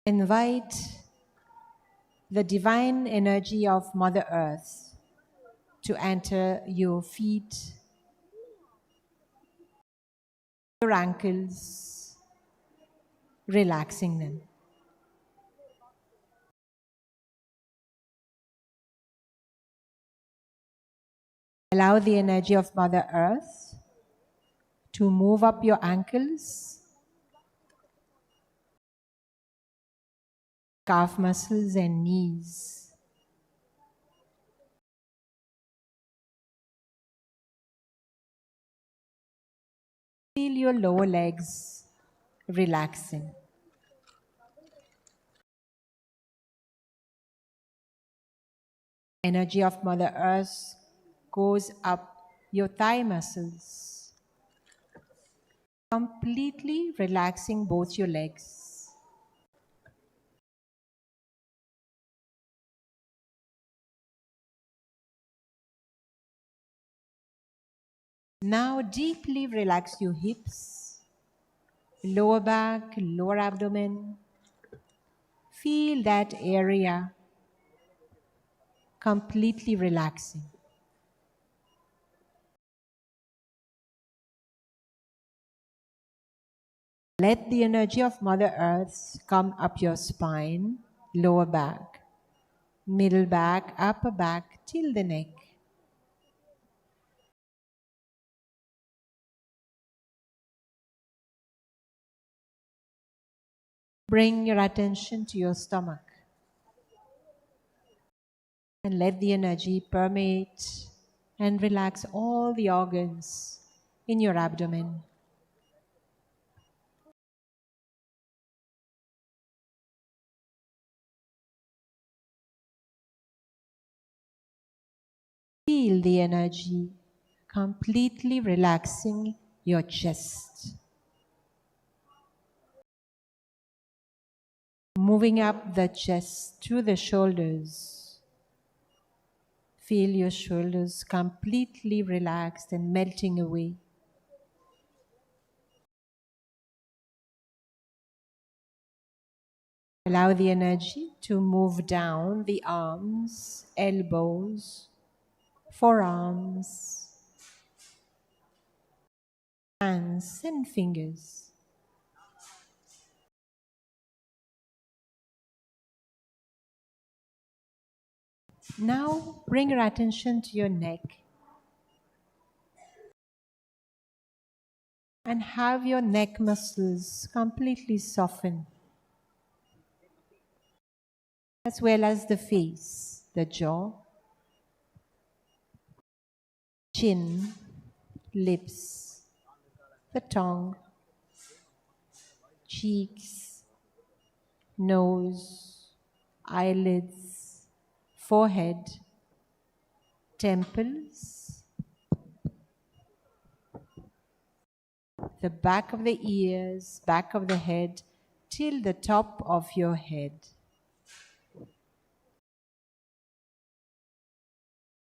Invite the divine energy of Mother Earth to enter your feet, your ankles, relaxing them. Allow the energy of Mother Earth to move up your ankles, calf muscles and knees. Feel your lower legs relaxing. Energy of Mother Earth goes up your thigh muscles, completely relaxing both your legs. Now deeply relax your hips, lower back, lower abdomen. Feel that area completely relaxing. Let the energy of Mother Earth come up your spine, lower back, middle back, upper back, till the neck. Bring your attention to your stomach and let the energy permeate and relax all the organs in your abdomen. Feel the energy completely relaxing your chest. Moving up the chest to the shoulders. Feel your shoulders completely relaxed and melting away. Allow the energy to move down the arms, elbows, forearms, hands and fingers. Now bring your attention to your neck and have your neck muscles completely soften, as well as the face, the jaw, chin, lips, the tongue, cheeks, nose, eyelids, forehead, temples, the back of the ears, back of the head, till the top of your head.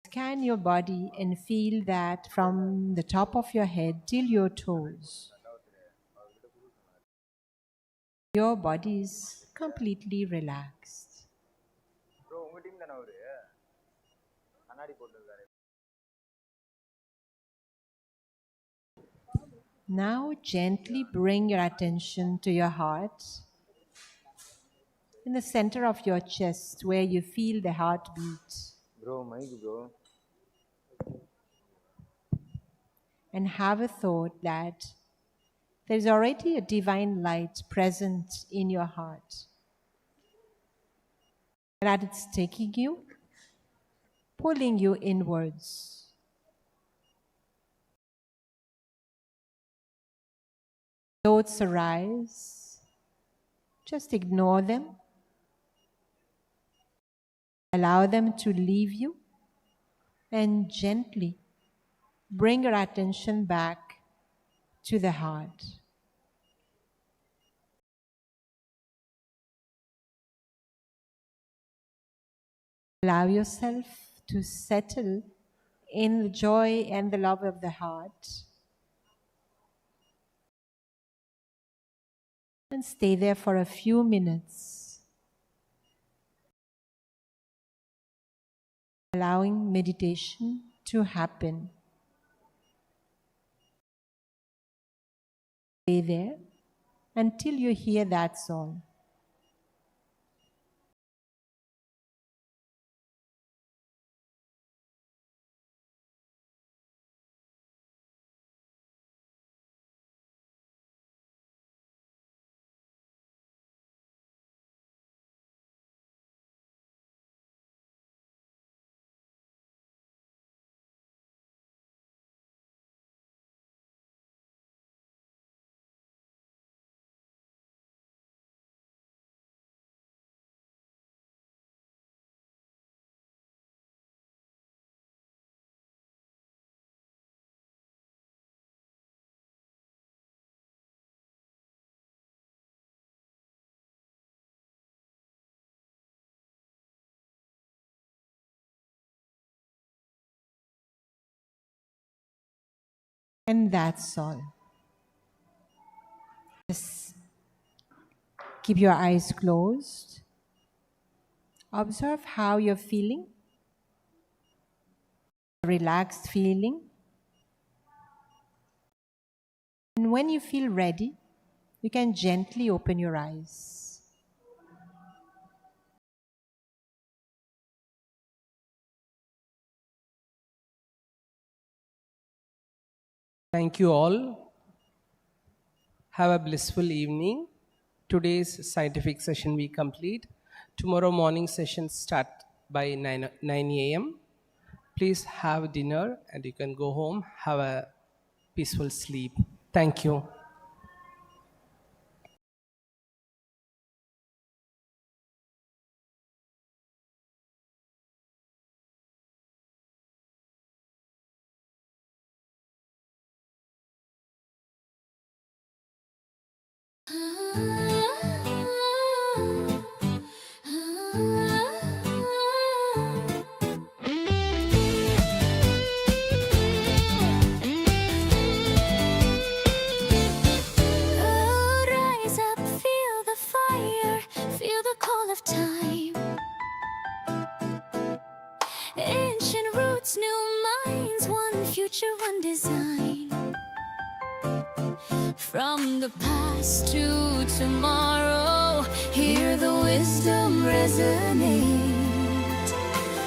Scan your body and feel that from the top of your head till your toes. Your body is completely relaxed. Now gently bring your attention to your heart, in the center of your chest where you feel the heartbeat. And have a thought that there is already a divine light present in your heart. That it's taking you, pulling you inwards. Thoughts arise, just ignore them. Allow them to leave you and gently bring your attention back to the heart. Allow yourself to settle in the joy and the love of the heart. And stay there for a few minutes, allowing meditation to happen. Stay there until you hear that's all. And that's all. Just keep your eyes closed. Observe how you're feeling. Relaxed feeling. And when you feel ready, you can gently open your eyes. Thank you all. Have a blissful evening. Today's scientific session we complete. Tomorrow morning sessions start by 9 a.m. Please have dinner and you can go home, have a peaceful sleep. Thank you. Rise up, feel the fire, feel the call of time. Ancient roots, new minds, one future, one design. From the past to tomorrow, hear the wisdom resonate.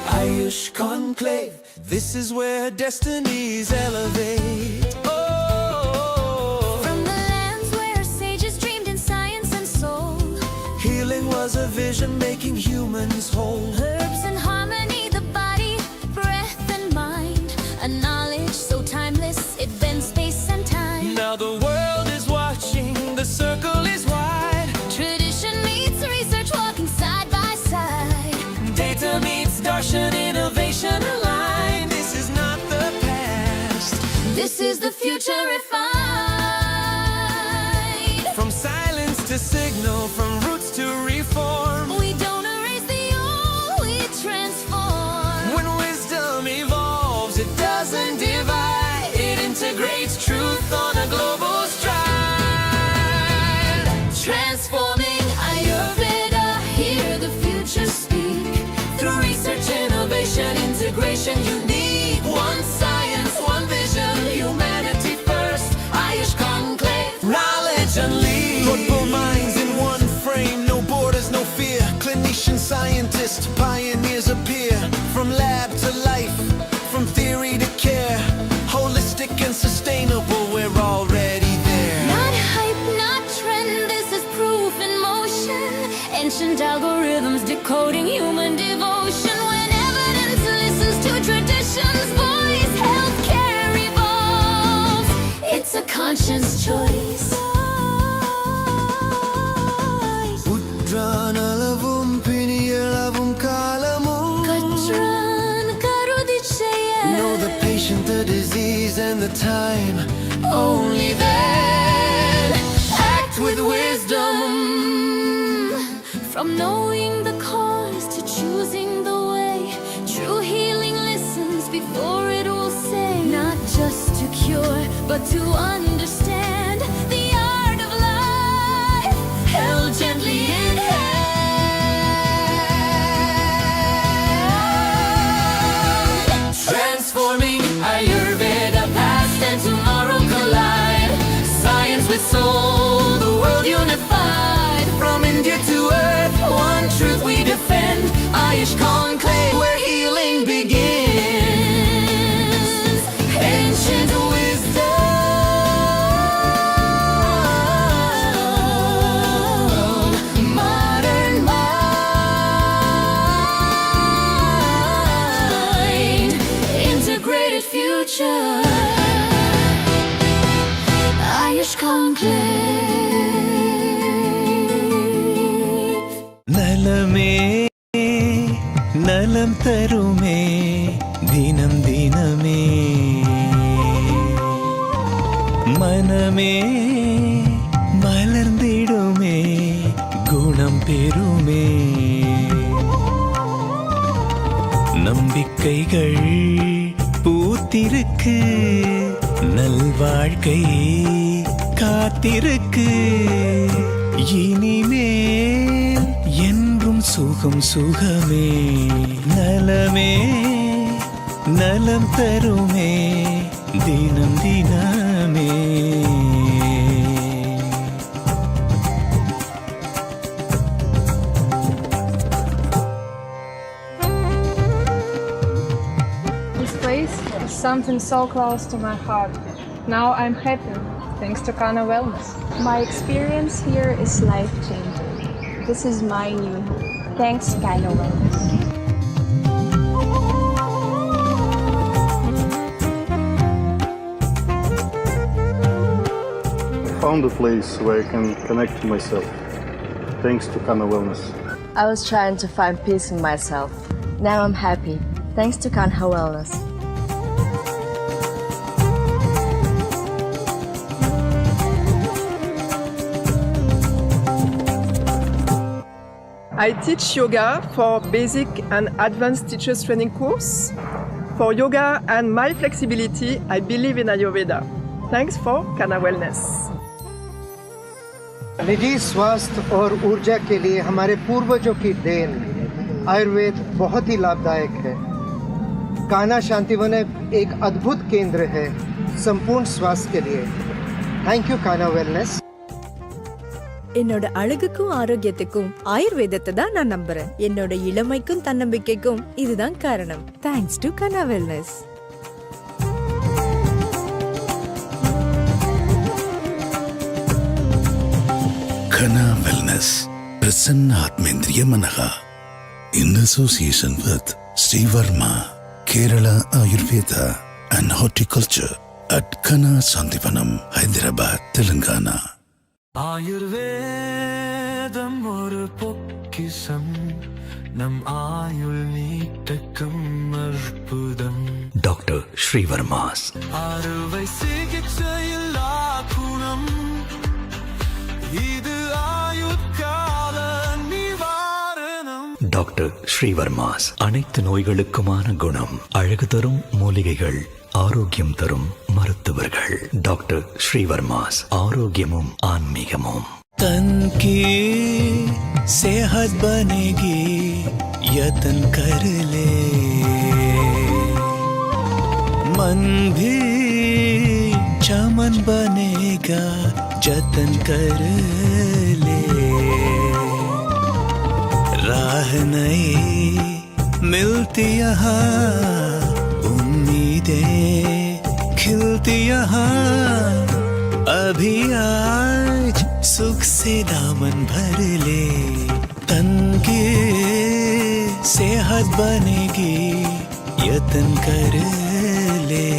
Ayush Conclave, this is where destinies elevate. Oh, From the lands where sages dreamed in science and soul, healing was a vision making humans whole. herbs and harmony, the body, breath and mind, a knowledge so timeless it bends space and time. Now the world is watching, the circle is wide. Tradition meets research, walking side by side. Data meets darshan, innovation aligned. This is not the past, This is the future refined. from silence to signal, from roots to reform. We don't erase the old, we transform. When wisdom evolves, it doesn't divide, it integrates truth on a global stride. Transforming Ayurveda, hear the future speak. Through research, innovation, integration, unique. One science, one vision, humanity first. Ayush Conclave, knowledge unleashed. Thoughtful minds in one frame, no borders, no fear. Clinician, scientist, pioneers appear. From lab to life, from theory to care. Holistic and sustainable, we're already there. Not hype, not trend, this is proof in motion. Ancient algorithms decoding human devotion. When evidence listens to tradition's voice, healthcare evolves. It's a conscious choice. Uttranalavam piniyalavum kalamum. Katran karudichaya. Know the patient, the disease, and the time. Only then act with wisdom. From knowing the cause to choosing the way, true healing listens before it will say. Not just to cure, but to understand the art of life, held gently in hand. Transforming Ayurveda, past and tomorrow collide. Science with soul, the world unified. From India to Earth, one truth we defend. Ayush Conclave, where healing begins. Ancient wisdom, modern mind, integrated future. Ayush Conclave. നലമേ നലം തരുമേ ദിനം ദിനമേ മനമേ മലർന്നിടുമേ ഗുണം പെരുമേ நம்பிக்கைகள் பூத்திருக்கு நல்வாழ்க்கை காத்திருக்கு இனிமேல் என்றும் சுகம் சுகமே நலமே நலம் தருமே தினம் தினமே This place is something so close to my heart. Now I'm happy, thanks to Kana Wellness. My experience here is life-changing. This is my new home. Thanks, Kana Wellness. I found a place where I can connect to myself. Thanks to Kana Wellness. I was trying to find peace in myself. Now I'm happy, thanks to Kanha Wellness. I teach yoga for basic and advanced teachers training course. For yoga and my flexibility, I believe in Ayurveda. Thanks for Kana Wellness. निजी स्वास्थ्य और ऊर्जा के लिए हमारे पूर्वजों की then Ayurveda बहुत ही लाभदायक है। कान्हा शांतिवन एक अद्भुत केंद्र है संपूर्ण स्वास्थ्य के लिए। தேங்க்யூ கானா வெல்னஸ். என்னோட அழகுக்கும் ஆரோக்கியத்துக்கும் ஆயுர்வேதத்தை தான் நான் நம்புறேன். என்னோட இளமைக்கும் தன்னம்பிக்கைக்கும் இதுதான் காரணம். Thanks to Kanaa wellness. Kana Wellness, Prasanna Atmendriya Manaha, in association with Sri Varma, Kerala Ayurveda and Horticulture at Kana Sandivanam, Hyderabad, Telangana. ஆயுர்வேதம் ஒரு பொக்கிஷம், நம் ஆயுள் நீட்டக்கும் அற்புதம். டாக்டர் ஸ்ரீவர்மாஸ் அறுவை சிகிச்சையில் குணம், இது ஆயுட்கால நிவாரணம். டாக்டர் ஸ்ரீவர்மாஸ் அனைத்து நோய்களுக்குமான குணம், அழகு தரும் மூலிகைகள், ஆரோக்கியம் தரும் மருத்துவர்கள். டாக்டர் ஸ்ரீவர்மாஸ் ஆரோக்கியமும் ஆன்மீகமும். तन की सेहत बनेगी यतन कर ले, मन भी चमन बनेगा जतन कर ले. राह नई मिलती यहाँ, उम्मीदें खिलती यहाँ, अभी आज सुख से दामन भर ले. तन की सेहत बनेगी यतन कर ले.